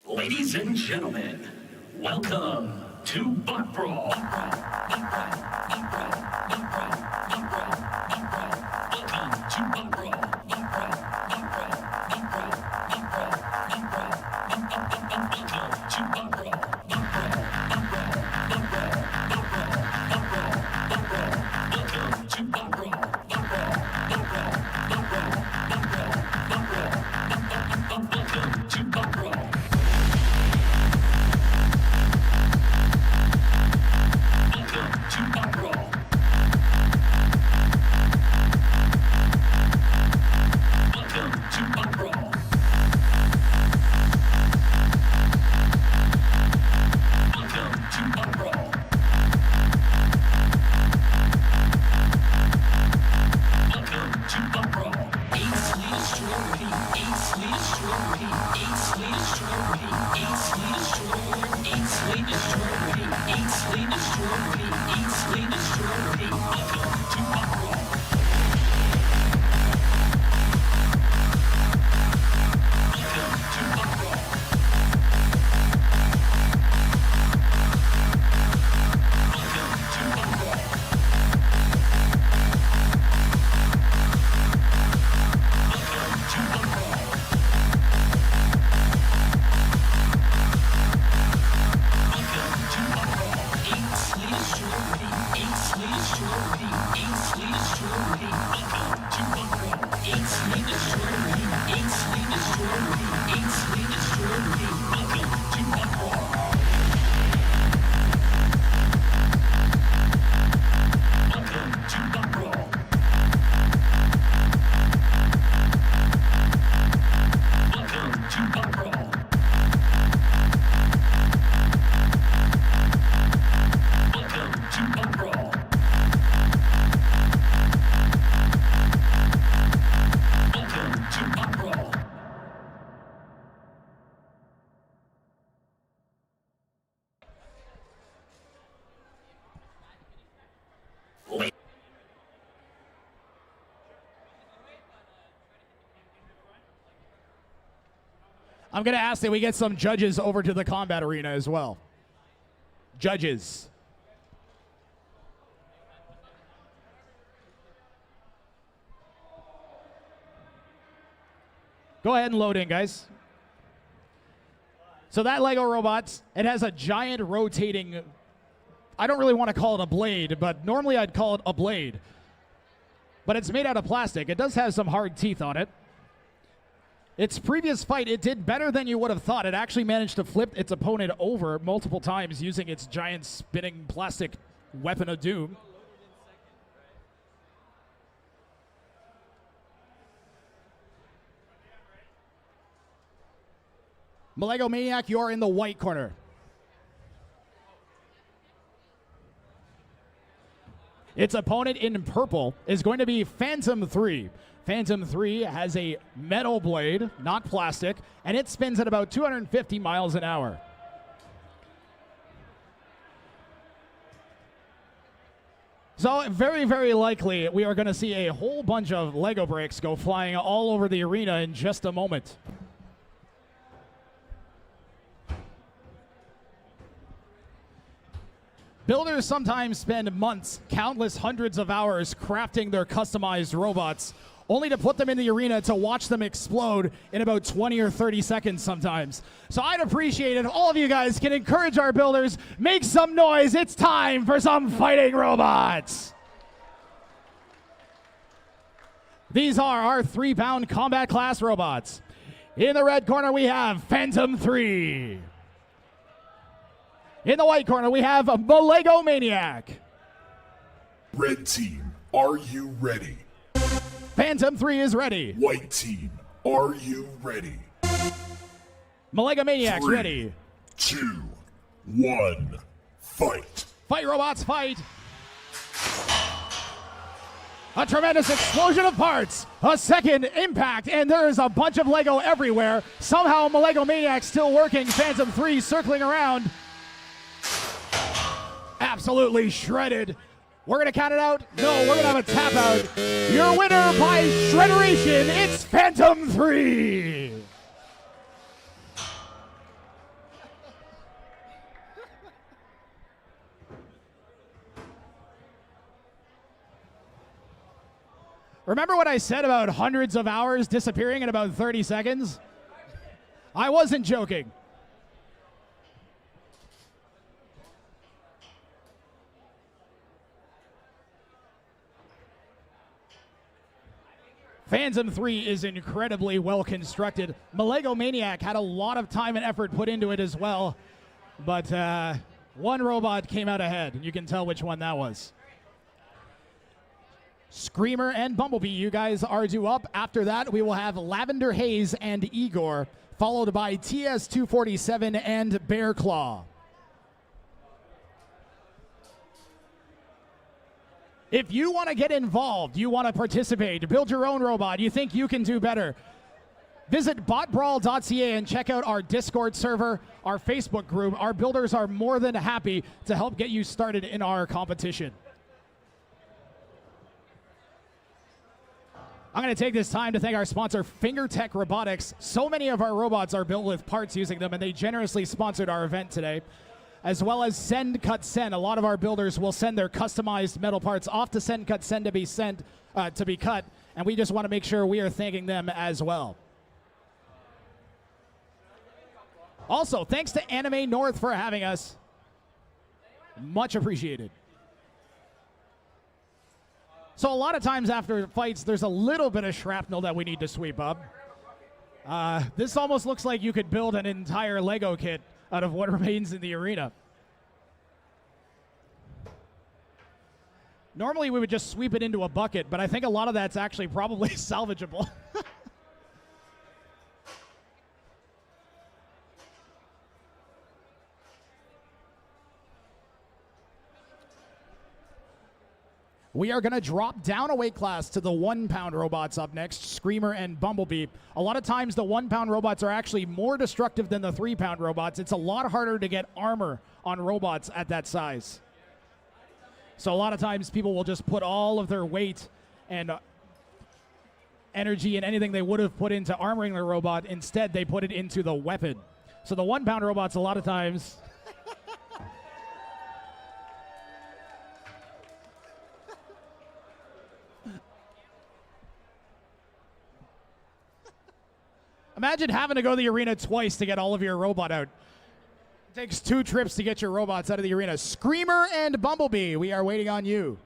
Ladies and gentlemen, welcome to Butt Brawl. Welcome to Butt Brawl. I'm going to ask that we get some judges over to the combat arena as well. Judges. Go ahead and load in, guys. So that Lego robot, it has a giant rotating, I don't really want to call it a blade, but normally I'd call it a blade. But it's made out of plastic. It does have some hard teeth on it. Its previous fight, it did better than you would have thought. It actually managed to flip its opponent over multiple times using its giant spinning plastic weapon of doom. Malego Maniac, you're in the white corner. Its opponent in purple is going to be Phantom 3. Phantom 3 has a metal blade, not plastic, and it spins at about 250 miles an hour. So very, very likely we are going to see a whole bunch of Lego bricks go flying all over the arena in just a moment. Builders sometimes spend months, countless hundreds of hours crafting their customized robots, only to put them in the arena to watch them explode in about 20 or 30 seconds sometimes. So I'd appreciate it if all of you guys can encourage our builders, make some noise. It's time for some fighting robots. These are our 3-pound combat class robots. In the red corner, we have Phantom 3. In the white corner, we have Malego Maniac. Red team, are you ready? Phantom 3 is ready. White team, are you ready? Malego Maniac's 3, ready. 2, 1, fight. Fight, robots, fight. A tremendous explosion of parts. A second impact, and there is a bunch of Lego everywhere. Somehow, Malego Maniac still working. Phantom 3 circling around. Absolutely shredded. We're going to count it out? No, we're going to have a tap out. Your winner by shredderation, it's Phantom 3. Remember what I said about hundreds of hours disappearing in about 30 seconds? I wasn't joking. Phantom 3 is incredibly well constructed. Malego Maniac had a lot of time and effort put into it as well, but one robot came out ahead, and you can tell which one that was. Screamer and Bumblebee, you guys are due up. After that, we will have Lavender, Haze, and Igor, followed by TS247 and Bearclaw. If you want to get involved, you want to participate, build your own robot, you think you can do better, visit botbrawl.ca and check out our Discord server, our Facebook group. Our builders are more than happy to help get you started in our competition. I'm going to take this time to thank our sponsor, FingerTech Robotics. So many of our robots are built with parts using them, and they generously sponsored our event today. As well as Send Cut Send. A lot of our builders will send their customized metal parts off to Send Cut Send to be cut, and we just want to make sure we are thanking them as well. Also, thanks to Anime North for having us. Much appreciated. So a lot of times after fights, there's a little bit of shrapnel that we need to sweep up. This almost looks like you could build an entire Lego kit out of what remains in the arena. Normally we would just sweep it into a bucket, but I think a lot of that's actually probably salvageable. We are going to drop down a weight class to the 1-pound robots up next, Screamer and Bumblebee. A lot of times the 1-pound robots are actually more destructive than the 3-pound robots. It's a lot harder to get armor on robots at that size. So a lot of times people will just put all of their weight and energy and anything they would have put into armoring their robot. Instead, they put it into the weapon. So the 1-pound robots a lot of times... Imagine having to go to the arena twice to get all of your robot out. It takes 2 trips to get your robots out of the arena. Screamer and Bumblebee, we are waiting on you.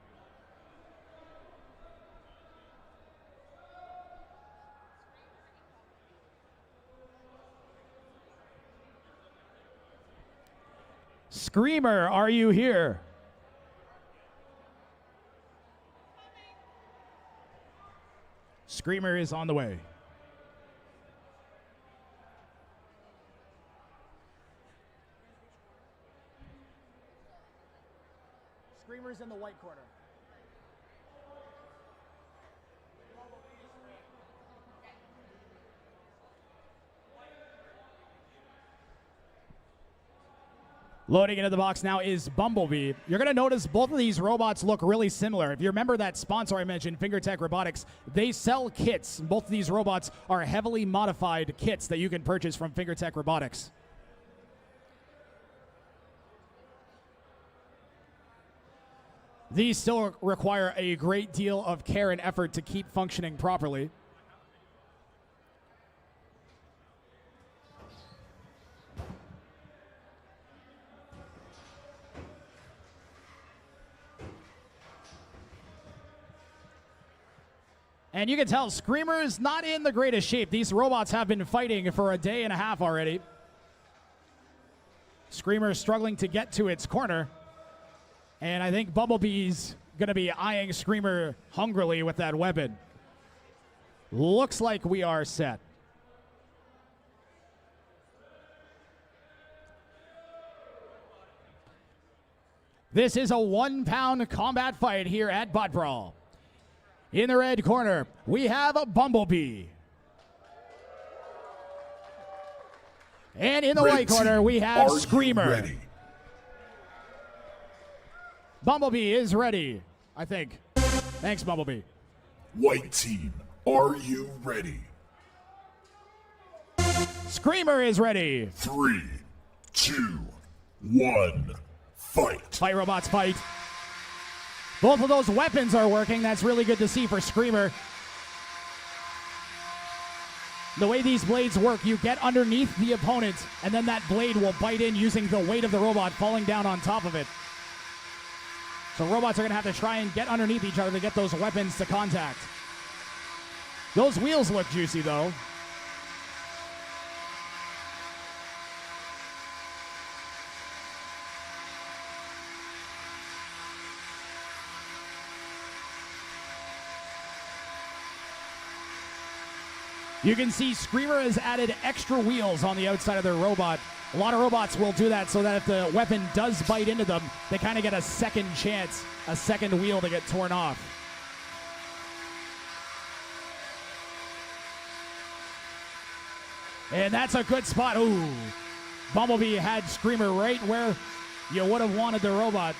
Screamer, are you here? Screamer is on the way. Screamer's in the white corner. Loading into the box now is Bumblebee. You're going to notice both of these robots look really similar. If you remember that sponsor I mentioned, FingerTech Robotics, they sell kits. Both of these robots are heavily modified kits that you can purchase from FingerTech Robotics. These still require a great deal of care and effort to keep functioning properly. And you can tell Screamer is not in the greatest shape. These robots have been fighting for a day and a half already. Screamer is struggling to get to its corner. And I think Bumblebee's going to be eyeing Screamer hungrily with that weapon. Looks like we are set. This is a 1-pound combat fight here at Bot Brawl. In the red corner, we have a Bumblebee. And in the white corner, we have Screamer. Ready? Bumblebee is ready, I think. Thanks, Bumblebee. White team, are you ready? Screamer is ready. 3, 2, 1, fight. Fight, robots, fight. Both of those weapons are working. That's really good to see for Screamer. The way these blades work, you get underneath the opponent, and then that blade will bite in using the weight of the robot falling down on top of it. So robots are going to have to try and get underneath each other to get those weapons to contact. Those wheels look juicy, though. You can see Screamer has added extra wheels on the outside of their robot. A lot of robots will do that so that if the weapon does bite into them, they kind of get a second chance, a second wheel to get torn off. And that's a good spot. Ooh, Bumblebee had Screamer right where you would have wanted the robot.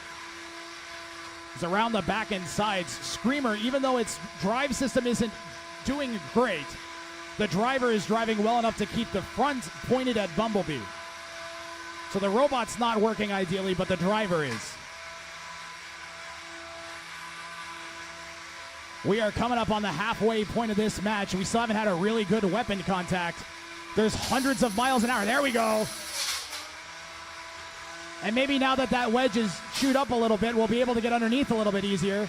It's around the back and sides. Screamer, even though its drive system isn't doing great, the driver is driving well enough to keep the front pointed at Bumblebee. So the robot's not working ideally, but the driver is. We are coming up on the halfway point of this match. We still haven't had a really good weapon contact. There's hundreds of miles an hour. There we go. And maybe now that that wedge is chewed up a little bit, we'll be able to get underneath a little bit easier.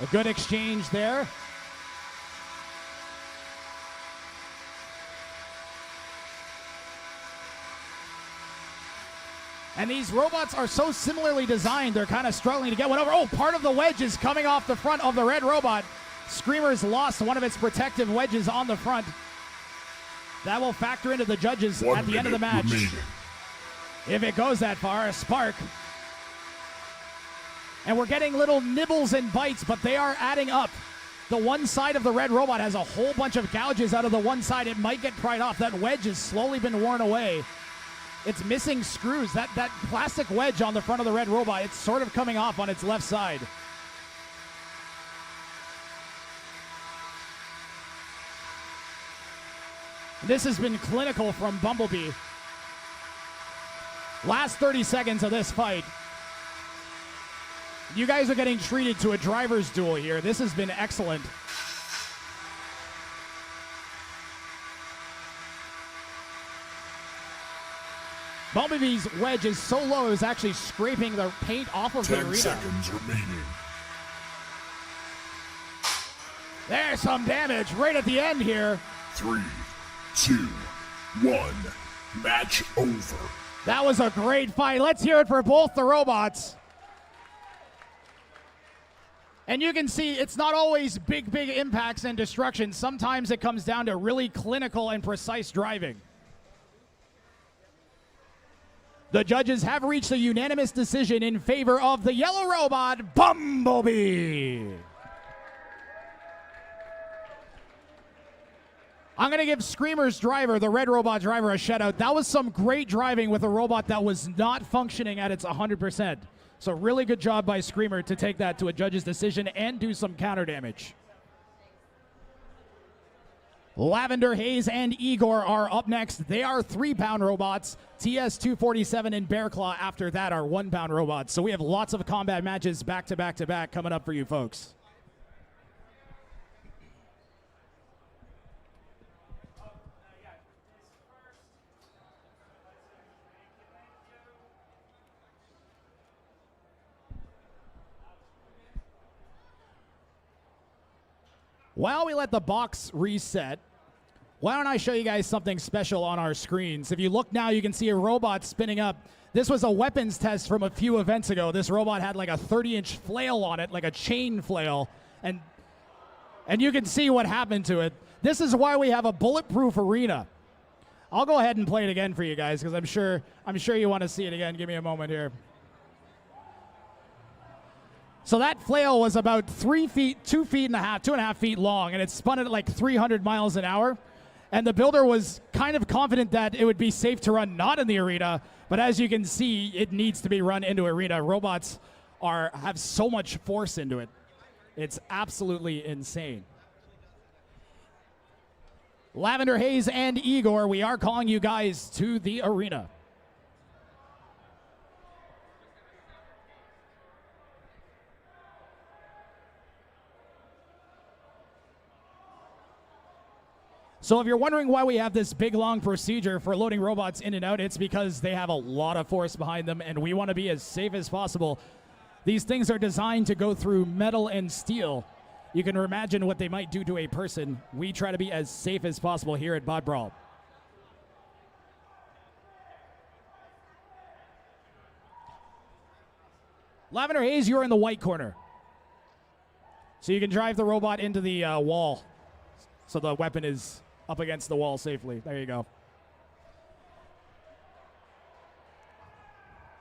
A good exchange there. And these robots are so similarly designed, they're kind of struggling to get one over. Oh, part of the wedge is coming off the front of the red robot. Screamer's lost one of its protective wedges on the front. That will factor into the judges at the end of the match. Remaining. If it goes that far, a spark. And we're getting little nibbles and bites, but they are adding up. The one side of the red robot has a whole bunch of gouges out of the one side. It might get pried off. That wedge has slowly been worn away. It's missing screws. That plastic wedge on the front of the red robot, it's sort of coming off on its left side. This has been clinical from Bumblebee. Last 30 seconds of this fight. You guys are getting treated to a driver's duel here. This has been excellent. Bumblebee's wedge is so low it was actually scraping the paint off of the arena. 10 seconds remaining. There's some damage right at the end here. 3, 2, 1. Match over. That was a great fight. Let's hear it for both the robots. And you can see it's not always big impacts and destruction. Sometimes it comes down to really clinical and precise driving. The judges have reached a unanimous decision in favor of the yellow robot, Bumblebee. I'm going to give Screamer's driver, the red robot driver, a shout out. That was some great driving with a robot that was not functioning at its 100%. So really good job by Screamer to take that to a judge's decision and do some counter damage. Lavender, Haze, and Igor are up next. They are 3-pound robots. TS-247 and Bearclaw after that are 1-pound robots. So we have lots of combat matches back to back to back coming up for you folks. While we let the box reset, why don't I show you guys something special on our screens? If you look now, you can see a robot spinning up. This was a weapons test from a few events ago. This robot had like a 30-inch flail on it, like a chain flail, and you can see what happened to it. This is why we have a bulletproof arena. I'll go ahead and play it again for you guys because I'm sure you want to see it again. Give me a moment here. So that flail was about 3 feet, 2.5 feet long, and it spun at like 300 miles an hour. And the builder was kind of confident that it would be safe to run not in the arena, but as you can see, it needs to be run into arena. Robots have so much force into it. It's absolutely insane. Lavender, Haze, and Igor, we are calling you guys to the arena. So if you're wondering why we have this big long procedure for loading robots in and out, it's because they have a lot of force behind them and we want to be as safe as possible. These things are designed to go through metal and steel. You can imagine what they might do to a person. We try to be as safe as possible here at Bot Brawl. Lavender Haze, you're in the white corner. So you can drive the robot into the wall so the weapon is up against the wall safely. There you go.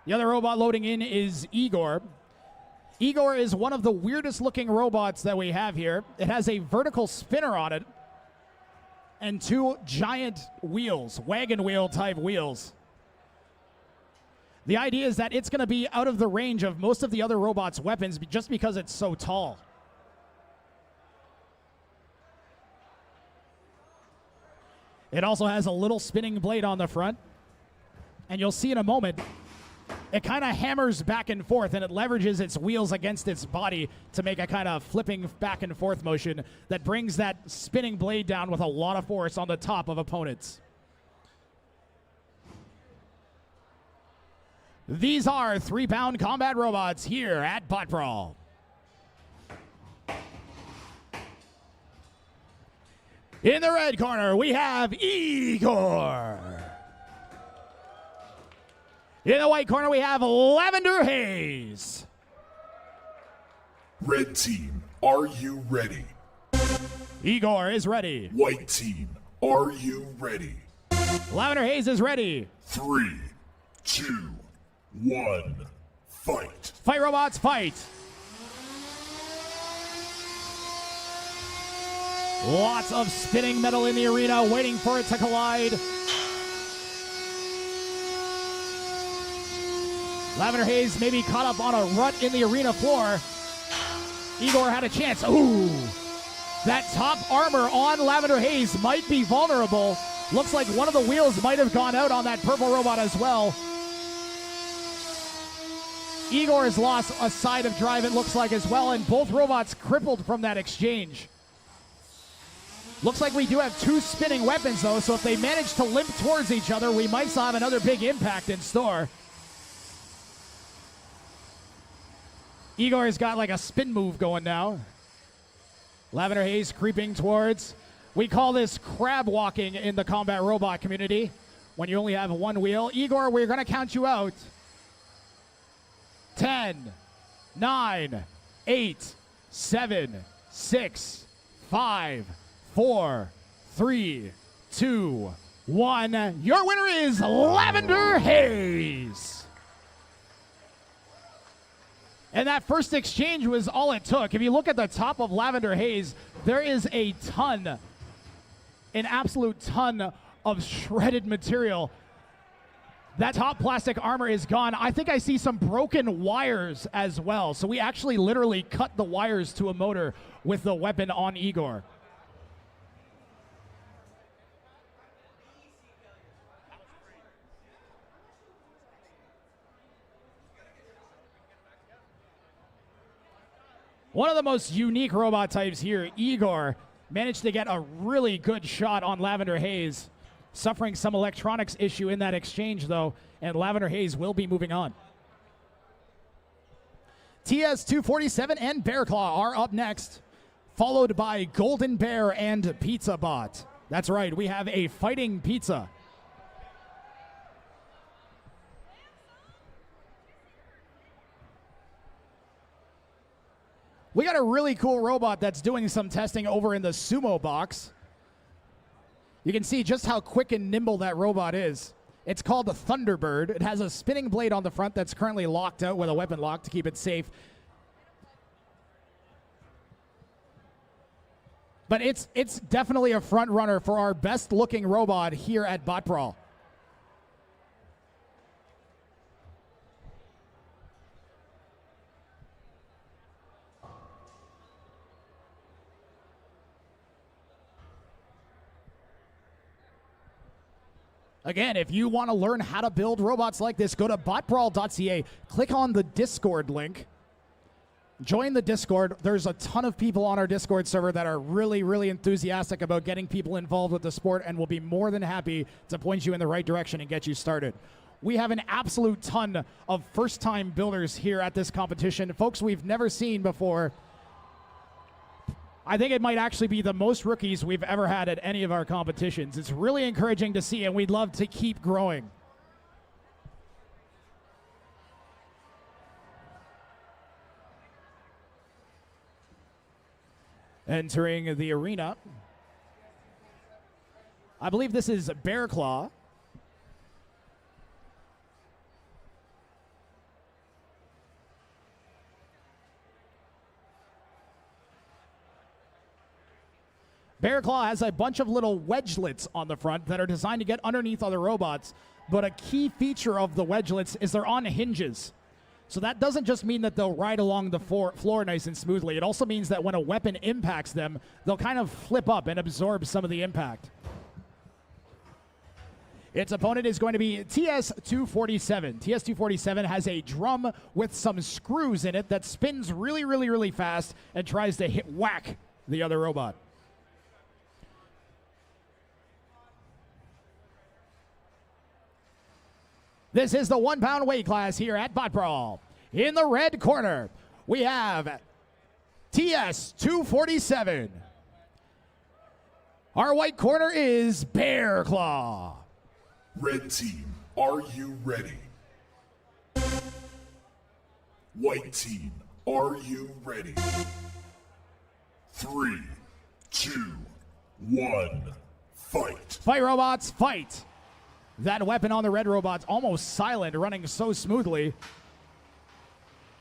The other robot loading in is Igor. Igor is one of the weirdest looking robots that we have here. It has a vertical spinner on it and two giant wheels, wagon wheel type wheels. The idea is that it's going to be out of the range of most of the other robots' weapons just because it's so tall. It also has a little spinning blade on the front. And you'll see in a moment, it kind of hammers back and forth and it leverages its wheels against its body to make a kind of flipping back and forth motion that brings that spinning blade down with a lot of force on the top of opponents. These are 3-pound combat robots here at Bot Brawl. In the red corner, we have Igor. In the white corner, we have Lavender Haze. Red team, are you ready? Igor is ready. White team, are you ready? Lavender Haze is ready. 3, 2, 1, fight. Fight, robots, fight. Lots of spinning metal in the arena, waiting for it to collide. Lavender Haze maybe caught up on a rut in the arena floor. Igor had a chance. Ooh, that top armor on Lavender Haze might be vulnerable. Looks like one of the wheels might have gone out on that purple robot as well. Igor has lost a side of drive, it looks like, as well, and both robots crippled from that exchange. Looks like we do have two spinning weapons, though, so if they manage to limp towards each other, we might still have another big impact in store. Igor's got like a spin move going now. Lavender Haze creeping towards. We call this crab walking in the combat robot community when you only have one wheel. Igor, we're going to count you out. 10, 9, 8, 7, 6, 5, 4, 3, 2, 1. Your winner is Lavender Haze. And that first exchange was all it took. If you look at the top of Lavender Haze, there is a ton, an absolute ton of shredded material. That top plastic armor is gone. I think I see some broken wires as well. So we actually literally cut the wires to a motor with the weapon on Igor. One of the most unique robot types here, Igor, managed to get a really good shot on Lavender Haze, suffering some electronics issue in that exchange, though, and Lavender Haze will be moving on. TS247 and Bearclaw are up next, followed by Golden Bear and Pizza Bot. That's right, we have a fighting pizza. We got a really cool robot that's doing some testing over in the Sumo box. You can see just how quick and nimble that robot is. It's called the Thunderbird. It has a spinning blade on the front that's currently locked out with a weapon lock to keep it safe. But it's definitely a front runner for our best looking robot here at Bot Brawl. Again, if you want to learn how to build robots like this, go to botbrawl.ca, click on the Discord link, join the Discord. There's a ton of people on our Discord server that are really, really enthusiastic about getting people involved with the sport and will be more than happy to point you in the right direction and get you started. We have an absolute ton of first-time builders here at this competition. Folks we've never seen before. I think it might actually be the most rookies we've ever had at any of our competitions. It's really encouraging to see, and we'd love to keep growing. Entering the arena, I believe this is Bear Claw. Bear Claw has a bunch of little wedgelets on the front that are designed to get underneath other robots, but a key feature of the wedgelets is they're on hinges. So that doesn't just mean that they'll ride along the floor nice and smoothly. It also means that when a weapon impacts them, they'll kind of flip up and absorb some of the impact. Its opponent is going to be TS-247. TS-247 has a drum with some screws in it that spins really, really, really fast and tries to whack the other robot. This is the 1 pound weight class here at Bot Brawl. In the red corner, we have TS-247. Our white corner is Bear Claw. Red team, are you ready? White team, are you ready? 3, 2, 1, fight. Fight, robots, fight. That weapon on the red robot's almost silent, running so smoothly.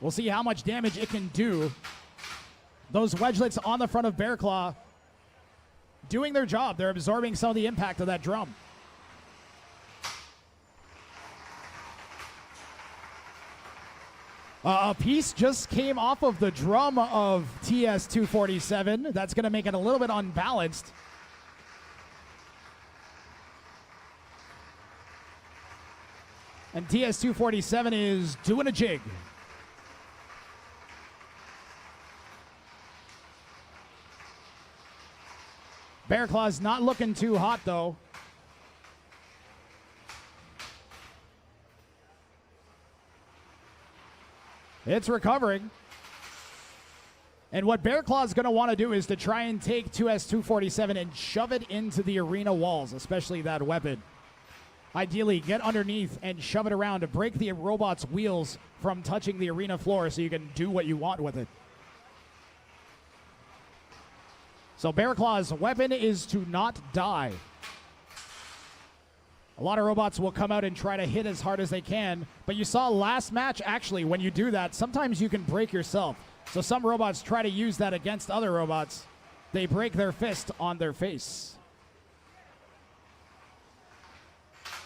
We'll see how much damage it can do. Those wedgelets on the front of Bear Claw doing their job. They're absorbing some of the impact of that drum. A piece just came off of the drum of TS-247. That's going to make it a little bit unbalanced. And TS-247 is doing a jig. Bear Claw's not looking too hot, though. It's recovering. And what Bear Claw's going to want to do is to try and take TS-247 and shove it into the arena walls, especially that weapon. Ideally, get underneath and shove it around to break the robot's wheels from touching the arena floor so you can do what you want with it. So Bear Claw's weapon is to not die. A lot of robots will come out and try to hit as hard as they can, but you saw last match, actually, when you do that, sometimes you can break yourself. So some robots try to use that against other robots. They break their fist on their face.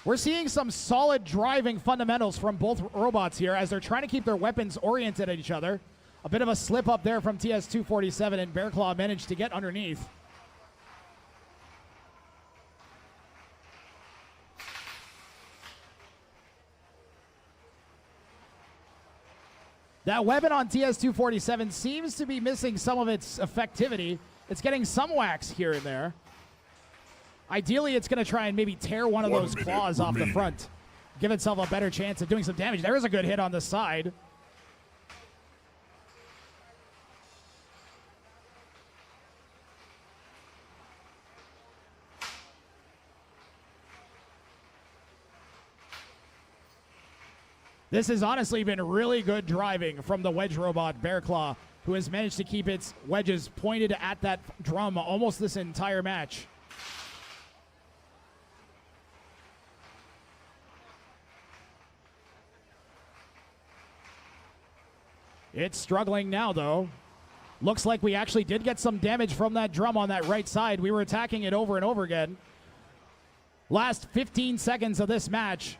We're seeing some solid driving fundamentals from both robots here as they're trying to keep their weapons oriented at each other. A bit of a slip up there from TS-247, and Bear Claw managed to get underneath. That weapon on TS-247 seems to be missing some of its effectivity. It's getting some whacks here and there. Ideally, it's going to try and maybe tear one of those claws off the front. Give itself a better chance of doing some damage. There is a good hit on the side. This has honestly been really good driving from the wedge robot, Bear Claw, who has managed to keep its wedges pointed at that drum almost this entire match. It's struggling now, though. Looks like we actually did get some damage from that drum on that right side. We were attacking it over and over again. Last 15 seconds of this match.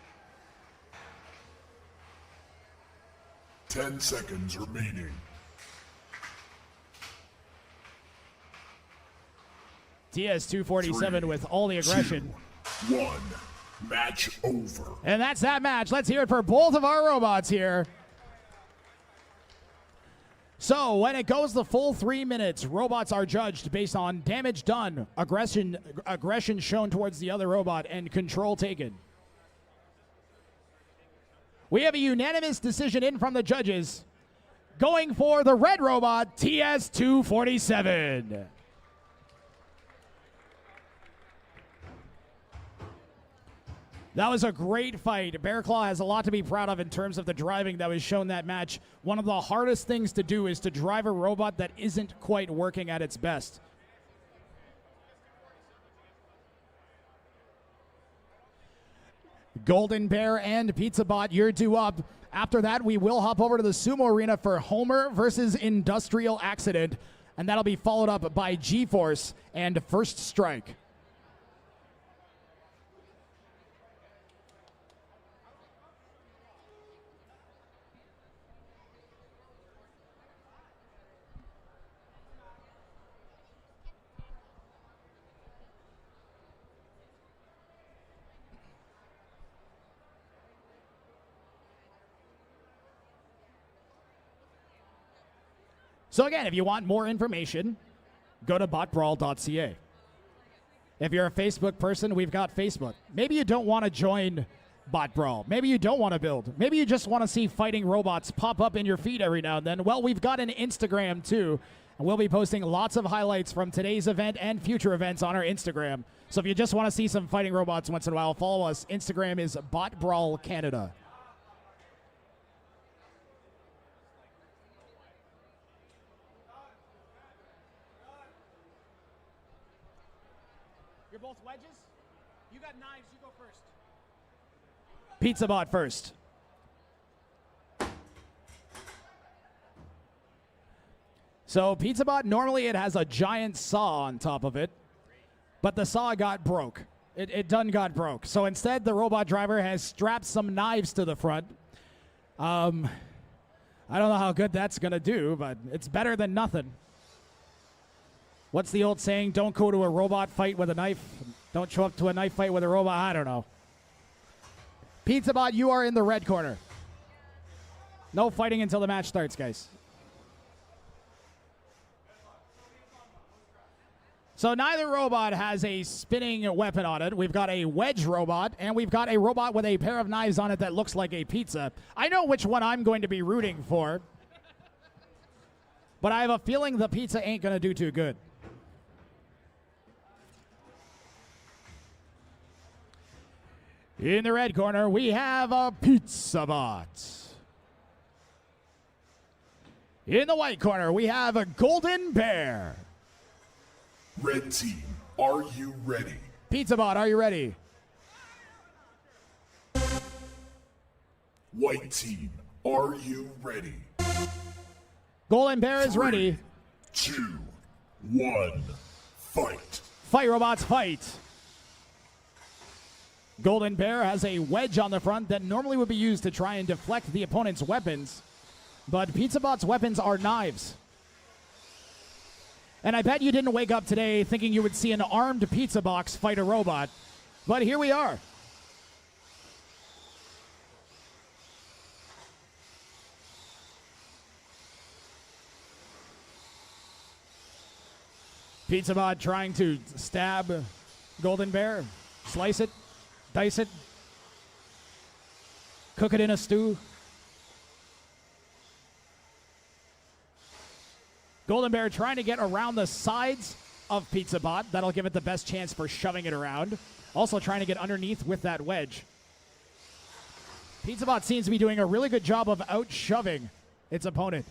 10 seconds remaining. TS-247 with all the aggression. 2, 1. Match over. And that's that match. Let's hear it for both of our robots here. So when it goes the full 3 minutes, robots are judged based on damage done, aggression shown towards the other robot, and control taken. We have a unanimous decision in from the judges, going for the red robot, TS247. That was a great fight. Bearclaw has a lot to be proud of in terms of the driving that was shown that match. One of the hardest things to do is to drive a robot that isn't quite working at its best. Golden Bear and Pizza Bot, you're due up. After that, we will hop over to the Sumo Arena for Homer versus Industrial Accident, and that'll be followed up by G-Force and First Strike. So again, if you want more information, go to botbrawl.ca. If you're a Facebook person, we've got Facebook. Maybe you don't want to join Bot Brawl. Maybe you don't want to build. Maybe you just want to see fighting robots pop up in your feed every now and then. Well, we've got an Instagram too, and we'll be posting lots of highlights from today's event and future events on our Instagram. So if you just want to see some fighting robots once in a while, follow us. Instagram is Bot Brawl Canada. You're both wedges? You got knives, you go first. Pizza Bot first. So Pizza Bot, normally it has a giant saw on top of it, but the saw got broke. It done got broke. So instead, the robot driver has strapped some knives to the front. I don't know how good that's gonna do, but it's better than nothing. What's the old saying? Don't go to a robot fight with a knife. Don't show up to a knife fight with a robot. I don't know. Pizza Bot, you are in the red corner. No fighting until the match starts, guys. So neither robot has a spinning weapon on it. We've got a wedge robot, and we've got a robot with a pair of knives on it that looks like a pizza. I know which one I'm going to be rooting for, but I have a feeling the pizza ain't going to do too good. In the red corner, we have a Pizza Bot. In the white corner, we have a Golden Bear. Red team, are you ready? Pizza Bot, are you ready? White team, are you ready? Golden Bear is 3, ready. 2, 1, fight. Fight, robots, fight. Golden Bear has a wedge on the front that normally would be used to try and deflect the opponent's weapons, but Pizza Bot's weapons are knives. And I bet you didn't wake up today thinking you would see an armed pizza box fight a robot, but here we are. Pizza Bot trying to stab Golden Bear, slice it, dice it, cook it in a stew. Golden Bear trying to get around the sides of Pizza Bot. That'll give it the best chance for shoving it around. Also trying to get underneath with that wedge. Pizza Bot seems to be doing a really good job of out-shoving its opponent.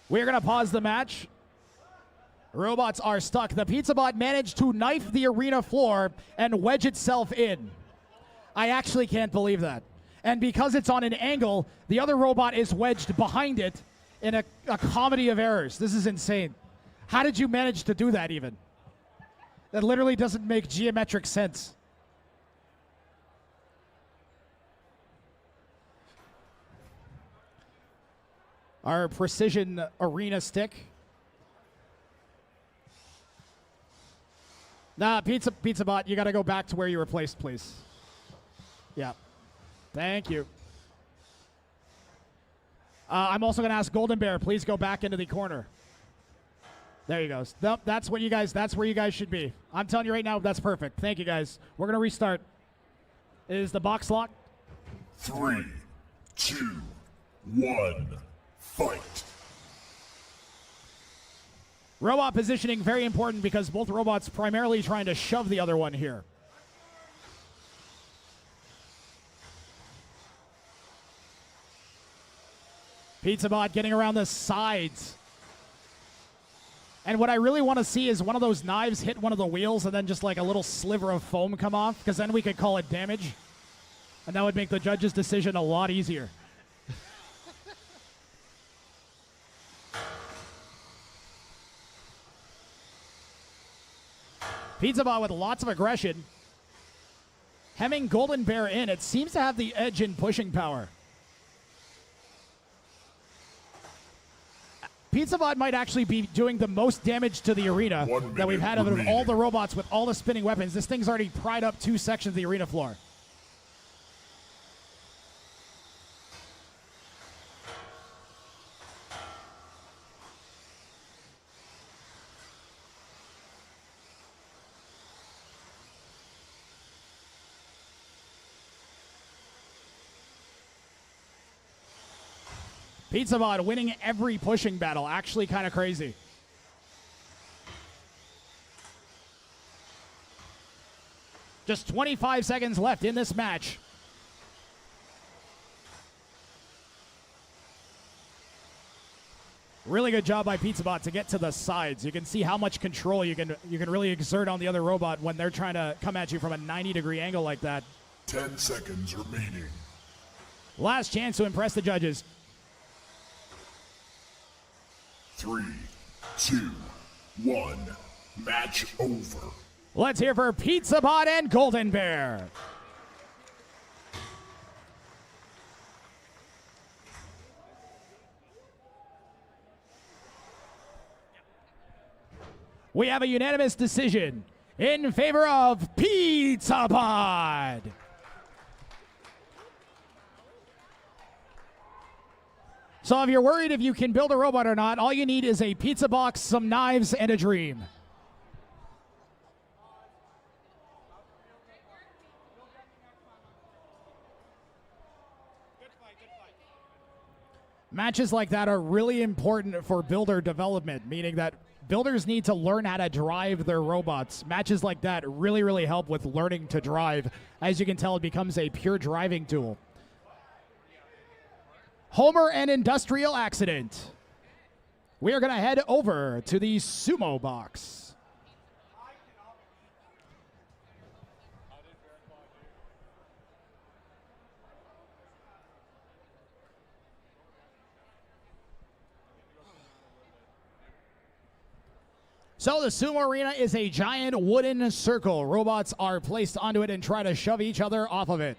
We're going to pause the match. Robots are stuck. The Pizza Bot managed to knife the arena floor and wedge itself in. I actually can't believe that. And because it's on an angle, the other robot is wedged behind it in a comedy of errors. This is insane. How did you manage to do that even? That literally doesn't make geometric sense. our precision arena stick. Nah, Pizza Bot, you got to go back to where you were placed, please. Yeah. Thank you. I'm also going to ask Golden Bear, please go back into the corner. There you go. That's what you guys. That's where you guys should be. I'm telling you right now, that's perfect. Thank you, guys. We're going to restart. Is the box locked? 3, 2, 1, fight. Robot positioning, very important because both robots primarily trying to shove the other one here. Pizza Bot getting around the sides. And what I really want to see is one of those knives hit one of the wheels and then just like a little sliver of foam come off, because then we could call it damage. And that would make the judge's decision a lot easier. Pizza Bot with lots of aggression. Hemming Golden Bear in. It seems to have the edge in pushing power. Pizza Bot might actually be doing the most damage to the arena that we've had of all the robots with all the spinning weapons. This thing's already pried up 2 sections of the arena floor. Pizza Bot winning every pushing battle. Actually kind of crazy. Just 25 seconds left in this match. Really good job by Pizza Bot to get to the sides. You can see how much control you can really exert on the other robot when they're trying to come at you from a 90-degree angle like that. 10 seconds remaining. Last chance to impress the judges. 3, 2, 1. Match over. Let's hear for Pizza Bot and Golden Bear. We have a unanimous decision in favor of Pizza Bot. So if you're worried if you can build a robot or not, all you need is a pizza box, some knives, and a dream. Matches like that are really important for builder development, meaning that builders need to learn how to drive their robots. Matches like that really, really help with learning to drive. As you can tell, it becomes a pure driving tool. Homer and Industrial Accident. We are going to head over to the Sumo box. So the Sumo Arena is a giant wooden circle. Robots are placed onto it and try to shove each other off of it.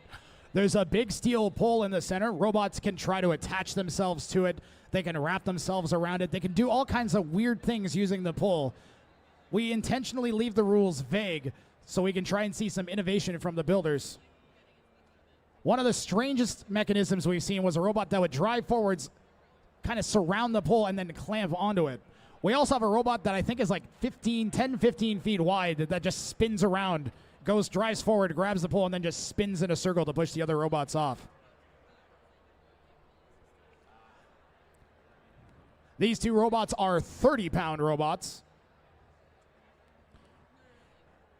There's a big steel pole in the center. Robots can try to attach themselves to it. They can wrap themselves around it. They can do all kinds of weird things using the pole. We intentionally leave the rules vague so we can try and see some innovation from the builders. One of the strangest mechanisms we've seen was a robot that would drive forwards, kind of surround the pole, and then clamp onto it. We also have a robot that I think is like 10, 15 feet wide that just spins around, drives forward, grabs the pole, and then just spins in a circle to push the other robots off. These two robots are 30-pound robots.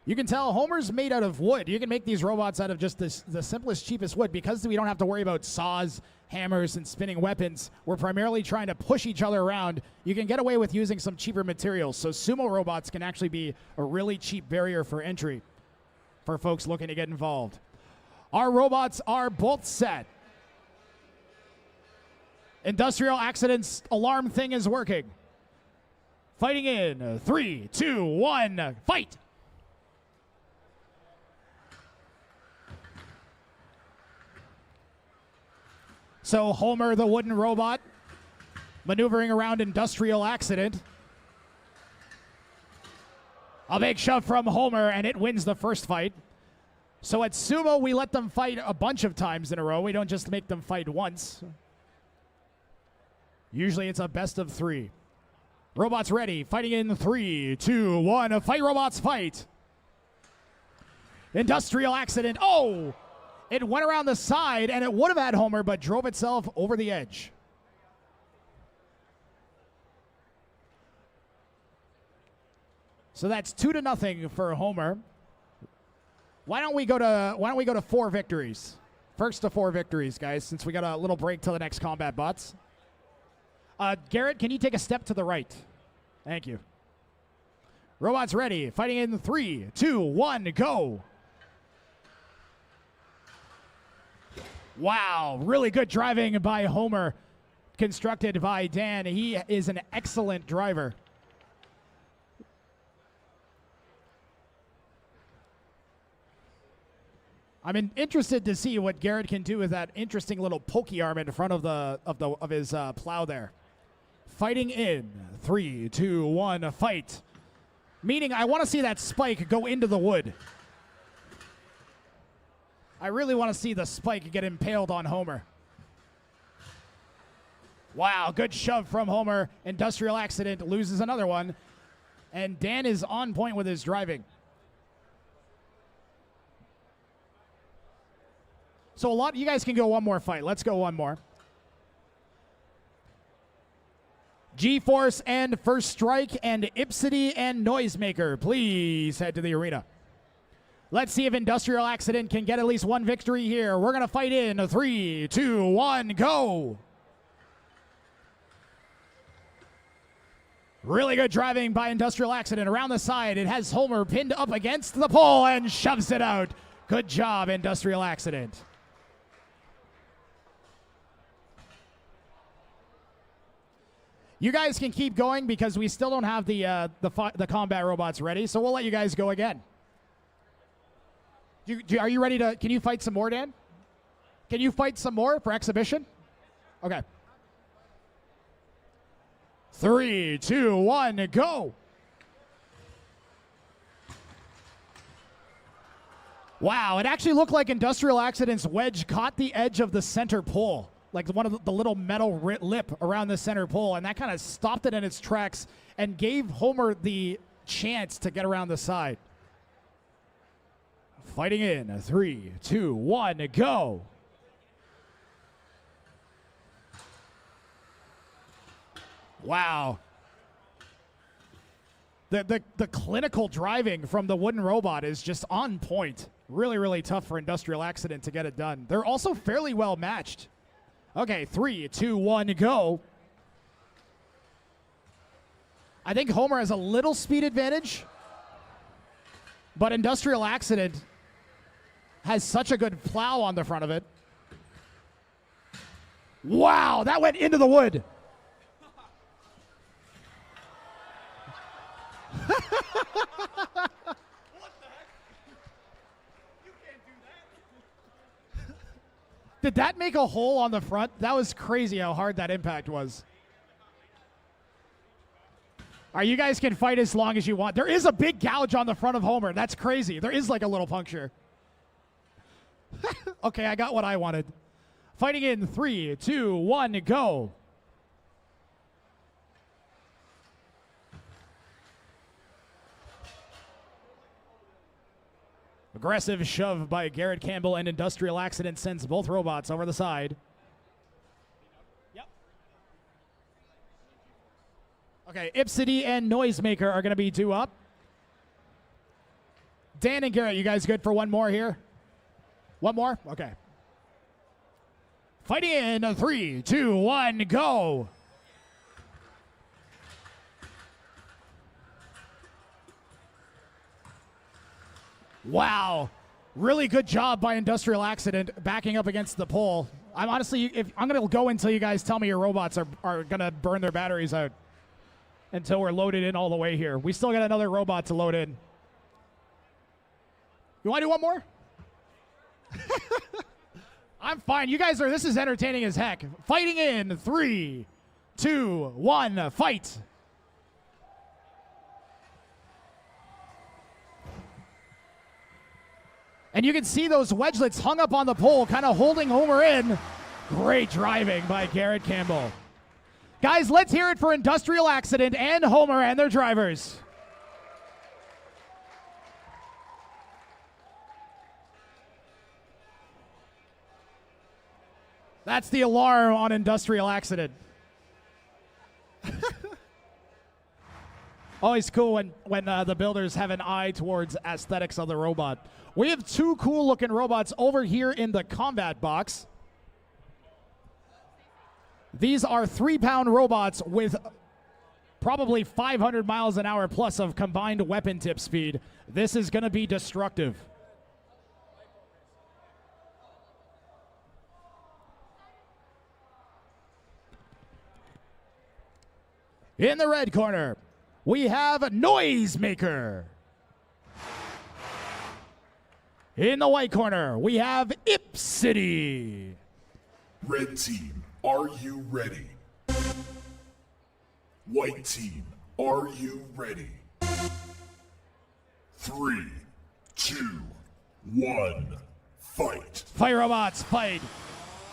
You can tell Homer's made out of wood. You can make these robots out of just the simplest, cheapest wood. Because we don't have to worry about saws, hammers, and spinning weapons, we're primarily trying to push each other around. You can get away with using some cheaper materials. So sumo robots can actually be a really cheap barrier for entry for folks looking to get involved. Our robots are both set. Industrial Accident's alarm thing is working. Fighting in 3, 2, 1, fight! So Homer, the wooden robot, Maneuvering around Industrial Accident. A big shove from Homer, and it wins the first fight. So at Sumo, we let them fight a bunch of times in a row. We don't just make them fight once. Usually it's a best of 3. Robots ready. Fighting in 3, 2, 1. Fight, robots, fight. Industrial Accident. Oh! It went around the side, and it would have had Homer, but drove itself over the edge. So that's 2-0 for Homer. Why don't we go to 4 victories? First to 4 victories, guys, since we got a little break till the next combat bots. Garrett, can you take a step to the right? Thank you. Robots ready. Fighting in 3, 2, 1, go. Wow, really good driving by Homer, constructed by Dan. He is an excellent driver. I'm interested to see what Garrett can do with that interesting little pokey arm in front of his plow there. Fighting in 3, 2, 1, fight. Meaning I want to see that spike go into the wood. I really want to see the spike get impaled on Homer. Wow, good shove from Homer. Industrial Accident loses another one. And Dan is on point with his driving. So you guys can go one more fight. Let's go one more. G-Force and First Strike and Ipsidi and Noisemaker, please head to the arena. Let's see if Industrial Accident can get at least one victory here. We're going to fight in 3, 2, 1, go. Really good driving by Industrial Accident around the side. It has Homer pinned up against the pole and shoves it out. Good job, Industrial Accident. You guys can keep going because we still don't have the combat robots ready, so we'll let you guys go again. Are you ready to, can you fight some more, Dan? Can you fight some more for exhibition? Okay. 3, 2, 1, go. Wow, it actually looked like Industrial Accident's wedge caught the edge of the center pole, like one of the little metal lip around the center pole, and that kind of stopped it in its tracks and gave Homer the chance to get around the side. Fighting in 3, 2, 1, go. Wow. The clinical driving from the wooden robot is just on point. Really, really tough for Industrial Accident to get it done. They're also fairly well matched. Okay, 3, 2, 1, go. I think Homer has a little speed advantage, but Industrial Accident has such a good plow on the front of it. Wow, that went into the wood. What the heck? You can't do that. Did that make a hole on the front? That was crazy how hard that impact was. All right, you guys can fight as long as you want. There is a big gouge on the front of Homer. That's crazy. There is like a little puncture. Okay, I got what I wanted. Fighting in 3, 2, 1, go. Aggressive shove by Garrett Campbell, and Industrial Accident sends both robots over the side. Yep. Okay, Ipsidi and Noisemaker are going to be due up. Dan and Garrett, you guys good for one more here? One more? Okay. Fighting in 3, 2, 1, go. Wow. Really good job by Industrial Accident backing up against the pole. I'm honestly, I'm going to go until you guys tell me your robots are going to burn their batteries out until we're loaded in all the way here. We still got another robot to load in. You want to do one more? I'm fine. You guys this is entertaining as heck. Fighting in 3, 2, 1, fight. And you can see those wedgelets hung up on the pole, kind of holding Homer in. Great driving by Garrett Campbell. Guys, let's hear it for Industrial Accident and Homer and their drivers. That's the alarm on Industrial Accident. Always cool when the builders have an eye towards aesthetics of the robot. We have 2 cool looking robots over here in the combat box. These are 3-pound robots with probably 500 miles an hour plus of combined weapon tip speed. This is going to be destructive. In the red corner, we have Noisemaker. In the white corner, we have Ipsidi. Red team, are you ready? White team, are you ready? 3, 2, 1, fight. Fight robots, fight.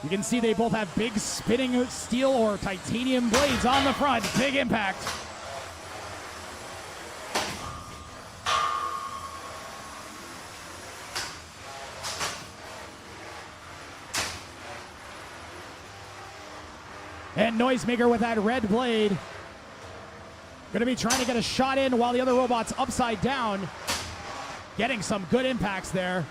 You can see they both have big spinning steel or titanium blades on the front. Big impact. And Noisemaker with that red blade. Gonna be trying to get a shot in while the other robot's upside down. Getting some good impacts there.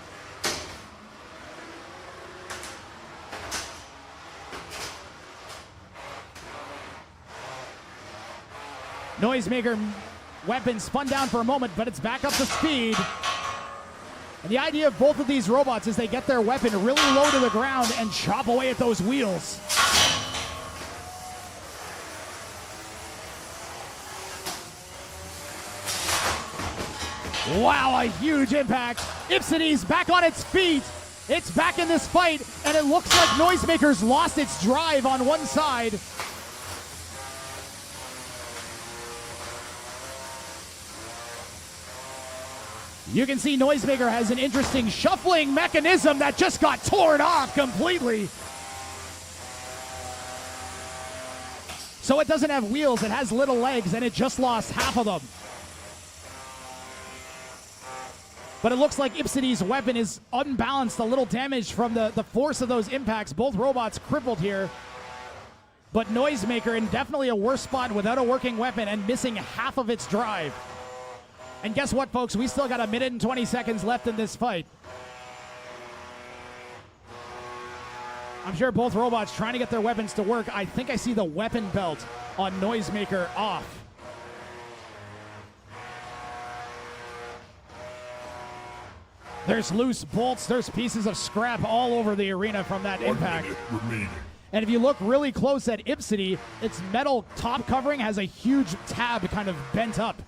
Noisemaker weapon spun down for a moment, but it's back up to speed. And the idea of both of these robots is they get their weapon really low to the ground and chop away at those wheels. Wow, a huge impact. Ipsidi's back on its feet. It's back in this fight, and it looks like Noisemaker's lost its drive on one side. You can see Noisemaker has an interesting shuffling mechanism that just got torn off completely. So it doesn't have wheels, it has little legs, and it just lost half of them. But it looks like Ipsidi's weapon is unbalanced, a little damaged from the force of those impacts. Both robots crippled here. But Noisemaker in definitely a worse spot without a working weapon and missing half of its drive. And guess what, folks? We still got 1 minute and 20 seconds left in this fight. I'm sure both robots trying to get their weapons to work. I think I see the weapon belt on Noisemaker off. There's loose bolts, there's pieces of scrap all over the arena from that impact. And if you look really close at Ipsidi, its metal top covering has a huge tab kind of bent up.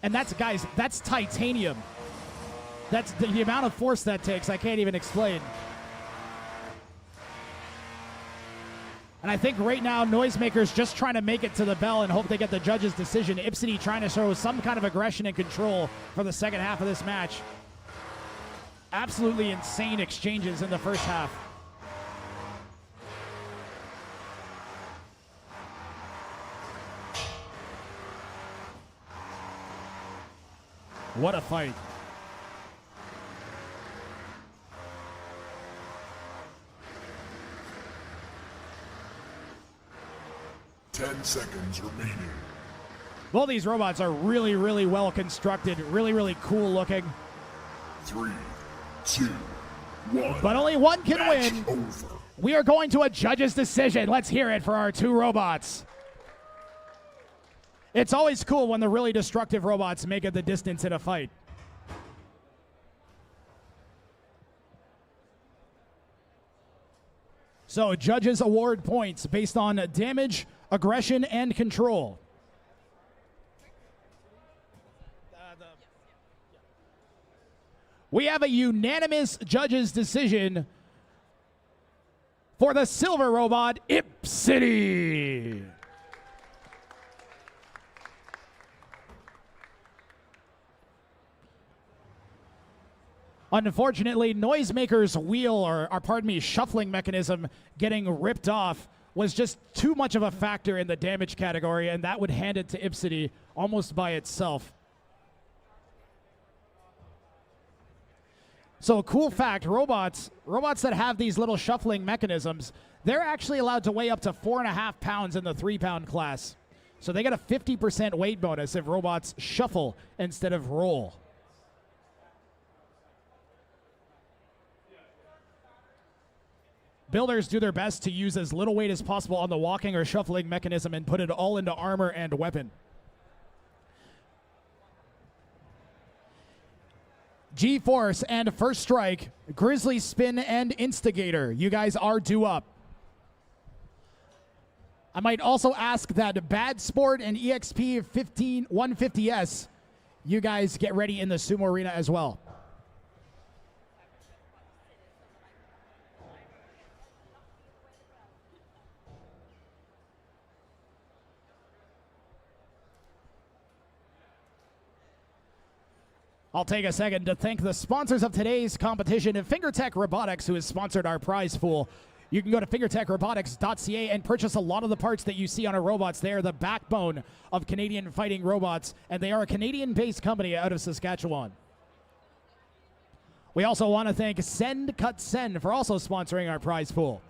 And that's, guys, that's titanium. That's the amount of force that takes, I can't even explain. And I think right now, Noisemaker's just trying to make it to the bell and hope they get the judge's decision. Ipsidi trying to show some kind of aggression and control for the second half of this match. Absolutely insane exchanges in the first half. What a fight. Ten seconds remaining. Both these robots are really, really well constructed, really, really cool looking. 3, 2, 1. But only one can Match win. over. We are going to a judge's decision. Let's hear it for our 2 robots. It's always cool when the really destructive robots make it the distance in a fight. So judges award points based on damage, aggression, and control. We have a unanimous judges' decision For the silver robot, Ipsidi. Unfortunately, Noisemaker's wheel, or pardon me, shuffling mechanism getting ripped off was just too much of a factor in the damage category, and that would hand it to Ipsidi almost by itself. So a cool fact, robots that have these little shuffling mechanisms, they're actually allowed to weigh up to 4.5 pounds in the 3-pound class. So they get a 50% weight bonus if robots shuffle instead of roll. Builders do their best to use as little weight as possible on the walking or shuffling mechanism and put it all into armor and weapon. G-Force and First Strike, Grizzly Spin and Instigator. You guys are due up. I might also ask that Bad Sport and EXP 150S, you guys get ready in the Sumo Arena as well. I'll take a second to thank the sponsors of today's competition, FingerTech Robotics, who has sponsored our prize pool. You can go to fingertechrobotics.ca and purchase a lot of the parts that you see on our robots. They are the backbone of Canadian fighting robots, and they are a Canadian-based company out of Saskatchewan. We also want to thank Send Cut Send for also sponsoring our prize pool.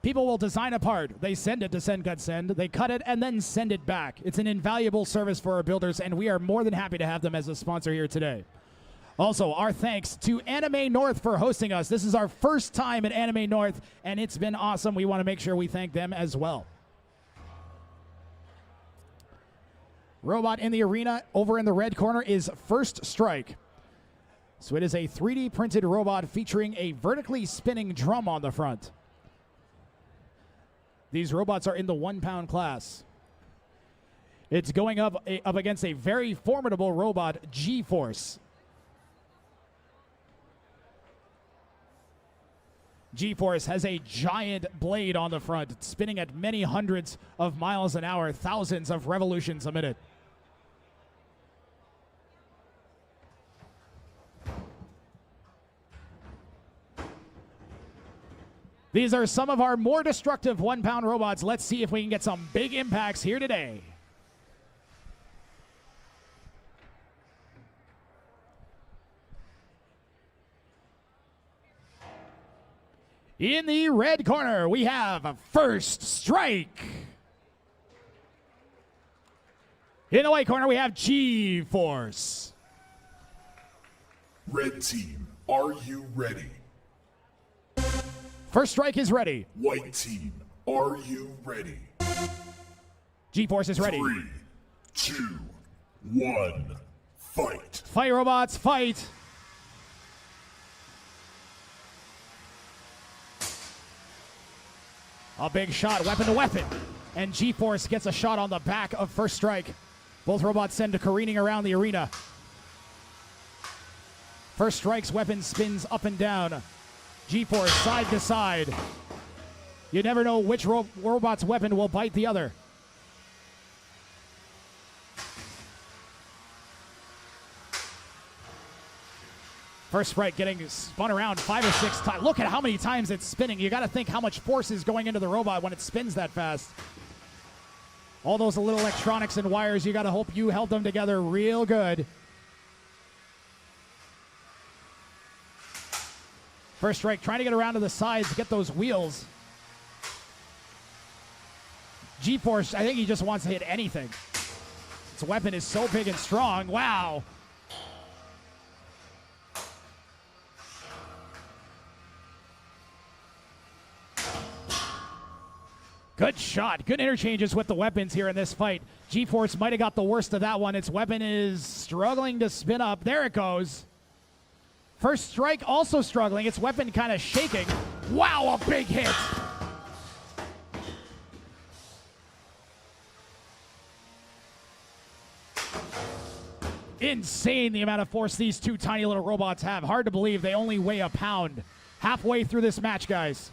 People will design a part, they send it to Send Cut Send, they cut it, and then send it back. It's an invaluable service for our builders, and we are more than happy to have them as a sponsor here today. Also, our thanks to Anime North for hosting us. This is our first time at Anime North, and it's been awesome. We want to make sure we thank them as well. Robot in the arena over in the red corner is First Strike. So it is a 3D printed robot featuring a vertically spinning drum on the front. These robots are in the 1-pound class. It's going up against a very formidable robot, G-Force. G-Force has a giant blade on the front, spinning at many hundreds of miles an hour, thousands of revolutions a minute. These are some of our more destructive 1-pound robots. Let's see if we can get some big impacts here today. In the red corner, we have First Strike. In the white corner, we have G-Force. Red team, are you ready? First Strike is ready. White team, are you ready? G-Force is ready. 3, 2, 1, fight. Fight, robots, fight. A big shot, weapon to weapon. And G-Force gets a shot on the back of First Strike. Both robots send careening around the arena. First Strike's weapon spins up and down. G-Force side to side. You never know which robot's weapon will bite the other. First Strike getting spun around 5 or 6 times. Look at how many times it's spinning. You got to think how much force is going into the robot when it spins that fast. All those little electronics and wires, you got to hope you held them together real good. First Strike trying to get around to the sides to get those wheels. G-Force, I think he just wants to hit anything. His weapon is so big and strong. Wow. Good shot. Good interchanges with the weapons here in this fight. G-Force might have got the worst of that one. Its weapon is struggling to spin up. There it goes. First Strike also struggling. Its weapon kind of shaking. Wow, a big hit. Insane the amount of force these two tiny little robots have. Hard to believe they only weigh a pound. Halfway through this match, guys.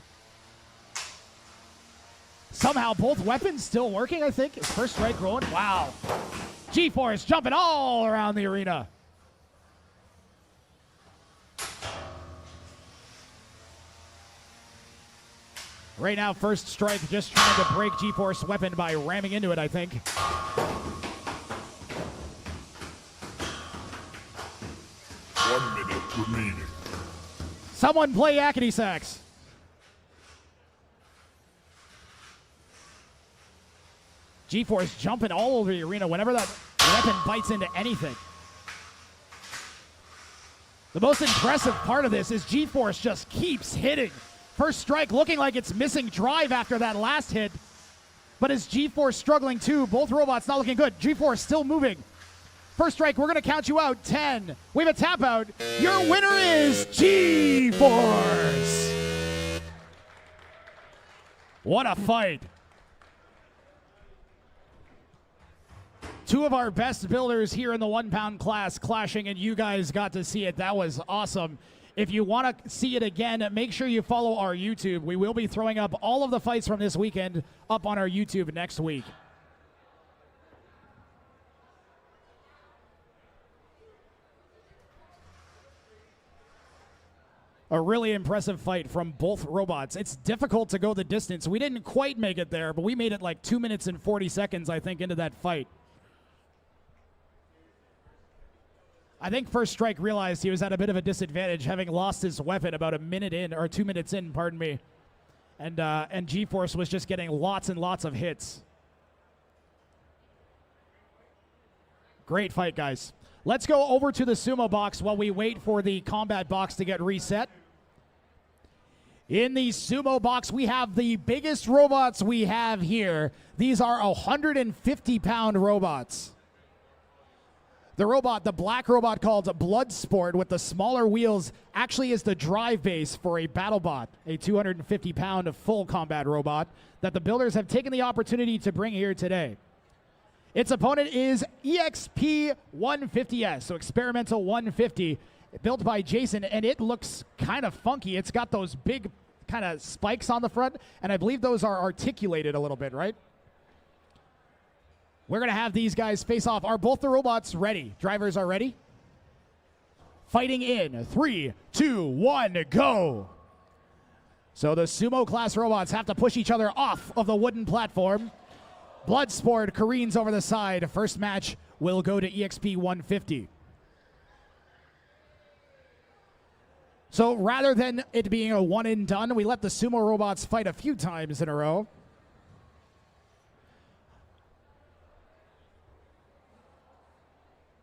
Somehow both weapons still working, I think. First strike rolling. Wow. G-Force jumping all around the arena. Right now, first strike just trying to break G-Force weapon by ramming into it, I think. 1 minute remaining. Someone play Yakety Sax. G-Force jumping all over the arena whenever that weapon bites into anything. The most impressive part of this is G-Force just keeps hitting. First strike looking like it's missing drive after that last hit. But is G-Force struggling too? Both robots not looking good. G-Force still moving. First strike, we're going to count you out. 10. We have a tap out. Your winner is G-Force. What a fight. Two of our best builders here in the 1 pound class clashing, and you guys got to see it. That was awesome. If you want to see it again, make sure you follow our YouTube. We will be throwing up all of the fights from this weekend up on our YouTube next week. A really impressive fight from both robots. It's difficult to go the distance. We didn't quite make it there, but we made it like 2 minutes and 40 seconds, I think, into that fight. I think First Strike realized he was at a bit of a disadvantage, having lost his weapon about a minute in, or 2 minutes in, pardon me. And G-Force was just getting lots and lots of hits. Great fight, guys. Let's go over to the Sumo box while we wait for the combat box to get reset. In the Sumo box, we have the biggest robots we have here. These are 150-pound robots. The black robot called Bloodsport with the smaller wheels actually is the drive base for a BattleBot, a 250-pound full combat robot that the builders have taken the opportunity to bring here today. Its opponent is EXP 150S, so Experimental 150, built by Jason, and it looks kind of funky. It's got those big kind of spikes on the front, and I believe those are articulated a little bit, right? We're going to have these guys face off. Are both the robots ready? Drivers are ready? Fighting in 3, 2, 1, go. So the Sumo class robots have to push each other off of the wooden platform. Bloodsport careens over the side. First match will go to EXP 150. So rather than it being a one and done, we let the Sumo robots fight a few times in a row.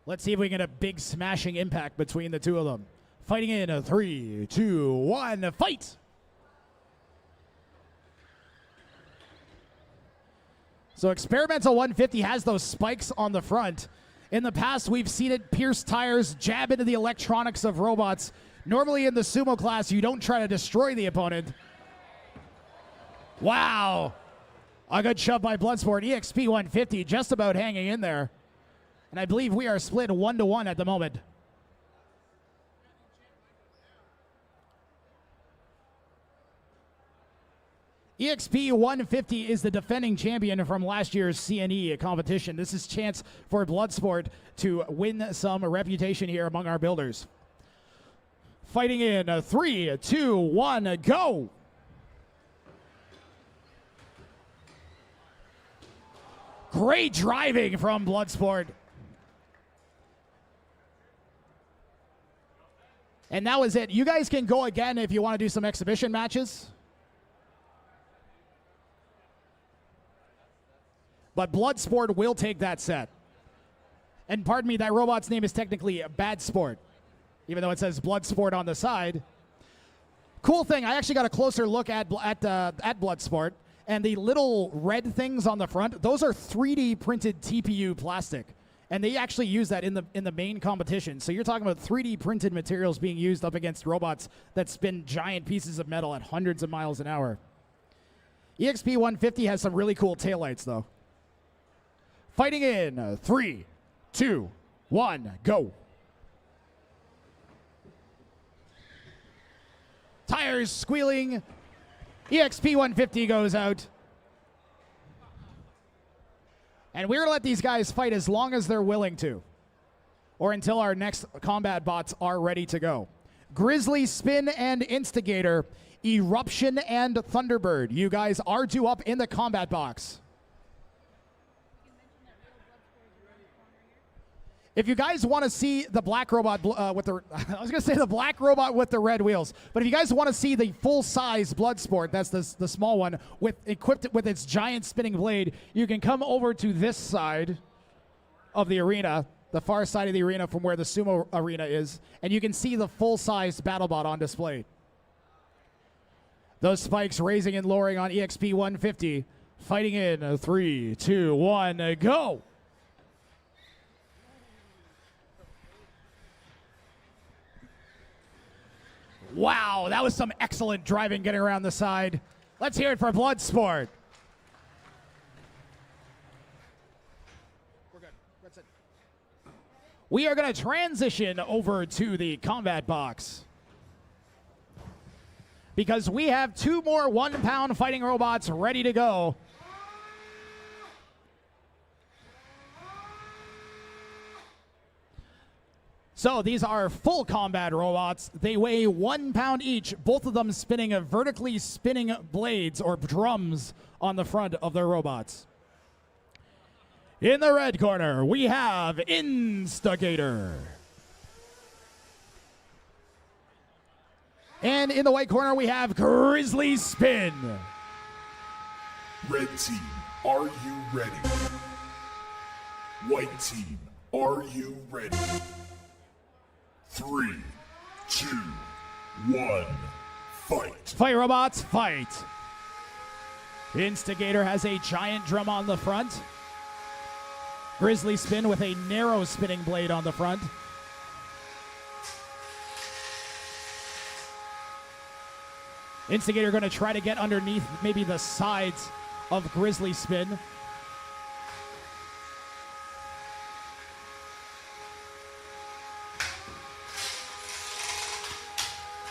Let's see if we can get a big smashing impact between the two of them. Fighting in a 3, 2, 1, fight! So Experimental 150 has those spikes on the front. In the past, we've seen it pierce tires, jab into the electronics of robots. Normally in the Sumo class, you don't try to destroy the opponent. Wow! A good shove by Bloodsport. EXP 150 just about hanging in there. And I believe we are split 1-1 at the moment. EXP 150 is the defending champion from last year's CNE competition. This is chance for Bloodsport to win some reputation here among our builders. Fighting in a 3, 2, 1, go! Great driving from Bloodsport. And that was it. You guys can go again if you want to do some exhibition matches. But Bloodsport will take that set. And pardon me, that robot's name is technically Bad Sport, even though it says Bloodsport on the side. Cool thing, I actually got a closer look at Bloodsport, and the little red things on the front, those are 3D printed TPU plastic. And they actually use that in the main competition. So you're talking about 3D printed materials being used up against robots that spin giant pieces of metal at hundreds of miles an hour. EXP 150 has some really cool taillights, though. Fighting in 3, 2, 1, go. Tires squealing. EXP 150 goes out. And we're going to let these guys fight as long as they're willing to, or until our next combat bots are ready to go. Grizzly, Spin, and Instigator, Eruption, and Thunderbird. You guys are due up in the combat box. If you guys want to see the black robot with the, I was going to say the black robot with the red wheels, but if you guys want to see the full-size Bloodsport, that's the small one, equipped with its giant spinning blade, you can come over to this side of the arena, the far side of the arena from where the Sumo arena is, and you can see the full-sized BattleBot on display. Those spikes raising and lowering on EXP 150, fighting in 3, 2, 1, go! Wow, that was some excellent driving getting around the side. Let's hear it for Bloodsport. We're good. That's it. We are going to transition over to the combat box, because we have 2 more 1-pound fighting robots ready to go. So these are full combat robots. They weigh 1 pound each, both of them spinning vertically spinning blades or drums on the front of their robots. In the red corner, we have Instigator. And in the white corner, we have Grizzly Spin. Red team, are you ready? White team, are you ready? 3, 2, 1, fight. Fight, robots, fight. Instigator has a giant drum on the front. Grizzly Spin with a narrow spinning blade on the front. Instigator going to try to get underneath maybe the sides of Grizzly Spin.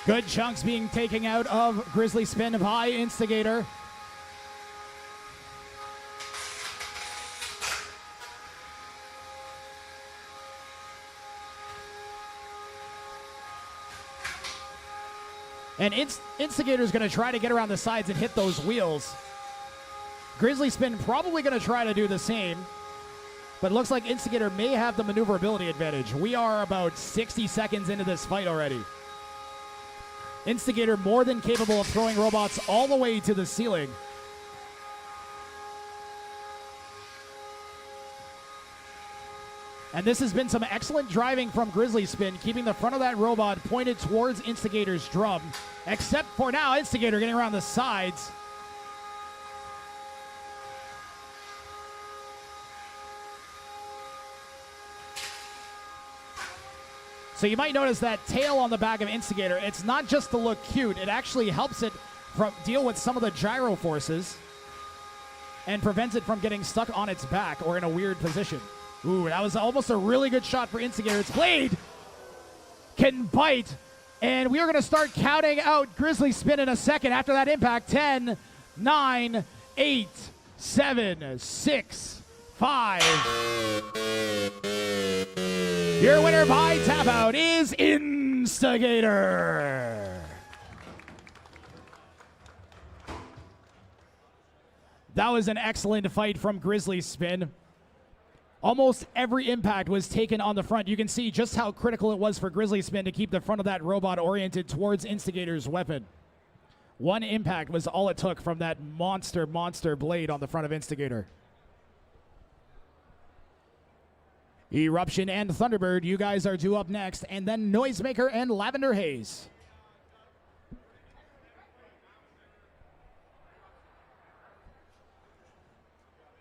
Good chunks being taken out of Grizzly Spin by Instigator. And Instigator is going to try to get around the sides and hit those wheels. Grizzly Spin probably going to try to do the same, but it looks like Instigator may have the maneuverability advantage. We are about 60 seconds into this fight already. Instigator more than capable of throwing robots all the way to the ceiling. And this has been some excellent driving from Grizzly Spin, keeping the front of that robot pointed towards Instigator's drum. Except for now, Instigator getting around the sides. So you might notice that tail on the back of Instigator. It's not just to look cute. It actually helps it deal with some of the gyro forces and prevents it from getting stuck on its back or in a weird position. Ooh, that was almost a really good shot for Instigator. Its blade can bite. And we are going to start counting out Grizzly Spin in a second after that impact. 10, 9, 8, 7, 6, 5. Your winner by tap out is Instigator. That was an excellent fight from Grizzly Spin. Almost every impact was taken on the front. You can see just how critical it was for Grizzly Spin to keep the front of that robot oriented towards Instigator's weapon. One impact was all it took from that monster blade on the front of Instigator. Eruption and Thunderbird, you guys are due up next, and then Noisemaker and Lavender Haze.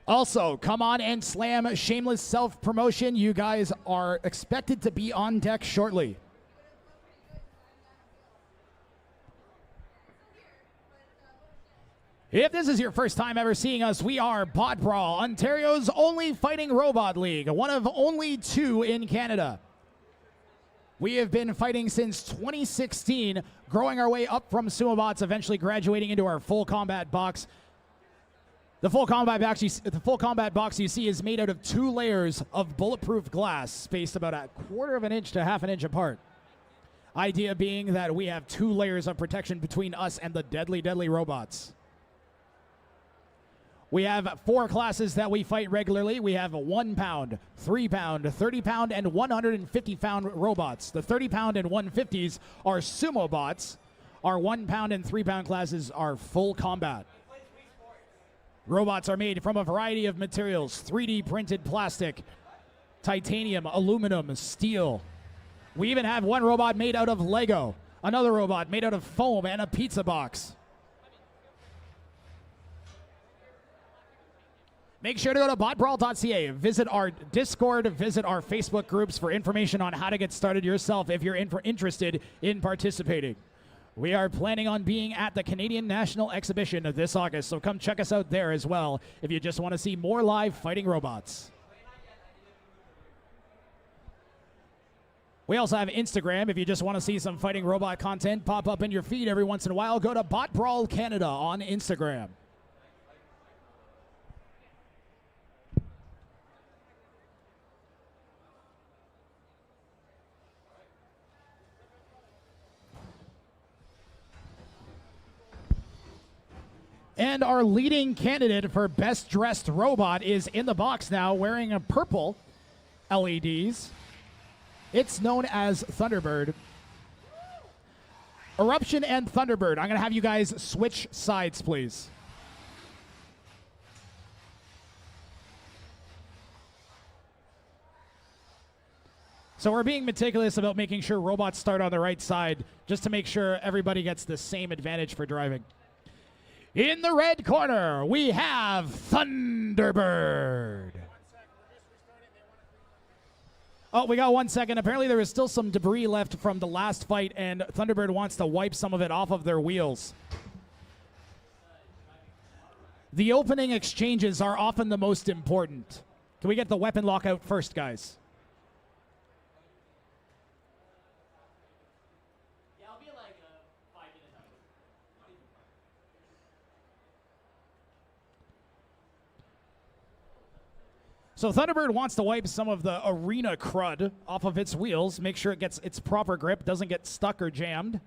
Also, come on and slam Shameless self-promotion. You guys are expected to be on deck shortly. If this is your first time ever seeing us, we are Bot Brawl, Ontario's only fighting robot league, one of only 2 in Canada. We have been fighting since 2016, growing our way up from Sumo Bots, eventually graduating into our full combat box. The full combat box you see is made out of 2 layers of bulletproof glass, spaced about a quarter of an inch to half an inch apart. Idea being that we have 2 layers of protection between us and the deadly, deadly robots. We have 4 classes that we fight regularly. We have 1 pound, 3 pound, 30 pound, and 150 pound robots. The 30 pound and 150s are sumo bots. Our 1 pound and 3 pound classes are full combat. Robots are made from a variety of materials: 3D printed plastic, titanium, aluminum, steel. We even have 1 robot made out of Lego, another robot made out of foam, and a pizza box. Make sure to go to botbrawl.ca, visit our Discord, visit our Facebook groups for information on how to get started yourself if you're interested in participating. We are planning on being at the Canadian National Exhibition this August, so come check us out there as well if you just want to see more live fighting robots. We also have Instagram. If you just want to see some fighting robot content pop up in your feed every once in a while, go to Bot Brawl Canada on Instagram. And our leading candidate for best dressed robot is in the box now, wearing a purple LEDs. It's known as Thunderbird. Eruption and Thunderbird. I'm going to have you guys switch sides, please. So we're being meticulous about making sure robots start on the right side, just to make sure everybody gets the same advantage for driving. In the red corner, we have Thunderbird. Oh, we got 1 second. Apparently there is still some debris left from the last fight, and Thunderbird wants to wipe some of it off of their wheels. The opening exchanges are often the most important. Can we get the weapon lockout first, guys? So Thunderbird wants to wipe some of the arena crud off of its wheels, make sure it gets its proper grip, doesn't get stuck or jammed.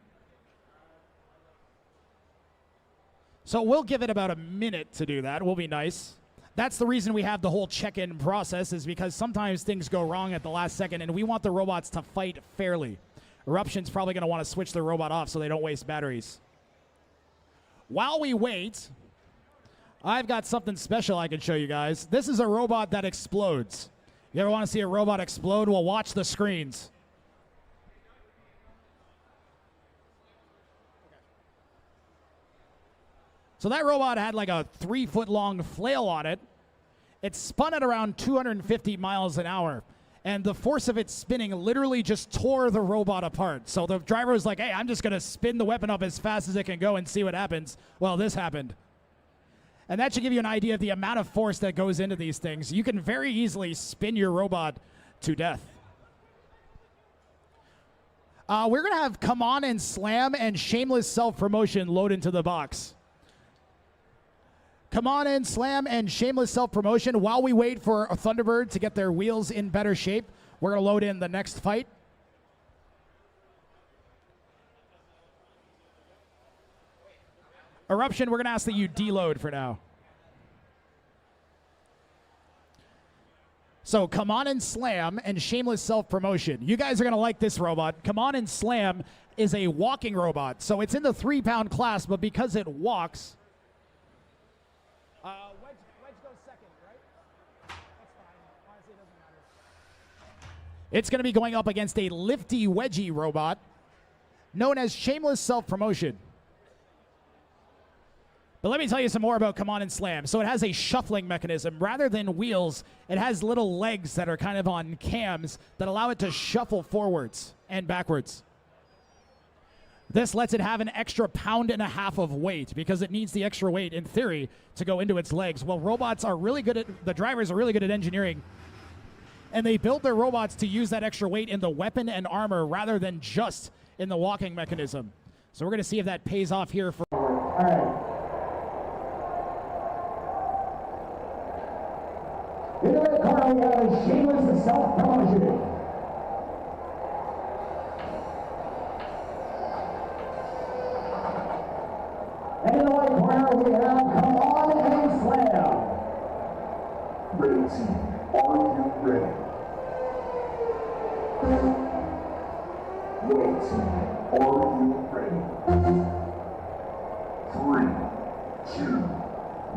So we'll give it about a minute to do that. We'll be nice. That's the reason we have the whole check-in process, is because sometimes things go wrong at the last second, and we want the robots to fight fairly. Eruption's probably going to want to switch their robot off so they don't waste batteries. While we wait, I've got something special I can show you guys. This is a robot that explodes. You ever want to see a robot explode? Well, watch the screens. So that robot had like a 3-foot-long flail on it. It spun at around 250 miles an hour. And the force of it spinning literally just tore the robot apart. So the driver was like, hey, I'm just going to spin the weapon up as fast as it can go and see what happens. Well, this happened. And that should give you an idea of the amount of force that goes into these things. You can very easily spin your robot to death. We're going to have Come On and Slam and Shameless Self-Promotion load into the box. Come On and Slam and Shameless Self-Promotion. While we wait for a Thunderbird to get their wheels in better shape, we're going to load in the next fight. Eruption, we're going to ask that you deload for now. So Come On and Slam and Shameless Self-Promotion. You guys are going to like this robot. Come On and Slam is a walking robot. So it's in the 3-pound class, but because it walks... Wedge goes second, right? That's fine. Honestly, it doesn't matter. It's going to be going up against a lifty wedgie robot known as Shameless Self-Promotion. But let me tell you some more about Come On and Slam. So it has a shuffling mechanism. Rather than wheels, it has little legs that are kind of on cams that allow it to shuffle forwards and backwards. This lets it have an extra 1.5 pounds of weight because it needs the extra weight, in theory, to go into its legs. Well, robots are really good at, the drivers are really good at engineering, and they built their robots to use that extra weight in the weapon and armor rather than just in the walking mechanism. So we're going to see if that pays off here for... All right. we have Shameless self-promotion. And in the white corner we have Come On and Slam. Red team, are you ready? White team, are you ready? 3, 2,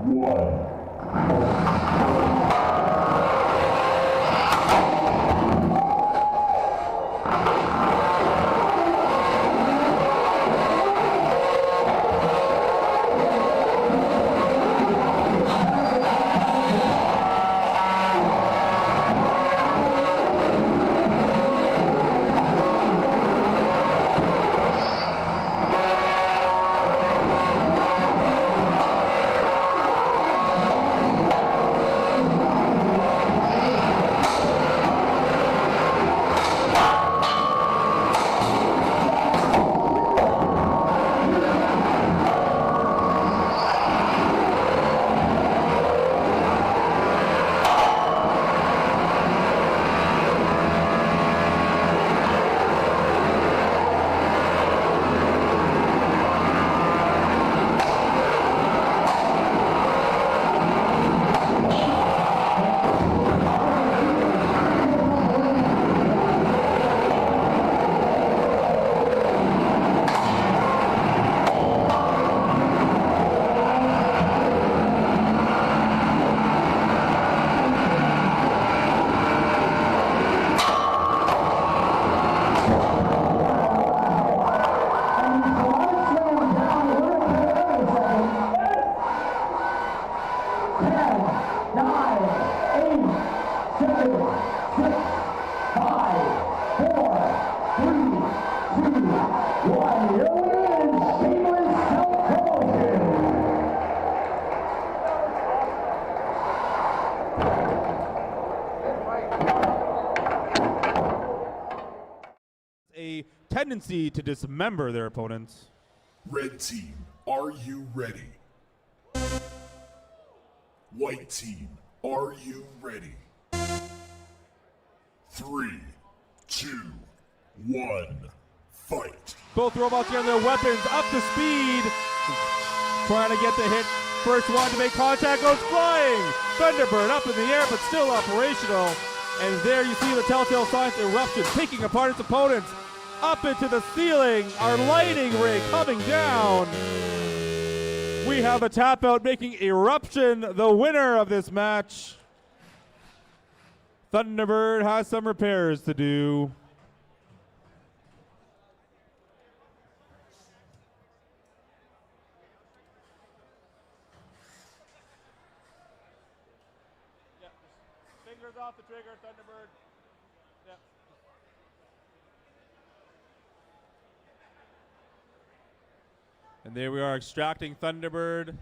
1. Tendency to dismember their opponents. Red team, are you ready? White team, are you ready? 3, 2, 1, fight. Both robots getting their weapons up to speed. Trying to get the hit. First one to make contact goes flying. Thunderbird up in the air but still operational. And there you see the telltale signs. Eruption picking apart its opponents. Up into the ceiling, our lighting ray coming down. We have a tap out making Eruption the winner of this match. Thunderbird has some repairs to do. Yep. Fingers off the trigger, Thunderbird. Yep. And there we are extracting Thunderbird.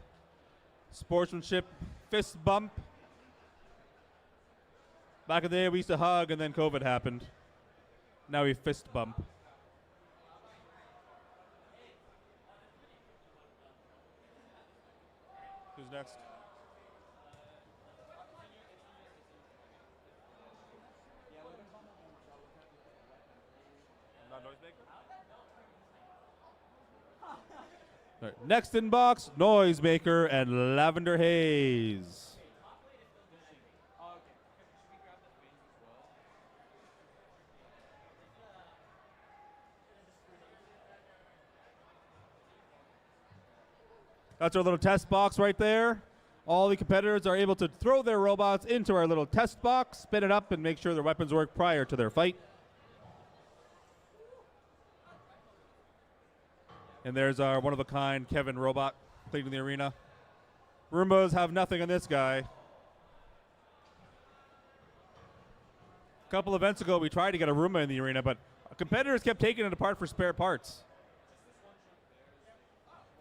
Sportsmanship, fist bump. Back in the day we used to hug and then COVID happened. Now we fist bump. Who's next? Not Noisemaker? All right, next in box, Noisemaker and Lavender Haze. That's our little test box right there. All the competitors are able to throw their robots into our little test box, spin it up, and make sure their weapons work prior to their fight. And there's our one-of-a-kind Kevin robot cleaning the arena. Roombas have nothing on this guy. A couple events ago, we tried to get a Roomba in the arena, but competitors kept taking it apart for spare parts.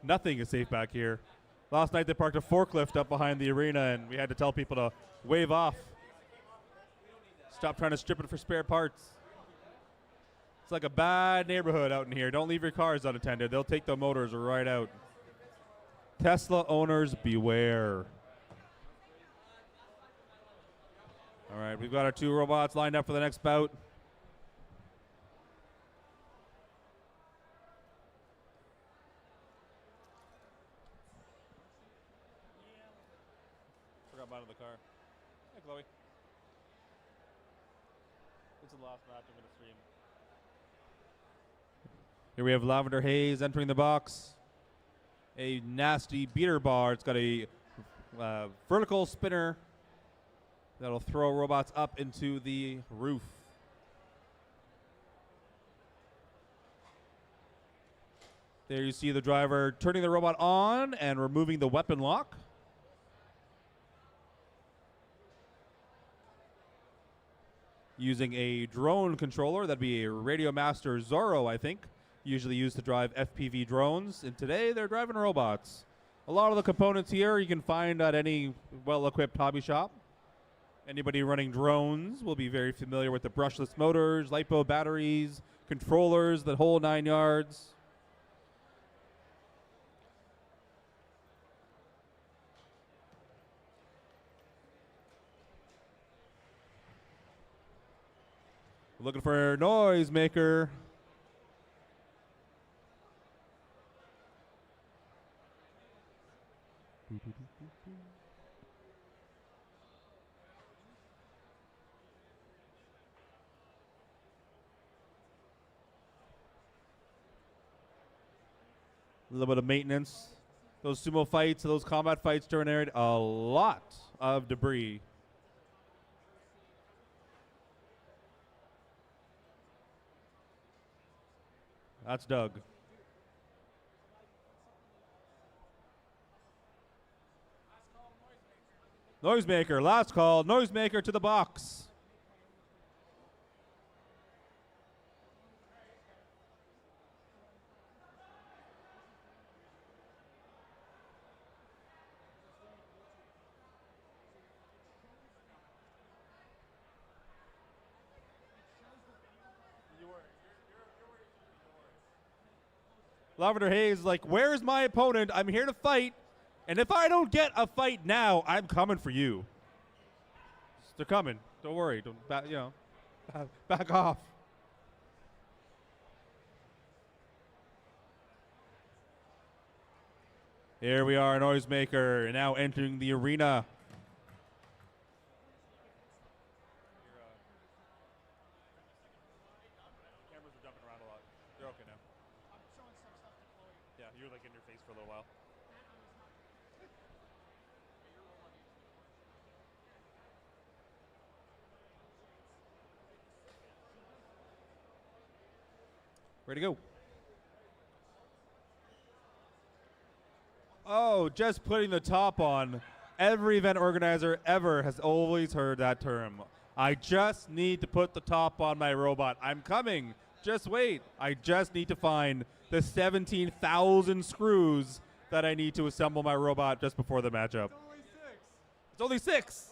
Nothing is safe back here. Last night they parked a forklift up behind the arena and we had to tell people to wave off. Stop trying to strip it for spare parts. It's like a bad neighborhood out in here. Don't leave your cars unattended. They'll take the motors right out. Tesla owners beware. All right, we've got our 2 robots lined up for the next bout. Forgot mine in the car. Hey, Chloe. This is the last match I'm going to stream. Here we have Lavender Haze entering the box. A nasty beater bar. It's got a vertical spinner that'll throw robots up into the roof. There you see the driver turning the robot on and removing the weapon lock. Using a drone controller, that'd be a Radio Master Zorro, I think. Usually used to drive FPV drones, and today they're driving robots. A lot of the components here you can find at any well-equipped hobby shop. Anybody running drones will be very familiar with the brushless motors, LiPo batteries, controllers, the whole 9 yards. Looking for Noisemaker. A little bit of maintenance. Those sumo fights, those combat fights generate a lot of debris. That's Doug. Noisemaker, last call. Noisemaker to the box. Lavender Haze is like, where's my opponent? I'm here to fight. And if I don't get a fight now, I'm coming for you. They're coming. Don't worry. Don't back off. Here we are, Noisemaker, now entering the arena. Cameras are jumping around a lot. You're okay now. I'm showing some stuff to Chloe. Yeah, you're like in your face for a little while. Ready to go. Oh, just putting the top on. Every event organizer ever has always heard that term. I just need to put the top on my robot. I'm coming. Just wait. I just need to find the 17,000 screws that I need to assemble my robot just before the matchup. It's only 6.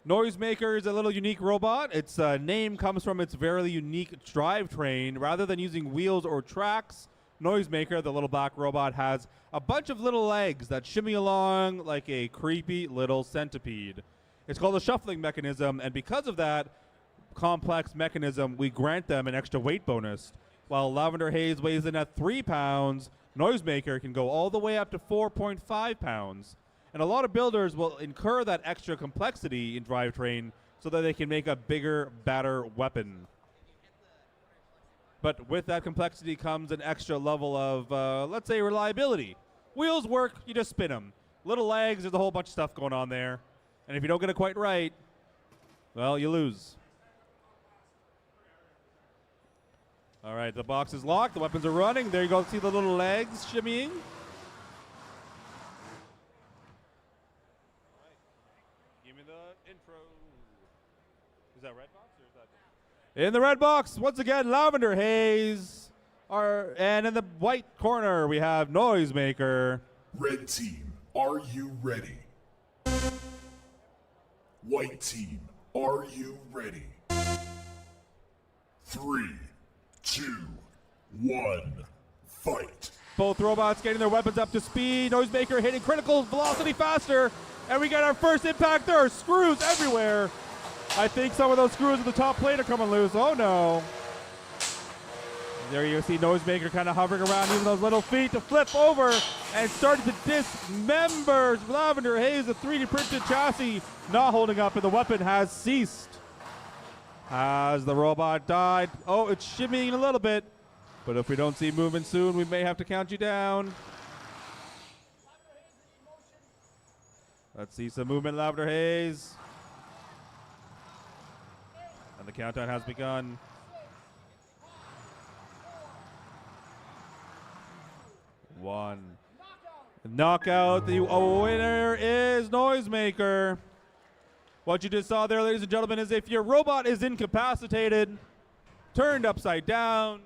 Noisemaker is a little unique robot. Its name comes from its very unique drivetrain. Rather than using wheels or tracks, Noisemaker, the little black robot, has a bunch of little legs that shimmy along like a creepy little centipede. It's called a shuffling mechanism, and because of that complex mechanism, we grant them an extra weight bonus. While Lavender Haze weighs in at 3 pounds, Noisemaker can go all the way up to 4.5 pounds. And a lot of builders will incur that extra complexity in drivetrain so that they can make a bigger, badder weapon. But with that complexity comes an extra level of, let's say, reliability. Wheels work, you just spin them. Little legs, there's a whole bunch of stuff going on there. And if you don't get it quite right, well, you lose. All right, the box is locked. The weapons are running. There you go. See the little legs shimmying. Is that red box or is that in the red box? Once again, Lavender Haze, and in the white corner we have Noisemaker. Red team, are you ready? White team, are you ready? 3, 2, 1, fight. Both robots getting their weapons up to speed. Noisemaker hitting critical velocity faster. And we got our first impact. There are screws everywhere. I think some of those screws at the top plate are coming loose. Oh no. There you see Noisemaker kind of hovering around, using those little feet to flip over and starting to dismember Lavender. Haze, a 3D printed chassis, not holding up, and the weapon has ceased. As the robot died. Oh, it's shimmying a little bit. But if we don't see movement soon, we may have to count you down. Let's see some movement, Lavender Haze. And the countdown has begun. One. Knockout. The winner is Noisemaker. What you just saw there, ladies and gentlemen, is if your robot is incapacitated, turned upside down,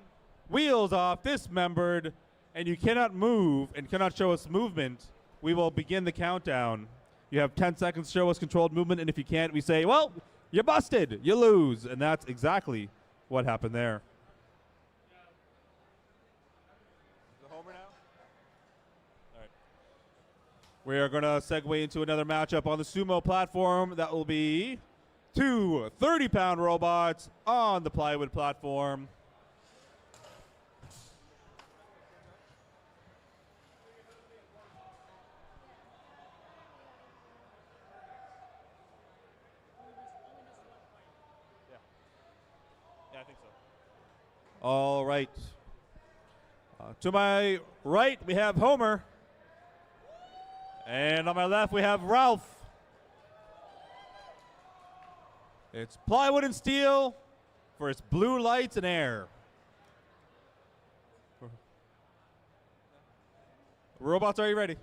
wheels off, dismembered, and you cannot move and cannot show us movement, we will begin the countdown. You have 10 seconds to show us controlled movement, and if you can't, we say, well, you're busted, you lose. And that's exactly what happened there. We are going to segue into another matchup on the sumo platform. That will be two 30-pound robots on the plywood platform. Yeah, I think so. All right. To my right, we have Homer. And on my left, we have Ralph. It's plywood and steel for its blue lights and air. Robots, are you ready?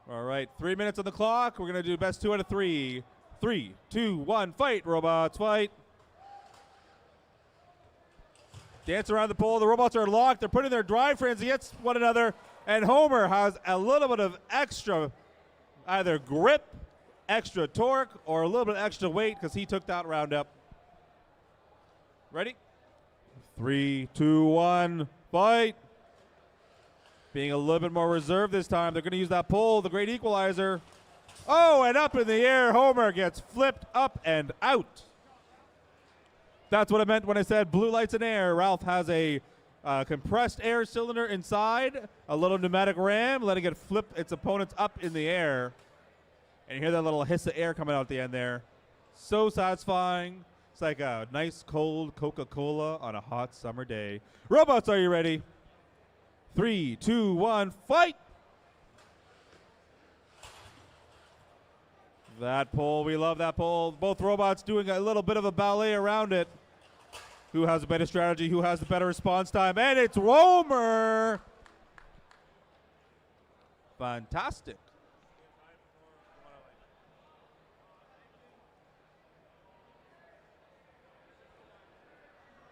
All right, 3 minutes on the clock. We're going to do best 2 out of 3. 3, 2, 1, fight, robots, fight. Dance around the pole. The robots are locked. They're putting their drive frames against one another. And Homer has a little bit of extra either grip, extra torque, or a little bit extra weight because he took that round up. Ready? 3, 2, 1, fight. Being a little bit more reserved this time. They're going to use that pole, the great equalizer. Oh, and up in the air, Homer gets flipped up and out. That's what I meant when I said blue lights and air. Ralph has a compressed air cylinder inside, a little pneumatic ram, letting it flip its opponents up in the air. And you hear that little hiss of air coming out at the end there. So satisfying. It's like a nice cold Coca-Cola on a hot summer day. Robots, are you ready? 3, 2, 1, fight! That pole, we love that pole. Both robots doing a little bit of a ballet around it. Who has a better strategy? Who has the better response time? And it's Homer! Fantastic.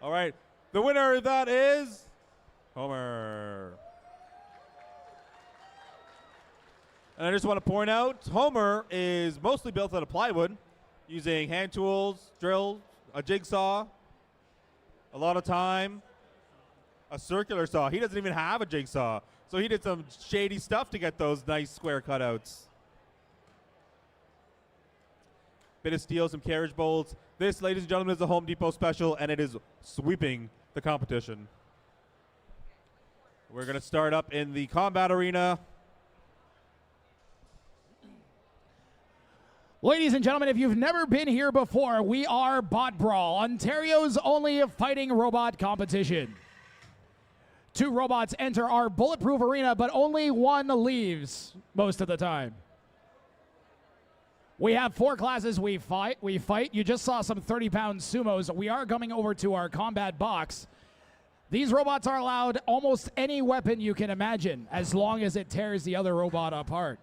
All right, the winner of that is Homer. And I just want to point out, Homer is mostly built out of plywood, using hand tools, drills, a jigsaw, a lot of time, a circular saw. He doesn't even have a jigsaw, so he did some shady stuff to get those nice square cutouts. Bit of steel, some carriage bolts. This, ladies and gentlemen, is a Home Depot special, and it is sweeping the competition. We're going to start up in the combat arena. Ladies and gentlemen, if you've never been here before, we are Bot Brawl, Ontario's only fighting robot competition. 2 robots enter our bulletproof arena, but only 1 leaves most of the time. We have 4 classes we fight. You just saw some 30-pound sumos. We are coming over to our combat box. These robots are allowed almost any weapon you can imagine, as long as it tears the other robot apart.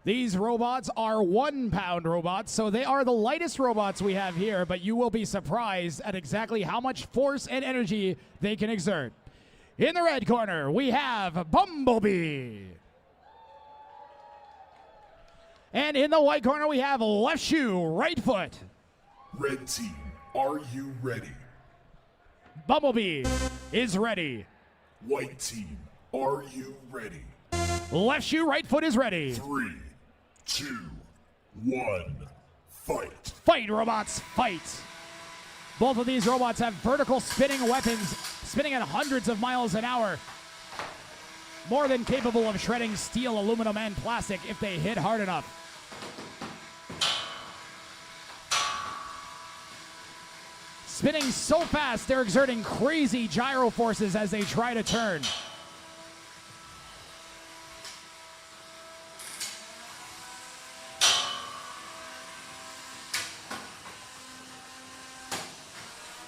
These robots are 1-pound robots, so they are the lightest robots we have here, but you will be surprised at exactly how much force and energy they can exert. In the red corner, we have Bumblebee. And in the white corner, we have Left Shoe, Right Foot. Red team, are you ready? Bumblebee is ready. White team, are you ready? Left shoe, right foot is ready. 3, 2, 1, fight. Fight, robots, fight. Both of these robots have vertical spinning weapons, spinning at hundreds of miles an hour. More than capable of shredding steel, aluminum, and plastic if they hit hard enough. Spinning so fast, they're exerting crazy gyro forces as they try to turn.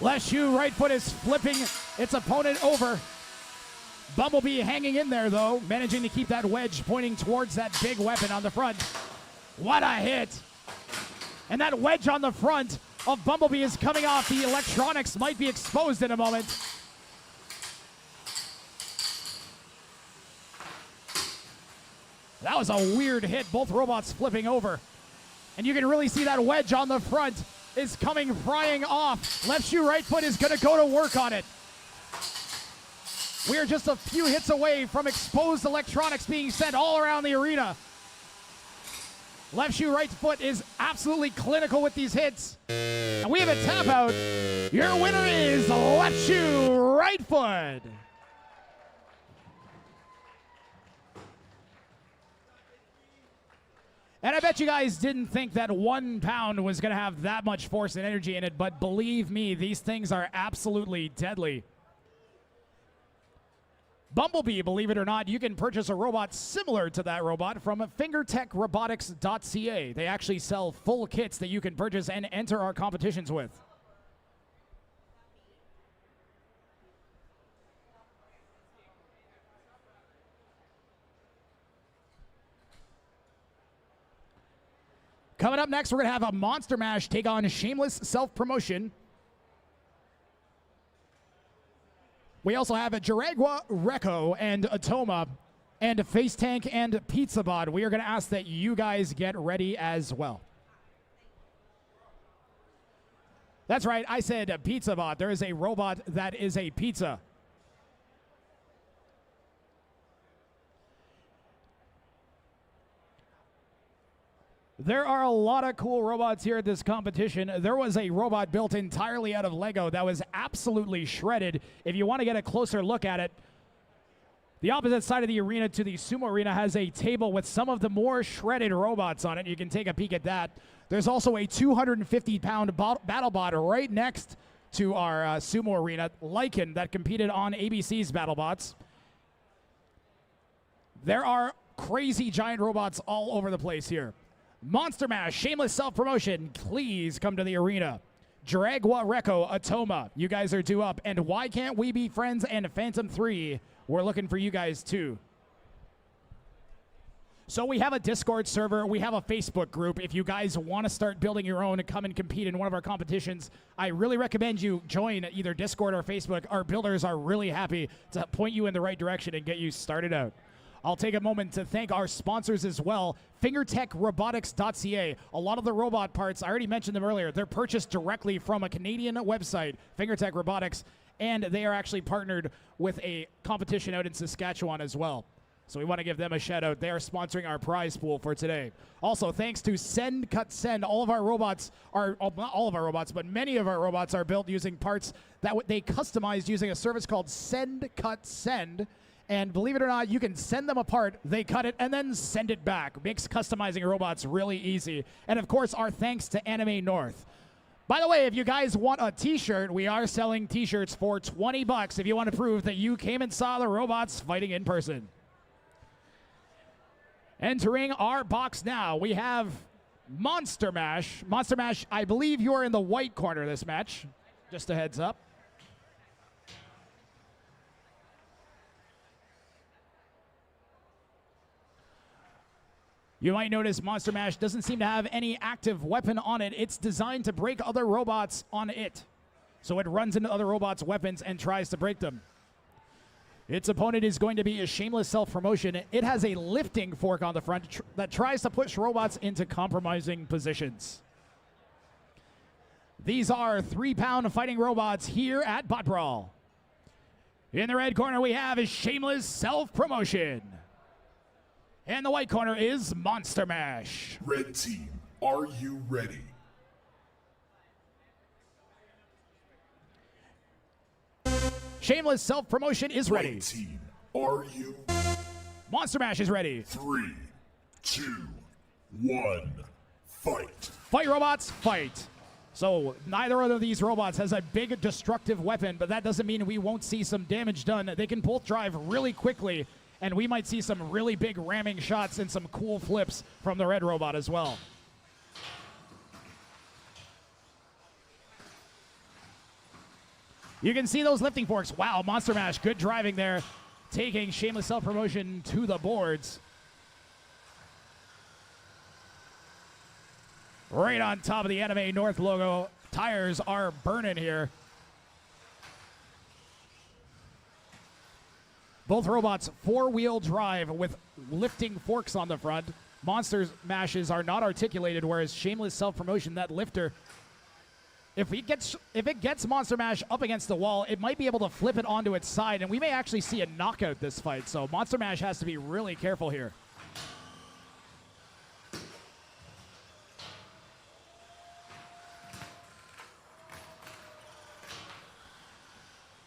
Left shoe, right foot is flipping its opponent over. Bumblebee hanging in there, though, managing to keep that wedge pointing towards that big weapon on the front. What a hit! And that wedge on the front of Bumblebee is coming off. The electronics might be exposed in a moment. That was a weird hit, both robots flipping over. And you can really see that wedge on the front is coming flying off. Left shoe, right foot is going to go to work on it. We are just a few hits away from exposed electronics being sent all around the arena. Left shoe, right foot is absolutely clinical with these hits. And we have a tap out. Your winner is left shoe, right foot. And I bet you guys didn't think that 1 pound was going to have that much force and energy in it, but believe me, these things are absolutely deadly. Bumblebee, believe it or not, you can purchase a robot similar to that robot from fingertechrobotics.ca. They actually sell full kits that you can purchase and enter our competitions with. Coming up next, we're going to have a Monster Mash take on Shameless Self-Promotion. We also have a Dragua, Reco, and Atoma, and Face Tank and Pizzabot. We are going to ask that you guys get ready as well. That's right, I said Pizzabot. There is a robot that is a pizza. There are a lot of cool robots here at this competition. There was a robot built entirely out of Lego that was absolutely shredded. If you want to get a closer look at it, the opposite side of the arena to the Sumo Arena has a table with some of the more shredded robots on it. You can take a peek at that. There's also a 250-pound BattleBot right next to our Sumo Arena, Lycan, that competed on ABC's BattleBots. There are crazy giant robots all over the place here. Monster Mash, Shameless Self-Promotion, please come to the arena. Dragua, Reco, Atoma, you guys are due up. And Why Can't We Be Friends and Phantom 3, we're looking for you guys too. So we have a Discord server, we have a Facebook group. If you guys want to start building your own and come and compete in one of our competitions, I really recommend you join either Discord or Facebook. Our builders are really happy to point you in the right direction and get you started out. I'll take a moment to thank our sponsors as well, fingertechrobotics.ca. A lot of the robot parts, I already mentioned them earlier, they're purchased directly from a Canadian website, Fingertech Robotics, and they are actually partnered with a competition out in Saskatchewan as well. So we want to give them a shout out. They are sponsoring our prize pool for today. Also, thanks to Send Cut Send, all of our robots are, not all of our robots, but many of our robots are built using parts that they customized using a service called Send Cut Send. And believe it or not, you can send them a part, they cut it, and then send it back. Makes customizing robots really easy. And of course, our thanks to Anime North. By the way, if you guys want a t-shirt, we are selling t-shirts for $20 if you want to prove that you came and saw the robots fighting in person. Entering our box now, we have Monster Mash. Monster Mash, I believe you are in the white corner this match. Just a heads up. You might notice Monster Mash doesn't seem to have any active weapon on it. It's designed to break other robots on it. So it runs into other robots' weapons and tries to break them. Its opponent is going to be a Shameless Self-Promotion. It has a lifting fork on the front that tries to push robots into compromising positions. These are 3-pound fighting robots here at Bot Brawl. In the red corner, we have Shameless Self-Promotion. In the white corner is Monster Mash. Red team, are you ready? Shameless Self-Promotion is ready. White team, are you? Monster Mash is ready. 3, 2, 1, fight. Fight, robots, fight. So neither of these robots has a big destructive weapon, but that doesn't mean we won't see some damage done. They can both drive really quickly, and we might see some really big ramming shots and some cool flips from the red robot as well. You can see those lifting forks. Wow, Monster Mash, good driving there, taking Shameless Self-Promotion to the boards. Right on top of the Anime North logo. Tires are burning here. Both robots 4-wheel drive with lifting forks on the front. Monster Mashes are not articulated, whereas Shameless Self-Promotion, that lifter, if it gets Monster Mash up against the wall, it might be able to flip it onto its side, and we may actually see a knockout this fight. So Monster Mash has to be really careful here.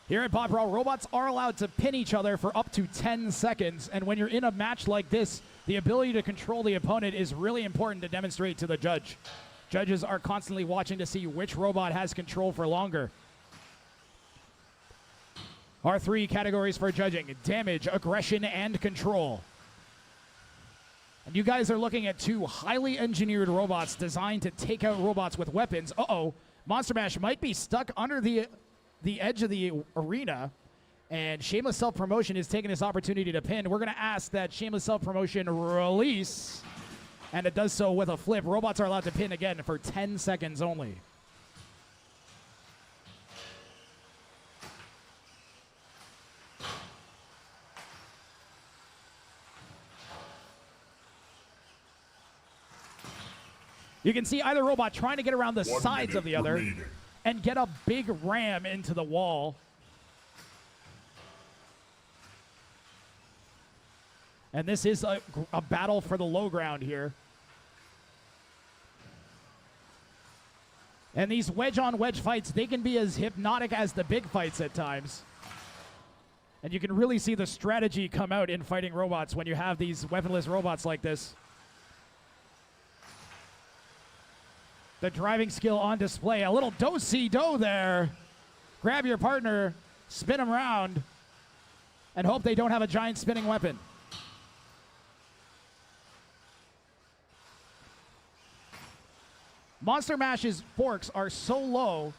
Here at Bot Brawl, robots are allowed to pin each other for up to 10 seconds, and when you're in a match like this, the ability to control the opponent is really important to demonstrate to the judge. Judges are constantly watching to see which robot has control for longer. Our 3 categories for judging: damage, aggression, and control. And you guys are looking at 2 highly engineered robots designed to take out robots with weapons. Uh-oh, Monster Mash might be stuck under the edge of the arena, and Shameless Self-Promotion is taking this opportunity to pin. We're going to ask that Shameless Self-Promotion release, and it does so with a flip. Robots are allowed to pin again for 10 seconds only. You can see either robot trying to get around the sides of the other remaining. And get a big ram into the wall. And this is a battle for the low ground here. And these wedge-on-wedge fights, they can be as hypnotic as the big fights at times. And you can really see the strategy come out in fighting robots when you have these weaponless robots like this. The driving skill on display. A little do-si-do there. Grab your partner, spin them around, and hope they don't have a giant spinning weapon. Monster Mash's forks are so low,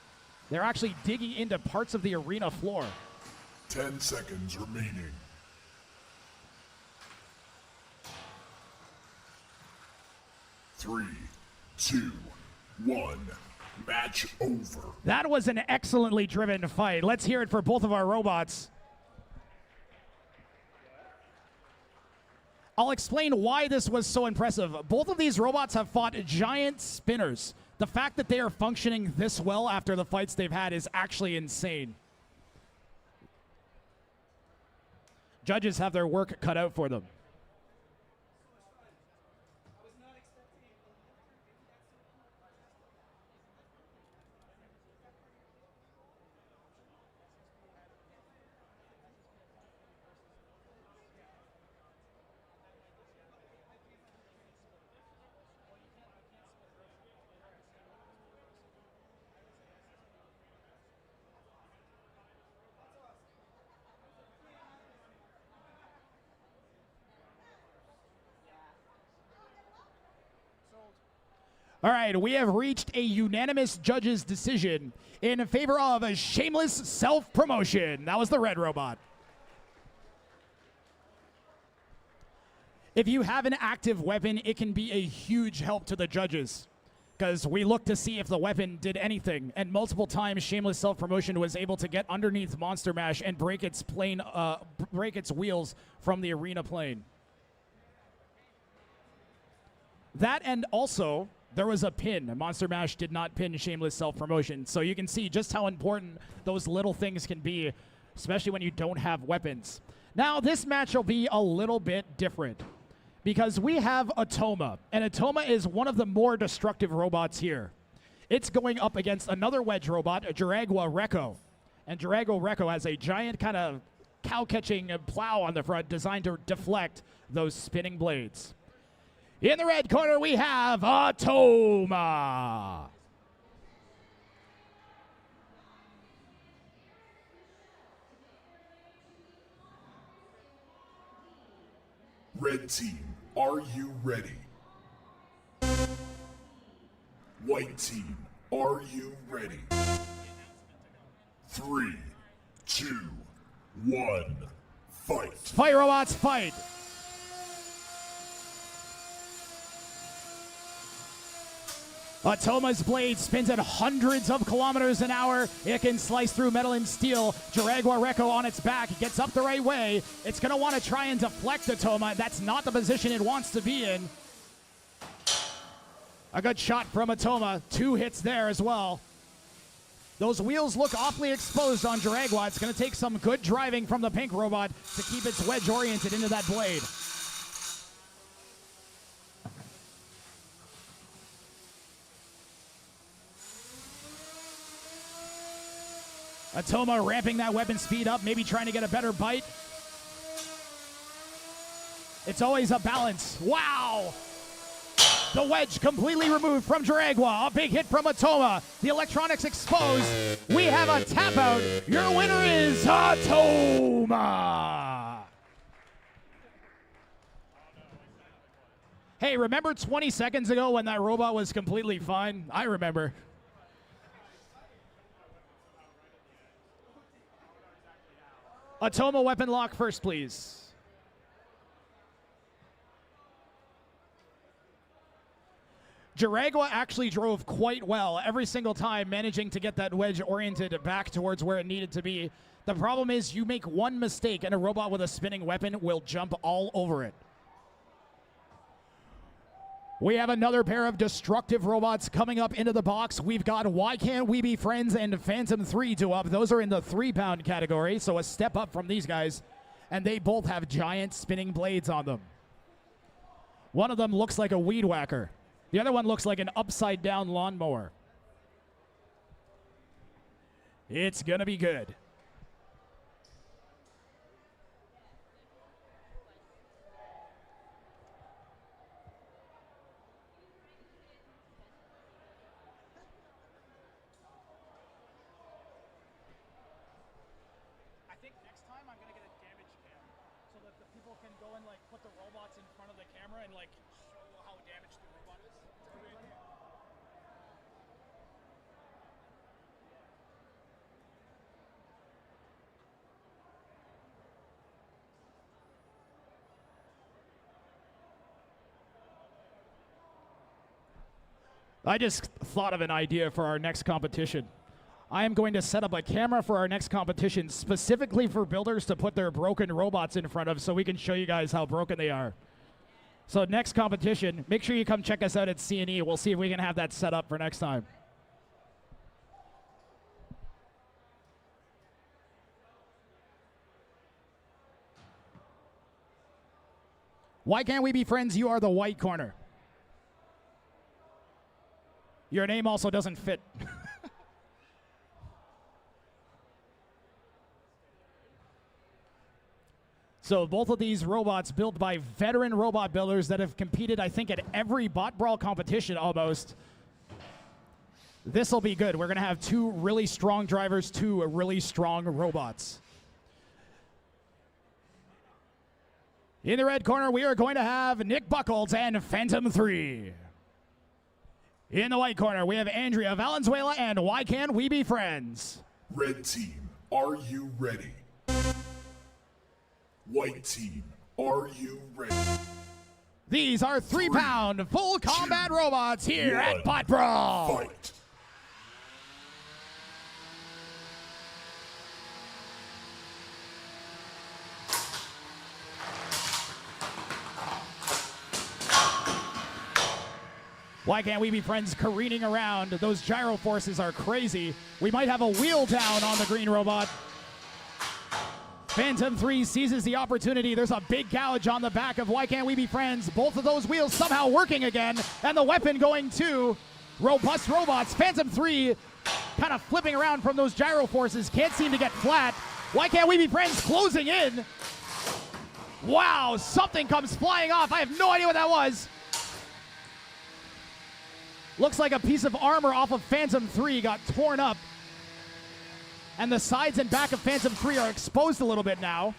they're actually digging into parts of the arena floor. 10 seconds remaining. 3, 2, 1. Match over. That was an excellently driven fight. Let's hear it for both of our robots. I'll explain why this was so impressive. Both of these robots have fought giant spinners. The fact that they are functioning this well after the fights they've had is actually insane. Judges have their work cut out for them. All right, we have reached a unanimous judge's decision in favor of a Shameless Self-Promotion. That was the red robot. If you have an active weapon, it can be a huge help to the judges, because we look to see if the weapon did anything, and multiple times Shameless Self-Promotion was able to get underneath Monster Mash and break its wheels from the arena plane. That, and also there was a pin. Monster Mash did not pin Shameless self-promotion. So you can see just how important those little things can be, especially when you don't have weapons. Now, this match will be a little bit different because we have Atoma, and Atoma is one of the more destructive robots here. It's going up against another wedge robot, a Dragua Reco. And Dragua Reco has a giant kind of cow-catching plow on the front designed to deflect those spinning blades. In the red corner, we have Atoma. Red team, are you ready? White team, are you ready? 3, 2, 1, fight. Fight, robots, fight. Atoma's blade spins at hundreds of kilometers an hour. It can slice through metal and steel. Dragua Reco on its back gets up the right way. It's going to want to try and deflect Atoma. That's not the position it wants to be in. A good shot from Atoma. 2 hits there as well. Those wheels look awfully exposed on Dragua. It's going to take some good driving from the pink robot to keep its wedge oriented into that blade. Atoma ramping that weapon speed up, maybe trying to get a better bite. It's always a balance. Wow! The wedge completely removed from Dragua. A big hit from Atoma. The electronics exposed. We have a tap out. Your winner is Atoma. Hey, remember 20 seconds ago when that robot was completely fine? I remember. Atoma weapon lock first, please. Dragua actually drove quite well every single time, managing to get that wedge oriented back towards where it needed to be. The problem is you make one mistake and a robot with a spinning weapon will jump all over it. We have another pair of destructive robots coming up into the box. We've got Why Can't We Be Friends and Phantom 3 to up. Those are in the 3-pound category, so a step up from these guys. And they both have giant spinning blades on them. One of them looks like a weed whacker. The other one looks like an upside-down lawnmower. It's gonna be good. I think next time I'm gonna get a damage cam so that the people can go and like put the robots in front of the camera and like show how damaged the robot is. I just thought of an idea for our next competition. I am going to set up a camera for our next competition specifically for builders to put their broken robots in front of so we can show you guys how broken they are. So next competition, make sure you come check us out at C&E. We'll see if we can have that set up for next time. Why Can't We Be Friends? You are the white corner. Your name also doesn't fit. So both of these robots built by veteran robot builders that have competed, I think, at every Bot Brawl competition almost. This will be good. We're going to have 2 really strong drivers, 2 really strong robots. In the red corner, we are going to have Nick Buckles and Phantom 3. In the white corner, we have Andrea Valenzuela and Why Can't We Be Friends? Red team, are you ready? White team, are you ready? These are 3-pound full combat robots here at Bot Brawl. Fight. Why can't we be friends careening around? Those gyro forces are crazy. We might have a wheel down on the green robot. Phantom 3 seizes the opportunity. There's a big gouge on the back of Why Can't We Be Friends. Both of those wheels somehow working again, and the weapon going to Robust Robots. Phantom 3 kind of flipping around from those gyro forces. Can't seem to get flat. Why Can't We Be Friends closing in. Wow, something comes flying off. I have no idea what that was. Looks like a piece of armor off of Phantom 3 got torn up. And the sides and back of Phantom 3 are exposed a little bit now.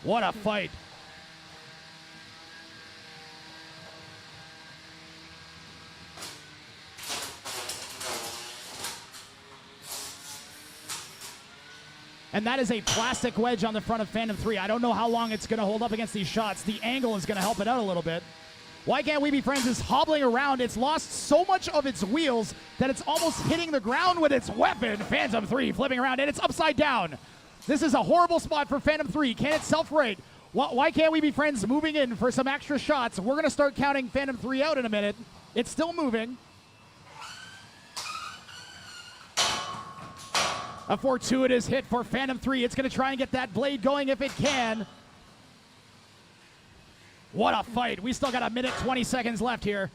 What a fight. And that is a plastic wedge on the front of Phantom 3. I don't know how long it's going to hold up against these shots. The angle is going to help it out a little bit. Why Can't We Be Friends is hobbling around. It's lost so much of its wheels that it's almost hitting the ground with its weapon. Phantom 3 flipping around, and it's upside down. This is a horrible spot for Phantom 3. Can it self-rate? Why Can't We Be Friends moving in for some extra shots? We're going to start counting Phantom 3 out in a minute. It's still moving. A fortuitous hit for Phantom 3. It's going to try and get that blade going if it can. What a fight. We still got a minute, 20 seconds left here.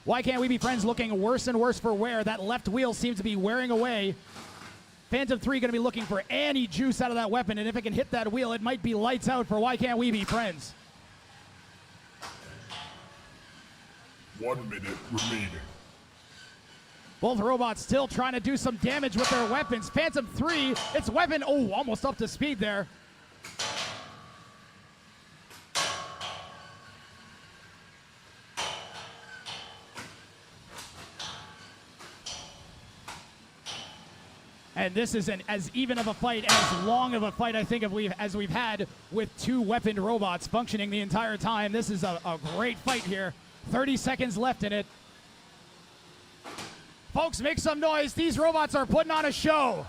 Why Can't We Be Friends looking worse and worse for wear? That left wheel seems to be wearing away. Phantom 3 going to be looking for any juice out of that weapon, and if it can hit that wheel, it might be lights out for Why Can't We Be Friends. 1 minute remaining. Both robots still trying to do some damage with their weapons. Phantom 3, its weapon, oh, almost up to speed there. And this isn't as even of a fight, as long of a fight, I think, as we've had with two weaponed robots functioning the entire time. This is a great fight here. 30 seconds left in it. Folks, make some noise. These robots are putting on a show.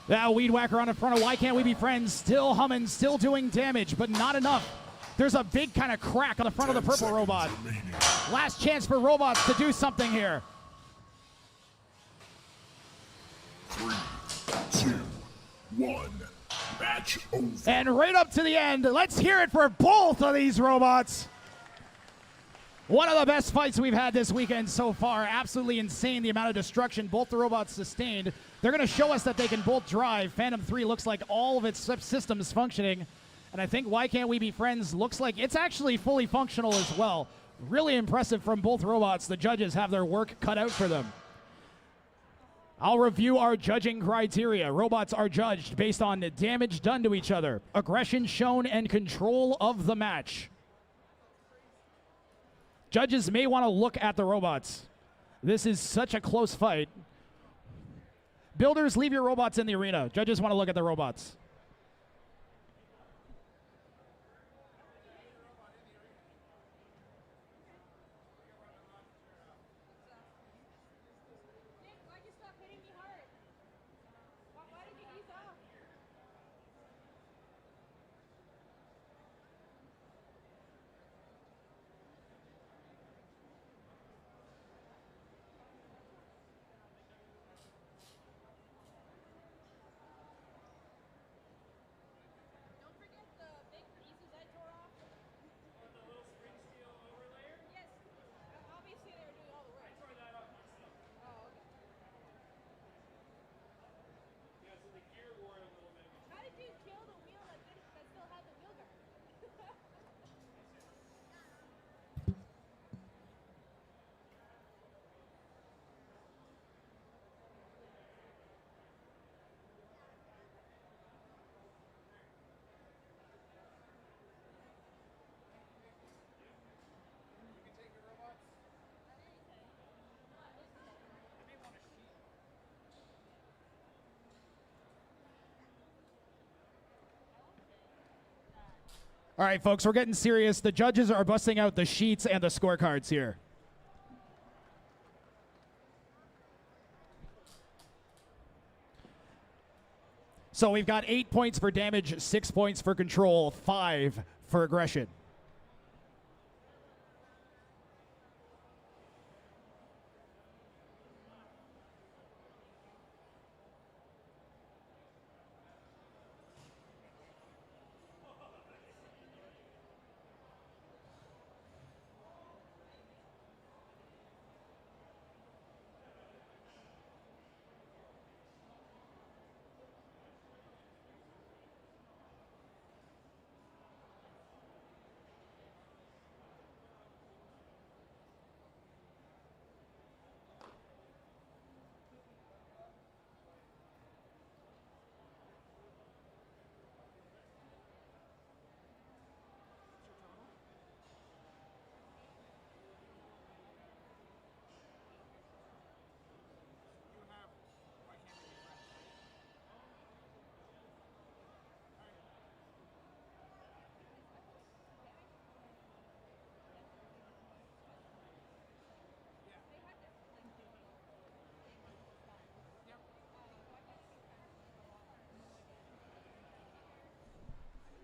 That Weed Whacker on the front of Why Can't We Be Friends, still humming, still doing damage, but not enough. There's a big kind of crack on the front of the purple robot. Last chance for robots to do something here. 3, 2, 1. Match over. And right up to the end, let's hear it for both of these robots. One of the best fights we've had this weekend so far. Absolutely insane the amount of destruction both the robots sustained. They're going to show us that they can both drive. Phantom 3 looks like all of its systems functioning. And I think Why Can't We Be Friends looks like it's actually fully functional as well. Really impressive from both robots. The judges have their work cut out for them. I'll review our judging criteria. Robots are judged based on damage done to each other, aggression shown, and control of the match. Judges may want to look at the robots. This is such a close fight. Builders, leave your robots in the arena. Judges want to look at the robots. All right, folks, we're getting serious. The judges are busting out the sheets and the scorecards here. So we've got 8 points for damage, 6 points for control, 5 for aggression.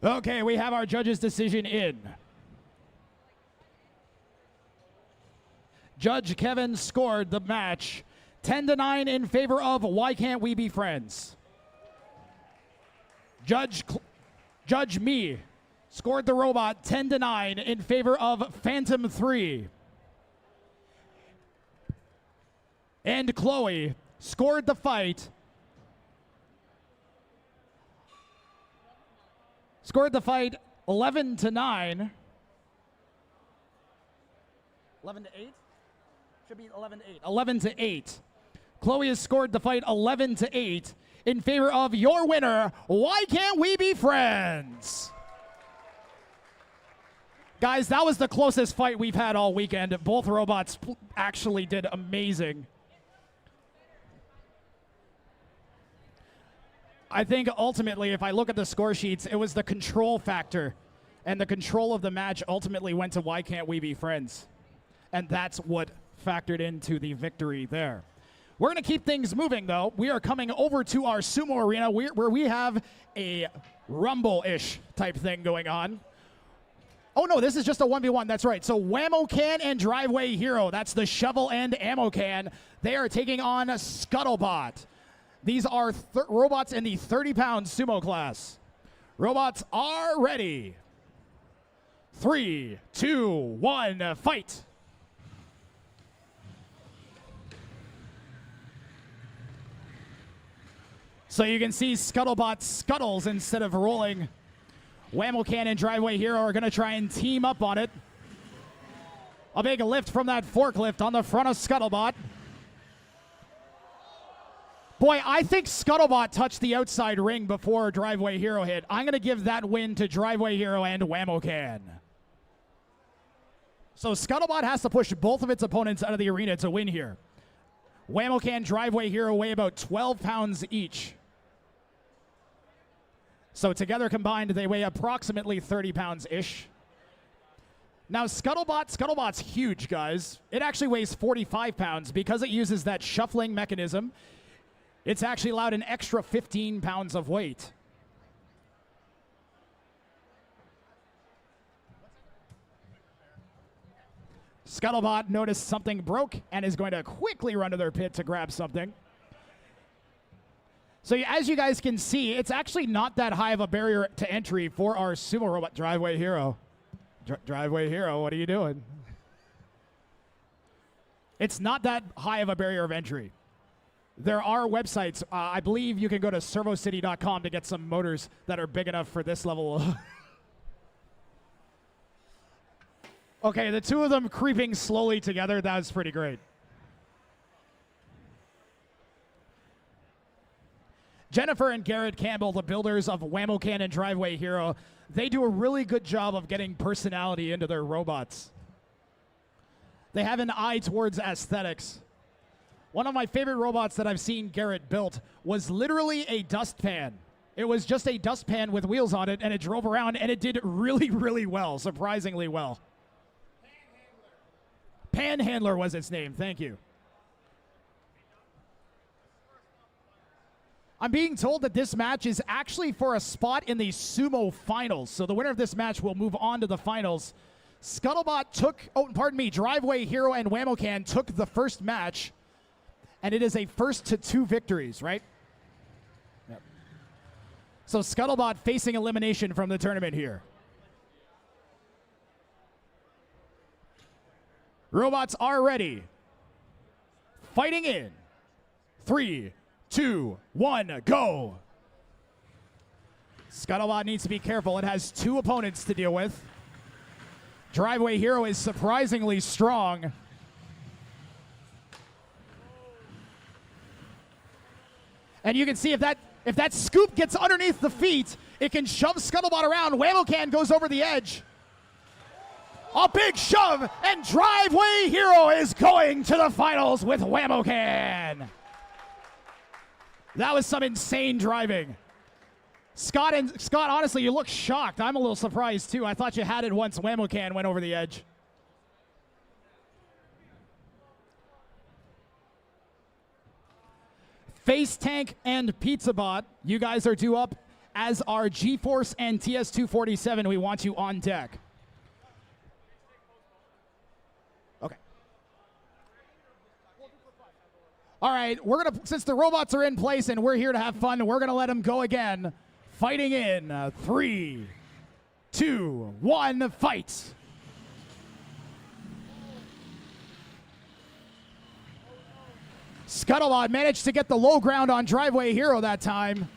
Okay, we have our judge's decision in. Judge Kevin scored the match 10-9 in favor of Why Can't We Be Friends. Judge Me scored the robot 10-9 in favor of Phantom 3. And Chloe scored the fight 11-9. 11-8? Should be 11-8. 11-8. Chloe has scored the fight 11-8 in favor of your winner, Why Can't We Be Friends? Guys, that was the closest fight we've had all weekend. Both robots actually did amazing. I think ultimately, if I look at the score sheets, it was the control factor. And the control of the match ultimately went to Why Can't We Be Friends? And that's what factored into the victory there. We're going to keep things moving, though. We are coming over to our Sumo Arena where we have a Rumble-ish type thing going on. Oh, no, this is just a 1v1. That's right. So Whammo Can and Driveway Hero, that's the shovel and ammo can. They are taking on Scuttlebot. These are robots in the 30-pound sumo class. Robots are ready. 3, 2, 1, fight. So you can see Scuttlebot scuttles instead of rolling. Whammo Can and Driveway Hero are going to try and team up on it. A big lift from that forklift on the front of Scuttlebot. Boy, I think Scuttlebot touched the outside ring before Driveway Hero hit. I'm going to give that win to Driveway Hero and Whammo Can. So Scuttlebot has to push both of its opponents out of the arena to win here. Whammo Can, Driveway Hero weigh about 12 pounds each. So together combined, they weigh approximately 30 pounds-ish. Now Scuttlebot's huge, guys. It actually weighs 45 pounds because it uses that shuffling mechanism. It's actually allowed an extra 15 pounds of weight. Scuttlebot noticed something broke and is going to quickly run to their pit to grab something. So as you guys can see, it's actually not that high of a barrier to entry for our sumo robot. Driveway Hero. Driveway Hero, what are you doing? It's not that high of a barrier of entry. There are websites. I believe you can go to servocity.com to get some motors that are big enough for this level. Okay, the two of them creeping slowly together, that was pretty great. Jennifer and Garrett Campbell, the builders of Whammo Can and Driveway Hero, they do a really good job of getting personality into their robots. They have an eye towards aesthetics. One of my favorite robots that I've seen Garrett built was literally a dustpan. It was just a dustpan with wheels on it, and it drove around, and it did really, really well, surprisingly well. Panhandler was its name, thank you. I'm being told that this match is actually for a spot in the Sumo Finals. So the winner of this match will move on to the finals. Scuttlebot took, Driveway Hero and Whammo-Can took the first match. And it is a first to 2 victories, right? Yep. So Scuttlebot facing elimination from the tournament here. Robots are ready. Fighting in. 3, 2, 1, go. Scuttlebot needs to be careful. It has 2 opponents to deal with. Driveway Hero is surprisingly strong. And you can see if that scoop gets underneath the feet, it can shove Scuttlebot around. Whammo-Can goes over the edge. A big shove, and Driveway Hero is going to the finals with Whammo-Can. That was some insane driving. Scott, honestly, you look shocked. I'm a little surprised, too. I thought you had it once Whammo-Can went over the edge. Face Tank and Pizza Bot, you guys are due up, as are G-Force and TS247. We want you on deck. Okay. All right, since the robots are in place and we're here to have fun, we're gonna let them go again. Fighting in 3, 2, 1, fight. Scuttlebot managed to get the low ground on Driveway Hero that time.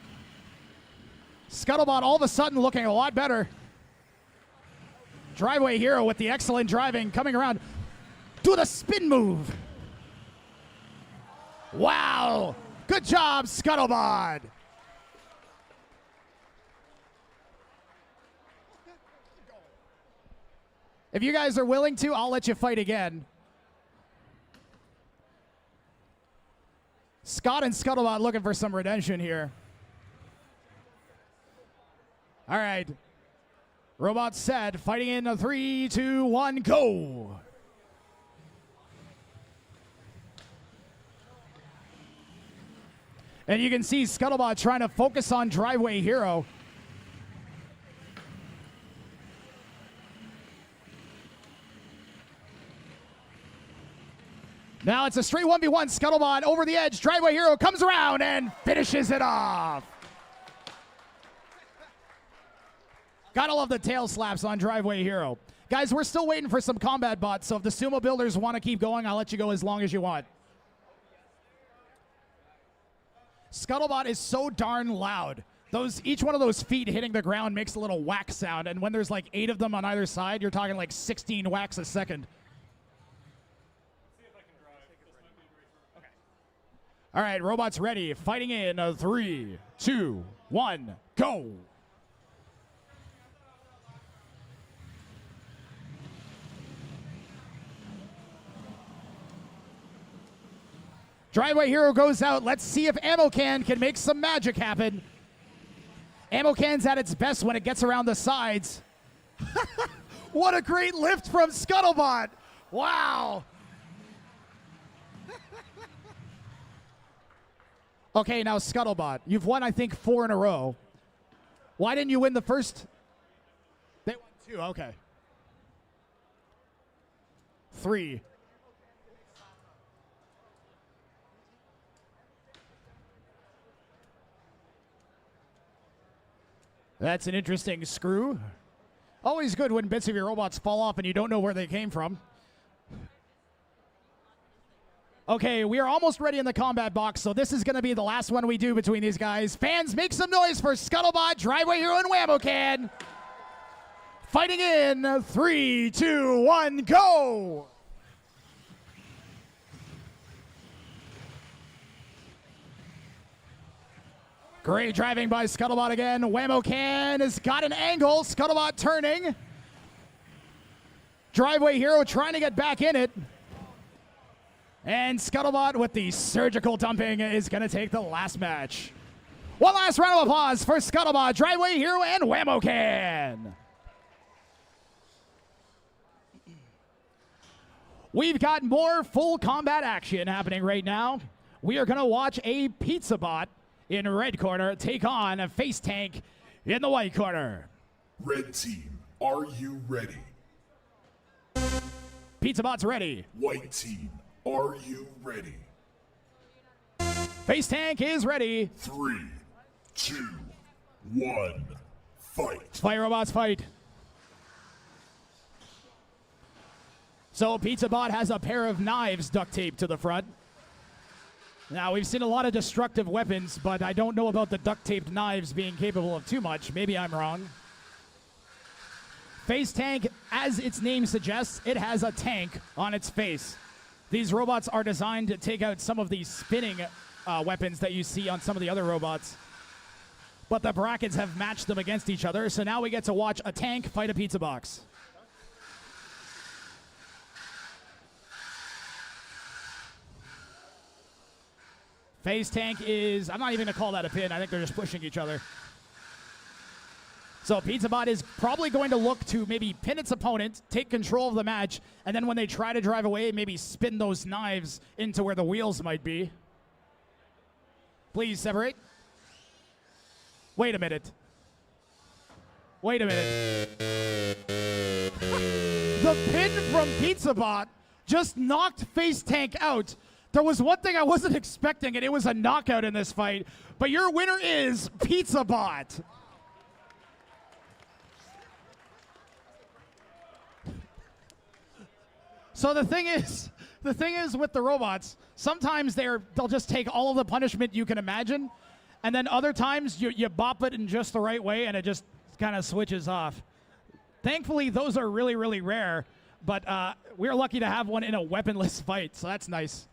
Scuttlebot all of a sudden looking a lot better. Driveway Hero with the excellent driving coming around. Do the spin move. Wow. Good job, Scuttlebot. If you guys are willing to, I'll let you fight again. Scott and Scuttlebot looking for some redemption here. All right. Robot set, fighting in a 3, 2, 1, go. And you can see Scuttlebot trying to focus on Driveway Hero. Now it's a straight 1v1. Scuttlebot over the edge. Driveway Hero comes around and finishes it off. Gotta love the tail slaps on Driveway Hero. Guys, we're still waiting for some combat bots, so if the sumo builders want to keep going, I'll let you go as long as you want. Scuttlebot is so darn loud. Each one of those feet hitting the ground makes a little whack sound, and when there's like 8 of them on either side, you're talking like 16 whacks a second. All right, robots ready. Fighting in a 3, 2, 1, go. Driveway Hero goes out. Let's see if Ammo-Can can make some magic happen. Ammo-Can's at its best when it gets around the sides. What a great lift from Scuttlebot. Wow. Okay, now Scuttlebot, you've won, I think, 4 in a row. Why didn't you win the first? They won 2, okay. 3. That's an interesting screw. Always good when bits of your robots fall off and you don't know where they came from. Okay, we are almost ready in the combat box, so this is going to be the last one we do between these guys. Fans, make some noise for Scuttlebot, Driveway Hero, and Whammo-Can. Fighting in 3, 2, 1, go! Great driving by Scuttlebot again. Whammo-Can has got an angle. Scuttlebot turning. Driveway Hero trying to get back in it. And Scuttlebot with the surgical dumping is going to take the last match. One last round of applause for Scuttlebot, Driveway Hero, and Whammo-Can. We've got more full combat action happening right now. We are going to watch a Pizza Bot in red corner take on a Face Tank in the white corner. Red team, are you ready? Pizzabot's ready. White team, are you ready? Face Tank is ready. 3, 2, 1, fight. Fire robots fight. So Pizzabot has a pair of knives duct taped to the front. Now, we've seen a lot of destructive weapons, but I don't know about the duct taped knives being capable of too much. Maybe I'm wrong. Face Tank, as its name suggests, it has a tank on its face. These robots are designed to take out some of these spinning weapons that you see on some of the other robots. But the brackets have matched them against each other, so now we get to watch a tank fight a pizza box. Face Tank is, I'm not even going to call that a pin. I think they're just pushing each other. So Pizzabot is probably going to look to maybe pin its opponent, take control of the match, and then when they try to drive away, maybe spin those knives into where the wheels might be. Please separate. Wait a minute. Wait a minute. The pin from Pizzabot just knocked Face Tank out. There was one thing I wasn't expecting, and it was a knockout in this fight. But your winner is Pizzabot. So the thing is with the robots, sometimes they'll just take all of the punishment you can imagine, and then other times you bop it in just the right way, and it just kind of switches off. Thankfully, those are really, really rare, but we're lucky to have one in a weaponless fight, so that's nice.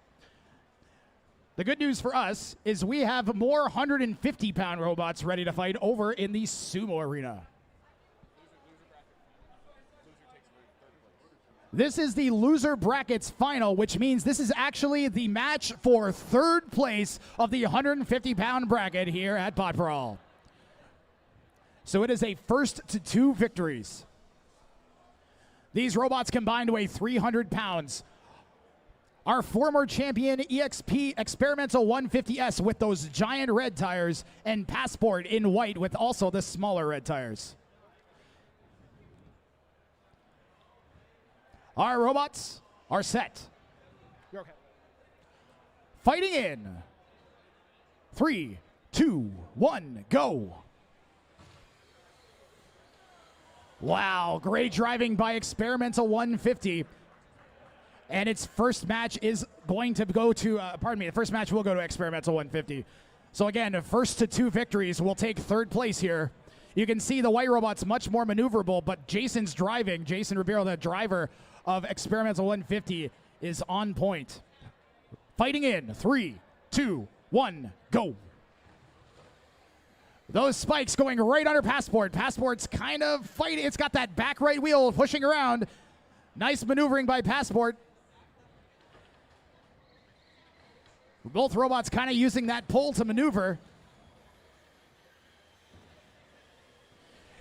The good news for us is we have more 150-pound robots ready to fight over in the Sumo Arena. This is the loser brackets final, which means this is actually the match for third place of the 150-pound bracket here at Bot Brawl. So it is a first to 2 victories. These robots combined weigh 300 pounds. Our former champion EXP Experimental 150S with those giant red tires, and Passport in white with also the smaller red tires. Our robots are set. You're okay. Fighting in 3, 2, 1, go. Wow, great driving by Experimental 150. And its first match is going to go to, the first match will go to Experimental 150. So again, first to 2 victories will take third place here. You can see the white robot's much more maneuverable, but Jason's driving, Jason Ribeiro, the driver of Experimental 150, is on point. Fighting in 3, 2, 1, go. Those spikes going right under Passport. Passport's kind of fighting. It's got that back right wheel pushing around. Nice maneuvering by Passport. Both robots kind of using that pull to maneuver.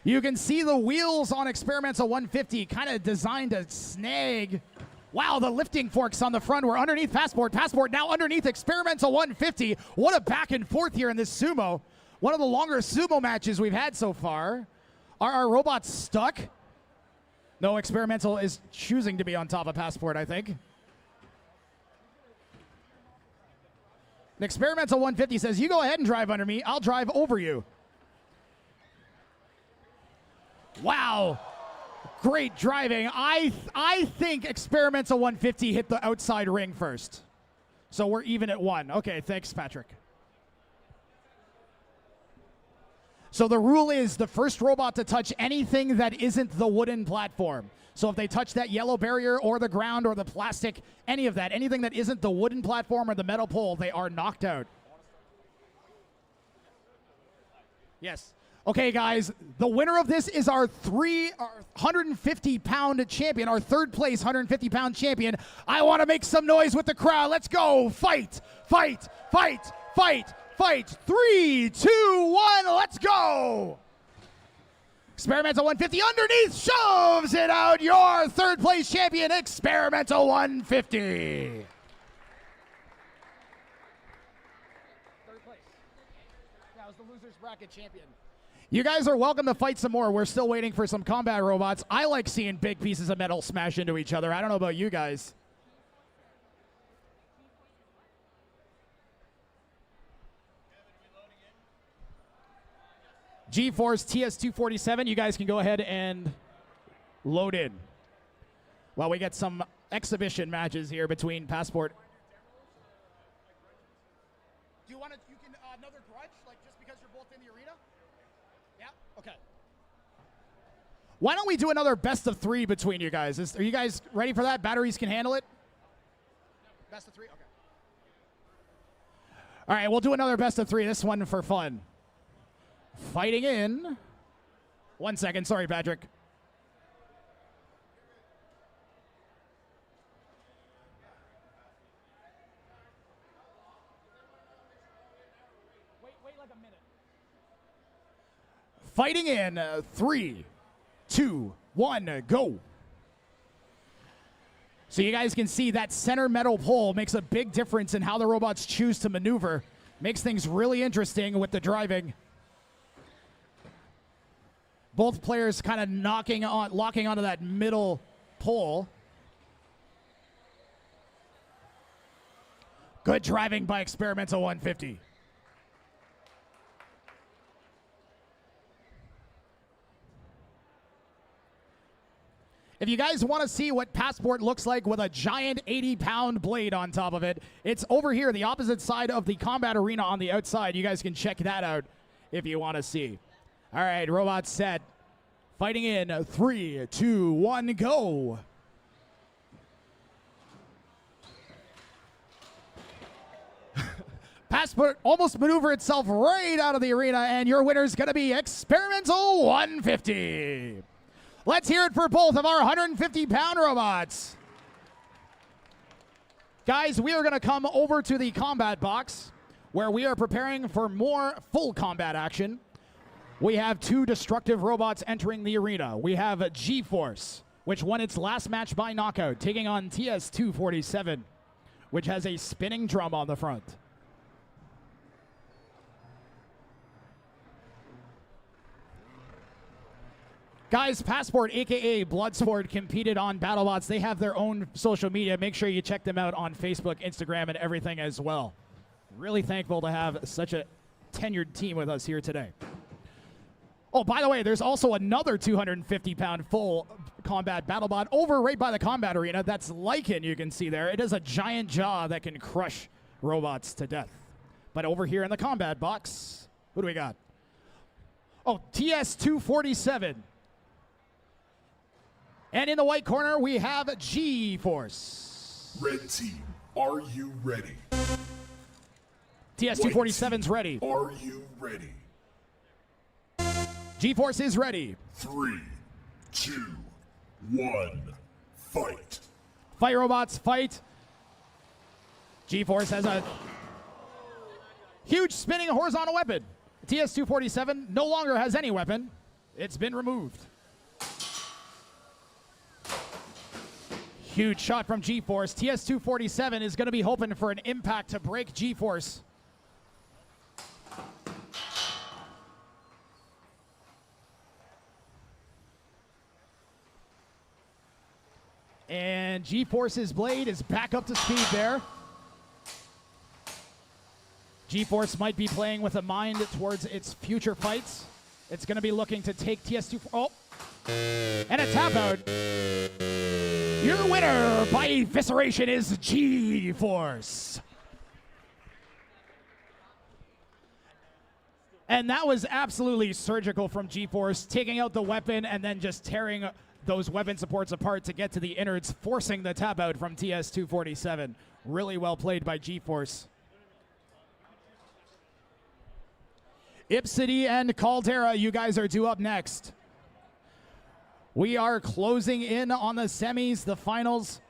You can see the wheels on Experimental 150 kind of designed to snag. Wow, the lifting forks on the front were underneath Passport. Passport now underneath Experimental 150. What a back and forth here in this sumo. One of the longer sumo matches we've had so far. Are our robots stuck? No, Experimental is choosing to be on top of Passport, I think. And Experimental 150 says, you go ahead and drive under me. I'll drive over you. Wow. Great driving. I think Experimental 150 hit the outside ring first. So we're even at 1. Okay, thanks, Patrick. So the rule is the first robot to touch anything that isn't the wooden platform. So if they touch that yellow barrier or the ground or the plastic, any of that, anything that isn't the wooden platform or the metal pole, they are knocked out. Yes. Okay, guys, the winner of this is our 150-pound champion, our third place 150-pound champion. I want to make some noise with the crowd. Let's go. Fight, fight, fight, fight, fight. 3, 2, 1, let's go. Experimental 150 underneath shoves it out. Your third place champion, Experimental 150. Yeah, I was the losers bracket champion. You guys are welcome to fight some more. We're still waiting for some combat robots. I like seeing big pieces of metal smash into each other. I don't know about you guys. G-Force TS247, you guys can go ahead and load in while we get some exhibition matches here between Passport. Do you want to, another Grudge, like just because you're both in the arena? Yeah, okay. Why don't we do another best of 3 between you guys? Are you guys ready for that? Batteries can handle it? Best of 3, okay. All right, we'll do another best of 3, this one for fun. Fighting in. 1 second, sorry, Patrick. Wait like a minute. Fighting in 3, 2, 1, go. So you guys can see that center metal pole makes a big difference in how the robots choose to maneuver. Makes things really interesting with the driving. Both players kind of locking onto that middle pole. Good driving by Experimental 150. If you guys want to see what Passport looks like with a giant 80-pound blade on top of it, it's over here, the opposite side of the combat arena on the outside. You guys can check that out if you want to see. All right, robots set. Fighting in 3, 2, 1, go. Passport almost maneuvered itself right out of the arena, and your winner is going to be Experimental 150. Let's hear it for both of our 150-pound robots. Guys, we are going to come over to the combat box where we are preparing for more full combat action. We have 2 destructive robots entering the arena. We have G-Force, which won its last match by knockout, taking on TS247, which has a spinning drum on the front. Guys, Passport, a.k.a. Bloodsport, competed on BattleBots. They have their own social media. Make sure you check them out on Facebook, Instagram, and everything as well. Really thankful to have such a tenured team with us here today. Oh, by the way, there's also another 250-pound full combat BattleBot over right by the combat arena. That's Lycan, you can see there. It is a giant jaw that can crush robots to death. But over here in the combat box, who do we got? Oh, TS247. And in the white corner, we have G-Force. Red team, are you ready? TS247's ready. Are you ready? G-Force is ready. 3, 2, 1, fight. Fight, robots, fight. G-Force has a huge spinning horizontal weapon. TS247 no longer has any weapon. It's been removed. Huge shot from G-Force. TS247 is going to be hoping for an impact to break G-Force. And G-Force's blade is back up to speed there. G-Force might be playing with a mind towards its future fights. It's going to be looking to take TS2. Oh, and a tap out. Your winner by evisceration is G-Force. And that was absolutely surgical from G-Force, taking out the weapon and then just tearing those weapon supports apart to get to the innards, forcing the tap out from TS247. Really well played by G-Force. Ipsidi and Caldera, you guys are due up next. We are closing in on the semis, the finals.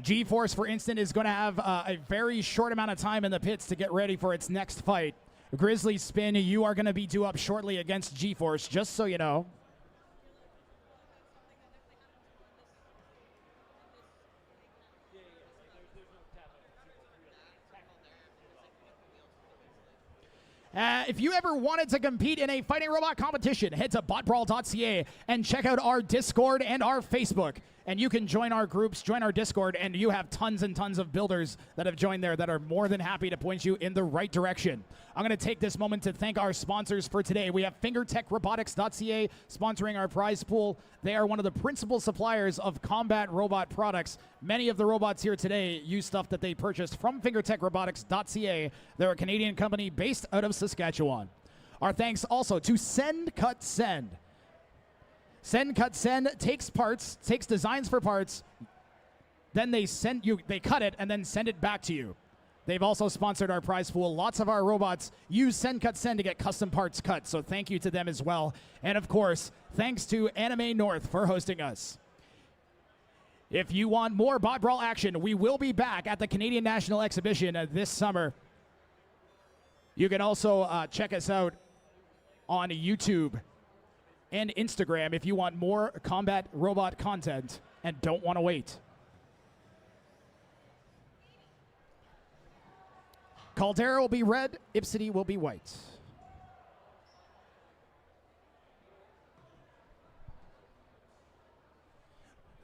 G-Force, for instance, is going to have a very short amount of time in the pits to get ready for its next fight. Grizzly Spin, you are going to be due up shortly against G-Force, just so you know. If you ever wanted to compete in a fighting robot competition, head to botbrawl.ca and check out our Discord and our Facebook. And you can join our groups, join our Discord, and you have tons and tons of builders that have joined there that are more than happy to point you in the right direction. I'm going to take this moment to thank our sponsors for today. We have fingertechrobotics.ca sponsoring our prize pool. They are one of the principal suppliers of combat robot products. Many of the robots here today use stuff that they purchased from fingertechrobotics.ca. They're a Canadian company based out of Saskatchewan. Our thanks also to Send Cut Send. Send Cut Send takes parts, takes designs for parts, then they cut it and then send it back to you. They've also sponsored our prize pool. Lots of our robots use Send Cut Send to get custom parts cut, so thank you to them as well. And of course, thanks to Anime North for hosting us. If you want more Bot Brawl action, we will be back at the Canadian National Exhibition this summer. You can also check us out on YouTube and Instagram if you want more combat robot content and don't want to wait. Caldera will be red, Ipsidi will be white.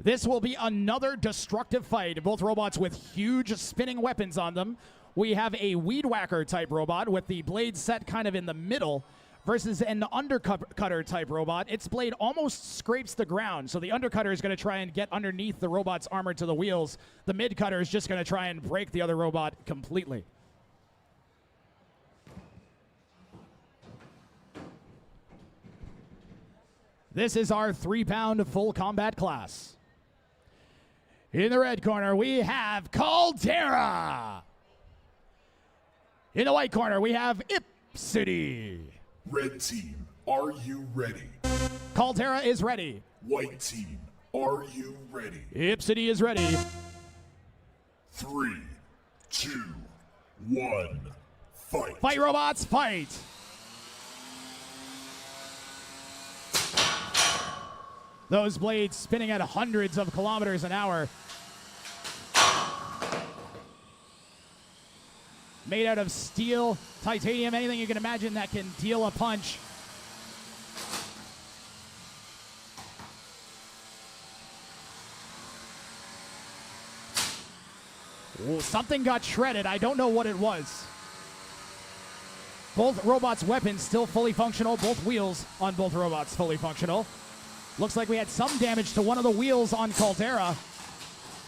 This will be another destructive fight. Both robots with huge spinning weapons on them. We have a Weed Whacker type robot with the blade set kind of in the middle versus an undercutter type robot. Its blade almost scrapes the ground, so the undercutter is going to try and get underneath the robot's armor to the wheels. The mid-cutter is just going to try and break the other robot completely. This is our 3-pound full combat class. In the red corner, we have Caldera. In the white corner, we have Ipsidi. Red team, are you ready? Caldera is ready. White team, are you ready? Ipsidi is ready. 3, 2, 1, fight. Fight, robots, fight. Those blades spinning at hundreds of kilometers an hour. Made out of steel, titanium, anything you can imagine that can deal a punch. Ooh, something got shredded. I don't know what it was. Both robots' weapons still fully functional. Both wheels on both robots fully functional. Looks like we had some damage to one of the wheels on Caldera.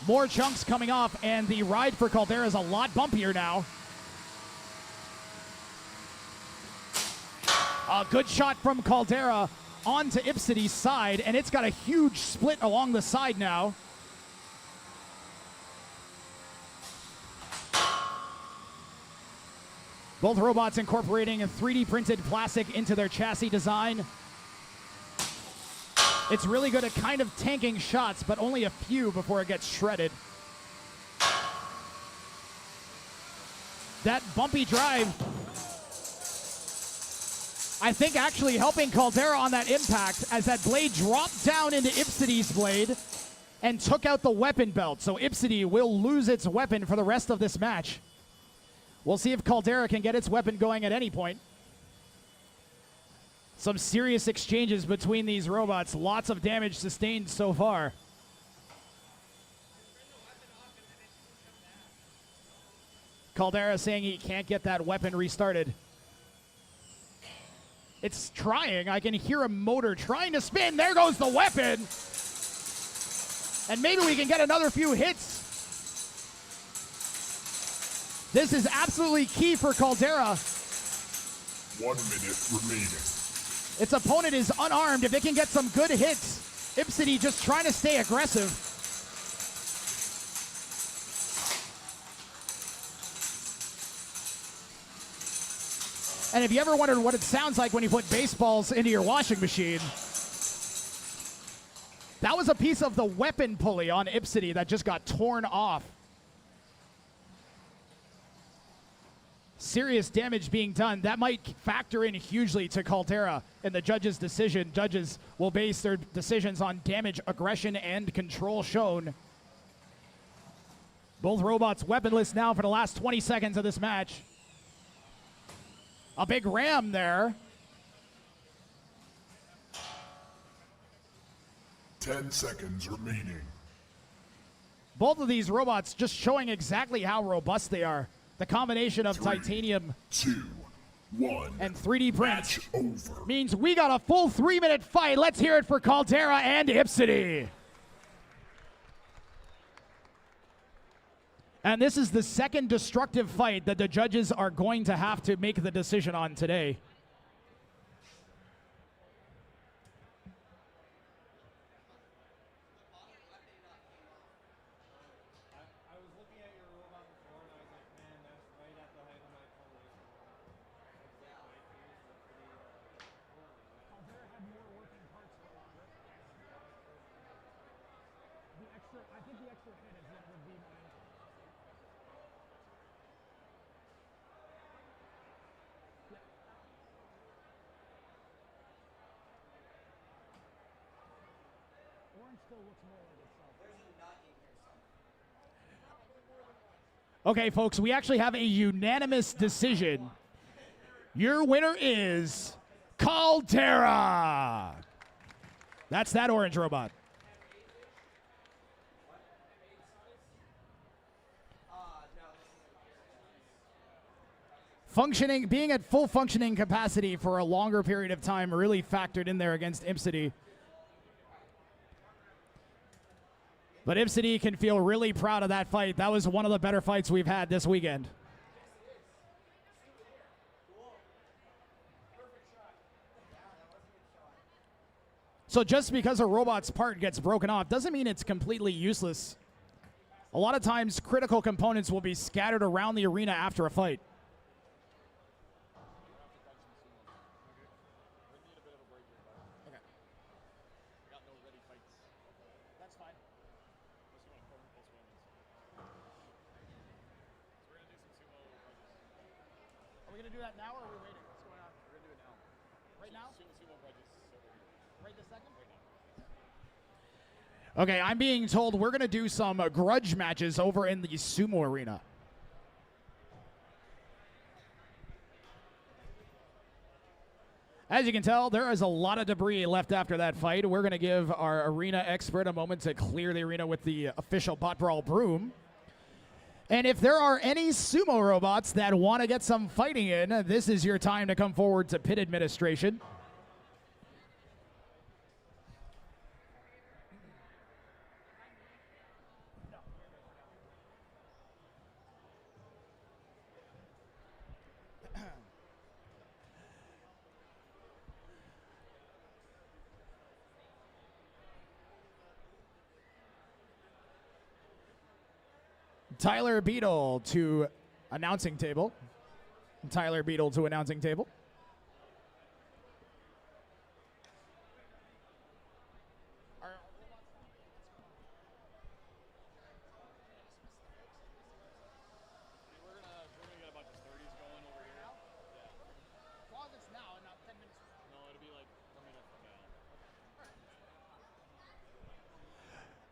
More chunks coming off, and the ride for Caldera is a lot bumpier now. A good shot from Caldera onto Ipsidi's side, and it's got a huge split along the side now. Both robots incorporating a 3D printed plastic into their chassis design. It's really good at kind of tanking shots, but only a few before it gets shredded. That bumpy drive, I think, actually helping Caldera on that impact as that blade dropped down into Ipsidi's blade and took out the weapon belt. So Ipsidi will lose its weapon for the rest of this match. We'll see if Caldera can get its weapon going at any point. Some serious exchanges between these robots. Lots of damage sustained so far. Caldera saying he can't get that weapon restarted. It's trying. I can hear a motor trying to spin. There goes the weapon. And maybe we can get another few hits. This is absolutely key for Caldera. 1 minute remaining. Its opponent is unarmed. If it can get some good hits, Ipsidi just trying to stay aggressive. And if you ever wondered what it sounds like when you put baseballs into your washing machine, that was a piece of the weapon pulley on Ipsidi that just got torn off. Serious damage being done. That might factor in hugely to Caldera in the judges' decision. Judges will base their decisions on damage, aggression, and control shown. Both robots weaponless now for the last 20 seconds of this match. A big ram there. 10 seconds remaining. Both of these robots just showing exactly how robust they are. The combination of 3, titanium 2, 1. and 3D prints Match over. means we got a full 3-minute fight. Let's hear it for Caldera and Ipsidi. And this is the second destructive fight that the judges are going to have to make the decision on today. Okay, folks, we actually have a unanimous decision. Your winner is Caldera. That's that orange robot. Being at full functioning capacity for a longer period of time really factored in there against Ipsidi. But Ipsidi can feel really proud of that fight. That was one of the better fights we've had this weekend. So just because a robot's part gets broken off doesn't mean it's completely useless. A lot of times critical components will be scattered around the arena after a fight. Are we going to do that now or are we waiting? What's going on? We're going to do it now. Right now? Right this second? Okay, I'm being told we're going to do some grudge matches over in the Sumo arena. As you can tell, there is a lot of debris left after that fight. We're going to give our arena expert a moment to clear the arena with the official Bot Brawl broom. And if there are any sumo robots that want to get some fighting in, this is your time to come forward to pit administration. Tyler Beetle to announcing table. Tyler Beetle to announcing table. We're gonna get a bunch of 30s going over here. Yeah. As long as it's now and not 10 minutes. No, it'll be like a minute from now.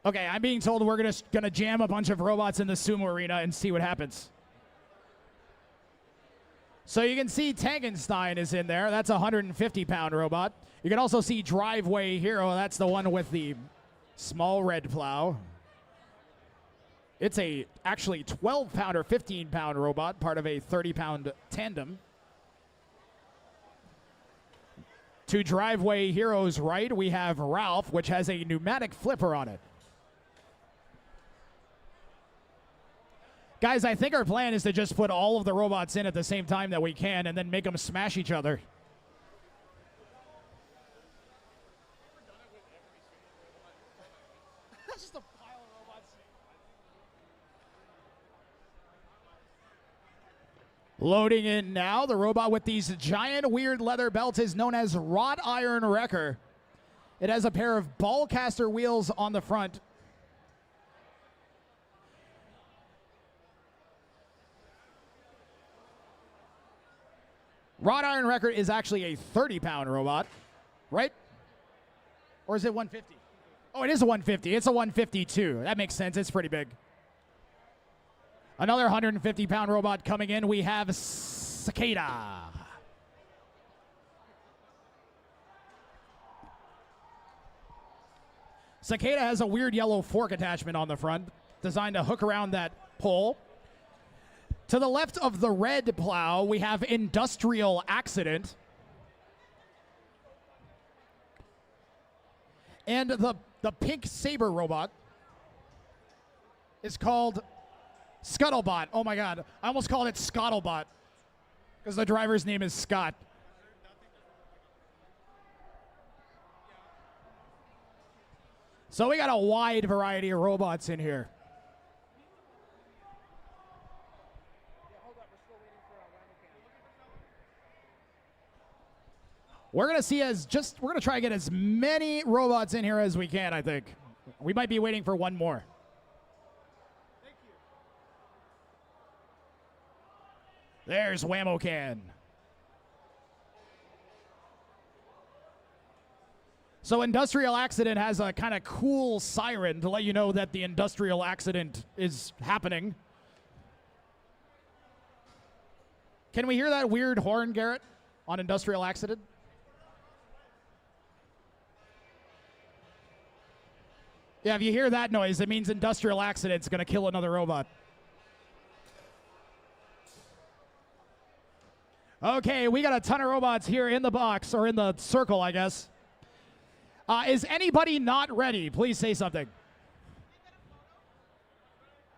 Okay, I'm being told we're gonna jam a bunch of robots in the sumo arena and see what happens. So you can see Tangenstein is in there. That's a 150-pound robot. You can also see Driveway Hero. That's the one with the small red plow. It's a actually 12-pound or 15-pound robot, part of a 30-pound tandem. To Driveway Hero's right, we have Ralph, which has a pneumatic flipper on it. Guys, I think our plan is to just put all of the robots in at the same time that we can and then make them smash each other. That's just a pile of robots. Loading in now, the robot with these giant weird leather belts is known as Wrought Iron Wrecker. It has a pair of ball caster wheels on the front. Wrought Iron Wrecker is actually a 30-pound robot, right? Or is it 150? Oh, it is a 150. It's a 152. That makes sense. It's pretty big. Another 150-pound robot coming in. We have Cicada. Cicada has a weird yellow fork attachment on the front, designed to hook around that pole. To the left of the red plow, we have Industrial Accident. And the pink saber robot is called Scuttlebot. Oh my god, I almost called it Scuttlebot because the driver's name is Scott. So we got a wide variety of robots in here. We're gonna try to get as many robots in here as we can, I think. We might be waiting for one more. Thank you. There's Whammo Can. So Industrial Accident has a kind of cool siren to let you know that the industrial accident is happening. Can we hear that weird horn, Garrett, on Industrial Accident? Yeah, if you hear that noise, it means Industrial Accident's going to kill another robot. Okay, we got a ton of robots here in the box, or in the circle, I guess. Is anybody not ready? Please say something.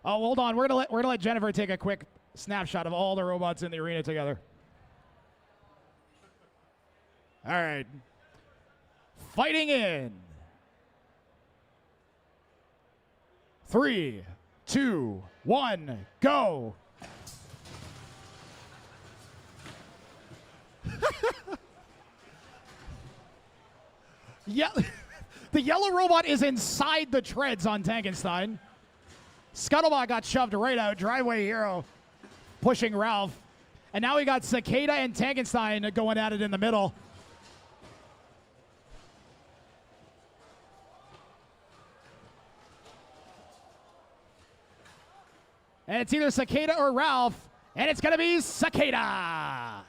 Oh, hold on. We're gonna let Jennifer take a quick snapshot of all the robots in the arena together. All right. Fighting in. 3, 2, 1, go. Yeah, the yellow robot is inside the treads on Tankenstein. Scuttlebot got shoved right out. Driveway Hero pushing Ralph. And now we got Cicada and Tankenstein going at it in the middle. And it's either Cicada or Ralph. And it's going to be Cicada.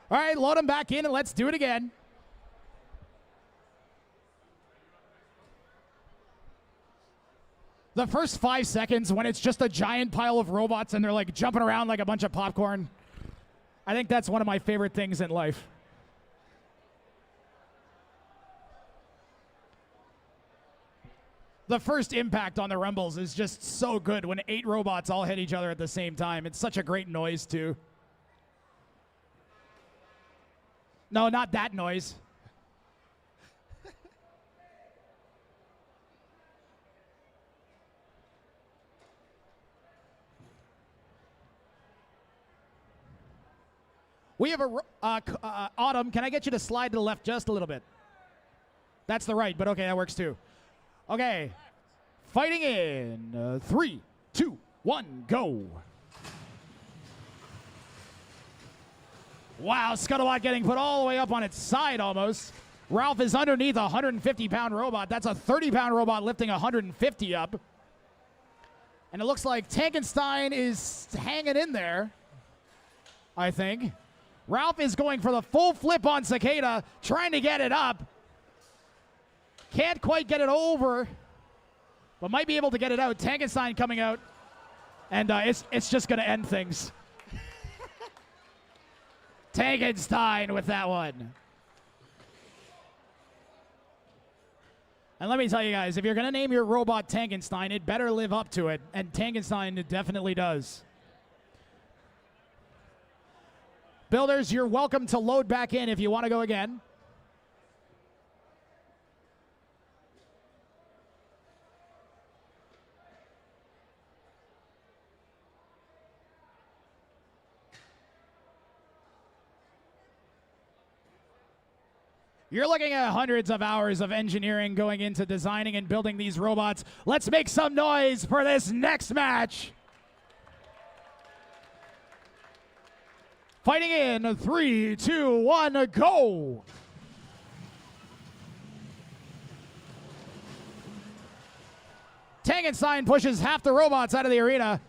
All right, load him back in and let's do it again. The first 5 seconds when it's just a giant pile of robots and they're like jumping around like a bunch of popcorn, I think that's one of my favorite things in life. The first impact on the Rumbles is just so good when 8 robots all hit each other at the same time. It's such a great noise, too. No, not that noise. We have Autumn, can I get you to slide to the left just a little bit? That's the right, but okay, that works too. Okay, fighting in 3, 2, 1, go. Wow, Scuttlebot getting put all the way up on its side almost. Ralph is underneath a 150-pound robot. That's a 30-pound robot lifting 150 up. And it looks like Tankenstein is hanging in there, I think. Ralph is going for the full flip on Cicada, trying to get it up. Can't quite get it over, but might be able to get it out. Tankenstein coming out, and it's just going to end things. Tankenstein with that one. And let me tell you guys, if you're going to name your robot Tankenstein, it better live up to it. And Tankenstein definitely does. Builders, you're welcome to load back in if you want to go again. You're looking at hundreds of hours of engineering going into designing and building these robots. Let's make some noise for this next match. Fighting in 3, 2, 1, go. Tankenstein pushes half the robots out of the arena.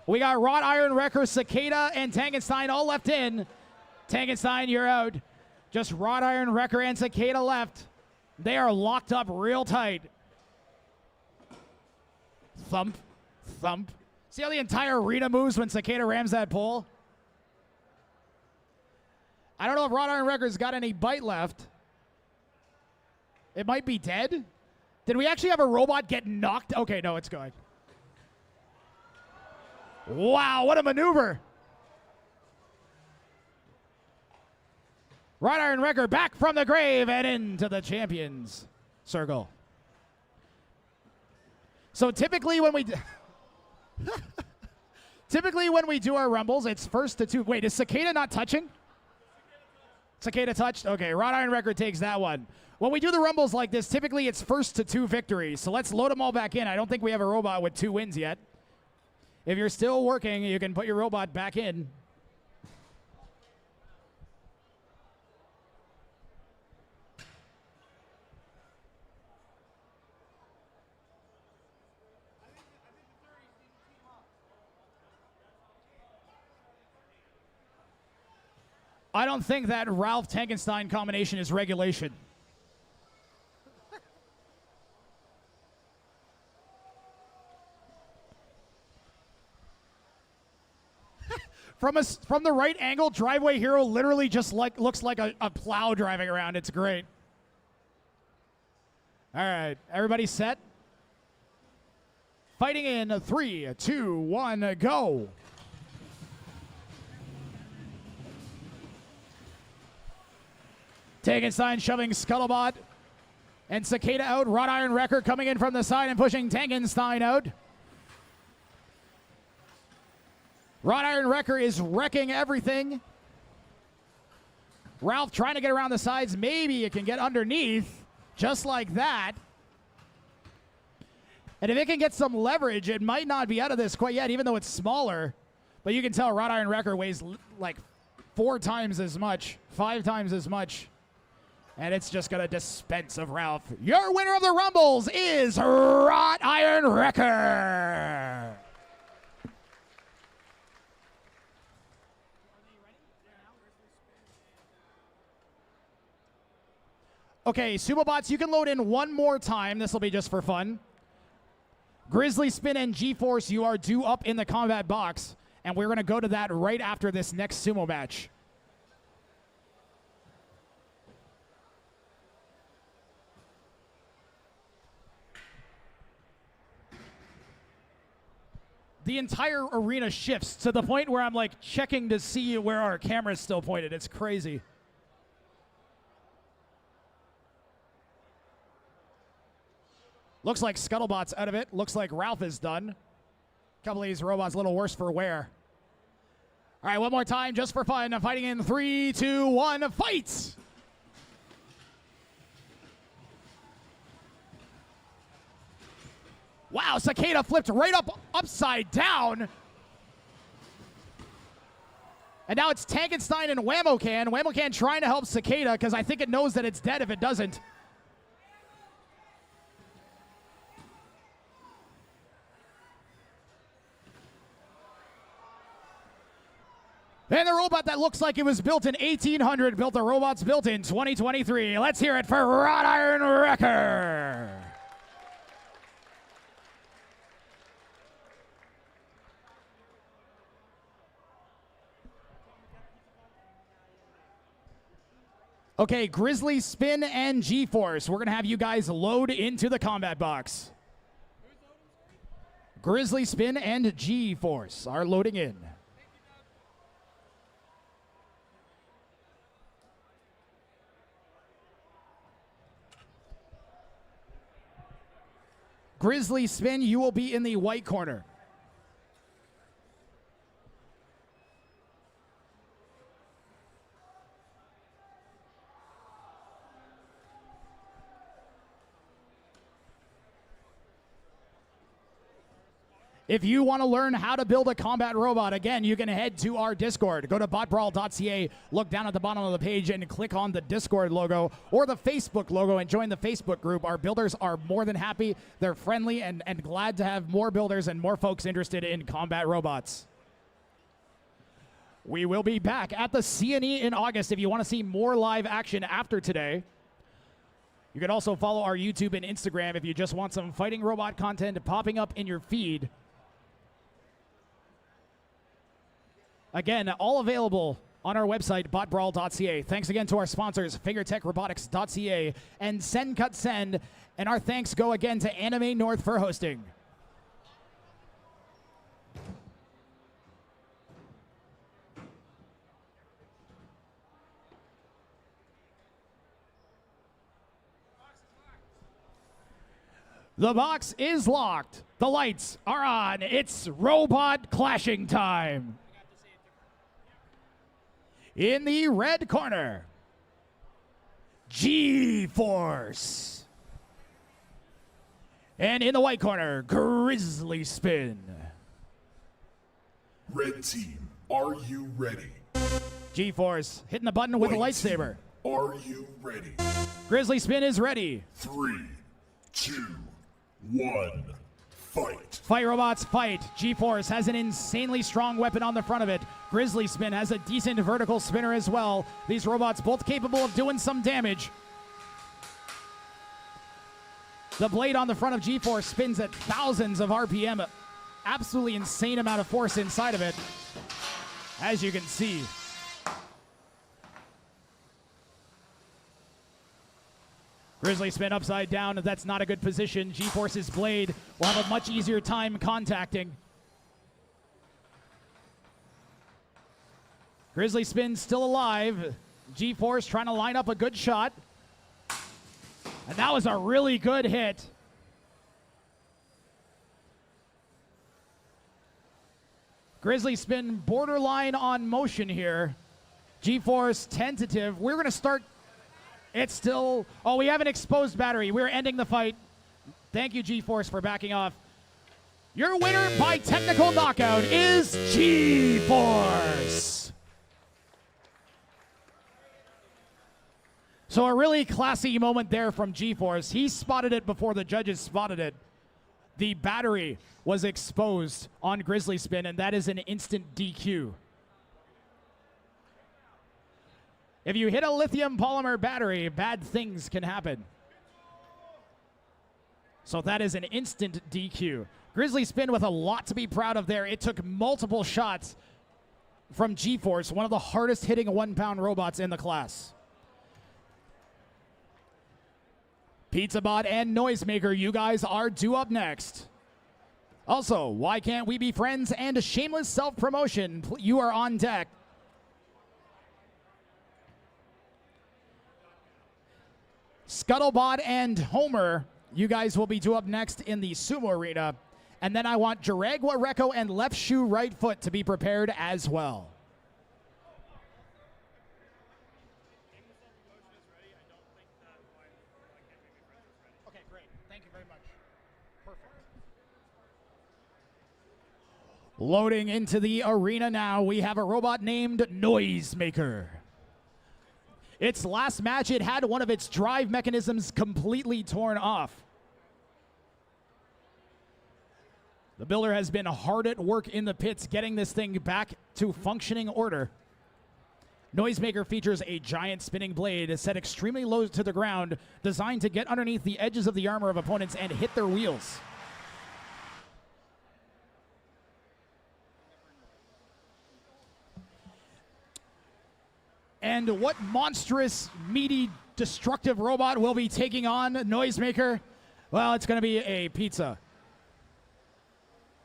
We got Wrought Iron, Wrecker, Cicada, and Tankenstein all left in. Tankenstein, you're out. Just Wrought Iron, Wrecker, and Cicada left. They are locked up real tight. Thump, thump. See how the entire arena moves when Cicada rams that pole? I don't know if Wrought Iron Wrecker's got any bite left. It might be dead. Did we actually have a robot get knocked? Okay, no, it's going. Wow, what a maneuver. Wrought Iron Wrecker back from the grave and into the champions circle. So typically when we do our rumbles, it's first to two. Wait, is Cicada not touching? Cicada touched? Okay, Wrought Iron Wrecker takes that one. When we do the rumbles like this, typically it's first to two victories. So let's load them all back in. I don't think we have a robot with 2 wins yet. If you're still working, you can put your robot back in. I don't think that Ralph Tankenstein combination is regulation. From the right angle, Driveway Hero literally just looks like a plow driving around. It's great. All right, everybody set? Fighting in 3, 2, 1, go. Tankenstein shoving Scuttlebot and Cicada out. Wrought Iron Wrecker coming in from the side and pushing Tankenstein out. Wrought Iron Wrecker is wrecking everything. Ralph trying to get around the sides. Maybe it can get underneath, just like that. And if it can get some leverage, it might not be out of this quite yet, even though it's smaller. But you can tell Wrought Iron Wrecker weighs like 4 times as much, 5 times as much. And it's just going to dispense of Ralph. Your winner of the Rumbles is Wrought Iron Wrecker. Okay, Sumo Bots, you can load in one more time. This will be just for fun. Grizzly, Spin, and G-Force, you are due up in the combat box. And we're going to go to that right after this next Sumo match. The entire arena shifts to the point where I'm like checking to see where our camera's still pointed. It's crazy. Looks like Scuttlebot's out of it. Looks like Ralph is done. A couple of these robots a little worse for wear. All right, one more time just for fun. I'm fighting in 3, 2, 1, fight! Wow, Cicada flipped right upside down. And now it's Tankenstein and Whammo-Can. Whammo-Can trying to help Cicada because I think it knows that it's dead if it doesn't. And the robot that looks like it was built in 1800 built the robots built in 2023. Let's hear it for Wrought Iron Wrecker. Okay, Grizzly, Spin, and G-Force. We're going to have you guys load into the combat box. Grizzly, Spin, and G-Force are loading in. Grizzly, Spin, you will be in the white corner. If you want to learn how to build a combat robot, again, you can head to our Discord. Go to botbrawl.ca, look down at the bottom of the page, and click on the Discord logo or the Facebook logo and join the Facebook group. Our builders are more than happy. They're friendly and glad to have more builders and more folks interested in combat robots. We will be back at the CNE in August if you want to see more live action after today. You can also follow our YouTube and Instagram if you just want some fighting robot content popping up in your feed. Again, all available on our website, botbrawl.ca. Thanks again to our sponsors, fingertechrobotics.ca and Send Cut Send. And our thanks go again to Anime North for hosting. The box is locked. The lights are on. It's robot clashing time. In the red corner, G-Force. And in the white corner, Grizzly Spin. Red team, are you ready? G-Force hitting the button with a White lightsaber. team, are you ready? Grizzly Spin is ready. 3, 2, 1, fight. Fight robots, fight. G-Force has an insanely strong weapon on the front of it. Grizzly Spin has a decent vertical spinner as well. These robots both capable of doing some damage. The blade on the front of G-Force spins at thousands of RPM. Absolutely insane amount of force inside of it, as you can see. Grizzly Spin upside down. That's not a good position. G-Force's blade will have a much easier time contacting. Grizzly Spin still alive. G-Force trying to line up a good shot. And that was a really good hit. Grizzly Spin borderline on motion here. G-Force tentative. We're going to start. It's still. Oh, we have an exposed battery. We're ending the fight. Thank you, G-Force, for backing off. Your winner by technical knockout is G-Force. So a really classy moment there from G-Force. He spotted it before the judges spotted it. The battery was exposed on Grizzly Spin, and that is an instant DQ. If you hit a lithium polymer battery, bad things can happen. So that is an instant DQ. Grizzly Spin with a lot to be proud of there. It took multiple shots from G-Force, one of the hardest hitting 1-pound robots in the class. Pizzabot and Noisemaker, you guys are due up next. Also, Why Can't We Be Friends and a Shameless Self-Promotion, you are on deck. Scuttlebot and Homer, you guys will be due up next in the Sumo Arena. And then I want Dragua, Reco, and Left Shoe, Right Foot to be prepared as well. Okay, great. Thank you very much. Perfect. Loading into the arena now, we have a robot named Noisemaker. Its last match, it had one of its drive mechanisms completely torn off. The builder has been hard at work in the pits getting this thing back to functioning order. Noisemaker features a giant spinning blade set extremely low to the ground, designed to get underneath the edges of the armor of opponents and hit their wheels. And what monstrous, meaty, destructive robot will be taking on Noisemaker? Well, it's going to be a pizza.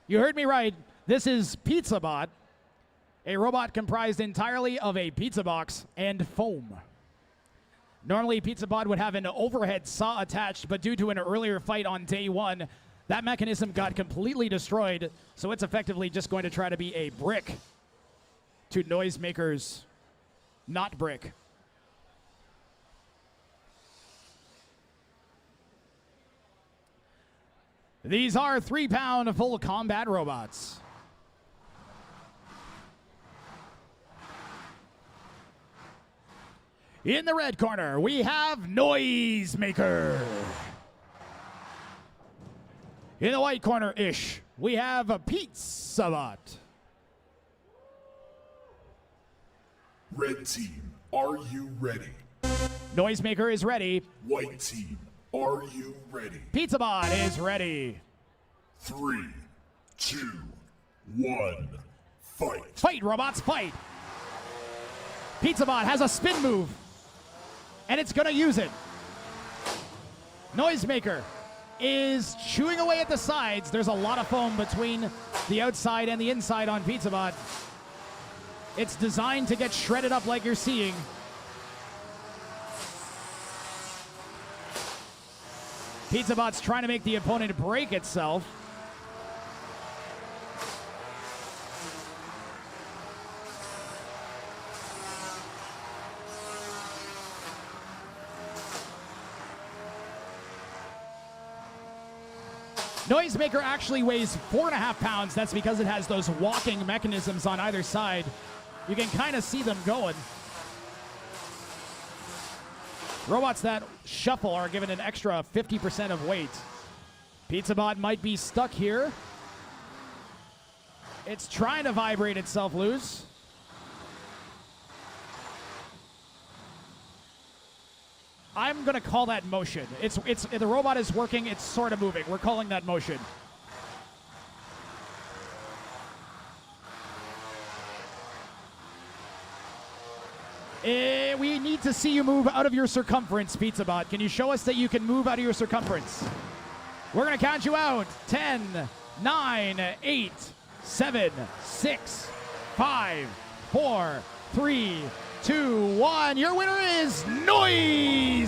You heard me right. This is Pizzabot, a robot comprised entirely of a pizza box and foam. Normally, Pizzabot would have an overhead saw attached, but due to an earlier fight on day one, that mechanism got completely destroyed, so it's effectively just going to try to be a brick to Noisemaker's not brick. These are 3-pound full combat robots. In the red corner, we have Noisemaker. In the white corner-ish, we have a Ipsidi. Red team, are you ready? Noisemaker is ready. White team, are you ready? Ipsidi is ready. 3, 2, 1, fight. Fight, robots, fight. Ipsidi has a spin move, and it's going to use it. Noisemaker is chewing away at the sides. There's a lot of foam between the outside and the inside on Ipsidi. It's designed to get shredded up like you're seeing. Ipsidi's trying to make the opponent break itself. Noisemaker actually weighs 4.5 pounds. That's because it has those walking mechanisms on either side. You can kind of see them going. Robots that shuffle are given an extra 50% of weight. Ipsidi might be stuck here. It's trying to vibrate itself loose. I'm going to call that motion. The robot is working, it's sort of moving. We're calling that motion. We need to see you move out of your circumference, Ipsidi. Can you show us that you can move out of your circumference? We're going to count you out. 10, 9, 8, 7, 6, 5, 4, 3, 2, 1. Your winner is Noisemaker.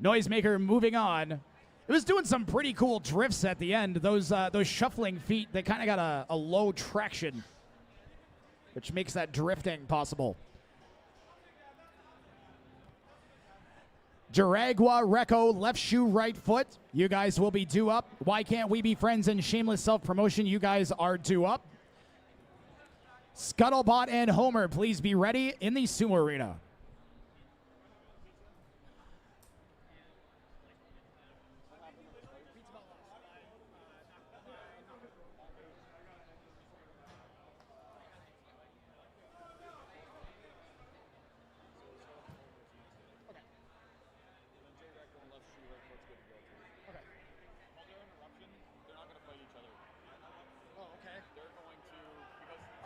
Noisemaker moving on. It was doing some pretty cool drifts at the end. Those shuffling feet, they kind of got a low traction, which makes that drifting possible. Dragua, Reco, left shoe, right foot. You guys will be due up. Why can't we be friends in shameless self-promotion? You guys are due up. Scuttlebot and Homer, please be ready in the Sumo Arena.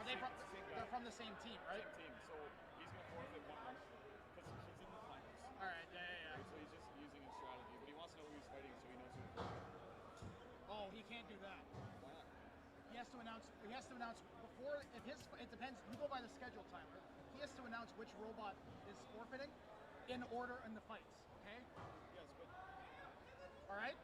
They're from the same team, right? Same team. So he's going to forfeit one of them because he's in the finals. All right, yeah. So he's just using his strategy, but he wants to know who he's fighting so he knows who to fight. Oh, he can't do that. Why not? He has to announce before. If his, it depends. You go by the schedule timer. He has to announce which robot is forfeiting in order in the fights. Okay? Yes, but. All right.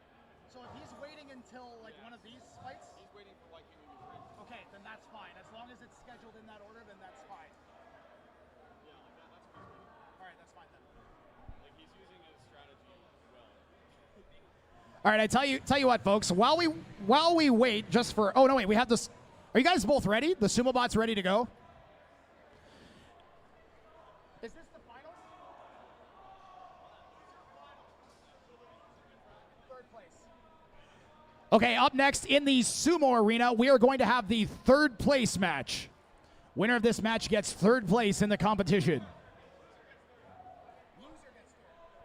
So if he's waiting until like one of these fights, he's waiting for White King to be free. Okay, then that's fine. As long as it's scheduled in that order, then that's fine. Yeah, like that's fine. All right, that's fine then. Like he's using his strategy well. All right, I tell you what, folks. While we wait, just for oh no wait, we have this. Are you guys both ready? The Sumo Bot's ready to go. Is this the finals? Third place. Okay, up next in the Sumo Arena, we are going to have the third place match. Winner of this match gets third place in the competition.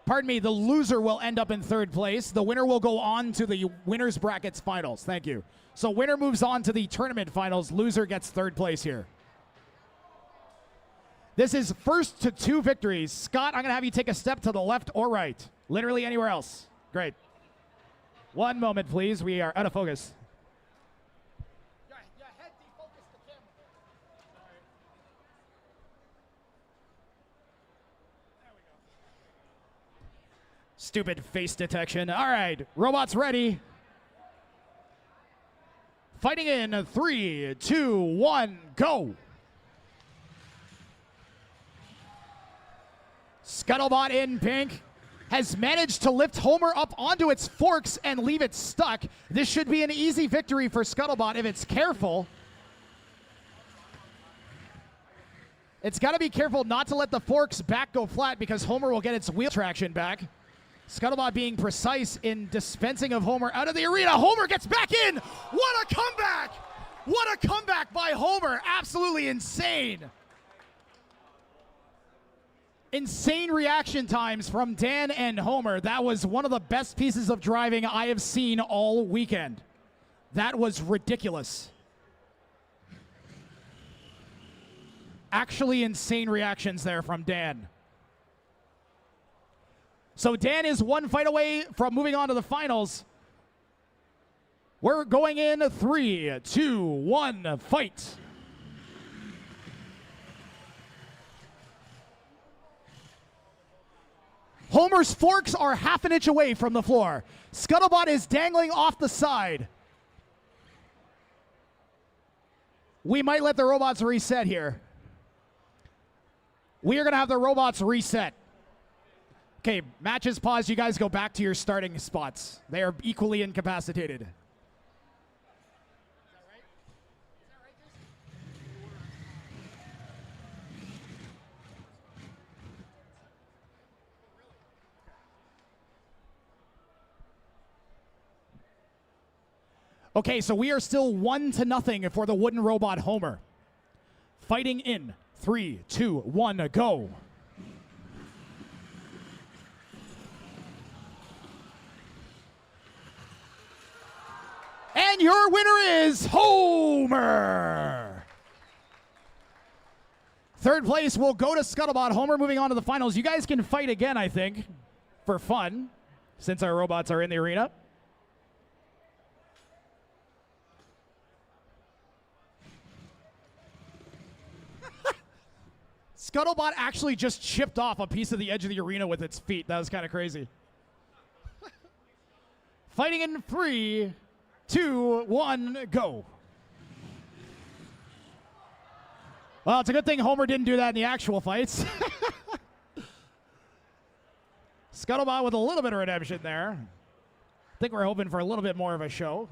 Pardon me, the loser will end up in third place. The winner will go on to the winner's brackets finals. Thank you. So winner moves on to the tournament finals. Loser gets third place here. This is first to 2 victories. Scott, I'm going to have you take a step to the left or right. Literally anywhere else. Great. One moment, please. We are out of focus. Your head defocused the camera. Sorry. There we go. Stupid face detection. All right, robots ready. Fighting in 3, 2, 1, go. Scuttlebot in pink. has managed to lift Homer up onto its forks and leave it stuck. This should be an easy victory for Scuttlebot if it's careful. It's got to be careful not to let the forks back go flat because Homer will get its wheel traction back. Scuttlebot being precise in dispensing of Homer out of the arena. Homer gets back in. What a comeback! What a comeback by Homer. Absolutely insane. Insane reaction times from Dan and Homer. That was one of the best pieces of driving I have seen all weekend. That was ridiculous. Actually insane reactions there from Dan. So Dan is one fight away from moving on to the finals. We're going in 3, 2, 1, fight. Homer's forks are half an inch away from the floor. Scuttlebot is dangling off the side. We might let the robots reset here. We are going to have the robots reset. Okay, matches paused. You guys go back to your starting spots. They are equally incapacitated. Okay, so we are still 1-0 for the wooden robot Homer. Fighting in 3, 2, 1, go. And your winner is Homer. Third place will go to Scuttlebot. Homer moving on to the finals. You guys can fight again, I think, for fun, since our robots are in the arena. Scuttlebot actually just chipped off a piece of the edge of the arena with its feet. That was kind of crazy. Fighting in 3, 2, 1, go. Well, it's a good thing Homer didn't do that in the actual fights. Scuttlebot with a little bit of redemption there. I think we're hoping for a little bit more of a show.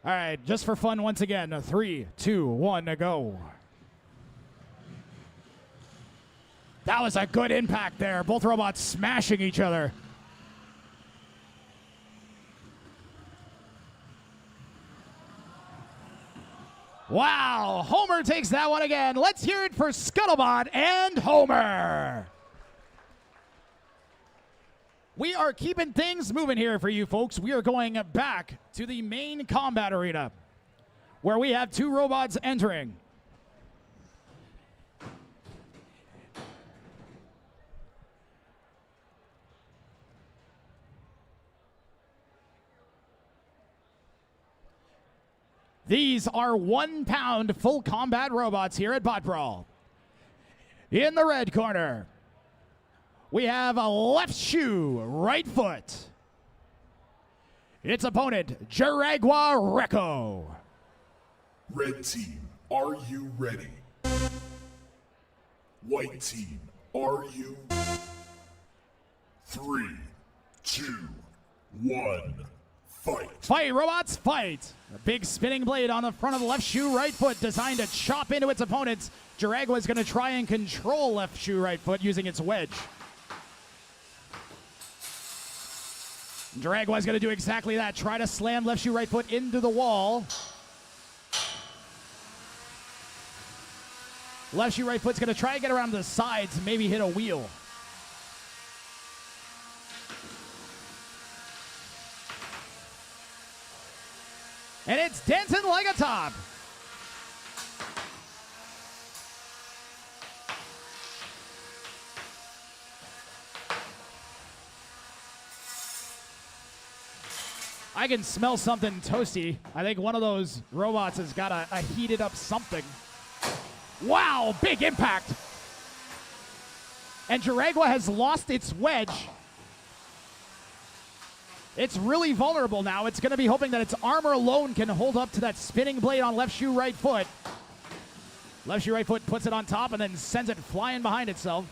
All right, just for fun once again, 3, 2, 1, go. That was a good impact there. Both robots smashing each other. Wow, Homer takes that one again. Let's hear it for Scuttlebot and Homer. We are keeping things moving here for you folks. We are going back to the main combat arena where we have 2 robots entering. These are 1-pound full combat robots here at Bot Brawl. In the red corner, we have a left shoe, right foot. Its opponent, Dragua Reco. Red team, are you ready? White team, are you? 3, 2, 1, fight. Fight, robots, fight. A big spinning blade on the front of the left shoe, right foot, designed to chop into its opponents. Dragua is going to try and control left shoe, right foot using its wedge. Dragua is going to do exactly that. Try to slam left shoe, right foot into the wall. Left shoe, right foot's going to try and get around the sides and maybe hit a wheel. And it's dancing like a top. I can smell something toasty. I think one of those robots has got a heated up something. Wow, big impact. And Dragua has lost its wedge. It's really vulnerable now. It's going to be hoping that its armor alone can hold up to that spinning blade on left shoe, right foot. Left shoe, right foot puts it on top and then sends it flying behind itself.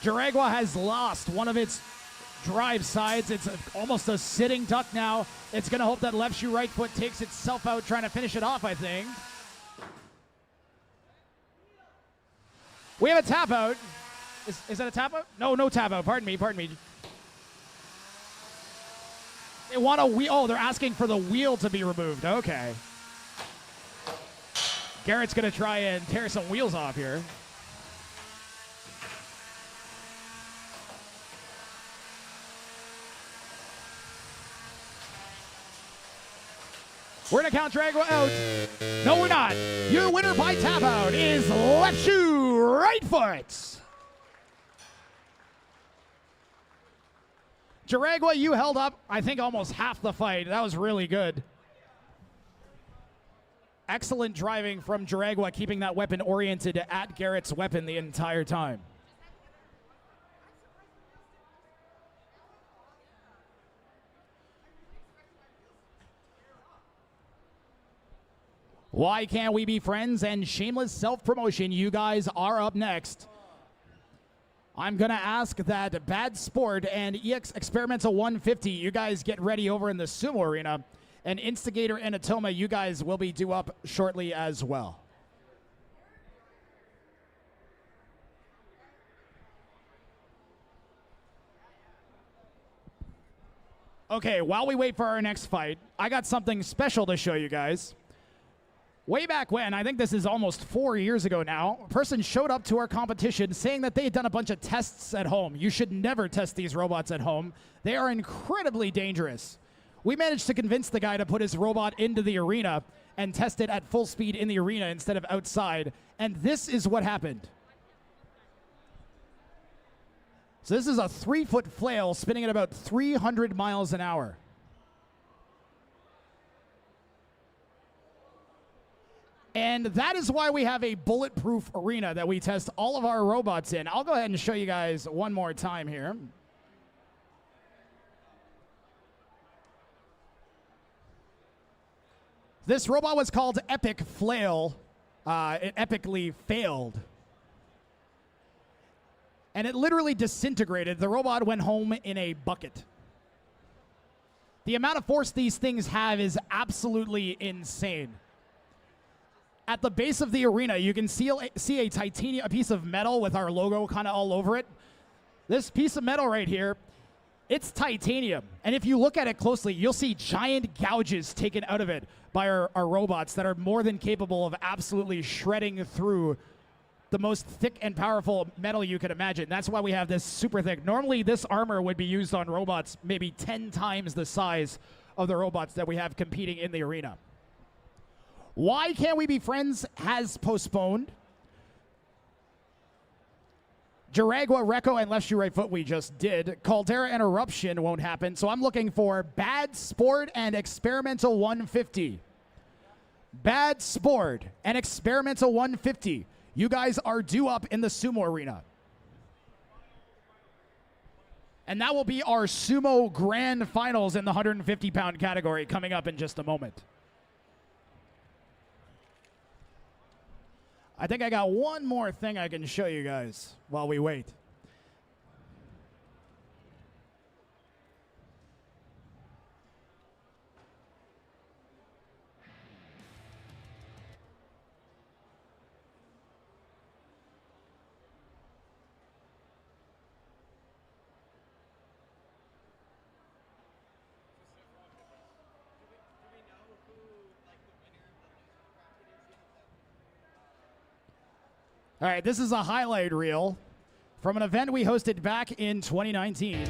Dragua has lost one of its drive sides. It's almost a sitting duck now. It's going to hope that left shoe, right foot takes itself out, trying to finish it off, I think. We have a tap out. Is that a tap out? No, no tap out. Pardon me. They want a wheel. Oh, they're asking for the wheel to be removed. Okay. Garrett's going to try and tear some wheels off here. We're going to count Dragua out. No, we're not. Your winner by tap out is left shoe, right foot. Dragua, you held up, I think, almost half the fight. That was really good. Excellent driving from Dragua, keeping that weapon oriented at Garrett's weapon the entire time. Why Can't We Be Friends and Shameless Self-Promotion, you guys are up next. I'm going to ask that Bad Sport and EX Experimental 150, you guys get ready over in the Sumo Arena. And Instigator and Atoma, you guys will be due up shortly as well. Okay, while we wait for our next fight, I got something special to show you guys. Way back when, I think this is almost 4 years ago now, a person showed up to our competition saying that they had done a bunch of tests at home. You should never test these robots at home. They are incredibly dangerous. We managed to convince the guy to put his robot into the arena and test it at full speed in the arena instead of outside. And this is what happened. So this is a 3-foot flail spinning at about 300 miles an hour. And that is why we have a bulletproof arena that we test all of our robots in. I'll go ahead and show you guys one more time here. This robot was called Epic Flail. It epically failed. And it literally disintegrated. The robot went home in a bucket. The amount of force these things have is absolutely insane. At the base of the arena, you can see a titanium, a piece of metal with our logo kind of all over it. This piece of metal right here, it's titanium. And if you look at it closely, you'll see giant gouges taken out of it by our robots that are more than capable of absolutely shredding through the most thick and powerful metal you could imagine. That's why we have this super thick. Normally, this armor would be used on robots maybe 10 times the size of the robots that we have competing in the arena. Why Can't We Be Friends has postponed. Dragua, Reco, and left shoe, right foot we just did. Caldera and Eruption won't happen, so I'm looking for Bad Sport and Experimental 150. Bad Sport and Experimental 150. You guys are due up in the Sumo Arena. And that will be our Sumo Grand Finals in the 150-pound category coming up in just a moment. I think I got one more thing I can show you guys while we wait. All right, this is a highlight reel from an event we hosted back in 2019.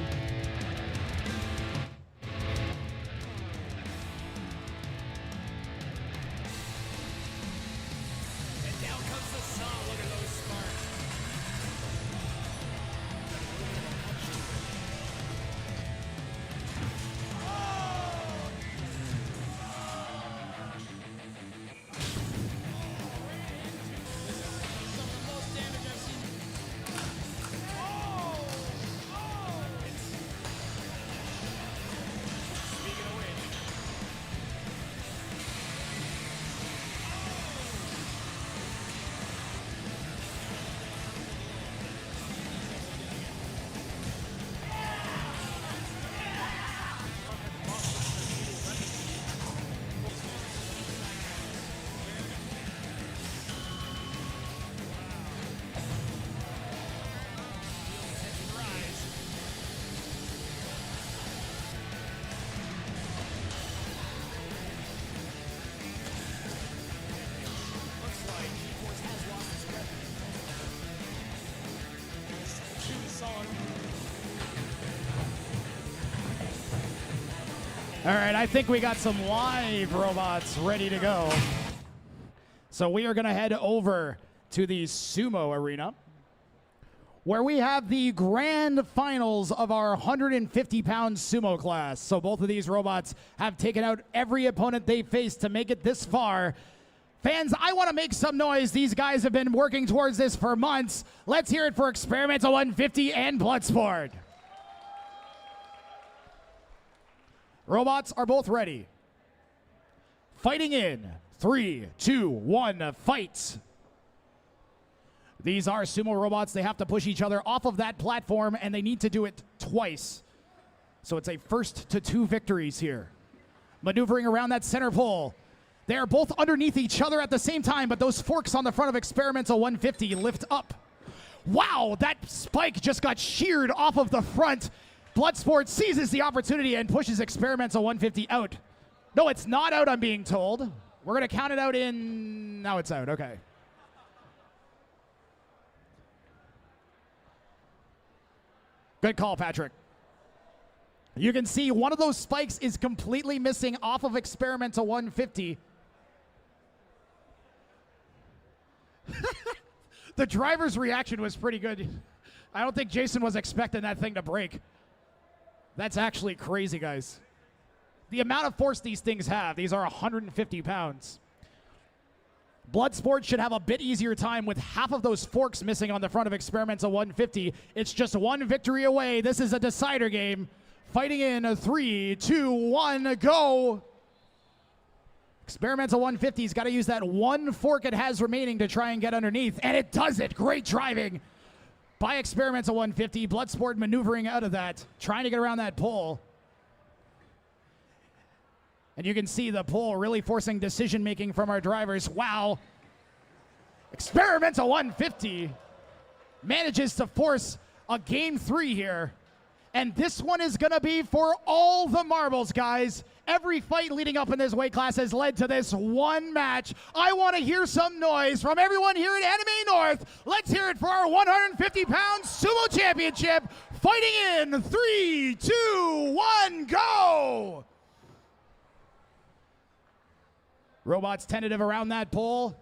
All right, I think we got some live robots ready to go. So we are going to head over to the Sumo Arena, where we have the grand finals of our 150-pound sumo class. So both of these robots have taken out every opponent they faced to make it this far. Fans, I want to make some noise. These guys have been working towards this for months. Let's hear it for Experimental 150 and Bloodsport. Robots are both ready. Fighting in 3, 2, 1, fight. These are sumo robots. They have to push each other off of that platform, and they need to do it twice. So it's a first to 2 victories here. Maneuvering around that center pole. They are both underneath each other at the same time, but those forks on the front of Experimental 150 lift up. Wow, that spike just got sheared off of the front. Bloodsport seizes the opportunity and pushes Experimental 150 out. No, it's not out, I'm being told. We're going to count it out in... Now it's out, okay. Good call, Patrick. You can see one of those spikes is completely missing off of Experimental 150. The driver's reaction was pretty good. I don't think Jason was expecting that thing to break. That's actually crazy, guys. The amount of force these things have, these are 150 pounds. Bloodsport should have a bit easier time with half of those forks missing on the front of Experimental 150. It's just 1 victory away. This is a decider game. Fighting in 3, 2, 1, go. Experimental 150's got to use that 1 fork it has remaining to try and get underneath, and it does it. Great driving by Experimental 150. Bloodsport maneuvering out of that, trying to get around that pole. And you can see the pole really forcing decision-making from our drivers. Wow. Experimental 150 manages to force a game 3 here. And this one is going to be for all the marbles, guys. Every fight leading up in this weight class has led to this one match. I want to hear some noise from everyone here at Anime North. Let's hear it for our 150-pound Sumo Championship. Fighting in 3, 2, 1, go! Robots tentative around that pole.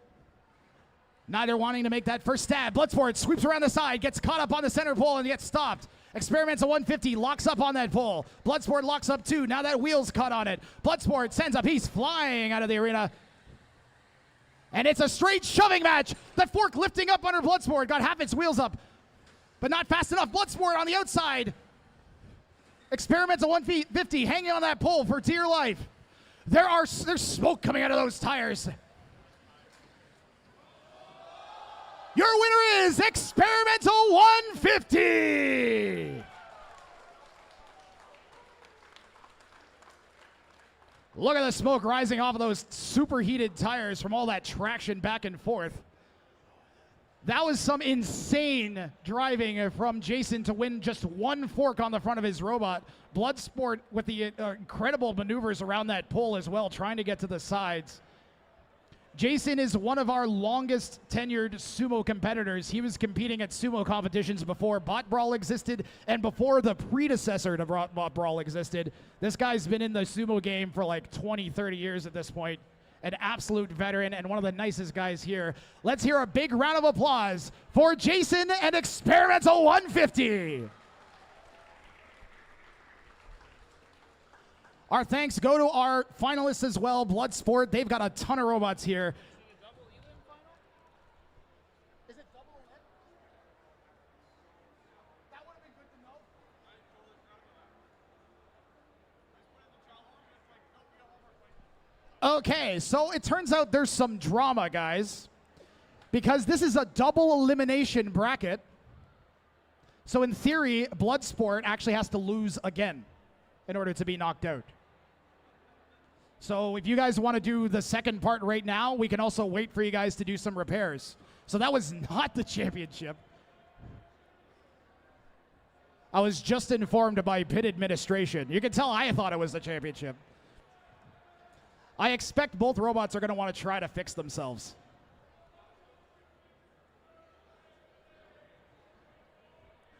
Neither wanting to make that first stab. Bloodsport sweeps around the side, gets caught up on the center pole, and gets stopped. Experimental 150 locks up on that pole. Bloodsport locks up too. Now that wheel's caught on it. Bloodsport sends a piece flying out of the arena. And it's a straight shoving match. The fork lifting up under Bloodsport. Got half its wheels up, but not fast enough. Bloodsport on the outside. Experimental 150 hanging on that pole for dear life. There's smoke coming out of those tires. Your winner is Experimental 150. Look at the smoke rising off of those superheated tires from all that traction back and forth. That was some insane driving from Jason to win just 1 fork on the front of his robot. Bloodsport with the incredible maneuvers around that pole as well, trying to get to the sides. Jason is one of our longest tenured sumo competitors. He was competing at sumo competitions before Bot Brawl existed and before the predecessor to Bot Brawl existed. This guy's been in the sumo game for like 20, 30 years at this point. An absolute veteran and one of the nicest guys here. Let's hear a big round of applause for Jason and Experimental 150. Our thanks go to our finalists as well, Bloodsport. They've got a ton of robots here. Is it a double elim final? Is it double elim? That would have been good to know. I totally forgot about that. Okay, so it turns out there's some drama, guys, because this is a double elimination bracket. So in theory, Bloodsport actually has to lose again in order to be knocked out. So if you guys want to do the second part right now, we can also wait for you guys to do some repairs. So that was not the championship. I was just informed by pit administration. You can tell I thought it was the championship. I expect both robots are going to want to try to fix themselves.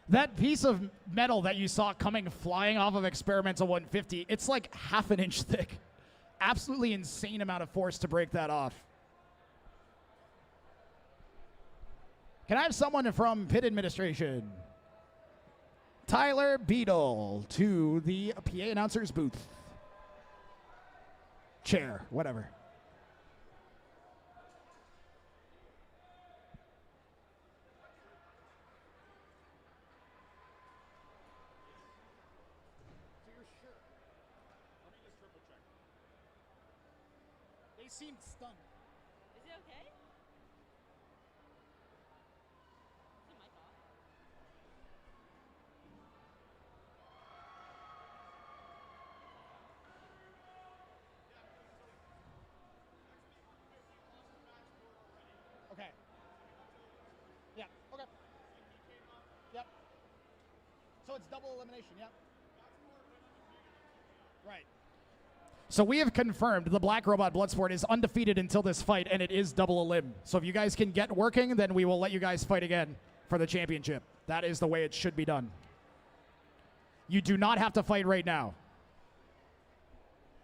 That piece of metal that you saw coming flying off of Experimental 150, it's like half an inch thick. Absolutely insane amount of force to break that off. Can I have someone from pit administration? Tyler Beadle to the PA announcer's booth. Chair, whatever. They seemed stunned. Is it okay? Is it my dog? Okay. Yeah, okay. Yep. So it's double elimination, yep. Right. So we have confirmed the Black Robot Bloodsport is undefeated until this fight, and it is double elim. So if you guys can get working, then we will let you guys fight again for the championship. That is the way it should be done. You do not have to fight right now.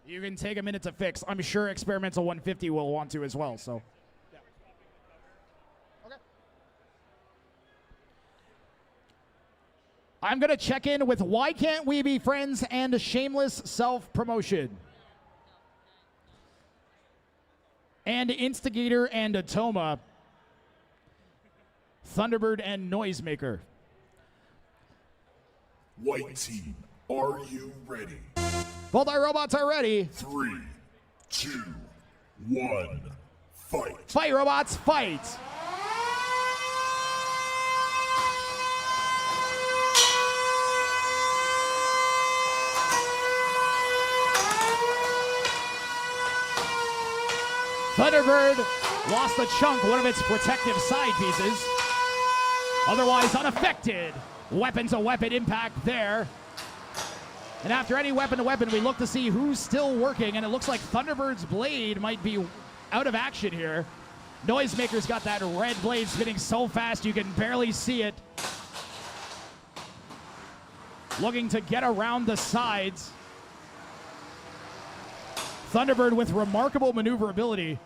You can take a minute to fix. I'm sure Experimental 150 will want to as well, so. Yeah. Okay. I'm going to check in with Why Can't We Be Friends and Shameless Self-Promotion. And Instigator and Atoma. Thunderbird and Noisemaker. White team, are you ready? Both our robots are ready. 3, 2, 1, fight. Fight, robots, fight! Thunderbird lost a chunk, one of its protective side pieces. Otherwise unaffected. Weapon-to-weapon impact there. And after any weapon-to-weapon, we look to see who's still working, and it looks like Thunderbird's blade might be out of action here. Noisemaker's got that red blade spinning so fast you can barely see it. Looking to get around the sides. Thunderbird with remarkable maneuverability.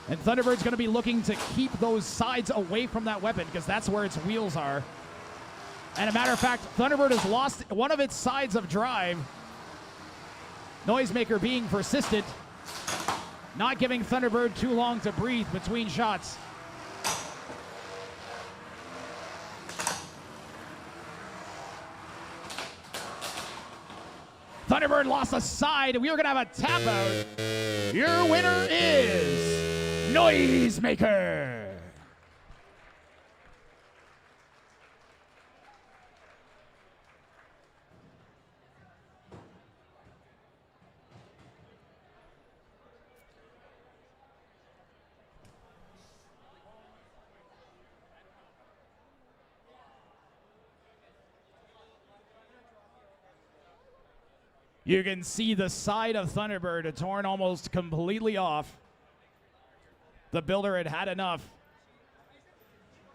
And Thunderbird's going to be looking to keep those sides away from that weapon because that's where its wheels are. And a matter of fact, Thunderbird has lost one of its sides of drive. Noisemaker being persistent, not giving Thunderbird too long to breathe between shots. Thunderbird lost a side. We are going to have a tap out. Your winner is Noisemaker. You can see the side of Thunderbird torn almost completely off. The builder had had enough.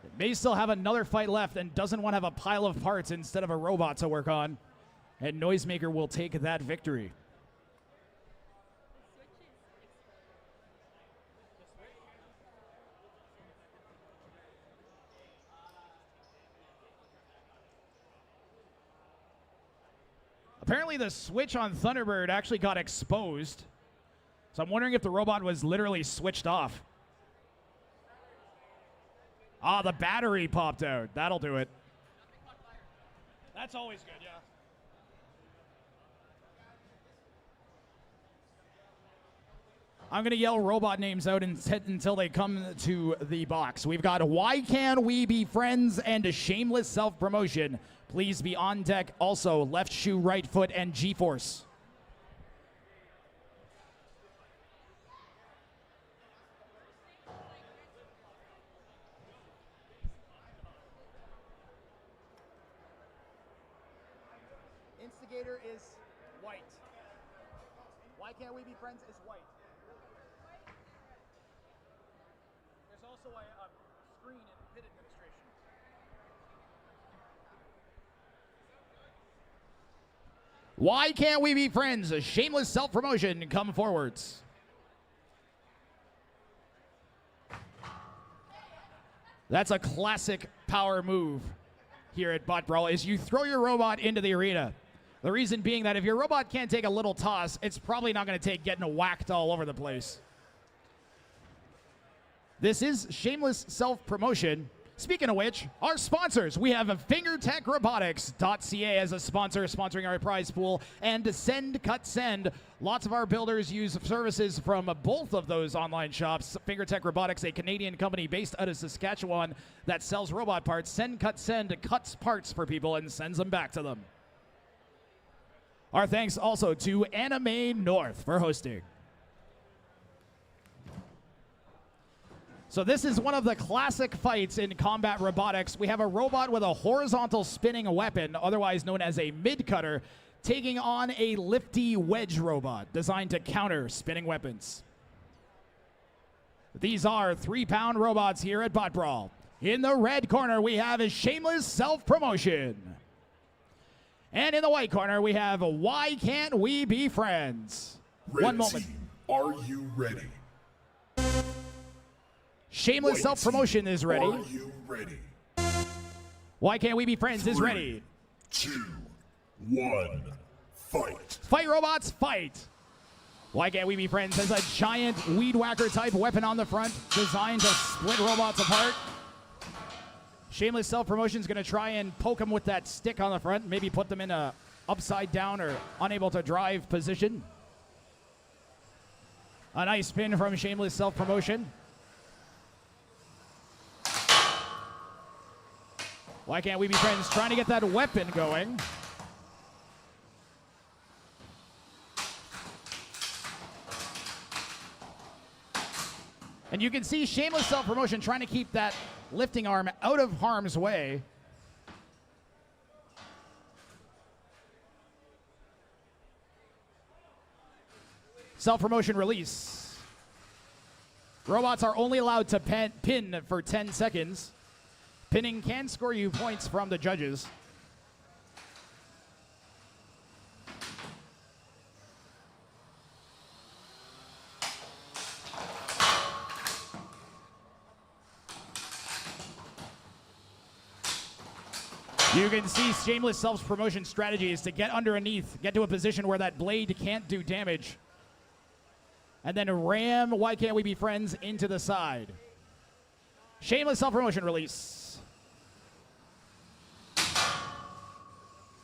It may still have another fight left and doesn't want to have a pile of parts instead of a robot to work on. And Noisemaker will take that victory. Apparently the switch on Thunderbird actually got exposed. So I'm wondering if the robot was literally switched off. Ah, the battery popped out. That'll do it. That's always good, yeah. I'm going to yell robot names out until they come to the box. We've got Why Can't We Be Friends and a Shameless Self-Promotion. Please be on deck. Also, left shoe, right foot, and G-Force. Instigator is white. Why Can't We Be Friends is white. also a screen in pit administration. Why can't we be friends? A shameless self-promotion. Come forwards. That's a classic power move here at Bot Brawl, is you throw your robot into the arena. The reason being that if your robot can't take a little toss, it's probably not going to take getting whacked all over the place. This is shameless self-promotion. Speaking of which, our sponsors, we have fingertechrobotics.ca as a sponsor, sponsoring our prize pool, and Send Cut Send. Lots of our builders use services from both of those online shops. Fingertech Robotics, a Canadian company based out of Saskatchewan that sells robot parts. Send Cut Send cuts parts for people and sends them back to them. Our thanks also to Anime North for hosting. So this is one of the classic fights in combat robotics. We have a robot with a horizontal spinning weapon, otherwise known as a mid-cutter, taking on a lifty wedge robot designed to counter spinning weapons. These are 3-pound robots here at Bot Brawl. In the red corner, we have a shameless self-promotion. And in the white corner, we have Why Can't We Be Friends? Red One moment. team, are you ready? Shameless White self-promotion team, is ready. Are you ready? Why Can't We Be Friends is ready. 2, 1, fight. Fight robots, fight. Why Can't We Be Friends has a giant weed whacker type weapon on the front designed to split robots apart. Shameless self-promotion is going to try and poke them with that stick on the front, maybe put them in a upside down or unable to drive position. A nice pin from Shameless self-promotion. Why Can't We Be Friends trying to get that weapon going. And you can see Shameless self-promotion trying to keep that lifting arm out of harm's way. Self-promotion release. Robots are only allowed to pin for 10 seconds. Pinning can score you points from the judges. You can see Shameless self-promotion strategy is to get underneath, get to a position where that blade can't do damage, and then ram Why Can't We Be Friends into the side. Shameless self-promotion release.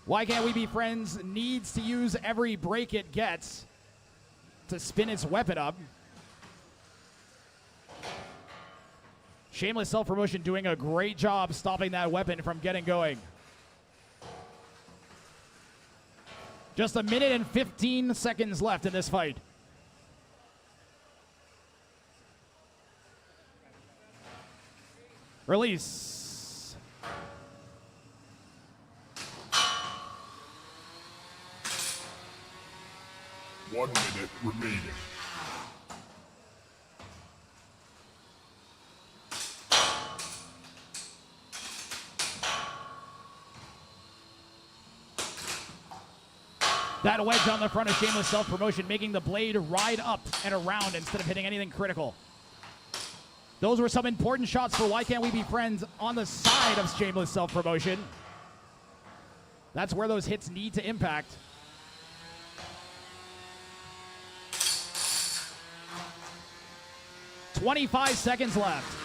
Why Can't We Be Friends needs to use every break it gets to spin its weapon up. Shameless self-promotion doing a great job stopping that weapon from getting going. Just 1 minute and 15 seconds left in this fight. Release. One minute remaining. That wedge on the front of Shameless self-promotion, making the blade ride up and around instead of hitting anything critical. Those were some important shots for Why Can't We Be Friends on the side of Shameless self-promotion. That's where those hits need to impact. "25 seconds left.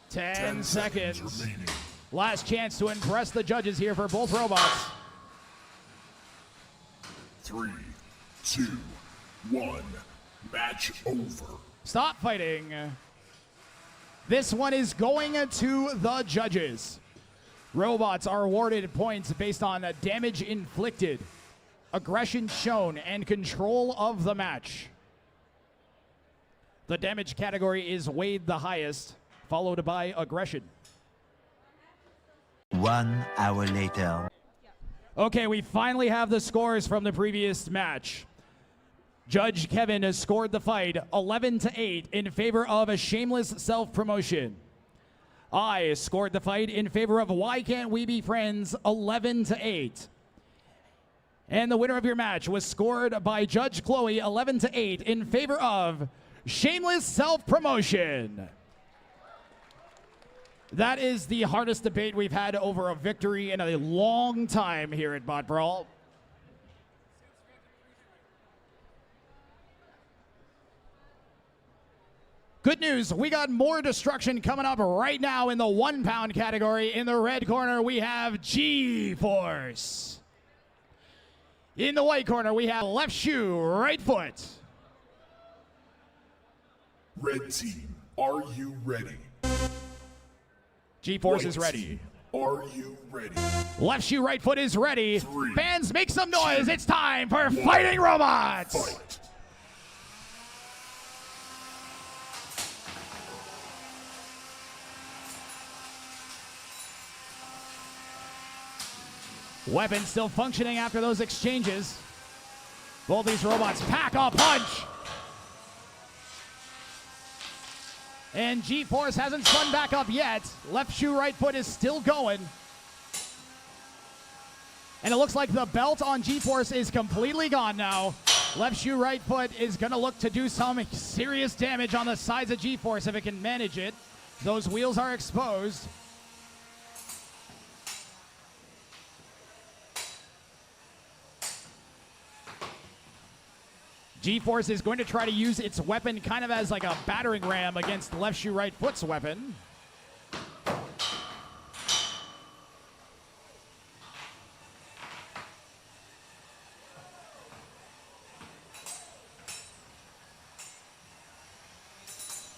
Ten seconds. Remaining. Last chance to impress the judges here for both robots. 3, 2, 1. Match over. Stop fighting. This one is going to the judges. Robots are awarded points based on damage inflicted, aggression shown, and control of the match. The damage category is weighed the highest. followed by aggression. 1 hour later. Okay, we finally have the scores from the previous match. Judge Kevin has scored the fight 11-8 in favor of a Shameless self-promotion. I scored the fight in favor of Why Can't We Be Friends 11-8. And the winner of your match was scored by Judge Chloe 11-8 in favor of Shameless self-promotion. That is the hardest debate we've had over a victory in a long time here at Bot Brawl. Good news, we got more destruction coming up right now in the 1 pound category. In the red corner, we have G-Force. In the white corner, we have left shoe, right foot. Red team, are you ready? G-Force is White ready. team, are you ready? Left shoe, right foot is ready. 3, Fans, make some noise. 2, It's time for 1, Fighting Robots. Fight. Weapon still functioning after those exchanges. Both these robots pack a punch. And G-Force hasn't spun back up yet. Left shoe, right foot is still going. And it looks like the belt on G-Force is completely gone now. Left shoe, right foot is going to look to do some serious damage on the sides of G-Force if it can manage it. Those wheels are exposed. G-Force is going to try to use its weapon kind of as like a battering ram against left shoe, right foot's weapon.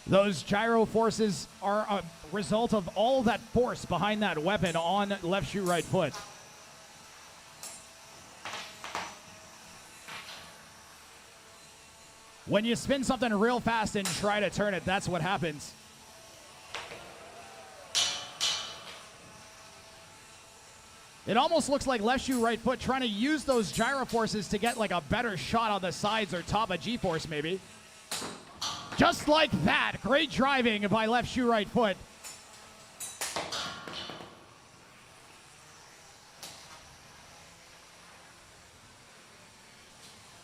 Those gyro forces are a result of all that force behind that weapon on left shoe, right foot. When you spin something real fast and try to turn it, that's what happens. It almost looks like left shoe, right foot trying to use those gyro forces to get like a better shot on the sides or top of G-Force maybe. Just like that, great driving by left shoe, right foot.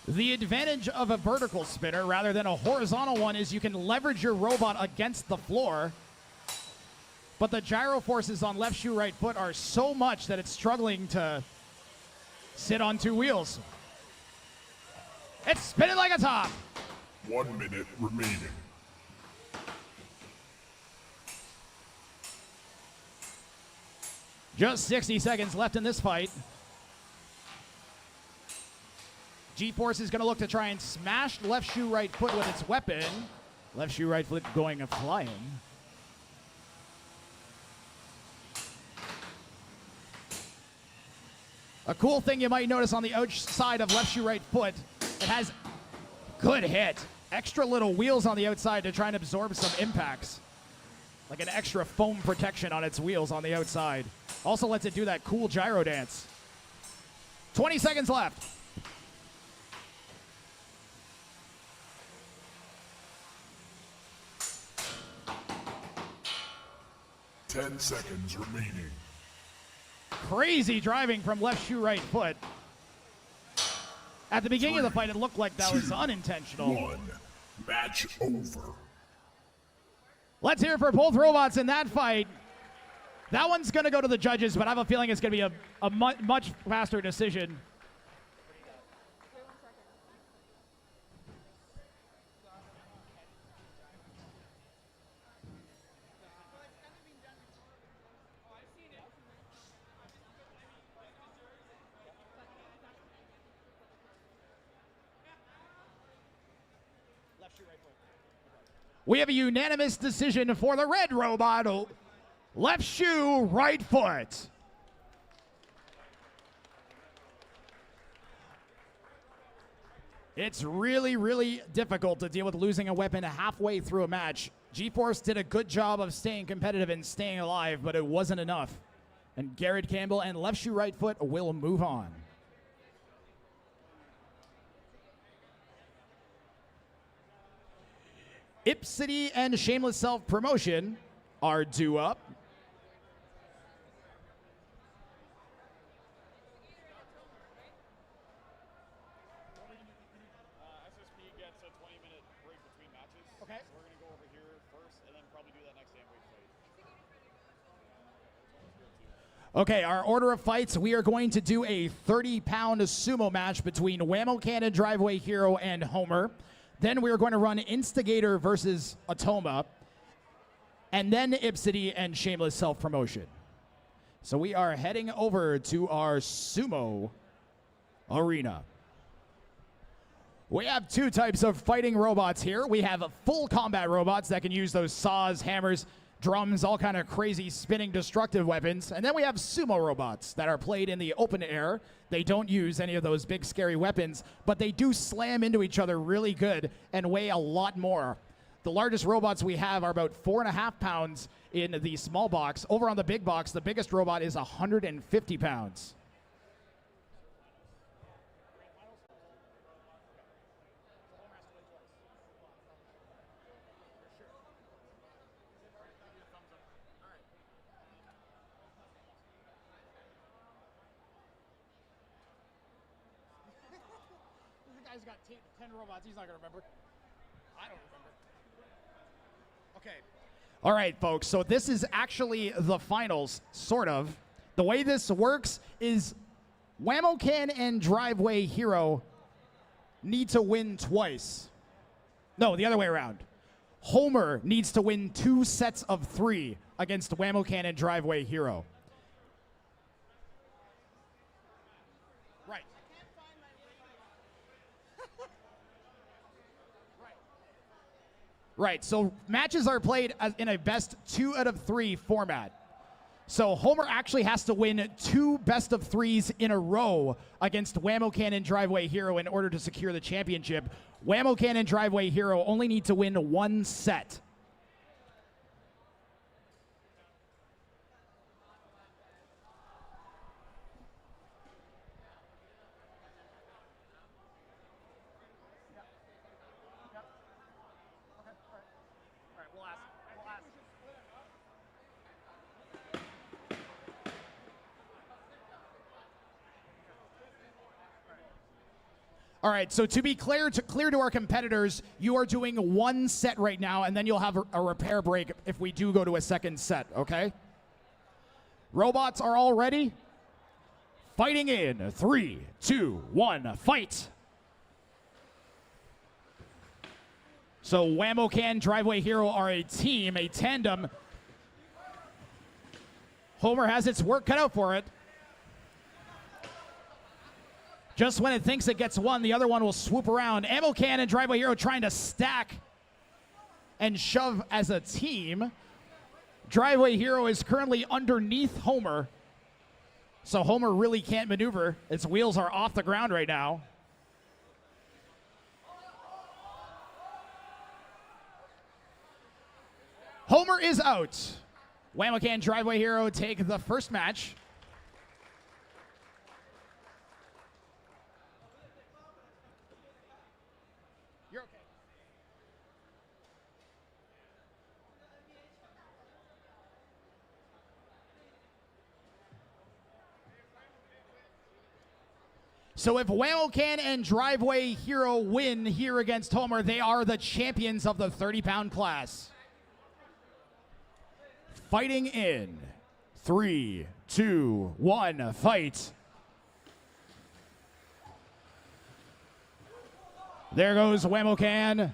The advantage of a vertical spinner rather than a horizontal one is you can leverage your robot against the floor. But the gyro forces on left shoe, right foot are so much that it's struggling to sit on 2 wheels. It's spinning like a top. 1 minute remaining. Just 60 seconds left in this fight. G-Force is going to look to try and smash left shoe, right foot with its weapon. Left shoe, right foot going flying. A cool thing you might notice on the outside of left shoe, right foot, it has good hit. Extra little wheels on the outside to try and absorb some impacts. Like an extra foam protection on its wheels on the outside. Also lets it do that cool gyro dance. 20 seconds left. Ten seconds remaining. Crazy driving from left shoe, right foot. At the beginning of the fight, it looked like that was unintentional. 1. Match over. Let's hear it for both robots in that fight. That one's going to go to the judges, but I have a feeling it's going to be a much faster decision. We have a unanimous decision for the red robot. Left shoe, right foot. It's really, really difficult to deal with losing a weapon halfway through a match. G-Force did a good job of staying competitive and staying alive, but it wasn't enough. And Garrett Campbell and Left Shoe Right Foot will move on. Ipsidi and Shameless Self Promotion are due up. SSP gets a 20-minute break between matches. Okay. So we're going to go over here first and then probably do that next Amway fight. Okay, our order of fights, we are going to do a 30-pound sumo match between Whammo Cannon, Driveway Hero, and Homer. Then we are going to run Instigator versus Atoma. And then Ipsidi and Shameless Self-Promotion. So we are heading over to our sumo arena. We have two types of fighting robots here. We have full combat robots that can use those saws, hammers, drums, all kind of crazy spinning destructive weapons. And then we have sumo robots that are played in the open air. They don't use any of those big scary weapons, but they do slam into each other really good and weigh a lot more. The largest robots we have are about 4.5 pounds in the small box. Over on the big box, the biggest robot is 150 pounds. This guy's got 10 robots. He's not going to remember. I don't remember. Okay. All right, folks, so this is actually the finals, sort of. The way this works is Whammo Can and Driveway Hero need to win twice. No, the other way around. Homer needs to win 2 sets of 3 against Whammo Can and Driveway Hero. Right. Right, so matches are played in a best 2 out of 3 format. So Homer actually has to win 2 best of 3s in a row against Whammo Can and Driveway Hero in order to secure the championship. Whammo Can and Driveway Hero only need to win 1 set. All right, so to be clear to our competitors, you are doing 1 set right now, and then you'll have a repair break if we do go to a second set, okay? Robots are all ready? Fighting in 3, 2, 1, fight! So Whammo Can, Driveway Hero are a team, a tandem. Homer has its work cut out for it. Just when it thinks it gets one, the other one will swoop around. Whammo Can and Driveway Hero trying to stack and shove as a team. Driveway Hero is currently underneath Homer, so Homer really can't maneuver. Its wheels are off the ground right now. Homer is out. Whammo Can, Driveway Hero take the first match. You're okay. So if Whammo Can and Driveway Hero win here against Homer, they are the champions of the 30-pound class. Fighting in 3, 2, 1, fight. There goes Whammo Can.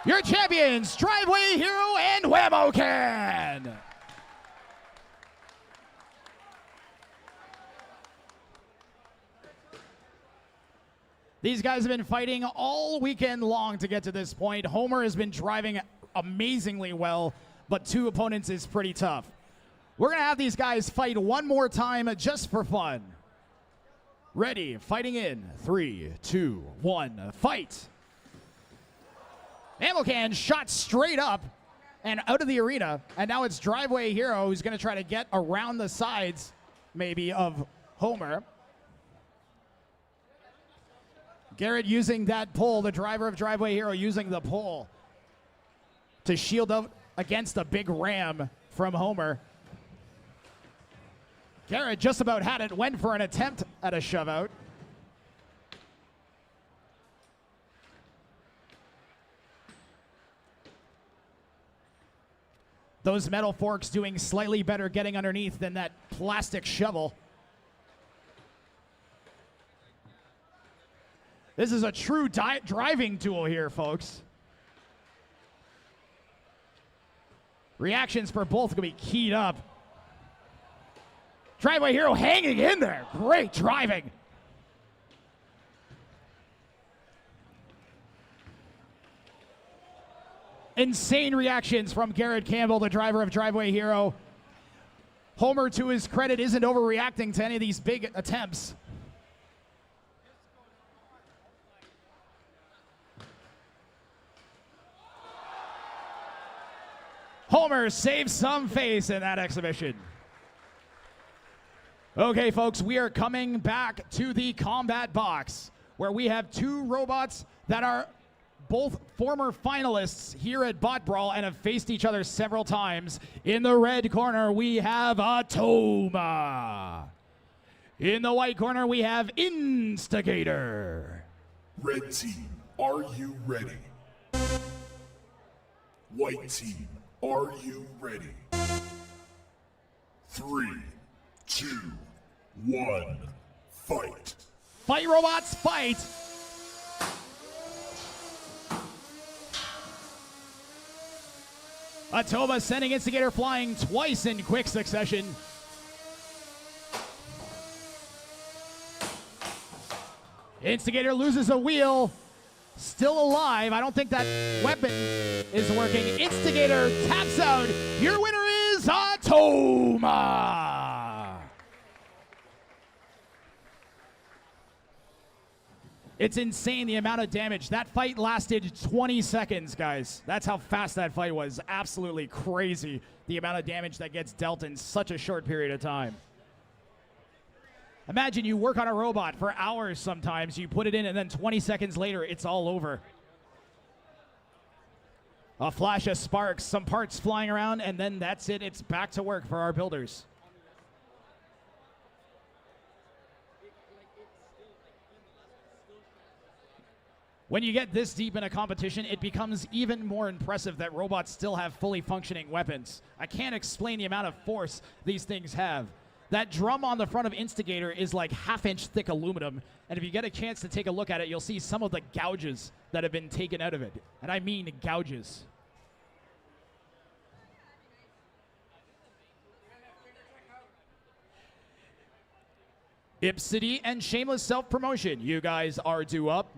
Your champions, Driveway Hero and Whammo Can. These guys have been fighting all weekend long to get to this point. Homer has been driving amazingly well, but 2 opponents is pretty tough. We're going to have these guys fight one more time just for fun. Ready, fighting in 3, 2, 1, fight. Ammo can shot straight up and out of the arena. And now it's Driveway Hero who's going to try to get around the sides, maybe, of Homer. Garrett using that pole, the driver of Driveway Hero using the pole to shield up against a big ram from Homer. Garrett just about had it, went for an attempt at a shove out. Those metal forks doing slightly better getting underneath than that plastic shovel. This is a true driving duel here, folks. Reactions for both going to be keyed up. Driveway Hero hanging in there. Great driving. Insane reactions from Garrett Campbell, the driver of Driveway Hero. Homer, to his credit, isn't overreacting to any of these big attempts. Homer saves some face in that exhibition. Okay, folks, we are coming back to the combat box, where we have two robots that are both former finalists here at Bot Brawl and have faced each other several times. In the red corner, we have Atoma. In the white corner, we have Instigator. Red team, are you ready? White team, are you ready? 3, 2, 1, fight. Fight, robots, fight. Atoma sending Instigator flying twice in quick succession. Instigator loses a wheel. Still alive. I don't think that weapon is working. Instigator taps out. Your winner is Atoma. It's insane the amount of damage. That fight lasted 20 seconds, guys. That's how fast that fight was. Absolutely crazy the amount of damage that gets dealt in such a short period of time. Imagine you work on a robot for hours sometimes. You put it in and then 20 seconds later, it's all over. A flash of sparks, some parts flying around, and then that's it. It's back to work for our builders. When you get this deep in a competition, it becomes even more impressive that robots still have fully functioning weapons. I can't explain the amount of force these things have. That drum on the front of Instigator is like half-inch thick aluminum, and if you get a chance to take a look at it, you'll see some of the gouges that have been taken out of it. And I mean gouges. Ipsidi and Shameless self-promotion. You guys are due up.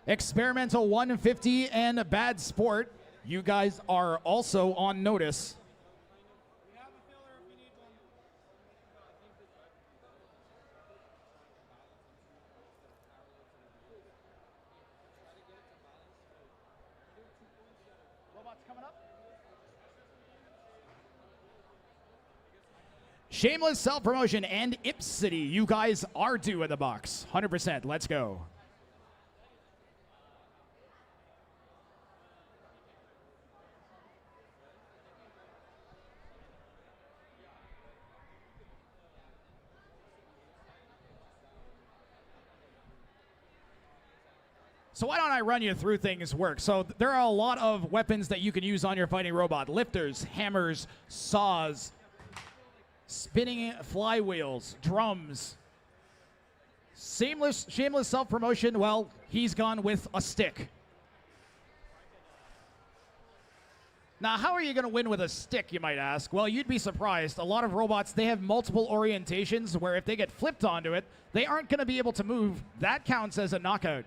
Experimental 150 and Bad Sport. You guys are also on notice. Robots coming up. Shameless self-promotion and Ipsidi. You guys are due in the box. 100%. Let's go. So why don't I run you through things work? So there are a lot of weapons that you can use on your fighting robot. Lifters, hammers, saws, spinning flywheels, drums. Shameless self-promotion, well, he's gone with a stick. Now, how are you going to win with a stick, you might ask? Well, you'd be surprised. A lot of robots, they have multiple orientations where if they get flipped onto it, they aren't going to be able to move. That counts as a knockout.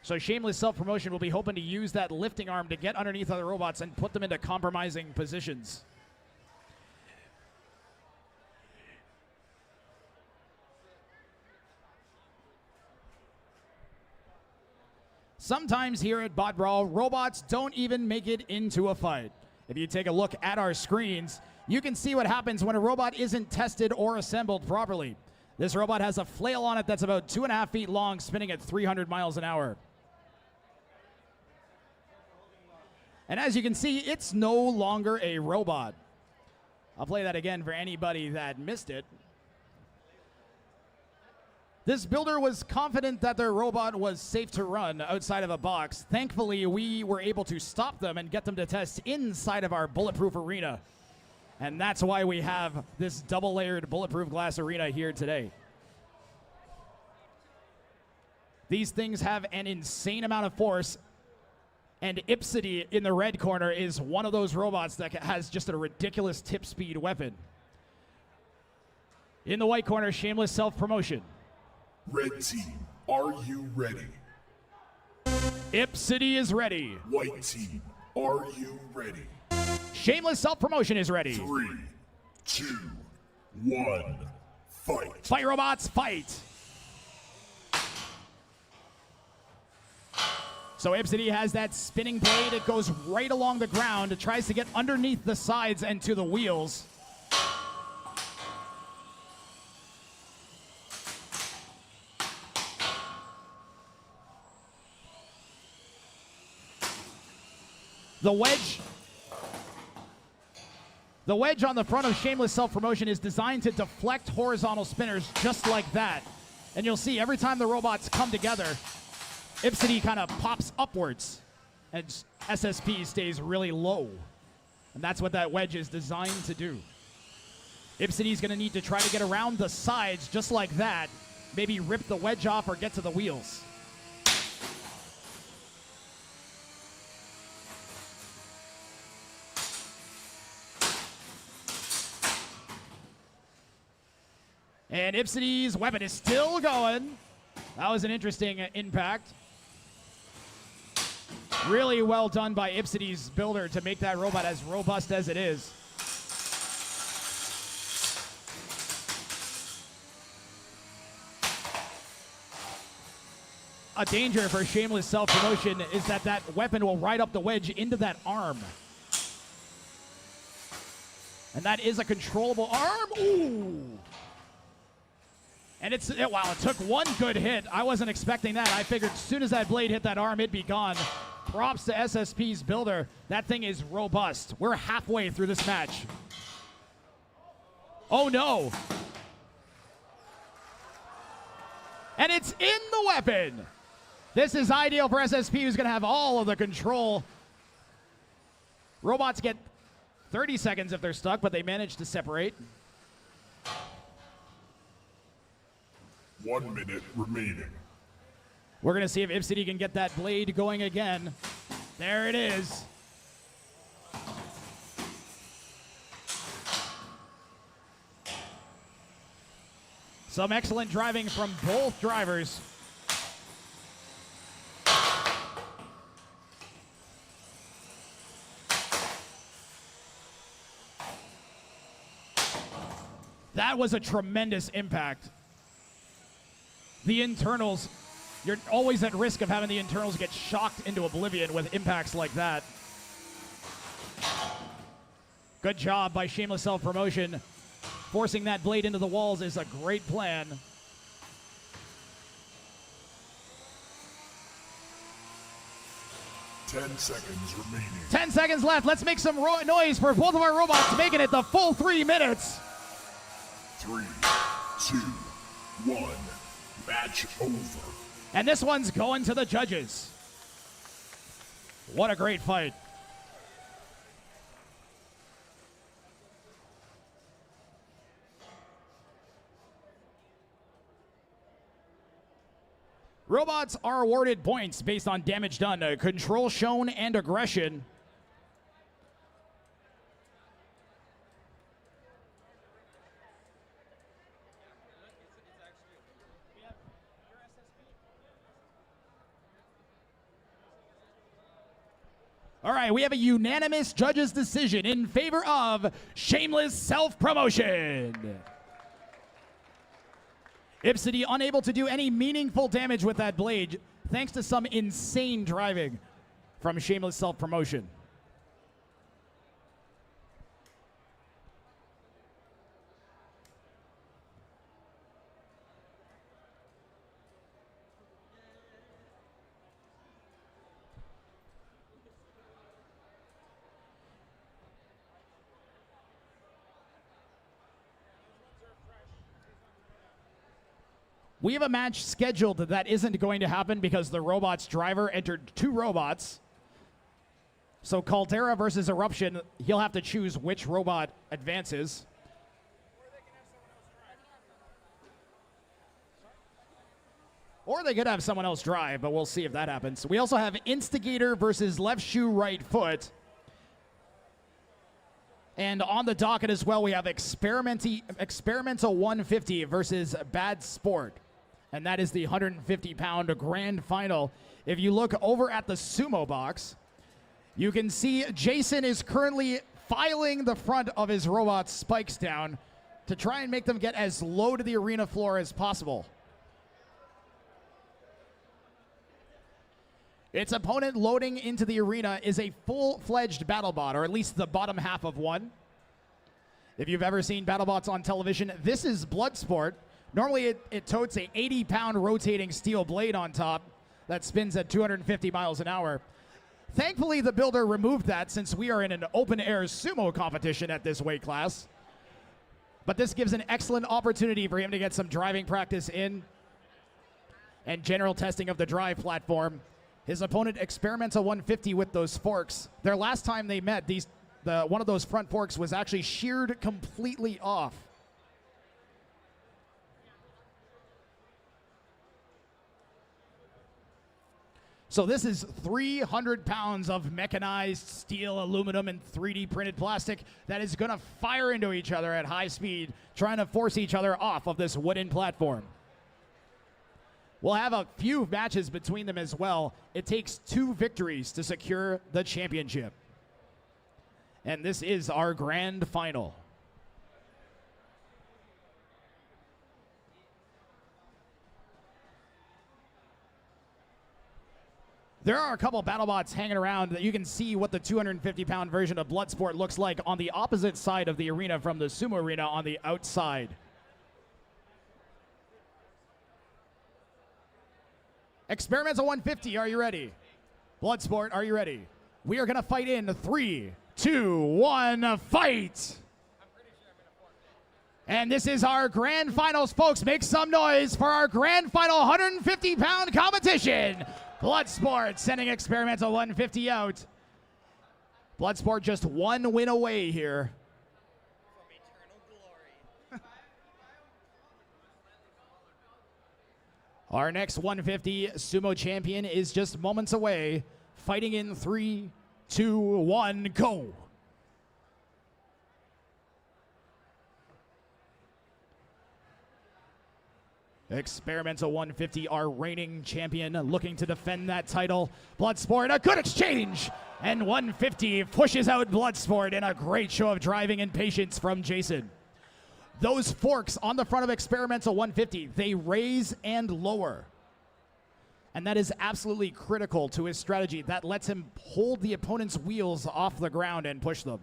So Shameless self-promotion will be hoping to use that lifting arm to get underneath other robots and put them into compromising positions. Sometimes here at Bot Brawl, robots don't even make it into a fight. If you take a look at our screens, you can see what happens when a robot isn't tested or assembled properly. This robot has a flail on it that's about 2.5 feet long, spinning at 300 miles an hour. And as you can see, it's no longer a robot. I'll play that again for anybody that missed it. This builder was confident that their robot was safe to run outside of a box. Thankfully, we were able to stop them and get them to test inside of our bulletproof arena. And that's why we have this double-layered bulletproof glass arena here today. These things have an insane amount of force, and Ipsidi in the red corner is one of those robots that has just a ridiculous tip speed weapon. In the white corner, Shameless self-promotion. Red team, are you ready? Ipsidi is ready. White team, are you ready? Shameless self-promotion is ready. 3, 2, 1, fight. Fight, robots, fight. So Ipsidi has that spinning blade. It goes right along the ground. It tries to get underneath the sides and to the wheels. The wedge on the front of Shameless Self-Promotion is designed to deflect horizontal spinners just like that. And you'll see every time the robots come together, Ipsidi kind of pops upwards and SSP stays really low. And that's what that wedge is designed to do. Ipsidi's going to need to try to get around the sides just like that, maybe rip the wedge off or get to the wheels. And Ipsidi's weapon is still going. That was an interesting impact. Really well done by Ipsidi's builder to make that robot as robust as it is. A danger for Shameless Self-Promotion is that that weapon will ride up the wedge into that arm. And that is a controllable arm. Ooh. And wow, it took one good hit. I wasn't expecting that. I figured as soon as that blade hit that arm, it'd be gone. Props to SSP's builder. That thing is robust. We're halfway through this match. Oh no. And it's in the weapon. This is ideal for SSP, who's gonna have all of the control. Robots get 30 seconds if they're stuck, but they manage to separate. 1 minute remaining. We're going to see if Ipsidi can get that blade going again. There it is. Some excellent driving from both drivers. That was a tremendous impact. The internals, you're always at risk of having the internals get shocked into oblivion with impacts like that. Good job by Shameless Self-Promotion. Forcing that blade into the walls is a great plan. Ten seconds remaining. 10 seconds left. Let's make some noise for both of our robots making it the full 3 minutes. 3, 2, 1. Match over. And this one's going to the judges. What a great fight. Robots are awarded points based on damage done, control shown, and aggression. All right, we have a unanimous judges' decision in favor of Shameless Self-Promotion. Ipsidi unable to do any meaningful damage with that blade. thanks to some insane driving from Shameless Self-Promotion. We have a match scheduled that isn't going to happen because the robot's driver entered 2 robots. So Caldera versus Eruption, he'll have to choose which robot advances. Or they could have someone else drive, but we'll see if that happens. We also have Instigator versus Left Shoe Right Foot. And on the docket as well, we have Experimental 150 versus Bad Sport. And that is the 150-pound grand final. If you look over at the sumo box, you can see Jason is currently filing the front of his robot's spikes down to try and make them get as low to the arena floor as possible. Its opponent loading into the arena is a full-fledged BattleBot, or at least the bottom half of one. If you've ever seen BattleBots on television, this is Bloodsport. Normally it totes a 80-pound rotating steel blade on top that spins at 250 miles an hour. Thankfully, the builder removed that since we are in an open-air sumo competition at this weight class. But this gives an excellent opportunity for him to get some driving practice in and general testing of the drive platform. His opponent, Experimental 150 with those forks. Their last time they met, one of those front forks was actually sheared completely off. So this is 300 pounds of mechanized steel, aluminum, and 3D printed plastic that is going to fire into each other at high speed, trying to force each other off of this wooden platform. We'll have a few matches between them as well. It takes 2 victories to secure the championship. And this is our grand final. There are a couple BattleBots hanging around that you can see what the 250-pound version of Bloodsport looks like on the opposite side of the arena from the sumo arena on the outside. Experimental 150, are you ready? Bloodsport, are you ready? We are going to fight in 3, 2, 1, fight! And this is our grand finals, folks. Make some noise for our grand final 150-pound competition. Bloodsport sending Experimental 150 out. Bloodsport just 1 win away here. From eternal glory. Our next 150 sumo champion is just moments away. Fighting in 3, 2, 1, go. Experimental 150, our reigning champion, looking to defend that title. Bloodsport, a good exchange! And 150 pushes out Bloodsport in a great show of driving and patience from Jason. Those forks on the front of Experimental 150, they raise and lower. And that is absolutely critical to his strategy. That lets him hold the opponent's wheels off the ground and push them.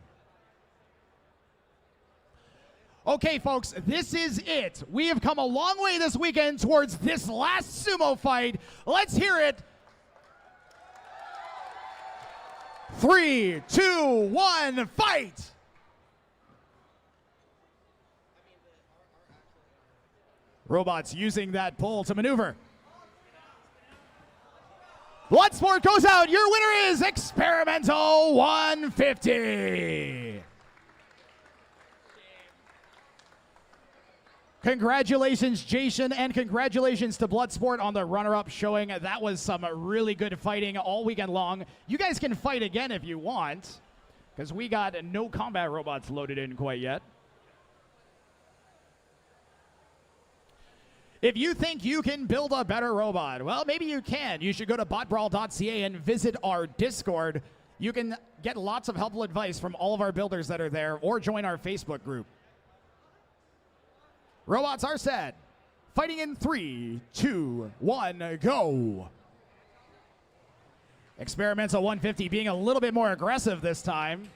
Okay, folks, this is it. We have come a long way this weekend towards this last sumo fight. Let's hear it. 3, 2, 1, fight! Robots using that pole to maneuver. Bloodsport goes out. Your winner is Experimental 150. Congratulations, Jason, and congratulations to Bloodsport on the runner-up showing. That was some really good fighting all weekend long. You guys can fight again if you want, because we got no combat robots loaded in quite yet. If you think you can build a better robot, well, maybe you can. You should go to botbrawl.ca and visit our Discord. You can get lots of helpful advice from all of our builders that are there, or join our Facebook group. Robots are set. Fighting in 3, 2, 1, go. Experimental 150 being a little bit more aggressive this time.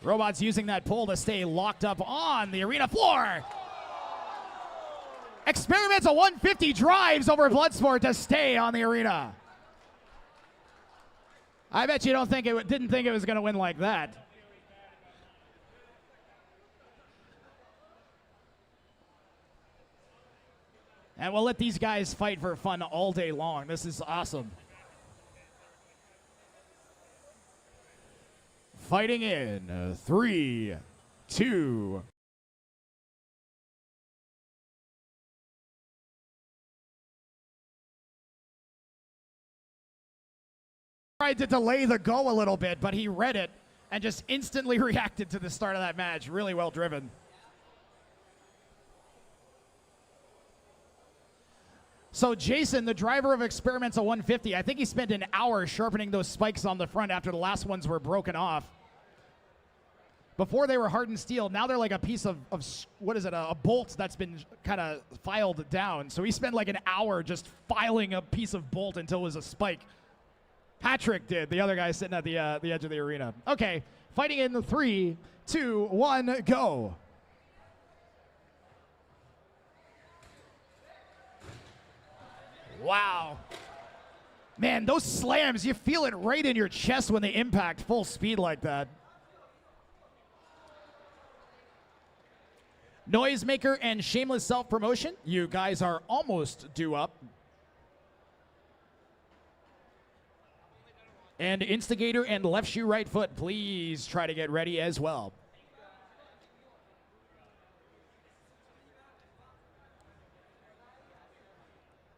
Robots using that pull to stay locked up on the arena floor. Experimental 150 drives over Bloodsport to stay on the arena. I bet you didn't think it was going to win like that. And we'll let these guys fight for fun all day long. This is awesome. Fighting in 3, 2. Tried to delay the go a little bit, but he read it and just instantly reacted to the start of that match. Really well driven. So Jason, the driver of Experimental 150, I think he spent an hour sharpening those spikes on the front after the last ones were broken off. Before they were hardened steel, now they're like a piece of what is it, a bolt that's been kind of filed down. So he spent like an hour just filing a piece of bolt until it was a spike. Patrick did, the other guy sitting at the edge of the arena. Okay, fighting in 3, 2, 1, go. Wow. Man, those slams, you feel it right in your chest when they impact full speed like that. Noisemaker and Shameless self-promotion. You guys are almost due up. And Instigator and left shoe, right foot, please try to get ready as well.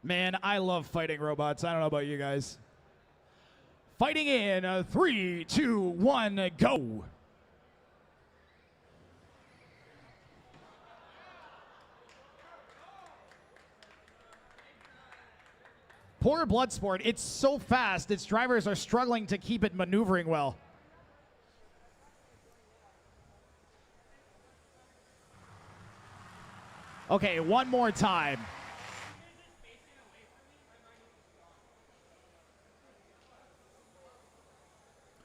Man, I love fighting robots. I don't know about you guys. Fighting in 3, 2, 1, go. Poor Bloodsport. It's so fast, its drivers are struggling to keep it maneuvering well. Okay, one more time.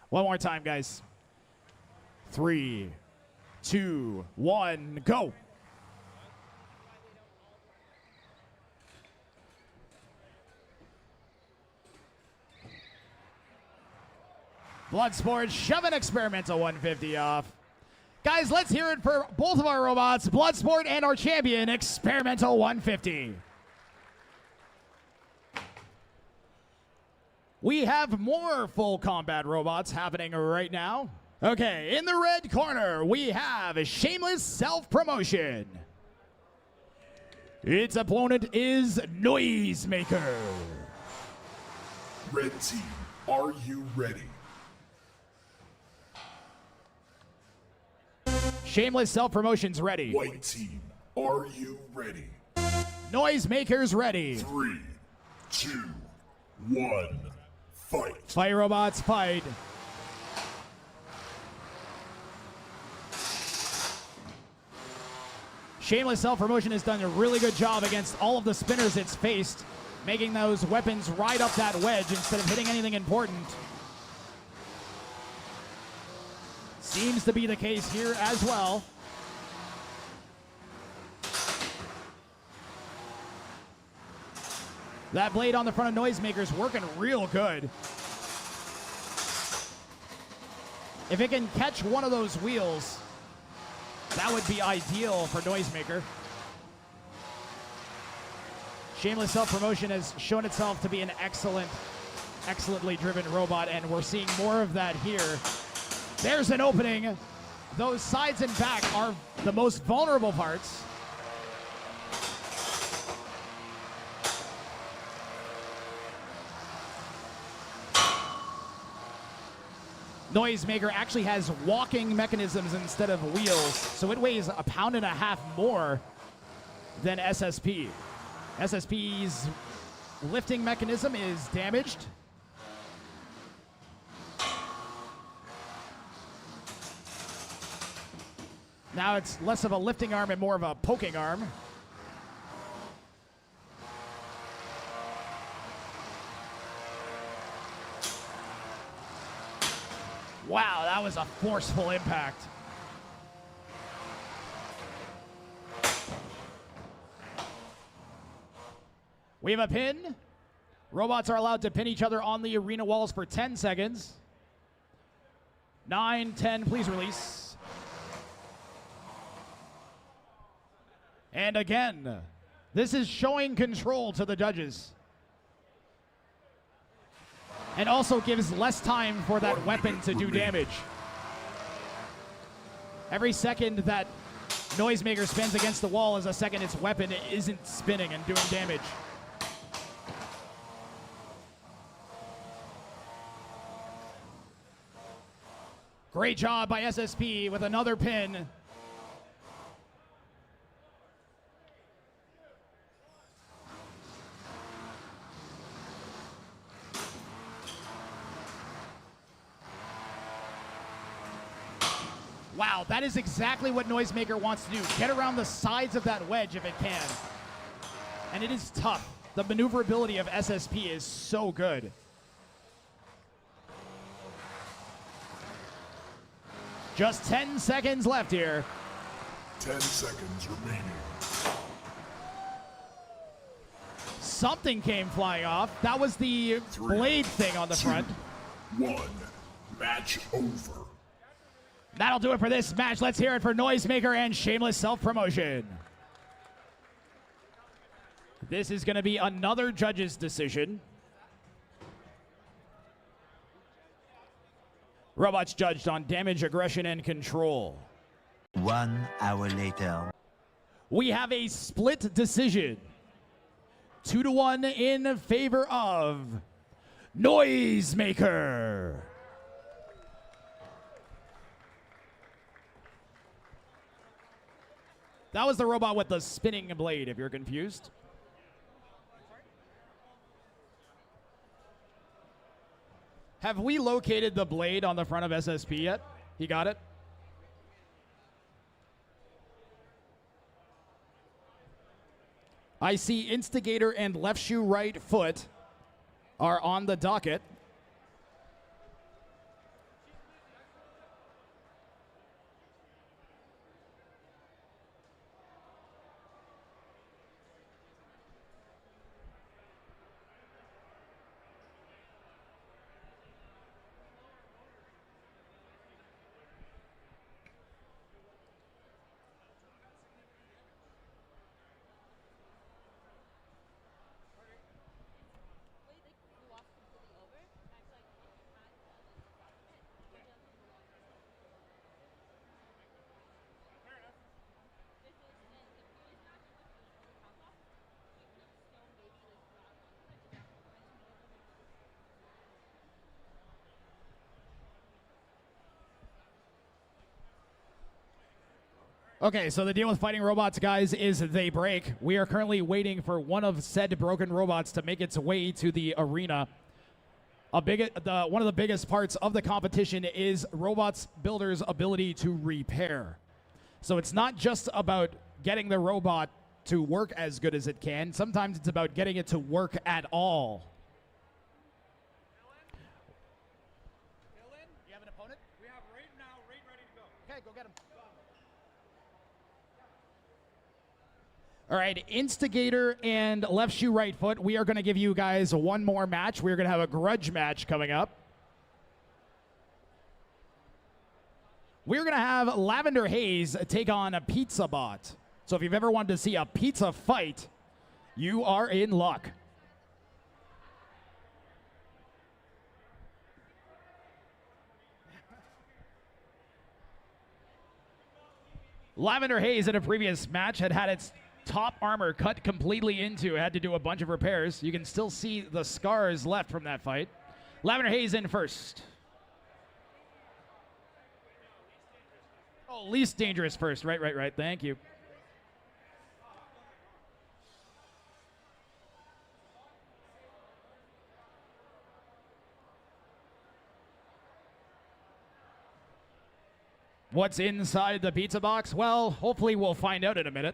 One more time, guys. 3, 2, 1, go. Bloodsport shoving Experimental 150 off. Guys, let's hear it for both of our robots, Bloodsport and our champion, Experimental 150. We have more full combat robots happening right now. Okay, in the red corner, we have a Shameless self-promotion. Its opponent is Noisemaker. Red team, are you ready? Shameless self-promotion's ready. White team, are you ready? Noisemaker's ready. 3, 2, 1, fight. Fight, robots, fight. Shameless self-promotion has done a really good job against all of the spinners it's faced, making those weapons ride up that wedge instead of hitting anything important. Seems to be the case here as well. That blade on the front of Noisemaker's working real good. If it can catch one of those wheels, that would be ideal for Noisemaker. Shameless self-promotion has shown itself to be an excellently driven robot, and we're seeing more of that here. There's an opening. Those sides and back are the most vulnerable parts. Noisemaker actually has walking mechanisms instead of wheels, so it weighs 1.5 pounds more than SSP. SSP's lifting mechanism is damaged. Now it's less of a lifting arm and more of a poking arm. Wow, that was a forceful impact. We have a pin. Robots are allowed to pin each other on the arena walls for 10 seconds. 9, 10, please release. And again, this is showing control to the judges. And also gives less time for that weapon to do damage. Every second that Noisemaker spins against the wall is a second its weapon isn't spinning and doing damage. Great job by SSP with another pin. Wow, that is exactly what Noisemaker wants to do. Get around the sides of that wedge if it can. And it is tough. The maneuverability of SSP is so good. Just 10 seconds left here. 10 seconds remaining. Something came flying off. That was the blade thing on the front. 1. Match over. That'll do it for this match. Let's hear it for Noisemaker and Shameless self-promotion. This is going to be another judge's decision. Robots judged on damage, aggression, and control. 1 hour later. We have a split decision. 2-1 in favor of Noisemaker. That was the robot with the spinning blade, if you're confused. Have we located the blade on the front of SSP yet? He got it? I see Instigator and left shoe, right foot are on the docket. Okay, so the deal with fighting robots, guys, is they break. We are currently waiting for one of said broken robots to make its way to the arena. One of the biggest parts of the competition is robots builders' ability to repair. So it's not just about getting the robot to work as good as it can. Sometimes it's about getting it to work at all. You have an opponent? We have right now, right ready to go. Okay, go get him. All right, Instigator and left shoe, right foot. We are going to give you guys one more match. We're going to have a grudge match coming up. We're going to have Lavender Haze take on a Pizza Bot. So if you've ever wanted to see a pizza fight, you are in luck. Lavender Haze in a previous match had its top armor cut completely into, had to do a bunch of repairs. You can still see the scars left from that fight. Lavender Haze in first. Oh, least dangerous first. Right. Thank you. What's inside the pizza box? Well, hopefully we'll find out in a minute.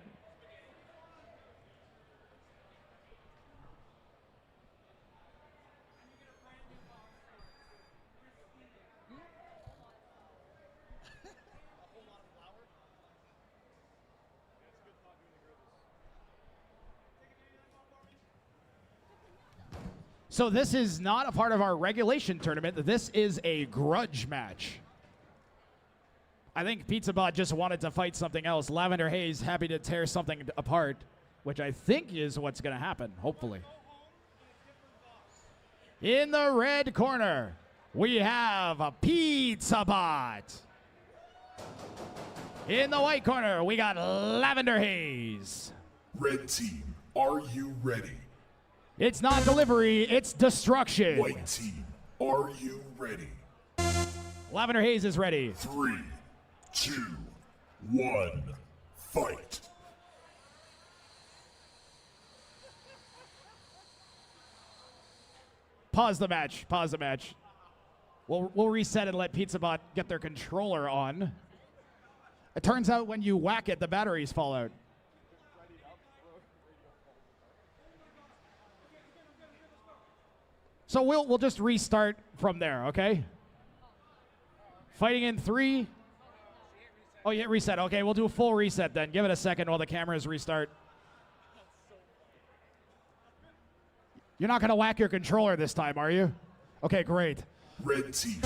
So this is not a part of our regulation tournament. This is a grudge match. I think PizzaBot just wanted to fight something else. Lavender Haze happy to tear something apart, which I think is what's going to happen, hopefully. In the red corner, we have a PizzaBot. In the white corner, we got Lavender Haze. Red team, are you ready? It's not delivery, it's destruction. White team, are you ready? Lavender Haze is ready. 3, 2, 1, fight. Pause the match, pause the match. We'll reset and let PizzaBot get their controller on. It turns out when you whack it, the batteries fall out. So we'll just restart from there, okay? Fighting in 3. Oh, yeah, reset. Okay, we'll do a full reset then. Give it a second while the cameras restart. You're not going to whack your controller this time, are you? Okay, great. Red team.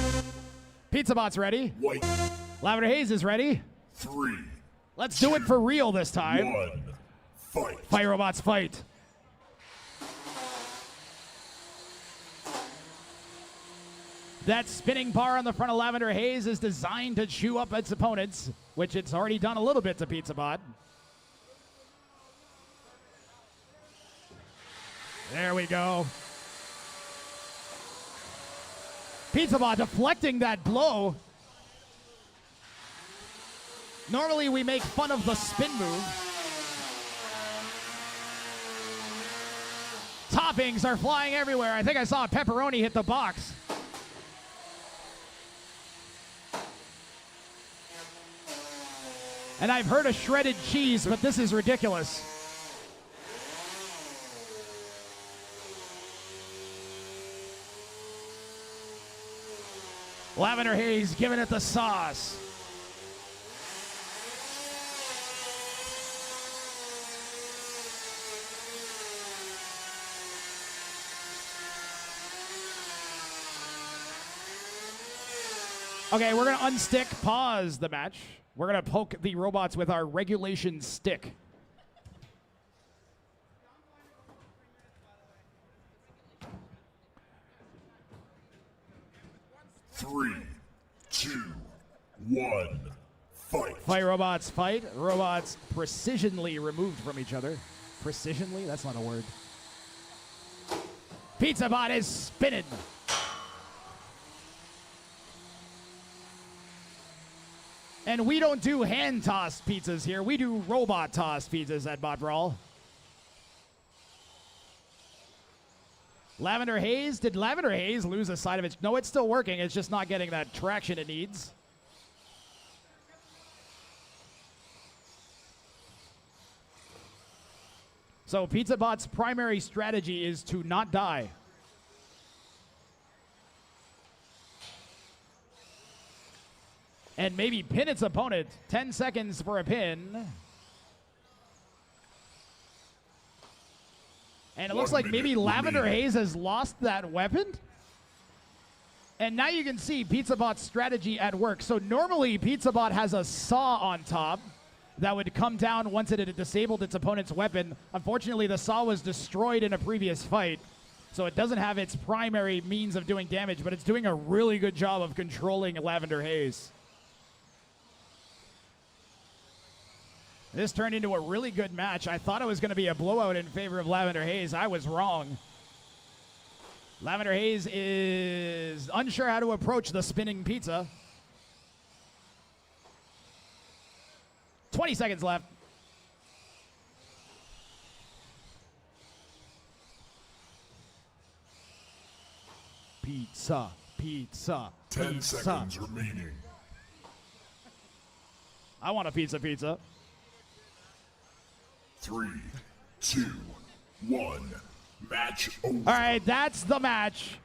PizzaBot's ready. White. Lavender Haze is ready. 3. Let's do it for real this time. 1, fight. Fight robots, fight. That spinning bar on the front of Lavender Haze is designed to chew up its opponents, which it's already done a little bit to PizzaBot. There we go. PizzaBot deflecting that blow. Normally we make fun of the spin move. Toppings are flying everywhere. I think I saw a pepperoni hit the box. And I've heard of shredded cheese, but this is ridiculous. Lavender Haze giving it the sauce. Okay, we're going to unstick, pause the match. We're going to poke the robots with our regulation stick. Three, 2, 1, fight. Fight robots, fight. Robots precisionally removed from each other. Precisionally? That's not a word. PizzaBot is spinning. And we don't do hand-tossed pizzas here. We do robot-tossed pizzas at Bot Brawl. Lavender Haze? Did Lavender Haze lose a side of it? No, it's still working. It's just not getting that traction it needs. So PizzaBot's primary strategy is to not die. And maybe pin its opponent. 10 seconds for a pin. And it looks like maybe Lavender Haze has lost that weapon. And now you can see PizzaBot's strategy at work. So normally PizzaBot has a saw on top that would come down once it had disabled its opponent's weapon. Unfortunately, the saw was destroyed in a previous fight. So it doesn't have its primary means of doing damage, but it's doing a really good job of controlling Lavender Haze. This turned into a really good match. I thought it was going to be a blowout in favor of Lavender Haze. I was wrong. Lavender Haze is unsure how to approach the spinning pizza. 20 seconds left. Pizza, pizza, 10 pizza. seconds remaining. I want a pizza. 3, 2, 1. Match over. All right, that's the match.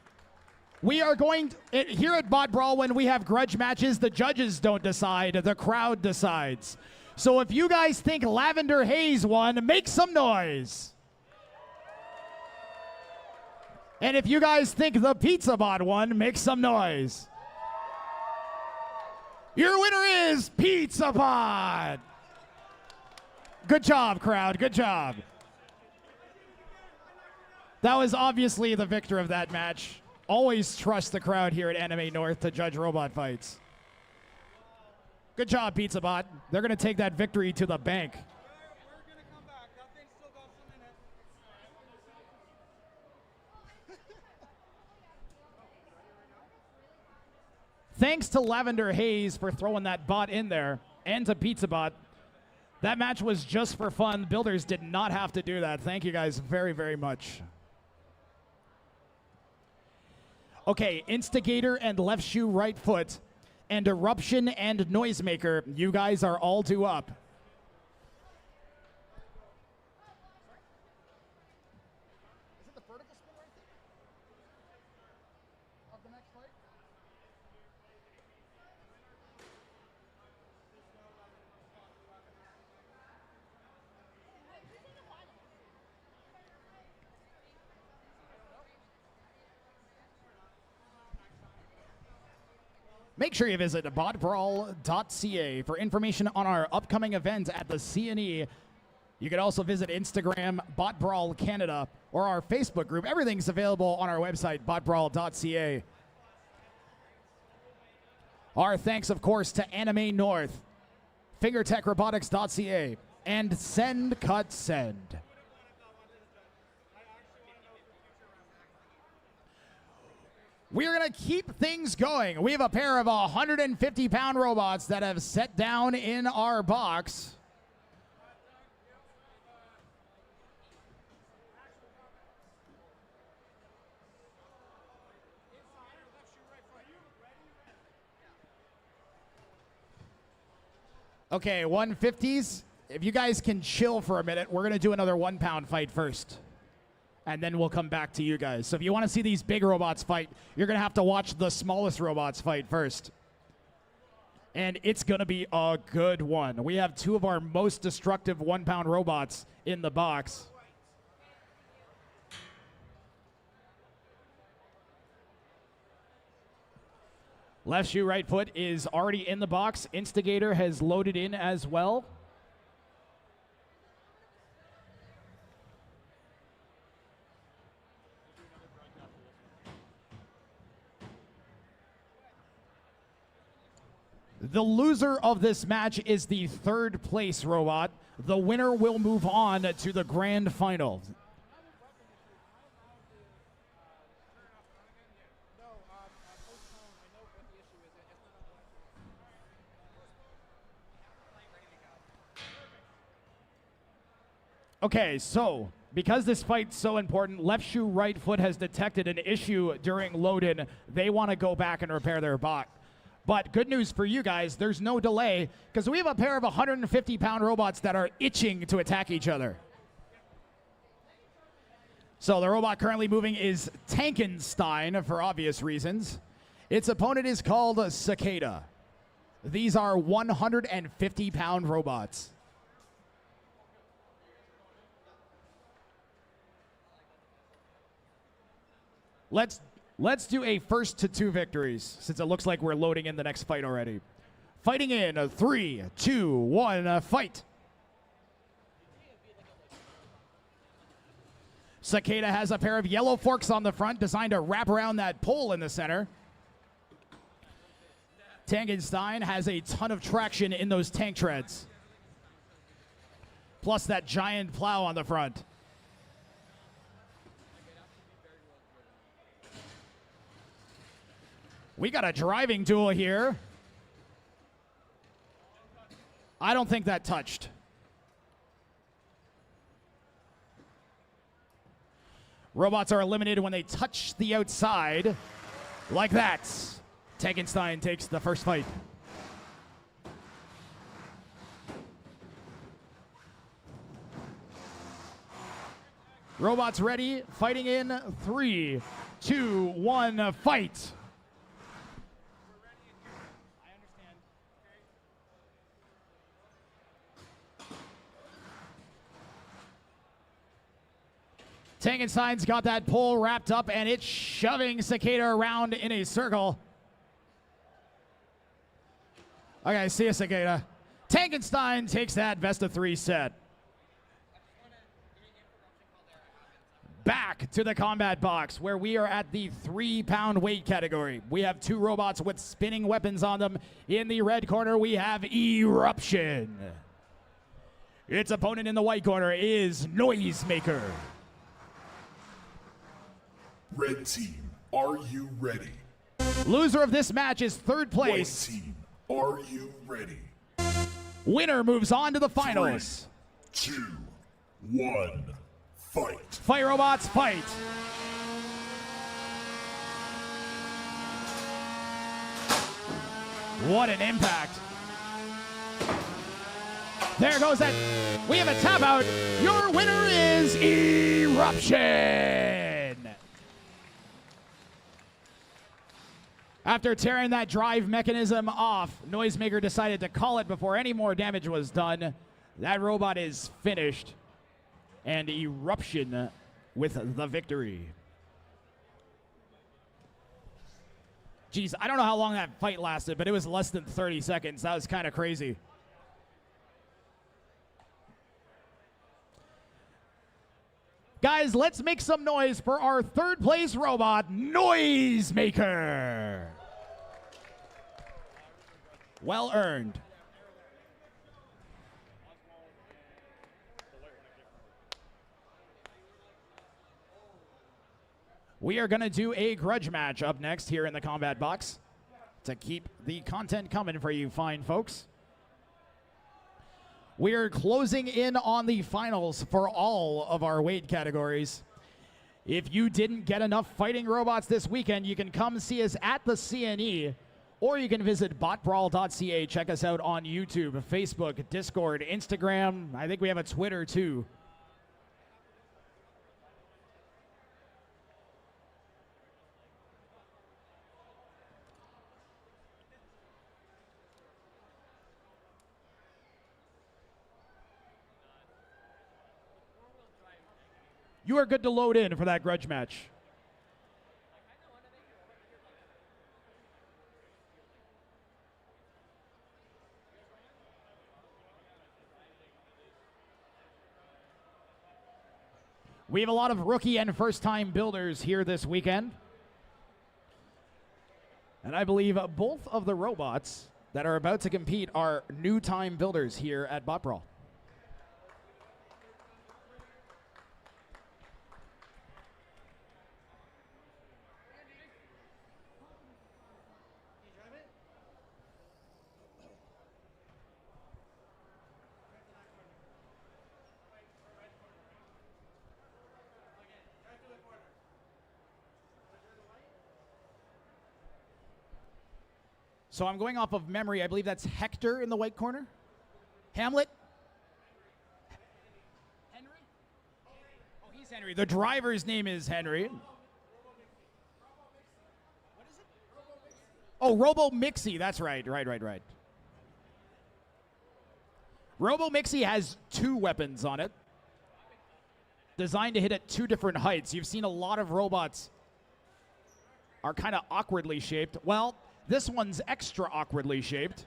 We are going to, here at Bot Brawl, when we have grudge matches, the judges don't decide, the crowd decides. So if you guys think Lavender Haze won, make some noise. And if you guys think the Pizza Bot won, make some noise. Your winner is Pizza Bot. Good job, crowd. Good job. That was obviously the victor of that match. Always trust the crowd here at Anime North to judge robot fights. Good job, Pizza Bot. They're going to take that victory to the bank. We're going to come back. That thing's still got some in it. Thanks to Lavender Haze for throwing that bot in there, and to Pizza Bot. That match was just for fun. Builders did not have to do that. Thank you guys very, very much. Okay, Instigator and Left Shoe Right Foot, and Eruption and Noisemaker, you guys are all due up. Is it the vertical spin right there? Of the next fight? Make sure you visit botbrawl.ca for information on our upcoming events at the CNE. You can also visit Instagram, BotBrawl Canada, or our Facebook group. Everything's available on our website, botbrawl.ca. Our thanks, of course, to Anime North, FingerTechRobotics.ca, and Send Cut Send. We are going to keep things going. We have a pair of 150-pound robots that have set down in our box. Okay, 150s. If you guys can chill for a minute, we're going to do another 1-pound fight first. And then we'll come back to you guys. So if you want to see these big robots fight, you're going to have to watch the smallest robots fight first. And it's going to be a good one. We have two of our most destructive 1-pound robots in the box. Left shoe, right foot is already in the box. Instigator has loaded in as well. The loser of this match is the third place robot. The winner will move on to the grand final. Okay, so because this fight's so important, left shoe, right foot has detected an issue during load-in. They want to go back and repair their bot. But good news for you guys, there's no delay because we have a pair of 150-pound robots that are itching to attack each other. So the robot currently moving is Tankenstein for obvious reasons. Its opponent is called Cicada. These are 150-pound robots. Let's do a first to 2 victories, since it looks like we're loading in the next fight already. Fighting in 3, 2, 1, fight. Cicada has a pair of yellow forks on the front designed to wrap around that pole in the center. Tankenstein has a ton of traction in those tank treads. Plus that giant plow on the front. We got a driving duel here. I don't think that touched. Robots are eliminated when they touch the outside. Like that. Tankenstein takes the first fight. Robots ready. Fighting in 3, 2, 1, fight. Tankenstein's got that pole wrapped up, and it's shoving Cicada around in a circle. Okay, see you, Cicada. Tankenstein takes that best of 3 set. Back to the combat box, where we are at the 3-pound weight category. We have 2 robots with spinning weapons on them. In the red corner, we have Eruption. Its opponent in the white corner is Noisemaker. Red team, are you ready? Loser of this match is 3rd place. White team, are you ready? Winner moves on to the finals. 3, 2, 1, fight. Fight, robots, fight. What an impact. There goes that. We have a tap out. Your winner is Eruption. After tearing that drive mechanism off, Noisemaker decided to call it before any more damage was done. That robot is finished. And Eruption with the victory. Jeez, I don't know how long that fight lasted, but it was less than 30 seconds. That was kind of crazy. Guys, let's make some noise for our 3rd place robot, Noisemaker. Well earned. We are going to do a grudge match up next here in the combat box to keep the content coming for you fine folks. We are closing in on the finals for all of our weight categories. If you didn't get enough fighting robots this weekend, you can come see us at the CNE, or you can visit botbrawl.ca. Check us out on YouTube, Facebook, Discord, Instagram. I think we have a Twitter too. You are good to load in for that grudge match. We have a lot of rookie and first-time builders here this weekend. And I believe both of the robots that are about to compete are new-time builders here at BotBrawl. So I'm going off of memory. I believe that's Hector in the white corner. Hamlet? Henry? Oh, he's Henry. The driver's name is Henry. What is it? Oh, Robo Mixy. That's right. Right. Robo Mixy has 2 weapons on it, designed to hit at 2 different heights. You've seen a lot of robots are kind of awkwardly shaped. Well, this one's extra awkwardly shaped.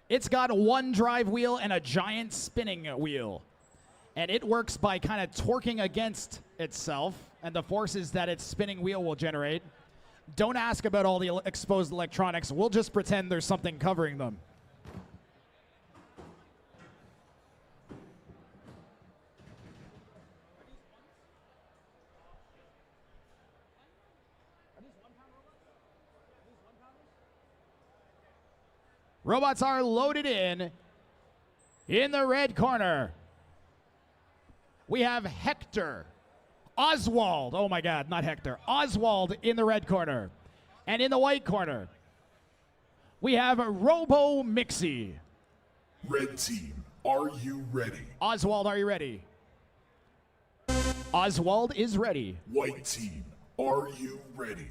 It's got 1 drive wheel and a giant spinning wheel. And it works by kind of torquing against itself and the forces that its spinning wheel will generate. Don't ask about all the exposed electronics. We'll just pretend there's something covering them. Robots are loaded in the red corner, we have Hector. Oswald, oh my God, not Hector. Oswald in the red corner. And in the white corner, we have Robo Mixy. Red team, are you ready? Oswald, are you ready? Oswald is ready. White team, are you ready?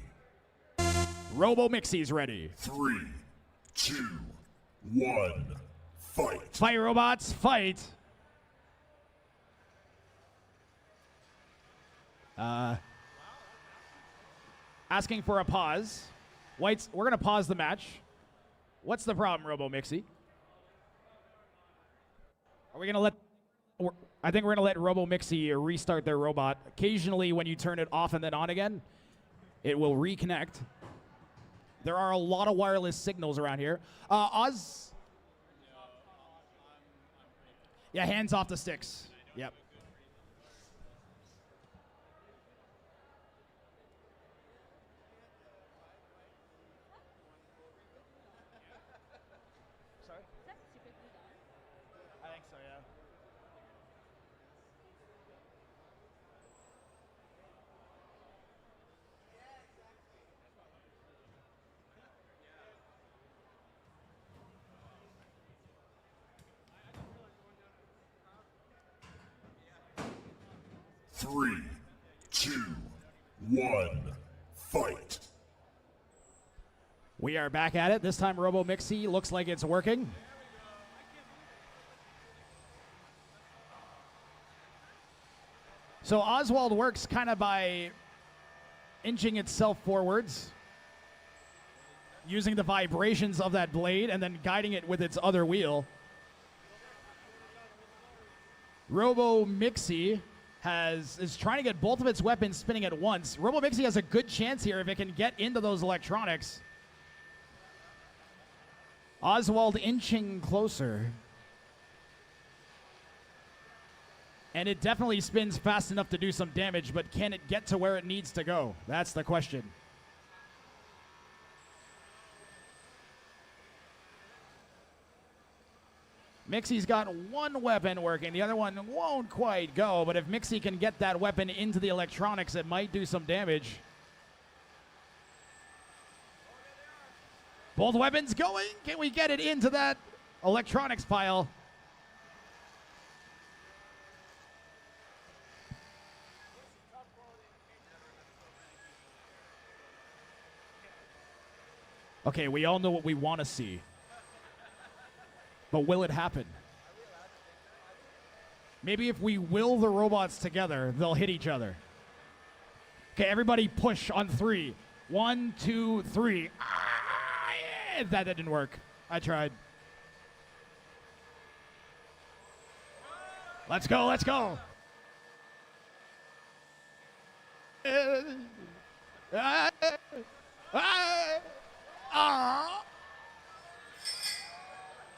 Robo Mixy's ready. 3, 2, 1, fight. Fight, robots, fight. Asking for a pause. Whites, we're going to pause the match. What's the problem, Robo Mixy? Are we going to let... I think we're going to let Robo Mixy restart their robot. Occasionally, when you turn it off and then on again, it will reconnect. There are a lot of wireless signals around here. Oz... Yeah, hands off the sticks. Yep. Sorry? I think so, yeah. Three, two, one, fight. We are back at it. This time Robo Mixy looks like it's working. So Oswald works kind of by inching itself forwards, using the vibrations of that blade and then guiding it with its other wheel. Robo Mixy is trying to get both of its weapons spinning at once. Robo Mixy has a good chance here if it can get into those electronics. Oswald inching closer. And it definitely spins fast enough to do some damage, but can it get to where it needs to go? That's the question. Mixy's got one weapon working. The other one won't quite go, but if Mixy can get that weapon into the electronics, it might do some damage. Both weapons going. Can we get it into that electronics pile? Okay, we all know what we want to see. But will it happen? Maybe if we will the robots together, they'll hit each other. Okay, everybody push on 3. 1, 2, 3. Ah, yeah, that didn't work. I tried. Let's go, let's go.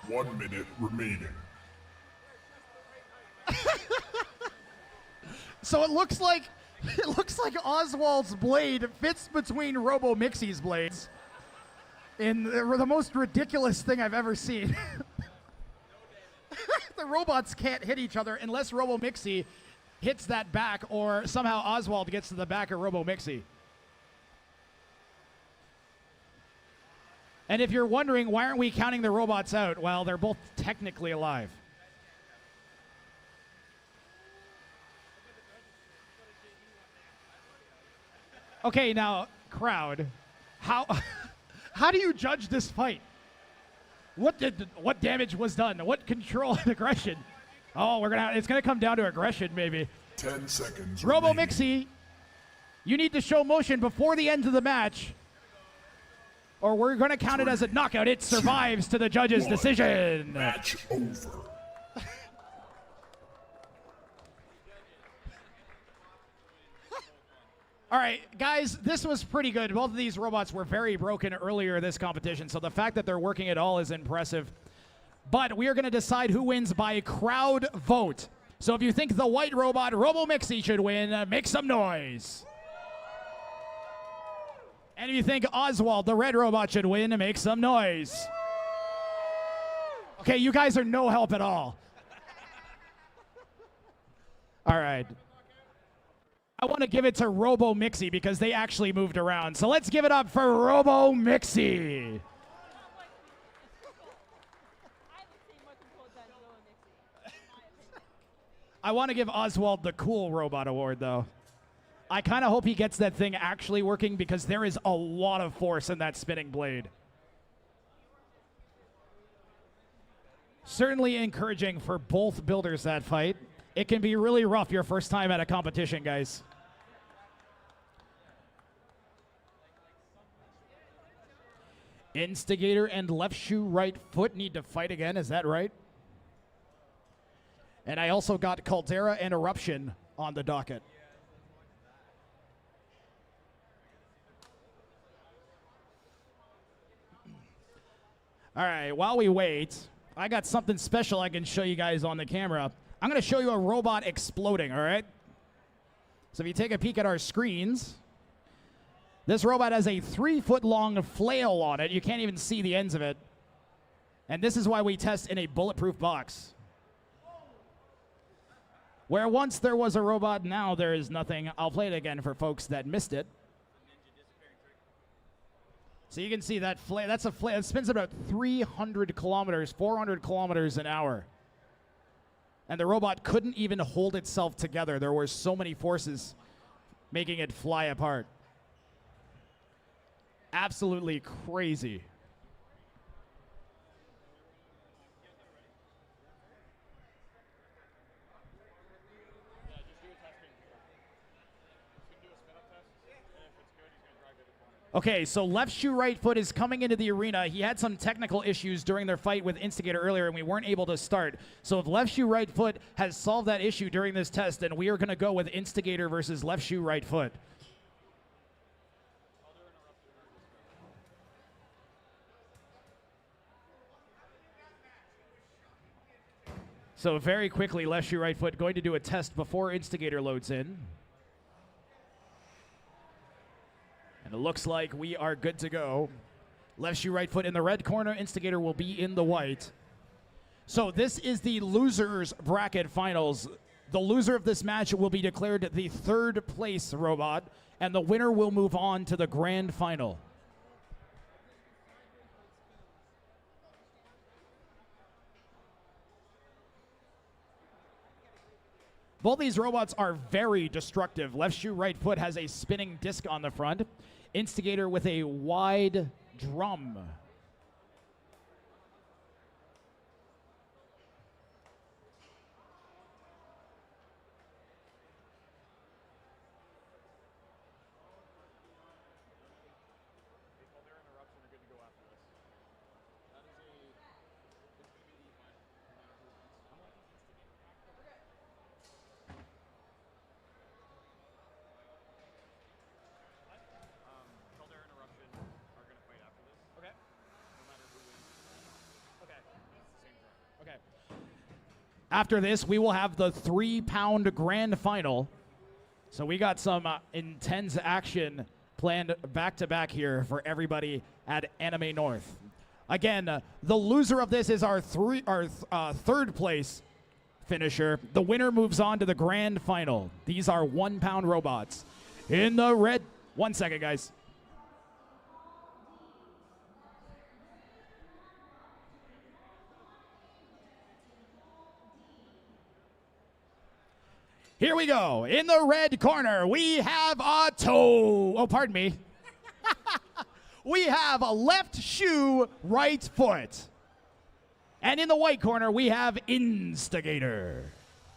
1 minute remaining. So it looks like Oswald's blade fits between Robo Mixy's blades in the most ridiculous thing I've ever seen. The robots can't hit each other unless Robo Mixy hits that back or somehow Oswald gets to the back of Robo Mixy. And if you're wondering, why aren't we counting the robots out? Well, they're both technically alive. Okay, now, crowd, how do you judge this fight? What damage was done? What control and aggression? Oh, it's gonna come down to aggression, maybe. 10 seconds. Robo remaining. Mixy, you need to show motion before the end of the match, or we're gonna count it as a knockout. It survives to the judge's decision. Match over. All right, guys, this was pretty good. Both of these robots were very broken earlier this competition, so the fact that they're working at all is impressive. But we are going to decide who wins by crowd vote. So if you think the white robot, Robo Mixy, should win, make some noise. And if you think Oswald, the red robot, should win, make some noise. Okay, you guys are no help at all. All right. I want to give it to Robo Mixy because they actually moved around. So let's give it up for Robo Mixy. I want to give Oswald the cool robot award, though. I kind of hope he gets that thing actually working because there is a lot of force in that spinning blade. Certainly encouraging for both builders, that fight. It can be really rough your first time at a competition, guys. Instigator and left shoe, right foot need to fight again. Is that right? And I also got Caldera and Eruption on the docket. All right, while we wait, I got something special I can show you guys on the camera. I'm going to show you a robot exploding, all right? So if you take a peek at our screens, this robot has a 3-foot-long flail on it. You can't even see the ends of it. And this is why we test in a bulletproof box. Where once there was a robot, now there is nothing. I'll play it again for folks that missed it. So you can see that flail. That's a flail. It spins about 300 kilometers, 400 kilometers an hour. And the robot couldn't even hold itself together. There were so many forces making it fly apart. Absolutely crazy. Okay, so left shoe, right foot is coming into the arena. He had some technical issues during their fight with Instigator earlier, and we weren't able to start. So if left shoe, right foot has solved that issue during this test, then we are going to go with Instigator versus left shoe, right foot. So very quickly, left shoe, right foot going to do a test before Instigator loads in. And it looks like we are good to go. Left shoe, right foot in the red corner. Instigator will be in the white. So this is the losers bracket finals. The loser of this match will be declared the third place robot, and the winner will move on to the grand final. Both these robots are very destructive. Left shoe, right foot has a spinning disc on the front. Instigator with a wide drum. After this, we will have the 3-pound grand final. So we got some intense action planned back-to-back here for everybody at Anime North. Again, the loser of this is our third place finisher. The winner moves on to the grand final. These are 1-pound robots. In the red... 1 second, guys. Here we go. In the red corner, we have Oh, pardon me. We have a left shoe, right foot. And in the white corner, we have Instigator.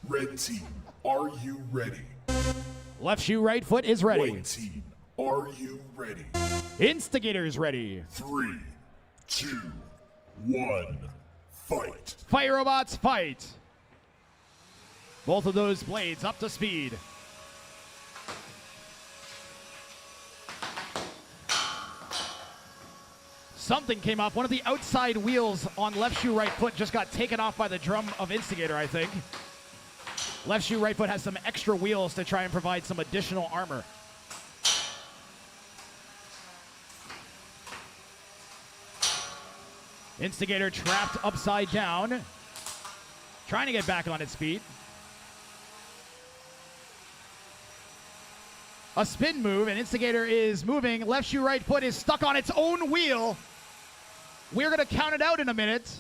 Red team, are you ready? Left shoe, right foot is ready. White team, are you ready? Instigator's ready. 3, 2, 1, fight. Fire robots, fight. Both of those blades up to speed. Something came off. One of the outside wheels on left shoe, right foot just got taken off by the drum of Instigator, I think. Left shoe, right foot has some extra wheels to try and provide some additional armor. Instigator trapped upside down. Trying to get back on its feet. A spin move, and Instigator is moving. Left shoe, right foot is stuck on its own wheel. We're going to count it out in a minute.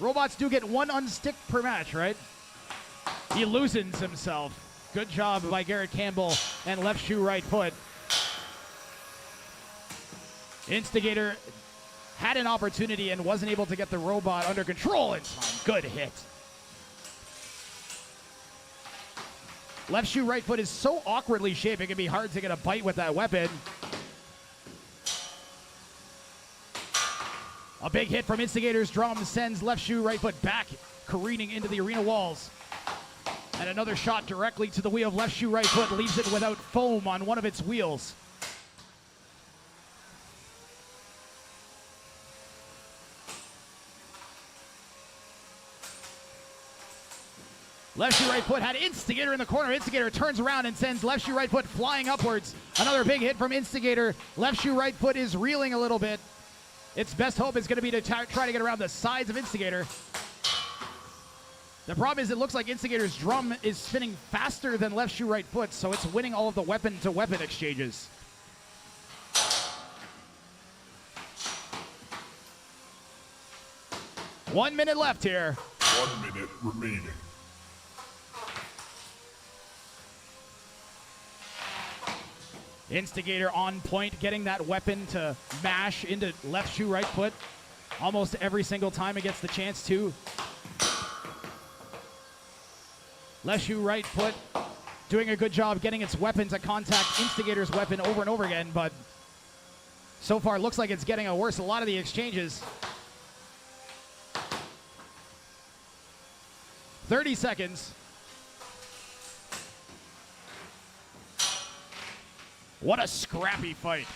Robots do get 1 unstick per match, right? He loosens himself. Good job by Garrett Campbell and left shoe, right foot. Instigator had an opportunity and wasn't able to get the robot under control in time. Good hit. Left shoe, right foot is so awkwardly shaped, it can be hard to get a bite with that weapon. A big hit from Instigator's drum sends left shoe, right foot back, careening into the arena walls. And another shot directly to the wheel of left shoe, right foot leaves it without foam on one of its wheels. Left shoe, right foot had Instigator in the corner. Instigator turns around and sends left shoe, right foot flying upwards. Another big hit from Instigator. Left shoe, right foot is reeling a little bit. Its best hope is going to be to try to get around the sides of Instigator. The problem is it looks like Instigator's drum is spinning faster than left shoe, right foot, so it's winning all of the weapon-to-weapon exchanges. One minute left here. 1 minute remaining. Instigator on point, getting that weapon to mash into left shoe, right foot almost every single time it gets the chance to. Left shoe, right foot doing a good job getting its weapon to contact Instigator's weapon over and over again, but so far it looks like it's getting worse a lot of the exchanges. 30 seconds. What a scrappy fight.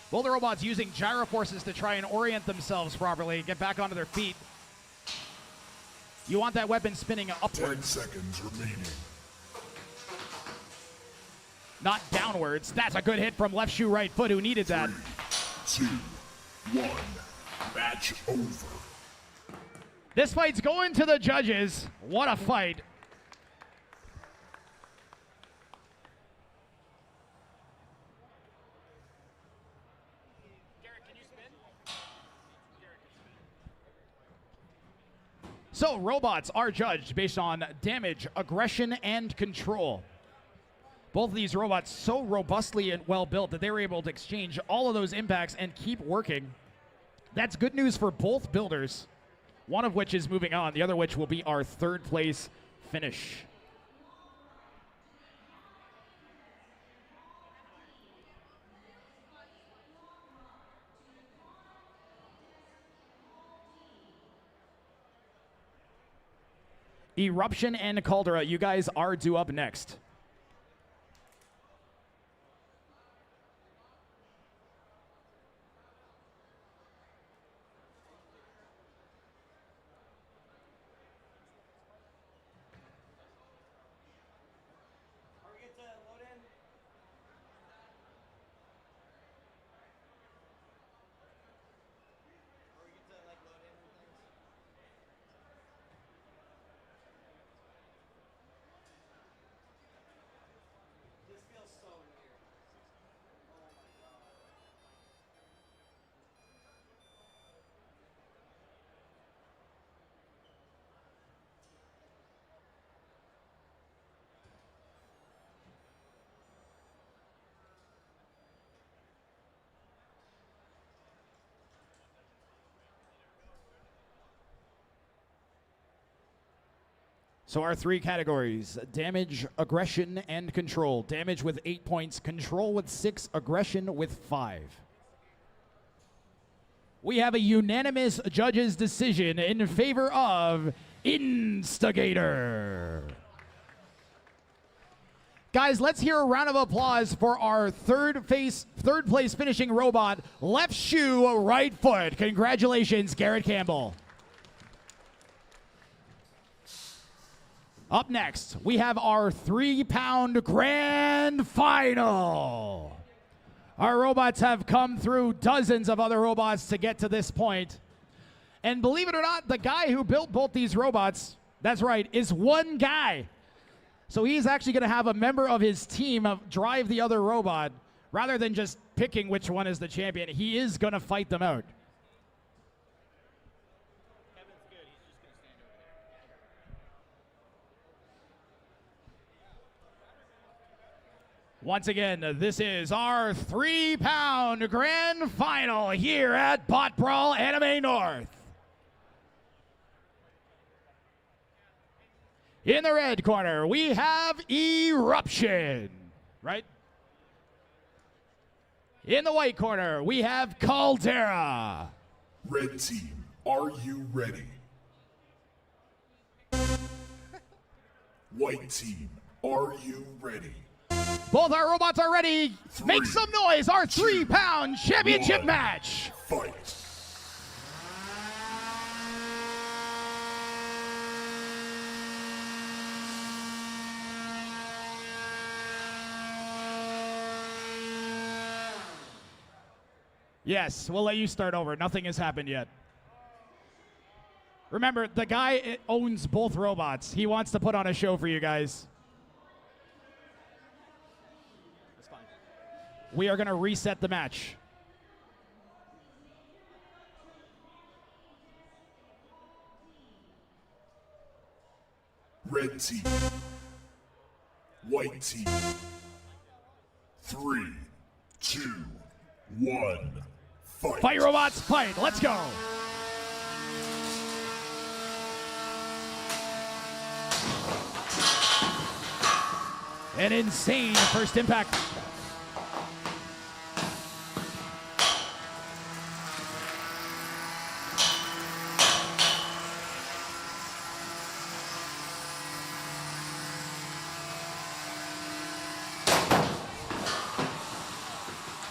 Both the robots using gyro forces to try and orient themselves properly, get back onto their feet. You want that weapon spinning 10 upwards, seconds remaining. not downwards. That's a good hit from left shoe, right foot, who needed that. 3, 2, 1. Match over. This fight's going to the judges. What a fight. So, robots are judged based on damage, aggression, and control. Both of these robots so robustly and well built that they were able to exchange all of those impacts and keep working. That's good news for both builders, one of which is moving on, the other which will be our third place finish. Eruption and Caldera, you guys are due up next. So our three categories: damage, aggression, and control. Damage with 8 points, control with 6, aggression with 5. We have a unanimous judges' decision in favor of Instigator. Guys, let's hear a round of applause for our third place finishing robot, left shoe, right foot. Congratulations, Garrett Campbell. Up next, we have our 3-pound grand final. Our robots have come through dozens of other robots to get to this point. And believe it or not, the guy who built both these robots, that's right, is one guy. So he's actually going to have a member of his team drive the other robot. Rather than just picking which one is the champion, he is going to fight them out. Once again, this is our 3-pound grand final here at Bot Brawl Anime North. In the red corner, we have Eruption, right? In the white corner, we have Caldera. Red team, are you ready? White team, are you ready? Both our robots are ready. Make some noise. Our 3-pound championship 1, match. Fight. Yes, we'll let you start over. Nothing has happened yet. Remember, the guy owns both robots. He wants to put on a show for you guys. That's fine. We are going to reset the match. Red team. White team. 3, 2, 1. Fight. Fight, robots, fight. Let's go. An insane first impact.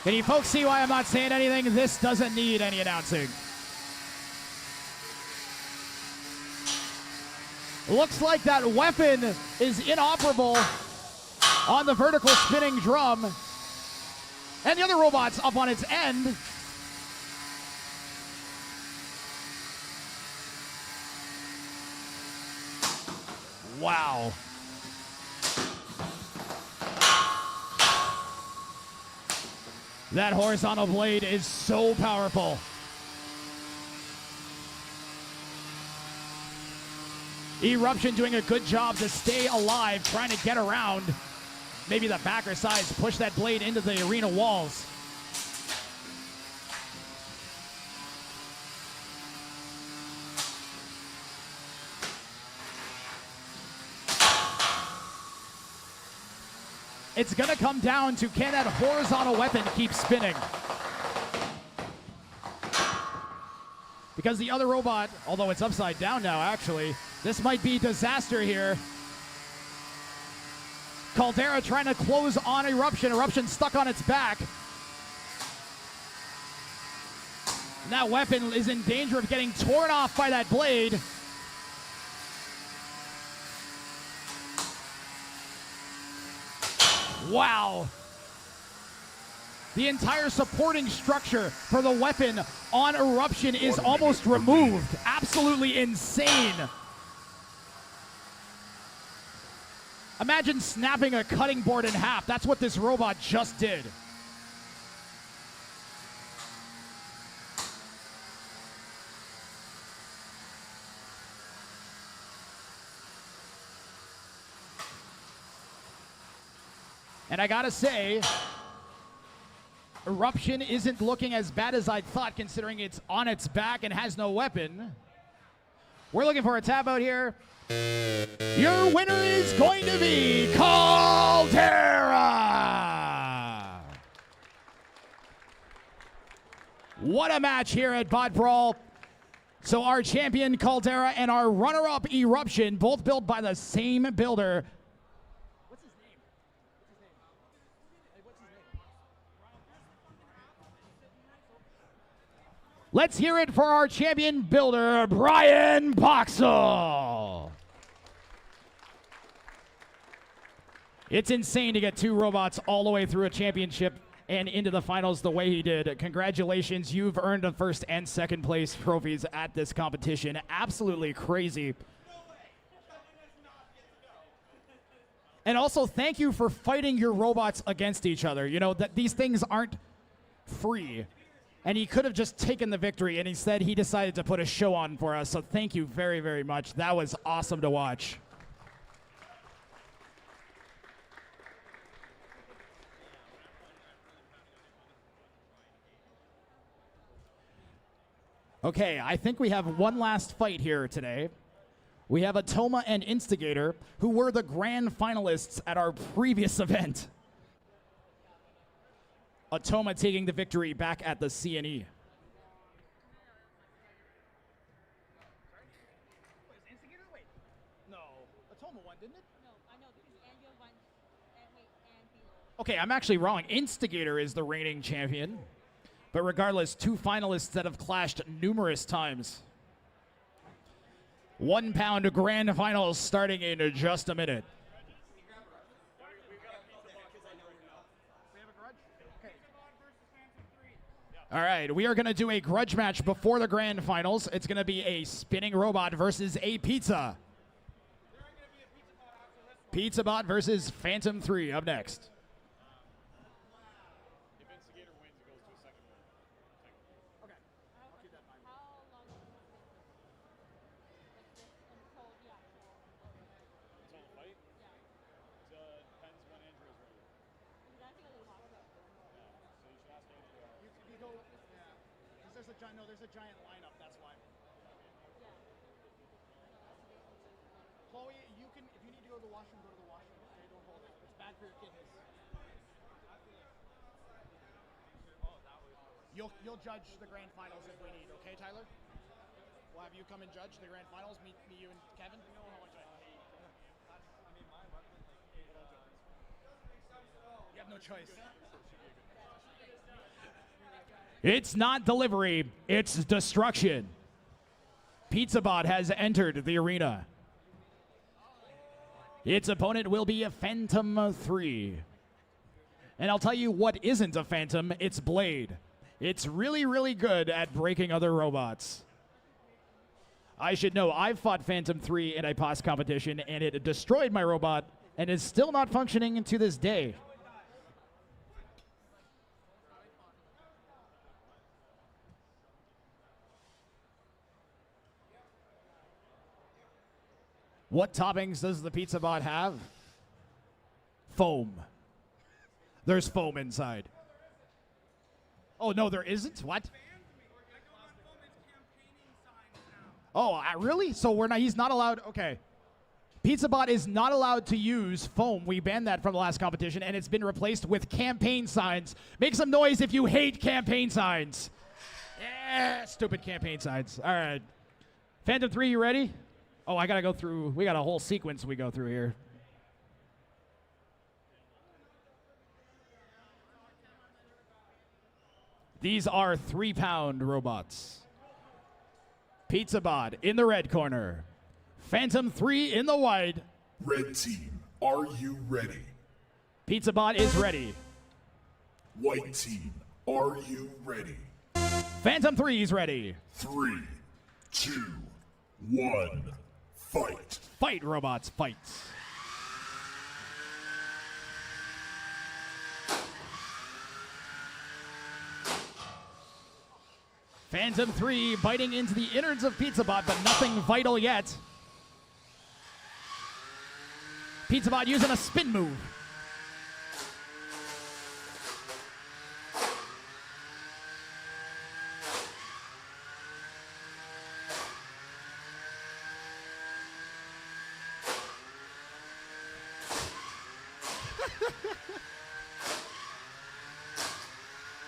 Can you folks see why I'm not saying anything? This doesn't need any announcing. Looks like that weapon is inoperable on the vertical spinning drum. And the other robot's up on its end. Wow. That horizontal blade is so powerful. Eruption doing a good job to stay alive, trying to get around. Maybe the backer sides push that blade into the arena walls. It's going to come down to, can that horizontal weapon keep spinning? Because the other robot, although it's upside down now actually, this might be disaster here. Caldera trying to close on Eruption. Eruption stuck on its back. And that weapon is in danger of getting torn off by that blade. Wow. The entire supporting structure for the weapon on Eruption is almost removed. Absolutely insane. Imagine snapping a cutting board in half. That's what this robot just did. And I gotta say, Eruption isn't looking as bad as I thought, considering it's on its back and has no weapon. We're looking for a tap out here. Your winner is going to be Caldera. What a match here at Bot Brawl. So our champion Caldera and our runner-up Eruption, both built by the same builder. Let's hear it for our champion builder, Brian Boxall. It's insane to get two robots all the way through a championship and into the finals the way he did. Congratulations, you've earned the first and second place trophies at this competition. Absolutely crazy. And also, thank you for fighting your robots against each other. You know, that these things aren't free. And he could have just taken the victory, and instead he decided to put a show on for us. So thank you very, very much. That was awesome to watch. Okay, I think we have one last fight here today. We have Atoma and Instigator, who were the grand finalists at our previous event. Atoma taking the victory back at the CNE. Instigator? Wait. No. Atoma won, didn't it? No, I know because Angel won and wait and below. Okay, I'm actually wrong. Instigator is the reigning champion. But regardless, 2 finalists that have clashed numerous times. 1 pound grand finals starting in just a minute. All right, we are going to do a grudge match before the grand finals. It's going to be a spinning robot versus a pizza. Pizza Bot versus Phantom 3 up next. If Instigator wins, it goes to a second round. Okay. I'll keep that in mind. How long is this? Like this until the actual. Until the fight? Yeah. Depends when Andrew is ready. He's acting a little hot. So you should ask Andrew. You go, yeah. 'Cause there's a giant, no, there's a giant lineup. That's why. Yeah. Chloe, you can, if you need to go to the washroom, go to the washroom. Okay, don't hold it. It's bad for your kidneys. You'll judge the grand finals if we need. Okay, Tyler? We'll have you come and judge the grand finals. Meet you and Kevin. You know how much I hate. You have no choice. It's not delivery, it's destruction. Pizza Bot has entered the arena. Its opponent will be a Phantom 3. And I'll tell you what isn't a Phantom, it's Blade. It's really, really good at breaking other robots. I should know, I've fought Phantom 3 in a past competition, and it destroyed my robot, and is still not functioning to this day. What toppings does the Pizza Bot have? Foam. There's foam inside. Oh, no, there isn't? What? Oh, really? So he's not allowed, okay. Pizza Bot is not allowed to use foam. We banned that from the last competition, and it's been replaced with campaign signs. Make some noise if you hate campaign signs. Yeah, stupid campaign signs. All right. Phantom 3, you ready? Oh, I got to go through, we got a whole sequence we go through here. These are 3-pound robots. Pizza Bot in the red corner. Phantom 3 in the white. Red team, are you ready? Pizza Bot is ready. White team, are you ready? Phantom 3 is ready. 3, 2, 1, fight. Fight, robots, fight. Phantom 3 biting into the innards of Pizza Bot, but nothing vital yet. Pizza Bot using a spin move.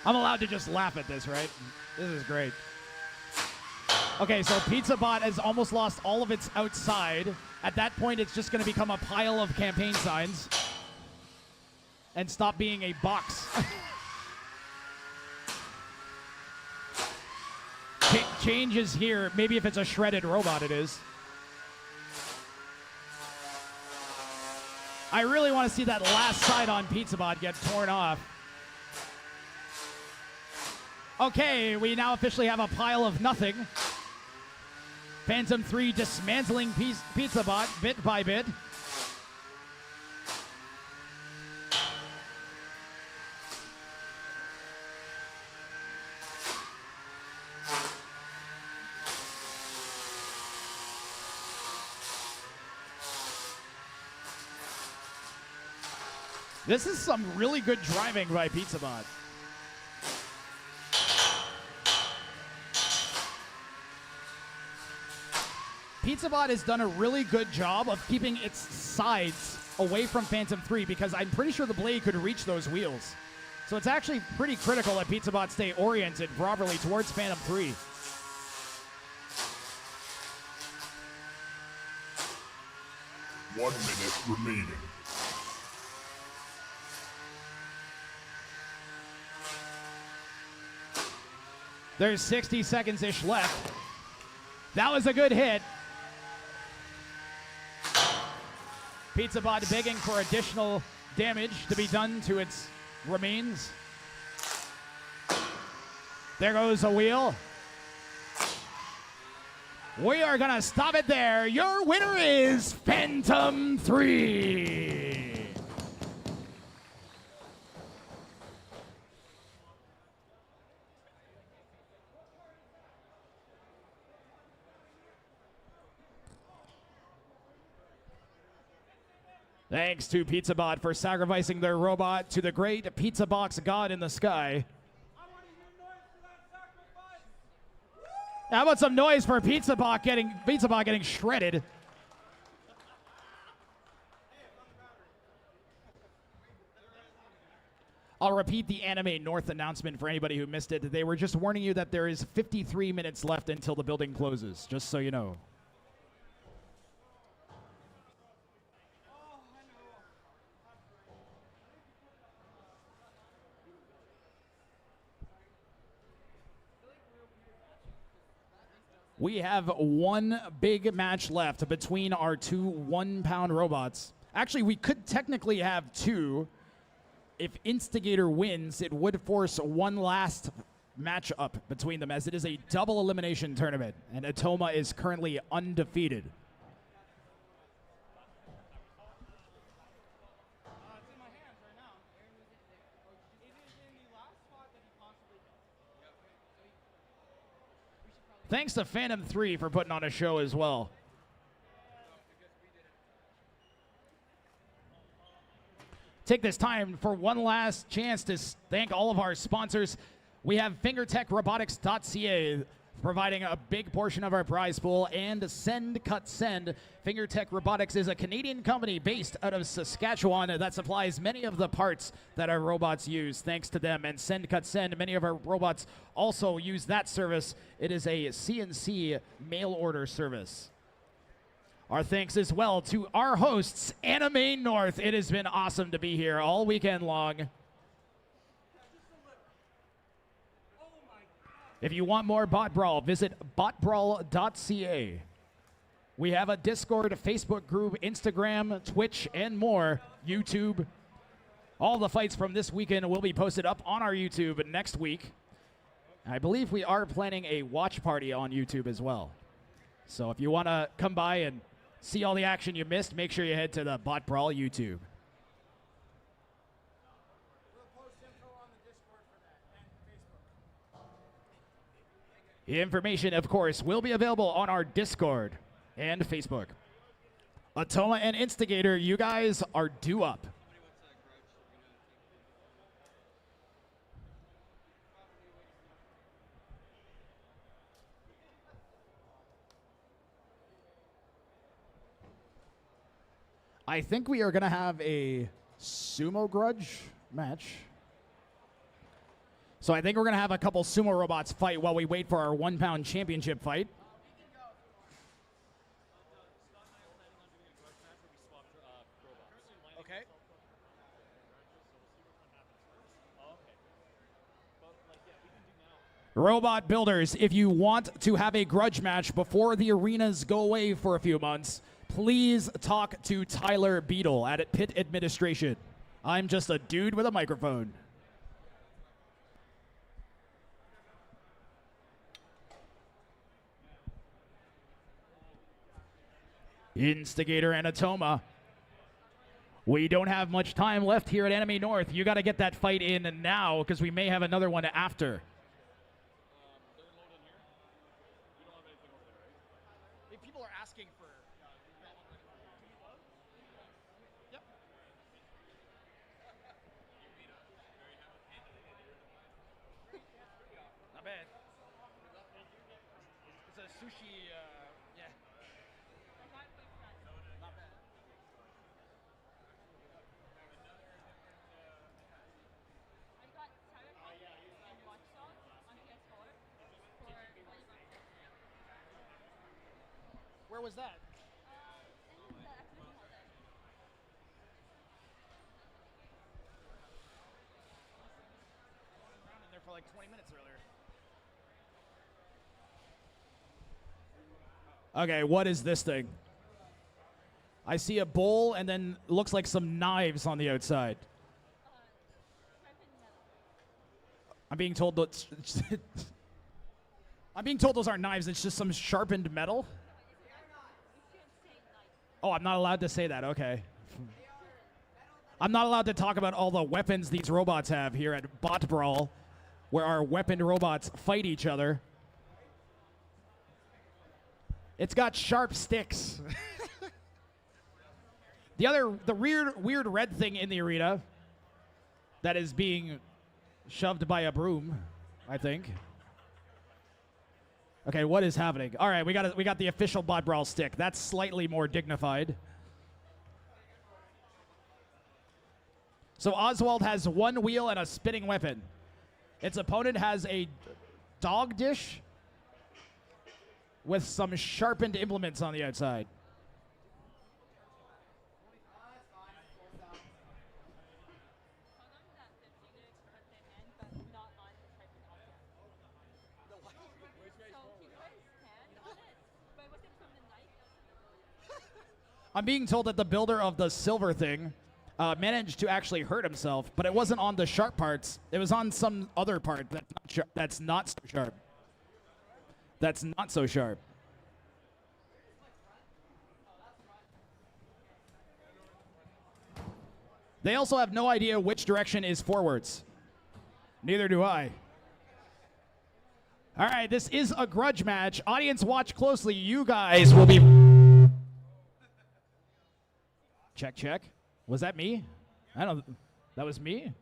I'm allowed to just laugh at this, right? This is great. Okay, so Pizza Bot has almost lost all of its outside. At that point, it's just going to become a pile of campaign signs and stop being a box. Change is here. Maybe if it's a shredded robot, it is. I really want to see that last side on Pizza Bot get torn off. Okay, we now officially have a pile of nothing. Phantom 3 dismantling Pizza Bot bit by bit. This is some really good driving by Pizza Bot. Pizza Bot has done a really good job of keeping its sides away from Phantom 3 because I'm pretty sure the blade could reach those wheels. So it's actually pretty critical that Pizzabot stay oriented properly towards Phantom 3. One minute remaining. There's 60 seconds-ish left. That was a good hit. Pizzabot begging for additional damage to be done to its remains. There goes a wheel. We are going to stop it there. Your winner is Phantom 3. Thanks to Pizzabot for sacrificing their robot to the great pizza box god in the sky. How about some noise for Pizzabot getting shredded? I'll repeat the Anime North announcement for anybody who missed it. They were just warning you that there is 53 minutes left until the building closes, just so you know. We have one big match left between our two 1 pound robots. Actually, we could technically have two. If Instigator wins, it would force one last match up between them, as it is a double elimination tournament, and Atoma is currently undefeated. Thanks to Phantom 3 for putting on a show as well. Take this time for one last chance to thank all of our sponsors. We have fingertechrobotics.ca providing a big portion of our prize pool, and Send Cut Send. Fingertech Robotics is a Canadian company based out of Saskatchewan that supplies many of the parts that our robots use. Thanks to them and Send Cut Send, many of our robots also use that service. It is a CNC mail order service. Our thanks as well to our hosts, Anime North. It has been awesome to be here all weekend long. If you want more Bot Brawl, visit botbrawl.ca. We have a Discord, a Facebook group, Instagram, Twitch, and more. YouTube. All the fights from this weekend will be posted up on our YouTube next week. I believe we are planning a watch party on YouTube as well. So if you want to come by and see all the action you missed, make sure you head to the Bot Brawl YouTube. The information, of course, will be available on our Discord and Facebook. Atoma and Instigator, you guys are due up. I think we are going to have a Sumo Grudge match. So I think we're going to have a couple Sumo robots fight while we wait for our 1 pound championship fight. Okay. Robot builders, if you want to have a grudge match before the arenas go away for a few months, please talk to Tyler Beadle at Pit Administration. I'm just a dude with a microphone. Instigator and Atoma. We don't have much time left here at Anime North. You got to get that fight in now because we may have another one after. If people are asking for... Yep. Not bad. It's a sushi, yeah. Not bad. Where was that? In the exhibition hall there. Around in there for like 20 minutes earlier. Okay, what is this thing? I see a bowl and then looks like some knives on the outside. Sharpened metal. I'm being told that I'm being told those aren't knives. It's just some sharpened metal. You can't say knife. Oh, I'm not allowed to say that. Okay. I'm not allowed to talk about all the weapons these robots have here at Bot Brawl, where our weaponed robots fight each other. It's got sharp sticks. The weird red thing in the arena that is being shoved by a broom, I think. Okay, what is happening? All right, we got the official Bot Brawl stick. That's slightly more dignified. So Oswald has one wheel and a spinning weapon. Its opponent has a dog dish with some sharpened implements on the outside. I'm being told that the builder of the silver thing managed to actually hurt himself, but it wasn't on the sharp parts. It was on some other part that's not so sharp. That's not so sharp. They also have no idea which direction is forwards. Neither do I. All right, this is a grudge match. Audience, watch closely. You guys will be... Check, check. Was that me? I don't... That was me?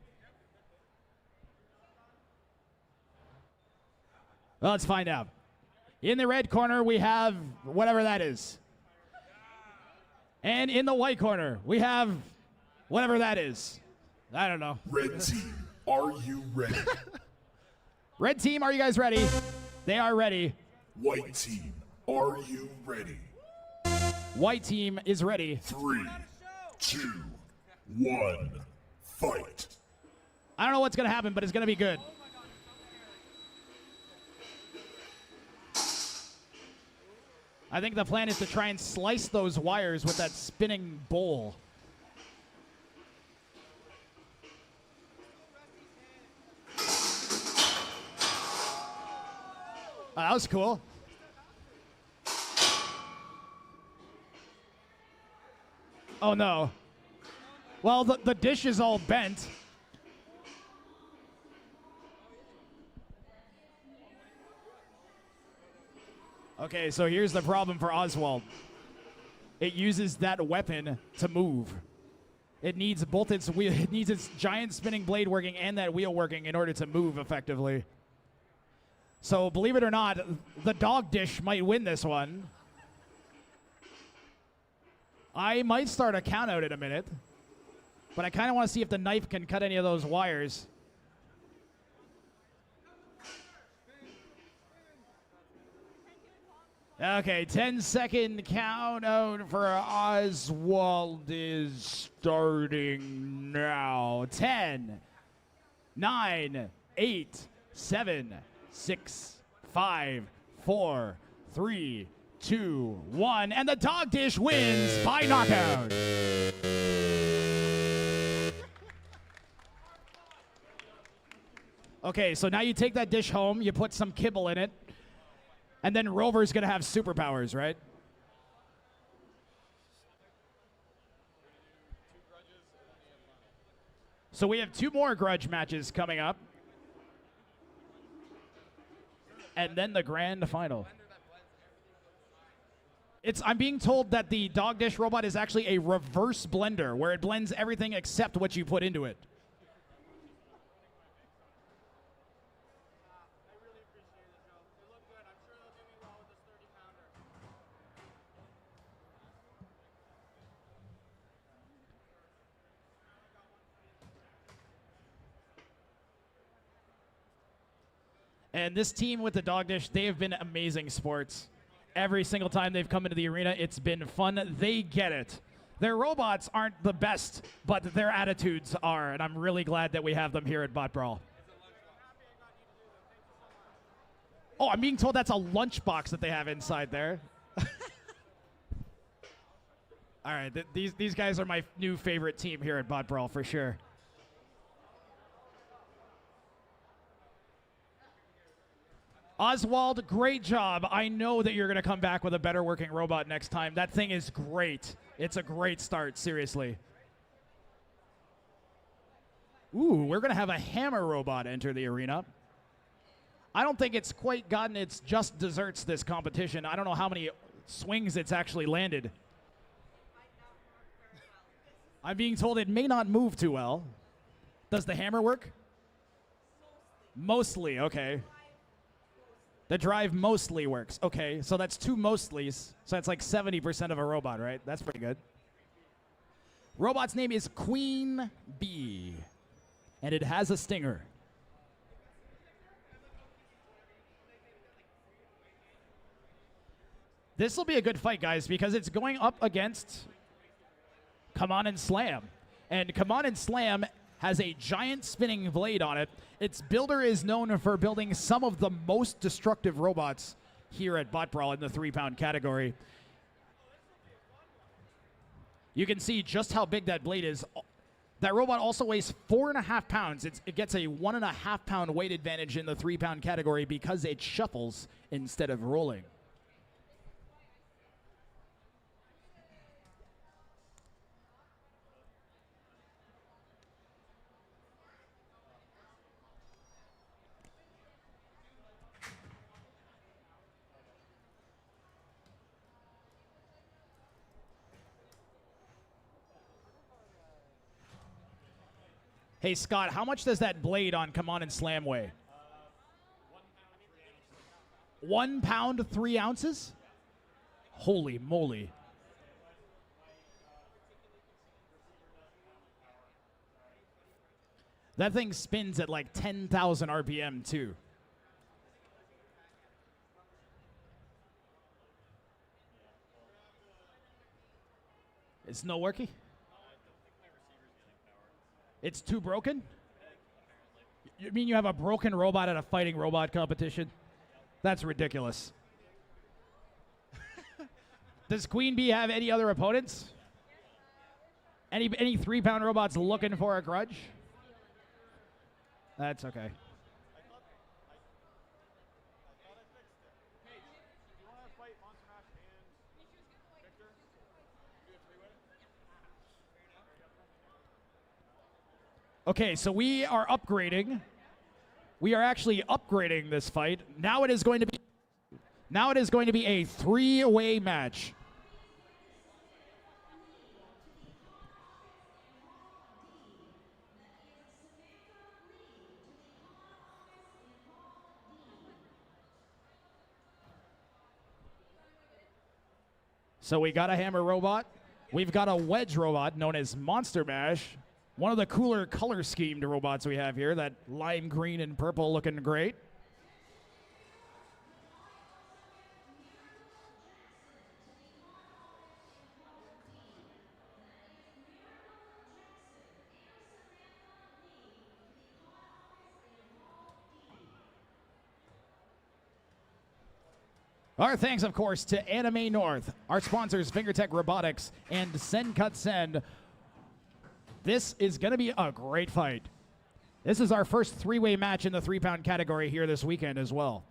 Well, let's find out. In the red corner, we have whatever that is. And in the white corner, we have whatever that is. I don't know. Red team, are you ready? Red team, are you guys ready? They are ready. White team, are you ready? White team is ready. 3, 2, 1, fight. I don't know what's going to happen, but it's going to be good. I think the plan is to try and slice those wires with that spinning bowl. Oh, that was cool. Oh no. Well, the dish is all bent. Okay, so here's the problem for Oswald. It uses that weapon to move. It needs both its wheel, it needs its giant spinning blade working and that wheel working in order to move effectively. So believe it or not, the dog dish might win this one. I might start a count out in a minute, but I kind of want to see if the knife can cut any of those wires. Okay, 10-second count out for Oswald is starting now. 10, 9, 8, 7, 6, 5, 4, 3, 2, 1, and the dog dish wins by knockout. Okay, so now you take that dish home, you put some kibble in it, and then Rover's gonna have superpowers, right? So we have 2 more grudge matches coming up. And then the grand final. I'm being told that the dog dish robot is actually a reverse blender, where it blends everything except what you put into it. And this team with the dog dish, they have been amazing sports. Every single time they've come into the arena, it's been fun. They get it. Their robots aren't the best, but their attitudes are, and I'm really glad that we have them here at Bot Brawl. Oh, I'm being told that's a lunchbox that they have inside there. All right, these guys are my new favorite team here at Bot Brawl for sure. Oswald, great job. I know that you're going to come back with a better working robot next time. That thing is great. It's a great start, seriously. Ooh, we're going to have a hammer robot enter the arena. I don't think it's quite gotten its just desserts this competition. I don't know how many swings it's actually landed. I'm being told it may not move too well. Does the hammer work? Mostly, okay. The drive mostly works. Okay, so that's 2 mostlys. So that's like 70% of a robot, right? That's pretty good. Robot's name is Queen Bee, and it has a stinger. This will be a good fight, guys, because it's going up against Come On and Slam. And Come On and Slam has a giant spinning blade on it. Its builder is known for building some of the most destructive robots here at Bot Brawl in the 3-pound category. You can see just how big that blade is. That robot also weighs 4.5 pounds. It gets a 1.5 pound weight advantage in the 3-pound category because it shuffles instead of rolling. Hey, Scott, how much does that blade on Come On and Slam weigh? 1 pound, 3 ounces? Holy moly. That thing spins at like 10,000 RPM, too. It's no working? It's too broken? You mean you have a broken robot at a fighting robot competition? That's ridiculous. Does Queen Bee have any other opponents? Any 3-pound robots looking for a Grudge? That's okay. Okay, so we are upgrading. We are actually upgrading this fight. Now it is going to be a 3-way match. So we got a hammer robot. We've got a wedge robot known as Monster Mash. One of the cooler color-schemed robots we have here, that lime green and purple looking great. Our thanks, of course, to Anime North, our sponsors, Fingertech Robotics, and Sen Cut Sen. This is going to be a great fight. This is our first 3-way match in the 3-pound category here this weekend as well.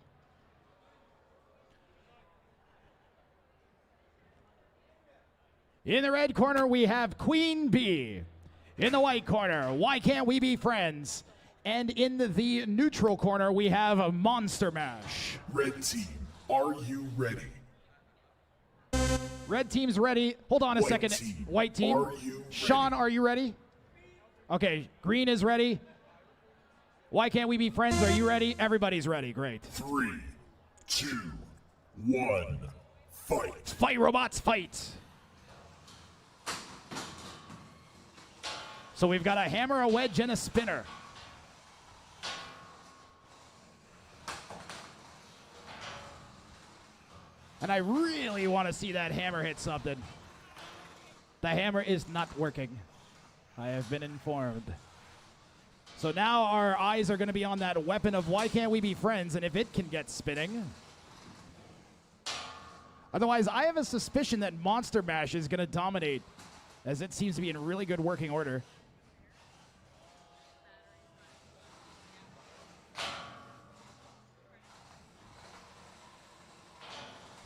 In the red corner, we have Queen Bee. In the white corner, Why Can't We Be Friends? And in the neutral corner, we have Monster Mash. Red team, are you ready? Red team's ready. Hold on a second. Team, White team. are you ready? Sean, are you ready? Okay, green is ready. Why Can't We Be Friends? Are you ready? Everybody's ready. Great. 3, 2, 1, fight. Fight, robots, fight. So we've got a hammer, a wedge, and a spinner. And I really want to see that hammer hit something. The hammer is not working. I have been informed. So now our eyes are going to be on that weapon of why can't we be friends, and if it can get spinning. Otherwise, I have a suspicion that Monster Mash is going to dominate, as it seems to be in really good working order.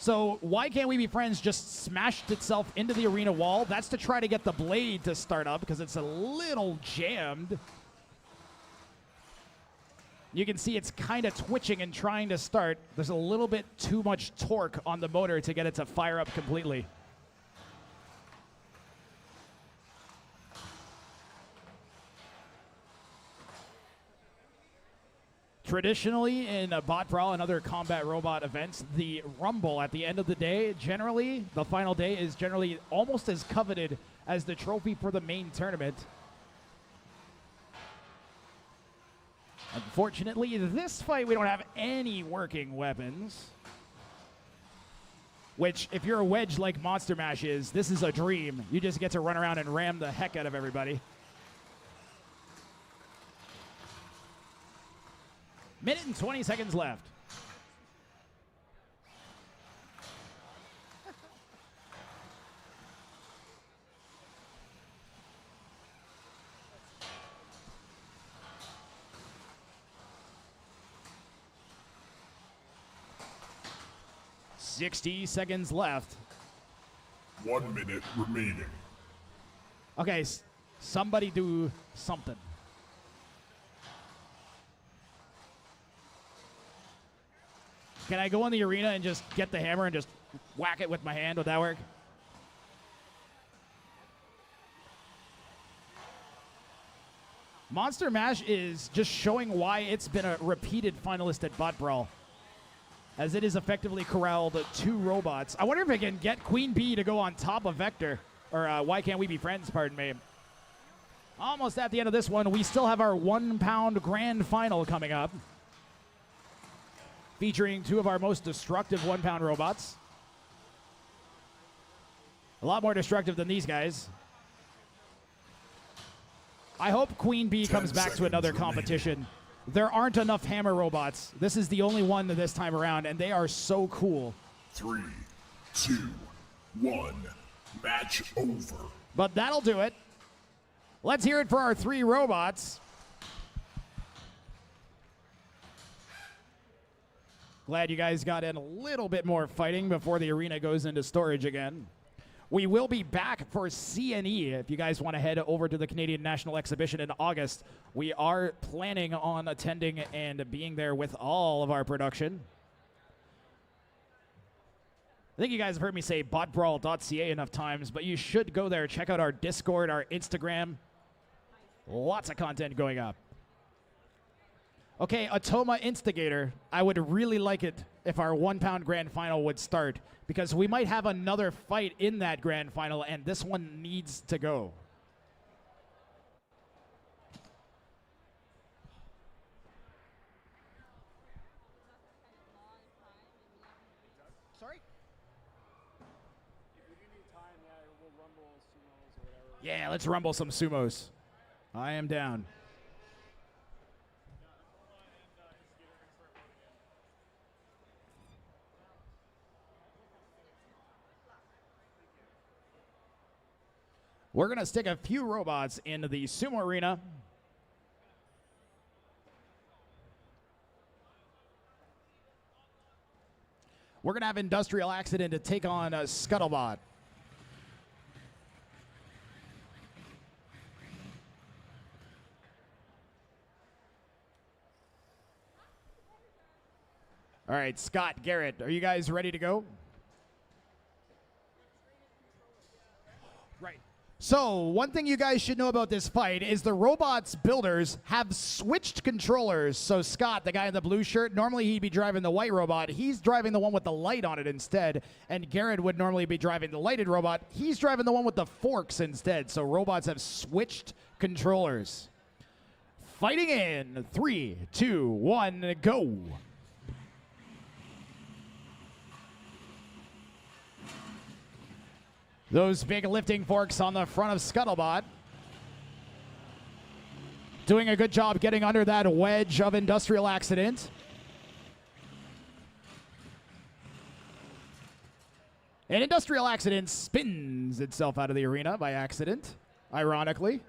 So why can't we be friends just smashed itself into the arena wall. That's to try to get the blade to start up because it's a little jammed. You can see it's kind of twitching and trying to start. There's a little bit too much torque on the motor to get it to fire up completely. Traditionally, in a Bot Brawl and other combat robot events, the Rumble at the end of the day, generally, the final day is generally almost as coveted as the trophy for the main tournament. Unfortunately, this fight, we don't have any working weapons. Which, if you're a wedge like Monster Mash is, this is a dream. You just get to run around and ram the heck out of everybody. Minute and 20 seconds left. $60 left. 1 minute remaining. Okay, somebody do something. Can I go in the arena and just get the hammer and just whack it with my hand? Would that work? Monster Mash is just showing why it's been a repeated finalist at Bot Brawl, as it has effectively corralled 2 robots. I wonder if it can get Queen Bee to go on top of Vector, or why can't we be friends, pardon me. Almost at the end of this one, we still have our 1 pound grand final coming up, featuring 2 of our most destructive 1 pound robots. A lot more destructive than these guys. I hope Queen Bee comes back to another competition. There aren't enough hammer robots. This is the only one this time around, and they are so cool. 3, 2, 1. Match over. But that'll do it. Let's hear it for our 3 robots. Glad you guys got in a little bit more fighting before the arena goes into storage again. We will be back for CNE. If you guys want to head over to the Canadian National Exhibition in August, we are planning on attending and being there with all of our production. I think you guys have heard me say botbrawl.ca enough times, but you should go there. Check out our Discord, our Instagram. Lots of content going up. Okay, Atoma Instigator. I would really like it if our 1 pound grand final would start, because we might have another fight in that grand final, and this one needs to go. Sorry? Yeah, let's rumble some sumos. I am down. We're going to stick a few robots into the Sumo Arena. We're going to have Industrial Accident to take on Scuttlebot. All right, Scott, Garrett, are you guys ready to go? Right. So, one thing you guys should know about this fight is the robots builders have switched controllers. So Scott, the guy in the blue shirt, normally he'd be driving the white robot. He's driving the one with the light on it instead. And Garrett would normally be driving the lighted robot. He's driving the one with the forks instead. So robots have switched controllers. Fighting in 3, 2, 1, go. Those big lifting forks on the front of Scuttlebot. Doing a good job getting under that wedge of Industrial Accident. An Industrial Accident spins itself out of the arena by accident, ironically.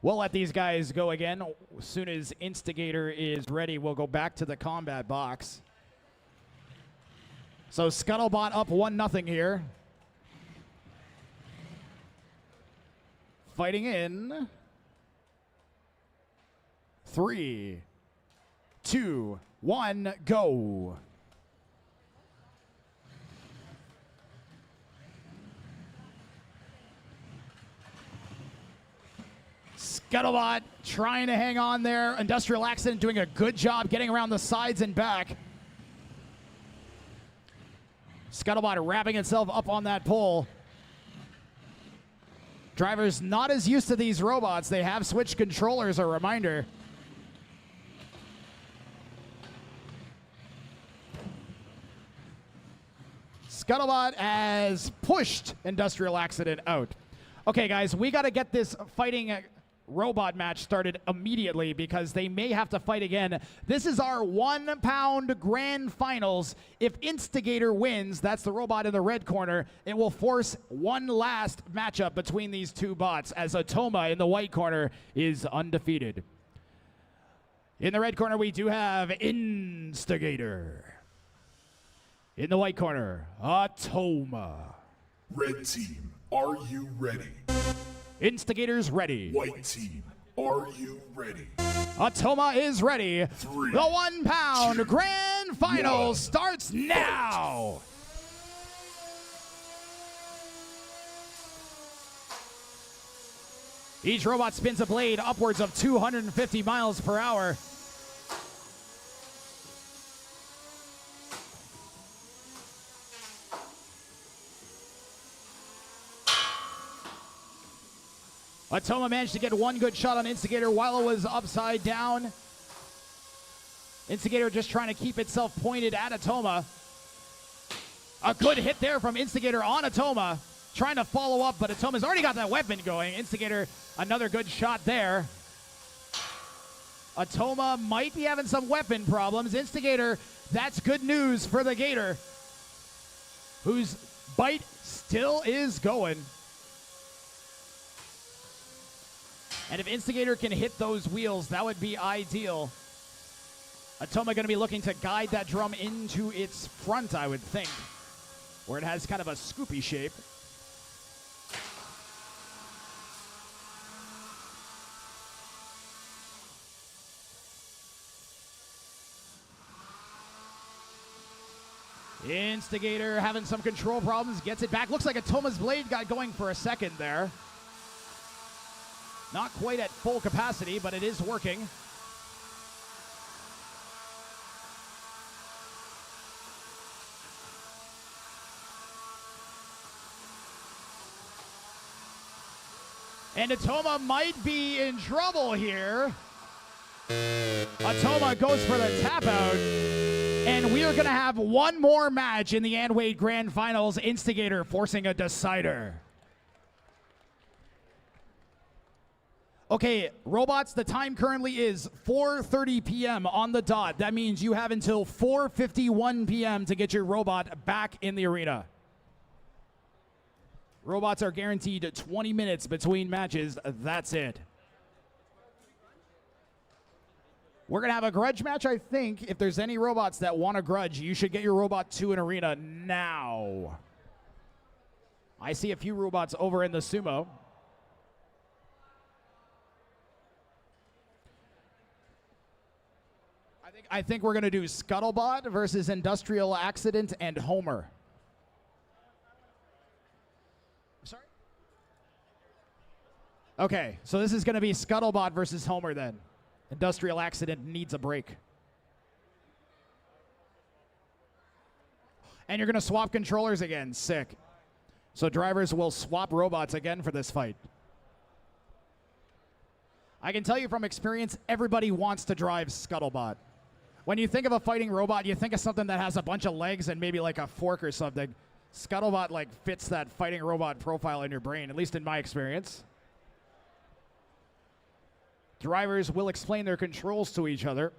We'll let these guys go again. As soon as Instigator is ready, we'll go back to the combat box. So Scuttlebot up 1-0 here. Fighting in 3, 2, 1, go. Scuttlebot trying to hang on there. Industrial Accident doing a good job getting around the sides and back. Scuttlebot wrapping itself up on that pole. Drivers not as used to these robots. They have switched controllers, a reminder. Scuttlebot has pushed Industrial Accident out. Okay, guys, we got to get this fighting robot match started immediately because they may have to fight again. This is our 1 pound grand finals. If Instigator wins, that's the robot in the red corner, it will force one last matchup between these two bots as Atoma in the white corner is undefeated. In the red corner, we do have Instigator. In the white corner, Atoma. Red team, are you ready? Instigator's ready. White team, are you ready? Atoma is ready. 3, the 1 pound 2, grand final 1, starts now. Each robot spins a blade upwards of 250 miles per hour. Atoma managed to get one good shot on Instigator while it was upside down. Instigator just trying to keep itself pointed at Atoma. A good hit there from Instigator on Atoma. Trying to follow up, but Atoma's already got that weapon going. Instigator, another good shot there. Atoma might be having some weapon problems. Instigator, that's good news for the Gator, whose bite still is going. And if Instigator can hit those wheels, that would be ideal. Atoma going to be looking to guide that drum into its front, I would think, where it has kind of a scoopy shape. Instigator having some control problems, gets it back. Looks like Atoma's blade got going for a second there. Not quite at full capacity, but it is working. And Atoma might be in trouble here. Atoma goes for the tap out. And we are going to have one more match in the Anwade Grand Finals. Instigator forcing a decider. Okay, robots, the time currently is 4:30 p.m. on the dot. That means you have until 4:51 p.m. to get your robot back in the arena. Robots are guaranteed 20 minutes between matches. That's it. We're going to have a grudge match, I think. If there's any robots that want a grudge, you should get your robot to an arena now. I see a few robots over in the sumo. I think we're going to do Scuttlebot versus Industrial Accident and Homer. Sorry? Okay, so this is going to be Scuttlebot versus Homer then. Industrial Accident needs a break. And you're going to swap controllers again. Sick. So drivers will swap robots again for this fight. I can tell you from experience, everybody wants to drive Scuttlebot. When you think of a fighting robot, you think of something that has a bunch of legs and maybe like a fork or something. Scuttlebot like fits that fighting robot profile in your brain, at least in my experience. Drivers will explain their controls to each other.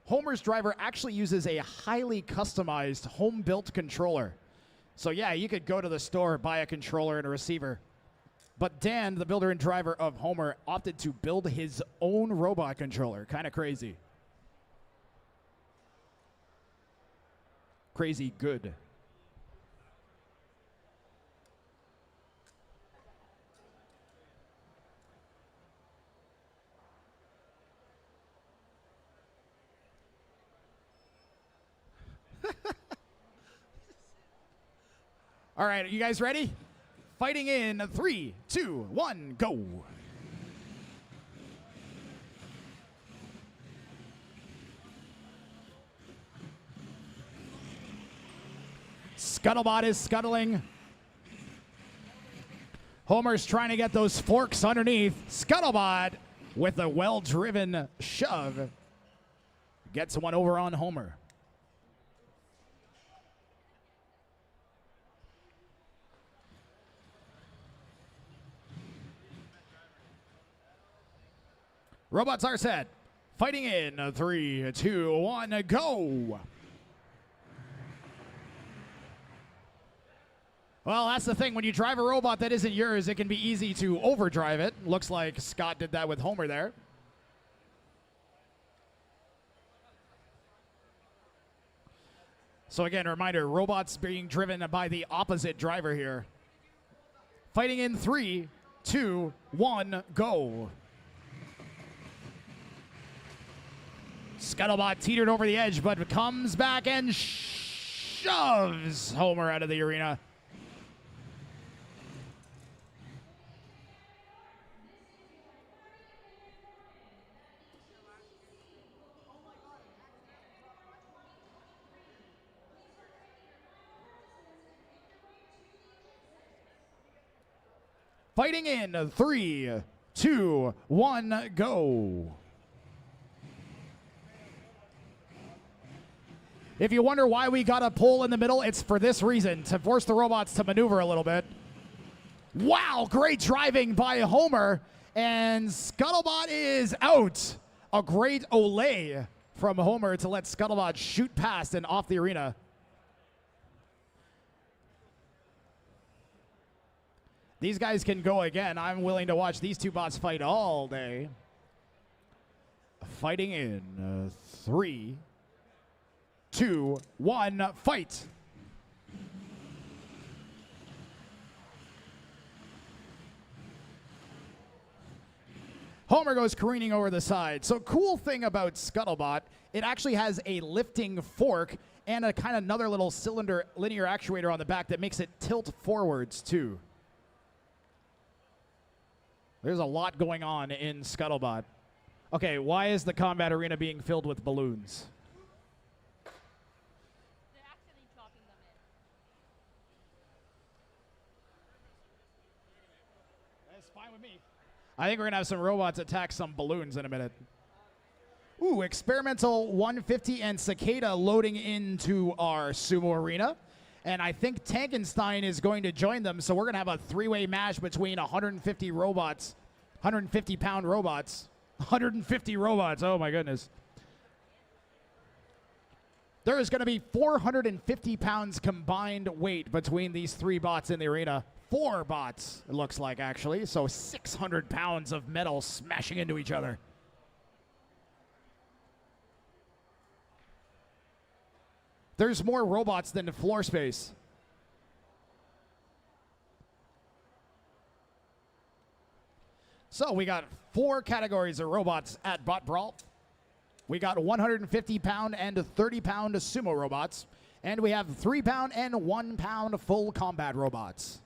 Homer's driver actually uses a highly customized home-built controller. So yeah, you could go to the store, buy a controller and a receiver. But Dan, the builder and driver of Homer, opted to build his own robot controller. Kind of crazy. Crazy good. All right, you guys ready? Fighting in 3, 2, 1, go. Scuttlebot is scuttling. Homer's trying to get those forks underneath. Scuttlebot with a well-driven shove gets one over on Homer. Robots are set. Fighting in 3, 2, 1, go. Well, that's the thing. When you drive a robot that isn't yours, it can be easy to overdrive it. Looks like Scott did that with Homer there. So again, a reminder, robots being driven by the opposite driver here. Fighting in 3, 2, 1, go. Scuttlebot teetered over the edge, but comes back and shoves Homer out of the arena. Fighting in 3, 2, 1, go. If you wonder why we got a pole in the middle, it's for this reason, to force the robots to maneuver a little bit. Wow, great driving by Homer, and Scuttlebot is out. A great Olay from Homer to let Scuttlebot shoot past and off the arena. These guys can go again. I'm willing to watch these two bots fight all day. Fighting in 3, 2, 1, fight. Homer goes careening over the side. So cool thing about Scuttlebot, it actually has a lifting fork and a kind of another little cylinder linear actuator on the back that makes it tilt forwards too. There's a lot going on in Scuttlebot. Okay, why is the combat arena being filled with balloons? I think we're going to have some robots attack some balloons in a minute. Ooh, Experimental 150 and Cicada loading into our Sumo Arena. And I think Tankenstein is going to join them, so we're going to have a three-way match between 150 robots, 150-pound robots. 150 robots, oh my goodness. There is going to be 450 pounds combined weight between these three bots in the arena. 4 bots, it looks like, actually. So 600 pounds of metal smashing into each other. There's more robots than floor space. So we got 4 categories of robots at Bot Brawl. We got 150-pound and 30-pound sumo robots. And we have 3-pound and 1-pound full combat robots.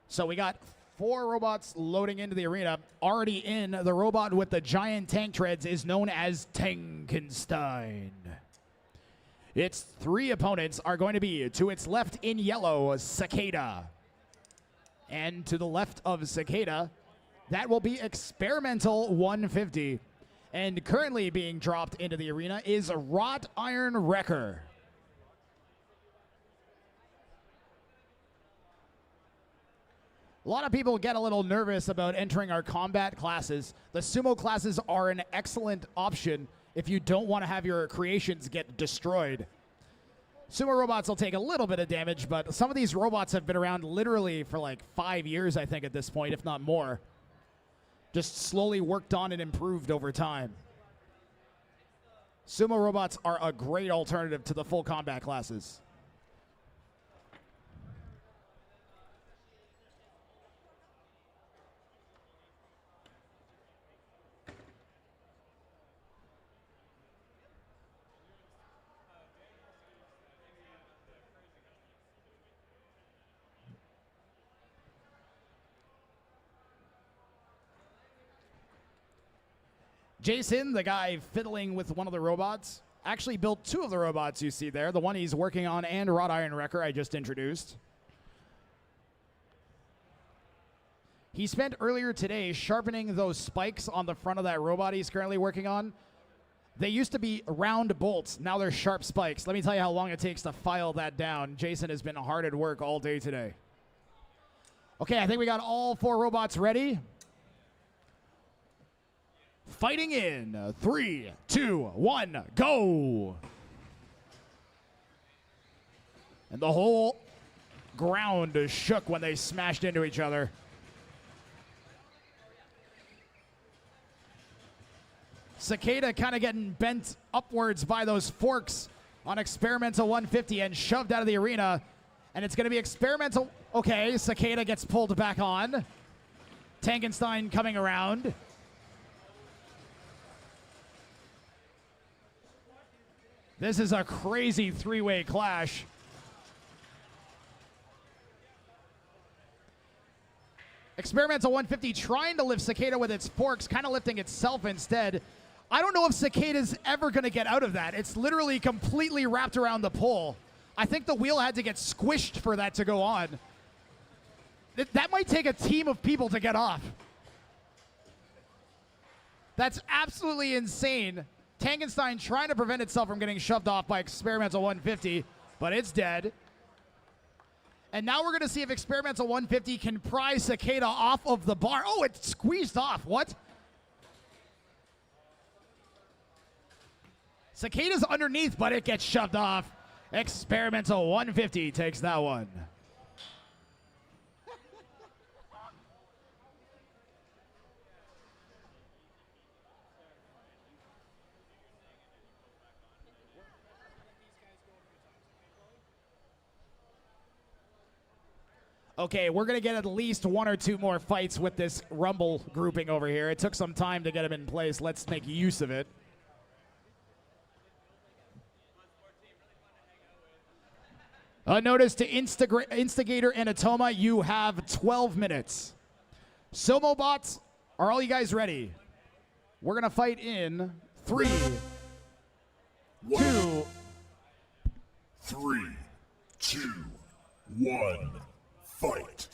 So we got 4 robots loading into the arena. Already in, the robot with the giant tank treads is known as Tankenstein. Its 3 opponents are going to be, to its left in yellow, Cicada. And to the left of Cicada, that will be Experimental 150. And currently being dropped into the arena is Wrought Iron Wrecker. A lot of people get a little nervous about entering our combat classes. The sumo classes are an excellent option if you don't want to have your creations get destroyed. Sumo robots will take a little bit of damage, but some of these robots have been around literally for like 5 years, I think, at this point, if not more. Just slowly worked on and improved over time. Sumo robots are a great alternative to the full combat classes. Jason, the guy fiddling with one of the robots, actually built 2 of the robots you see there. The one he's working on and Wrought Iron Wrecker I just introduced. He spent earlier today sharpening those spikes on the front of that robot he's currently working on. They used to be round bolts. Now they're sharp spikes. Let me tell you how long it takes to file that down. Jason has been hard at work all day today. Okay, I think we got all 4 robots ready. Fighting in 3, 2, 1, go! And the whole ground shook when they smashed into each other. Cicada kind of getting bent upwards by those forks on Experimental 150 and shoved out of the arena. And it's going to be Experimental. Okay, Cicada gets pulled back on. Tankenstein coming around. This is a crazy 3-way clash. Experimental 150 trying to lift Cicada with its forks, kind of lifting itself instead. I don't know if Cicada's ever going to get out of that. It's literally completely wrapped around the pole. I think the wheel had to get squished for that to go on. That might take a team of people to get off. That's absolutely insane. Tankenstein trying to prevent itself from getting shoved off by Experimental 150, but it's dead. And now we're going to see if Experimental 150 can pry Cicada off of the bar. Oh, it squeezed off. What? Cicada's underneath, but it gets shoved off. Experimental 150 takes that one. Okay, we're going to get at least 1 or 2 more fights with this Rumble grouping over here. It took some time to get them in place. Let's make use of it. A notice to Instigator and Atoma, you have 12 minutes. Sumo bots, are all you guys ready? We're going to fight in 3, 2. 3, 2, 1. Fight.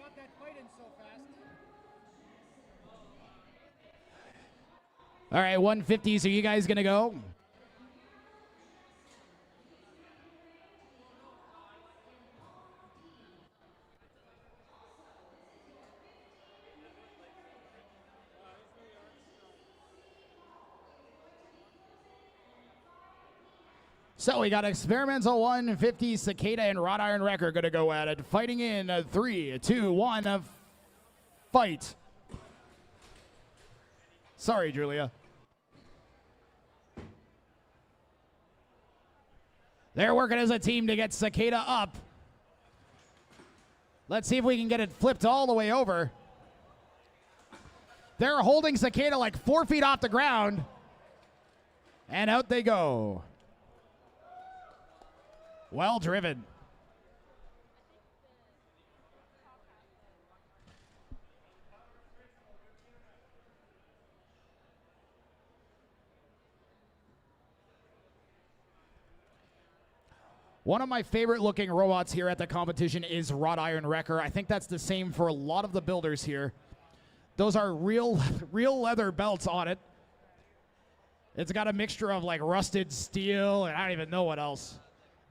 got that fight in so fast. All right, 150s. Are you guys going to go? So we got Experimental 150, Cicada, and Wrought Iron Wrecker going to go at it. Fighting in 3, 2, 1, fight. Sorry, Julia. They're working as a team to get Cicada up. Let's see if we can get it flipped all the way over. They're holding Cicada like 4 feet off the ground. And out they go. Well driven. One of my favorite looking robots here at the competition is Wrought Iron Wrecker. I think that's the same for a lot of the builders here. Those are real leather belts on it. It's got a mixture of like rusted steel and I don't even know what else.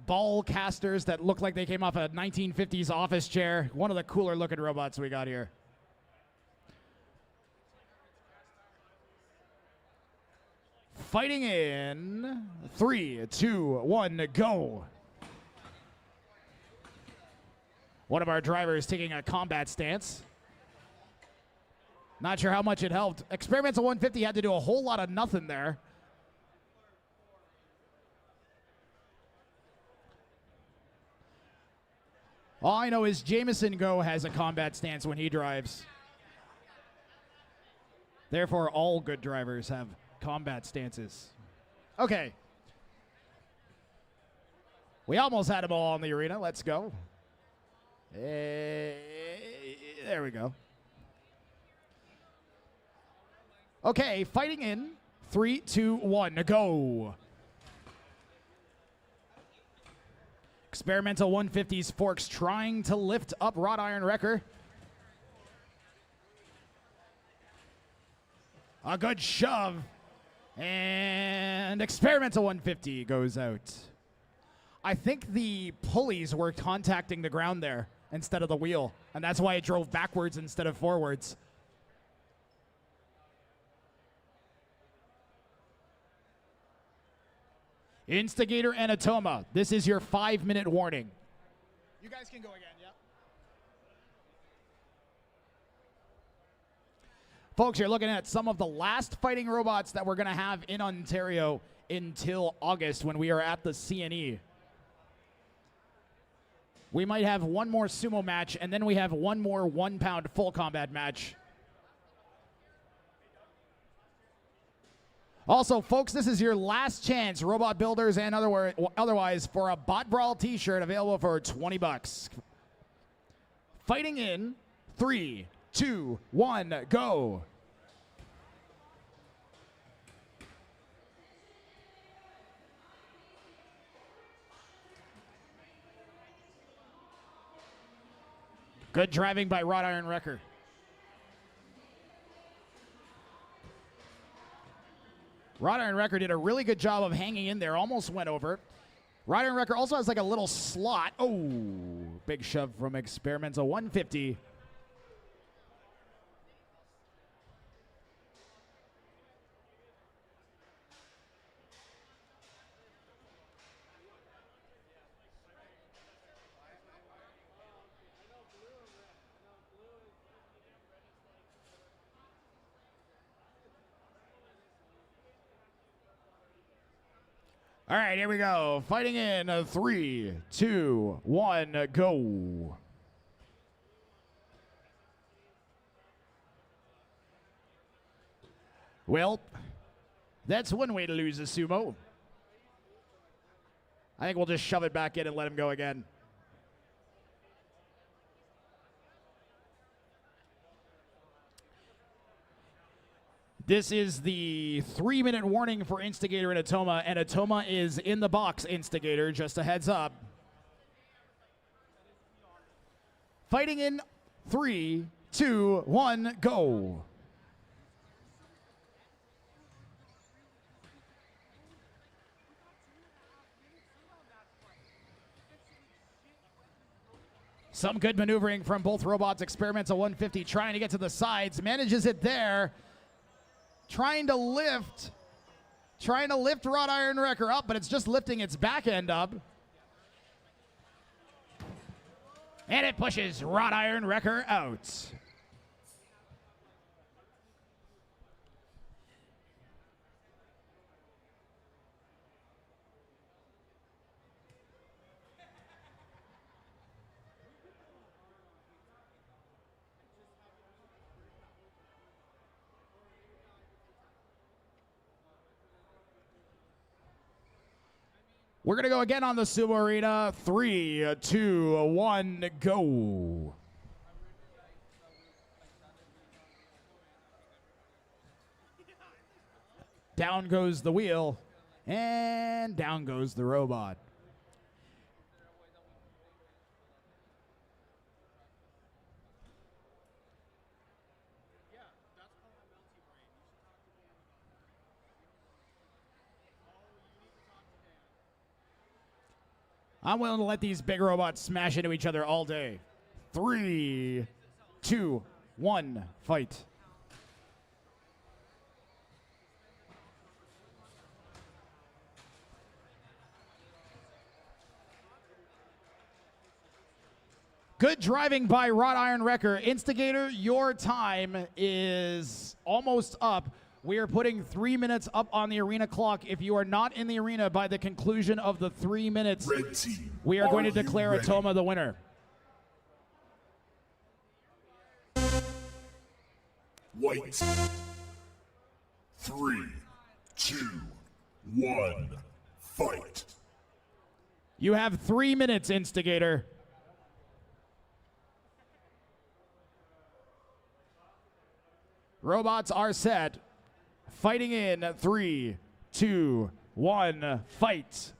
Ball casters that look like they came off a 1950s office chair. One of the cooler looking robots we got here. Fighting in 3, 2, 1, go. One of our drivers taking a combat stance. Not sure how much it helped. Experimental 150 had to do a whole lot of nothing there. All I know is Jameson Go has a combat stance when he drives. Therefore, all good drivers have combat stances. Okay. We almost had them all in the arena. Let's go. There we go. Okay, fighting in 3, 2, 1, go. Experimental 150's Forks trying to lift up Wrought Iron Wrecker. A good shove. And Experimental 150 goes out. I think the pulleys were contacting the ground there instead of the wheel, and that's why it drove backwards instead of forwards. Instigator and Atoma, this is your 5-minute warning. You guys can go again, yeah? Folks, you're looking at some of the last fighting robots that we're going to have in Ontario until August when we are at the CNE. We might have one more sumo match, and then we have one more 1-pound full combat match. Also, folks, this is your last chance, robot builders and otherwise, for a Bot Brawl t-shirt available for $20. Fighting in 3, 2, 1, go. Good driving by Wrought Iron Wrecker. Wrought Iron Wrecker did a really good job of hanging in there, almost went over. Wrought Iron Wrecker also has like a little slot. Oh, big shove from Experimental 150. All right, here we go. Fighting in 3, 2, 1, go. Well, that's one way to lose a sumo. I think we'll just shove it back in and let him go again. This is the 3-minute warning for Instigator and Atoma, and Atoma is in the box, Instigator, just a heads up. Fighting in 3, 2, 1, go. Some good maneuvering from both robots. Experiments a 150, trying to get to the sides. Manages it there. Trying to lift Wrought Iron Wrecker up, but it's just lifting its back end up. And it pushes Wrought Iron Wrecker out. We're going to go again on the Sumo Arena. 3, 2, 1, go. Down goes the wheel, and down goes the robot. I'm willing to let these big robots smash into each other all day. 3, 2, 1, fight. Good driving by Wrought Iron Wrecker. Instigator, your time is almost up. We are putting 3 minutes up on the arena clock. If you are not in the arena by the conclusion of the 3 minutes, Red team, we are going to declare ready? Atoma the winner. White. 3, 2, 1, fight. You have 3 minutes, Instigator. Robots are set. Fighting in 3, 2, 1, fight.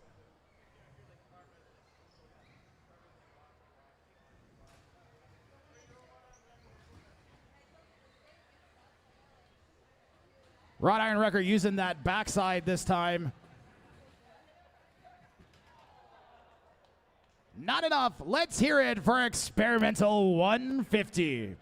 Wrought Iron Wrecker using that backside this time. Not enough. Let's hear it for experimental 150.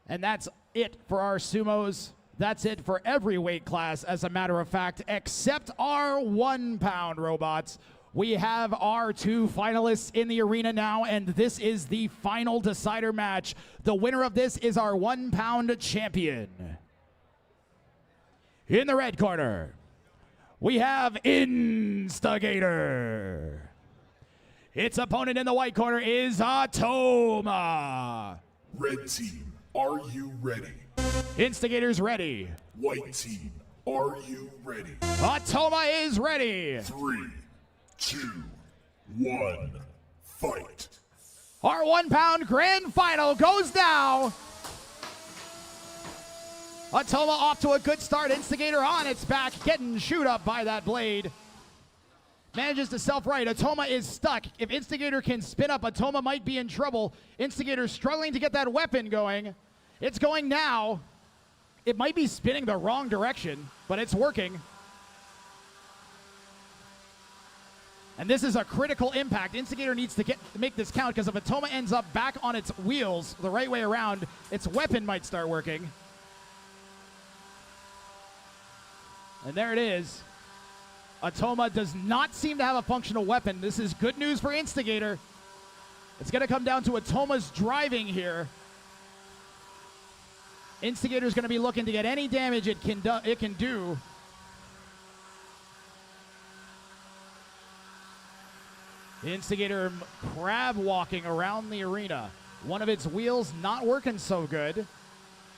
And that's it for our sumos. That's it for every weight class, as a matter of fact, except our 1 pound robots. We have our 2 finalists in the arena now, and this is the final decider match. The winner of this is our 1 pound champion. In the red corner, we have Instigator. Its opponent in the white corner is Atoma. Red team, are you ready? Instigator's ready. White team, are you ready? Atoma is ready. 3, 2, 1, fight. Our 1 pound grand final goes now. Atoma off to a good start. Instigator on its back, getting chewed up by that blade. Manages to self-right. Atoma is stuck. If Instigator can spin up, Atoma might be in trouble. Instigator struggling to get that weapon going. It's going now. It might be spinning the wrong direction, but it's working. And this is a critical impact. Instigator needs to make this count, because if Atoma ends up back on its wheels the right way around, its weapon might start working. And there it is. Atoma does not seem to have a functional weapon. This is good news for Instigator. It's going to come down to Atoma's driving here. Instigator's going to be looking to get any damage it can do. Instigator crab walking around the arena. One of its wheels not working so good.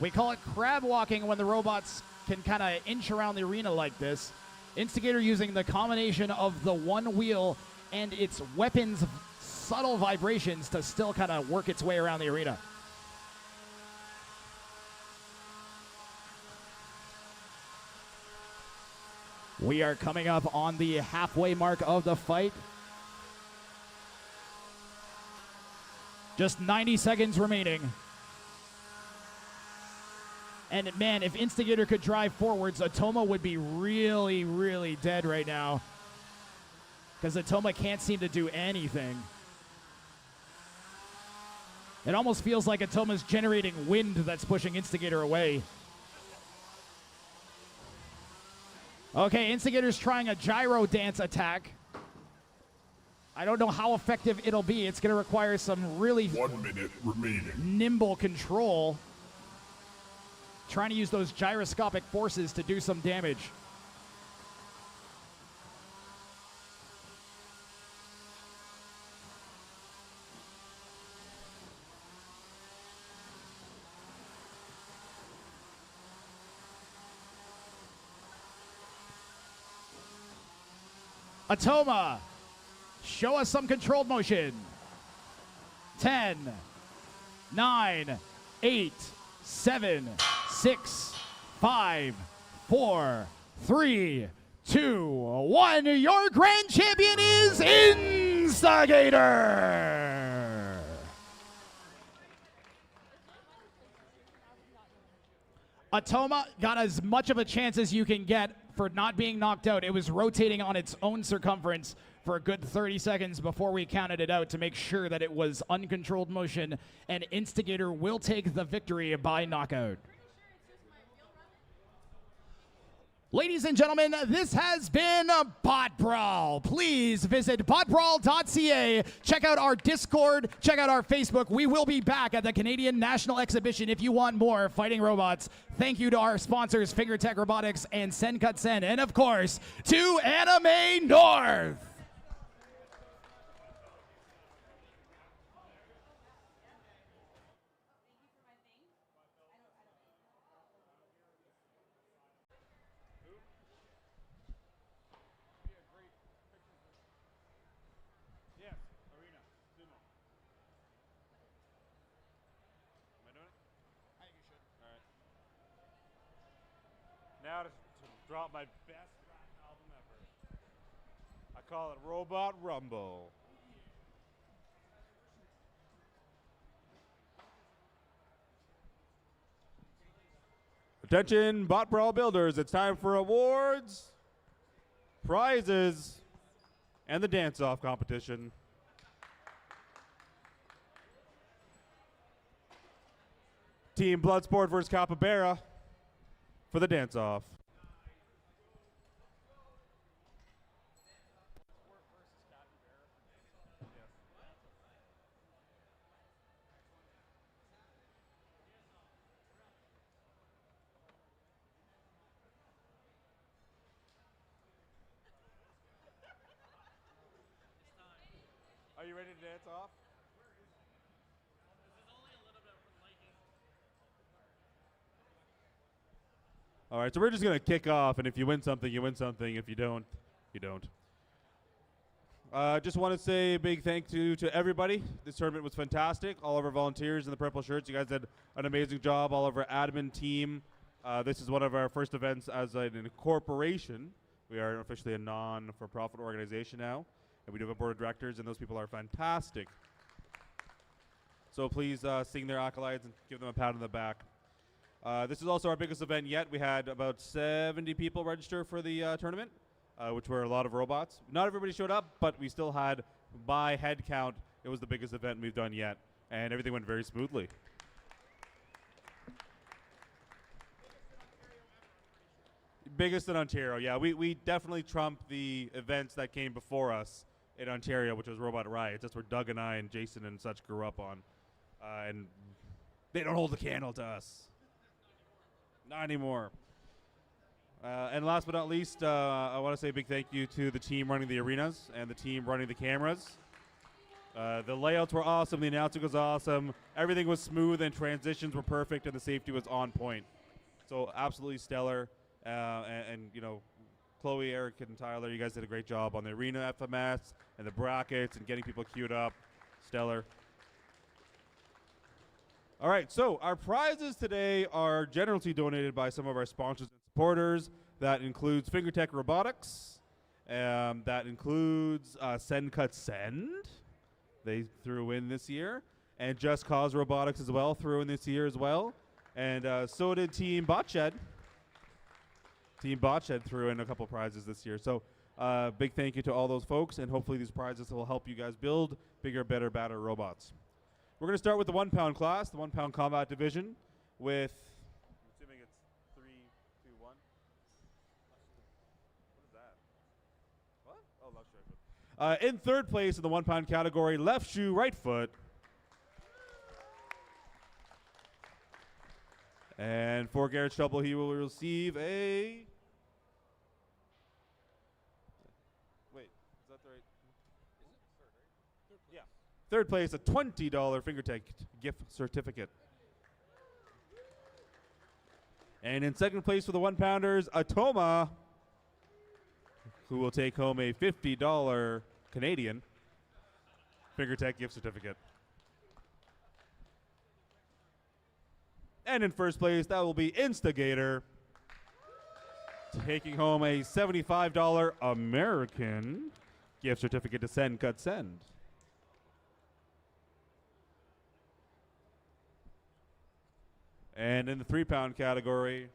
We call it crab walking when the robots can kind of inch around the arena like this. Instigator using the combination of the one wheel and its weapon's subtle vibrations to still kind of work its way around the arena. We are coming up on the halfway mark of the fight. Just 90 seconds remaining. And man, if Instigator could drive forwards, Atoma would be really, really dead right now. Because Atoma can't seem to do anything. It almost feels like Atoma's generating wind that's pushing Instigator away. Okay, Instigator's trying a gyro dance attack. I don't know how effective it'll be. It's going to require some really 1 minute remaining. nimble control. Trying to use those gyroscopic forces to do some damage. Atoma, show us some controlled motion. 10, 9, 8, 7, 6, 5, 4, 3, 2, 1. Your grand champion is Instigator. Atoma got as much of a chance as you can get for not being knocked out. It was rotating on its own circumference for a good 30 seconds before we counted it out to make sure that it was uncontrolled motion, and Instigator will take the victory by knockout. Ladies and gentlemen, this has been Bot Brawl. Please visit botbrawl.ca. Check out our Discord. Check out our Facebook. We will be back at the Canadian National Exhibition if you want more fighting robots. Thank you to our sponsors, FingerTech Robotics and Senkatsen. And of course, to Anime North. Yes, arena, sumo. Am I doing it? I think you should. All right. Now to drop my best rap album ever. I call it Robot Rumble. Attention, Bot Brawl builders, it's time for awards, prizes, and the dance-off competition. Team Bloodsport versus Capybara for the dance-off. Are you ready to dance off? All right, so we're just going to kick off, and if you win something, you win something. If you don't, you don't. Just want to say a big thank you to everybody. This tournament was fantastic. All of our volunteers in the purple shirts, you guys did an amazing job. All of our admin team. This is one of our first events as an corporation. We are officially a non-for-profit organization now. And we do have a board of directors, and those people are fantastic. So please sing their accolades and give them a pat on the back. This is also our biggest event yet. We had about 70 people register for the tournament, which were a lot of robots. Not everybody showed up, but we still had, by head count, it was the biggest event we've done yet. And everything went very smoothly. Biggest in Ontario, yeah. We definitely trumped the events that came before us in Ontario, which was Robot Riots. That's where Doug and I and Jason and such grew up on. And they don't hold the candle to us. Not anymore. And last but not least, I want to say a big thank you to the team running the arenas and the team running the cameras. The layouts were awesome. The announcing was awesome. Everything was smooth and transitions were perfect and the safety was on point. So absolutely stellar. And you know, Chloe, Eric, and Tyler, you guys did a great job on the arena FMS and the brackets and getting people queued up. Stellar. All right, so our prizes today are generously donated by some of our sponsors and supporters. That includes FingerTech Robotics. That includes Send Cut Send. They threw in this year. And Just Cause Robotics as well threw in this year as well. And so did Team Botched. Team Botched threw in a couple prizes this year. So big thank you to all those folks, and hopefully these prizes will help you guys build bigger, better, badder robots. We're going to start with the 1 pound class, the 1 pound combat division, with, I'm assuming it's 3, 2, 1. What is that? What? Oh, left shoe, right foot. In third place in the 1 pound category, left shoe, right foot. And for Garrett's trouble, he will receive a... Wait, is that the right? Yeah. Third place, a $20 Fingertech gift certificate. And in second place for the 1 pounders, Atoma, who will take home a $50 Canadian Fingertech gift certificate. And in first place, that will be Instigator, taking home a $75 American gift certificate to Send Cut Send. And in the 3 pound category,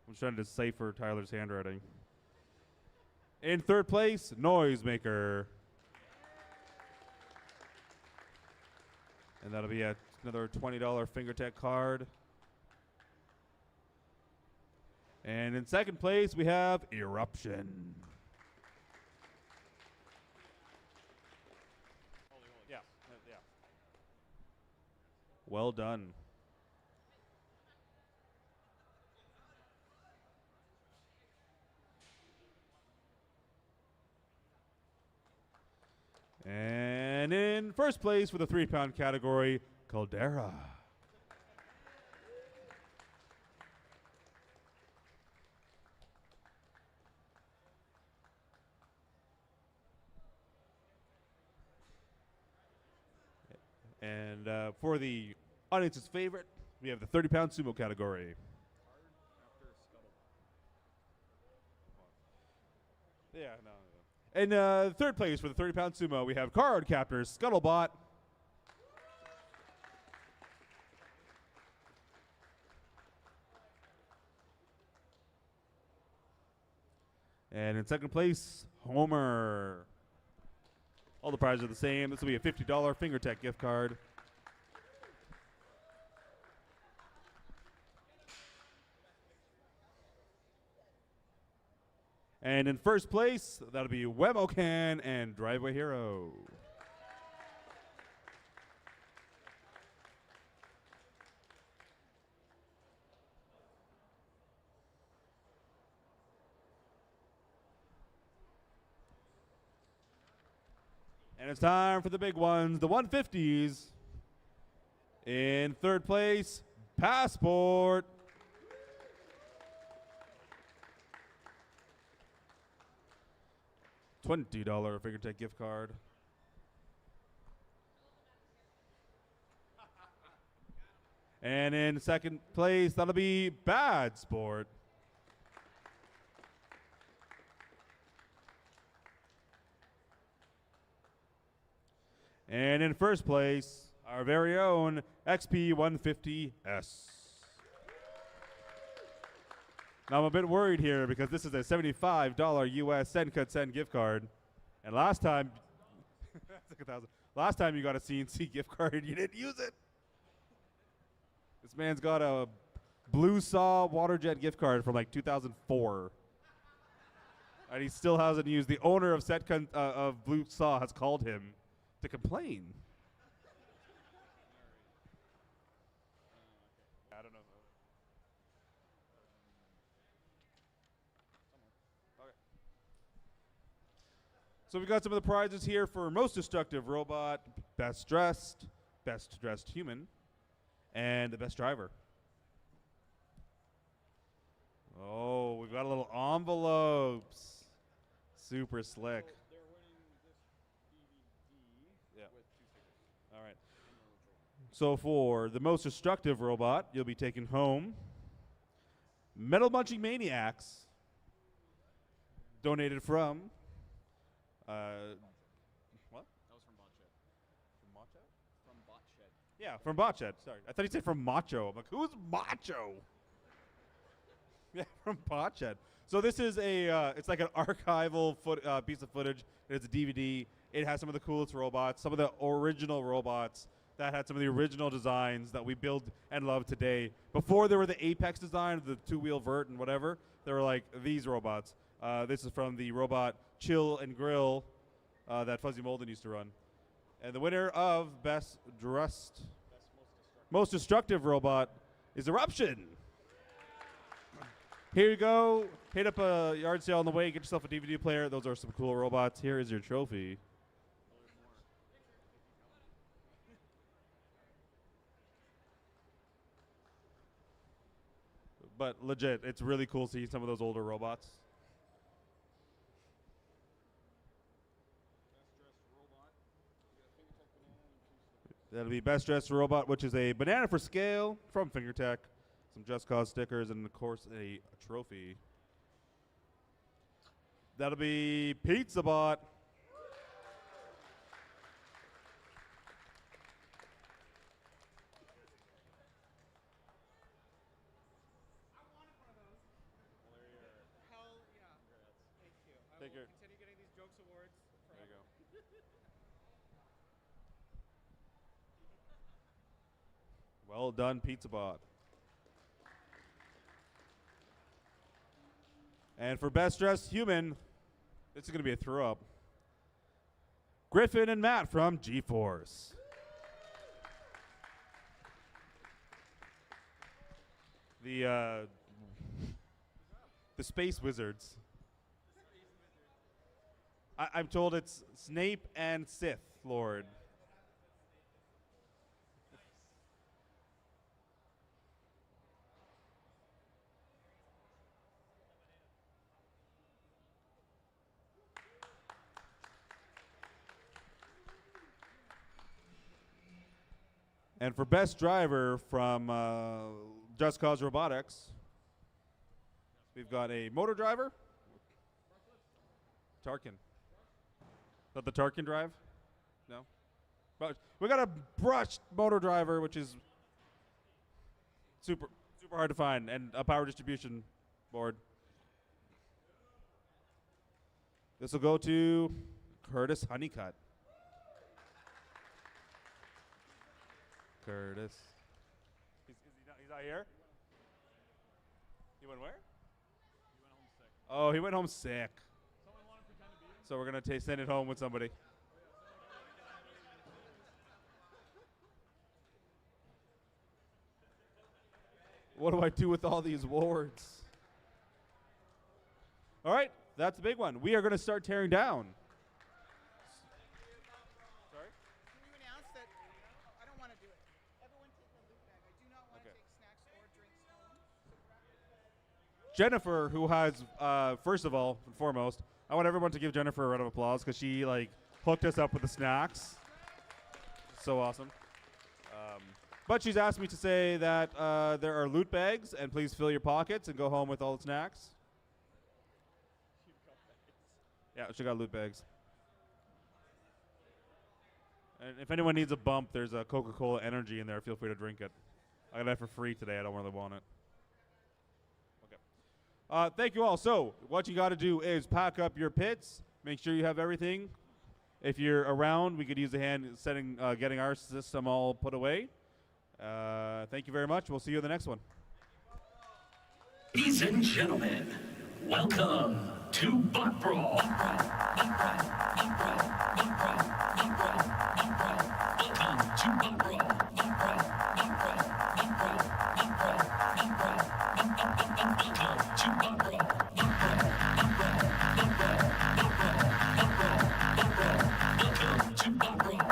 I'm trying to decipher Tyler's handwriting. In third place, Noisemaker. And that'll be another $20 Fingertech card. And in second place, we have Eruption. Yeah. Well done. And in first place for the 3 pound category, Caldera. And for the audience's favorite, we have the 30 pound sumo category. Yeah, no. In third place for the 30 pound sumo, we have card captors Scuttlebot. And in second place, Homer. All the prizes are the same. This will be a $50 Fingertech gift card. And in first place, that'll be Wemocan and Driveway Hero. And it's time for the big ones, the 150s. In third place, Passport. $20 Fingertech gift card. And in second place, that'll be Bad Sport. And in first place, our very own XP150S. Now I'm a bit worried here because this is a $75 US Send Cut Send gift card. And last time, last time you got a CNC gift card, you didn't use it. This man's got a Blue Saw Waterjet gift card from like 2004. And he still hasn't used. The owner of of Blue Saw has called him to complain. I don't know. Okay. So we got some of the prizes here for most destructive robot, best dressed human, and the best driver. Oh, we've got a little envelopes. Super slick. All right. So for the most destructive robot, you'll be taking home Metal Munching Maniacs, donated from, what? From Bot Shed. Yeah, from Botched. Sorry. I thought you said from Macho. I'm like, who's Macho? Yeah, from Botched. So this is it's like an archival piece of footage. It's a DVD. It has some of the coolest robots, some of the original robots that had some of the original designs that we build and love today. Before there were the Apex design, the two-wheel vert and whatever, there were like these robots. This is from the robot Chill and Grill that Fuzzy Molden used to run. And the winner of Best Dressed, Most Destructive Robot is Eruption. Here you go. Hit up a yard sale on the way. Get yourself a DVD player. Those are some cool robots. Here is your trophy. But legit, it's really cool seeing some of those older robots. That'll be Best Dressed Robot, which is a banana for scale from FingerTech. Some Just Cause stickers, and of course, a trophy. That'll be Pizza Bot. Hell yeah. Thank you. Take care. Continue getting these jokes awards. There you go. Well done, Pizza Bot. And for Best Dressed Human, this is going to be a throw up. Griffin and Matt from G-Force. The Space Wizards. I'm told it's Snape and Sith Lord. And for Best Driver from Just Cause Robotics, we've got a motor driver. Tarkin. Is that the Tarkin drive? No? But we got a brushed motor driver, which is super hard to find, and a power distribution board. This will go to Curtis Honeycutt. Curtis. He's not here? He went where? He went home sick. Oh, he went home sick. Someone want to pretend to be him? So we're going to send it home with somebody. What do I do with all these awards? All right, that's the big one. We are going to start tearing down. Sorry? Can you announce that I don't want to do it? Everyone take a loot bag. I do not want to take snacks or drinks home. Jennifer, who has, first of all and foremost, I want everyone to give Jennifer a round of applause because she hooked us up with the snacks. So awesome. But she's asked me to say that there are loot bags, and please fill your pockets and go home with all the snacks. Yeah, she got loot bags. And if anyone needs a bump, there's a Coca-Cola Energy in there. Feel free to drink it. I got that for free today. I don't really want it. Okay. Thank you all. So what you got to do is pack up your pits. Make sure you have everything. If you're around, we could use a hand getting our system all put away. Thank you very much. We'll see you in the next one. Ladies and gentlemen, welcome to Bot Brawl. Welcome to Bot Brawl. Welcome to Bot Brawl.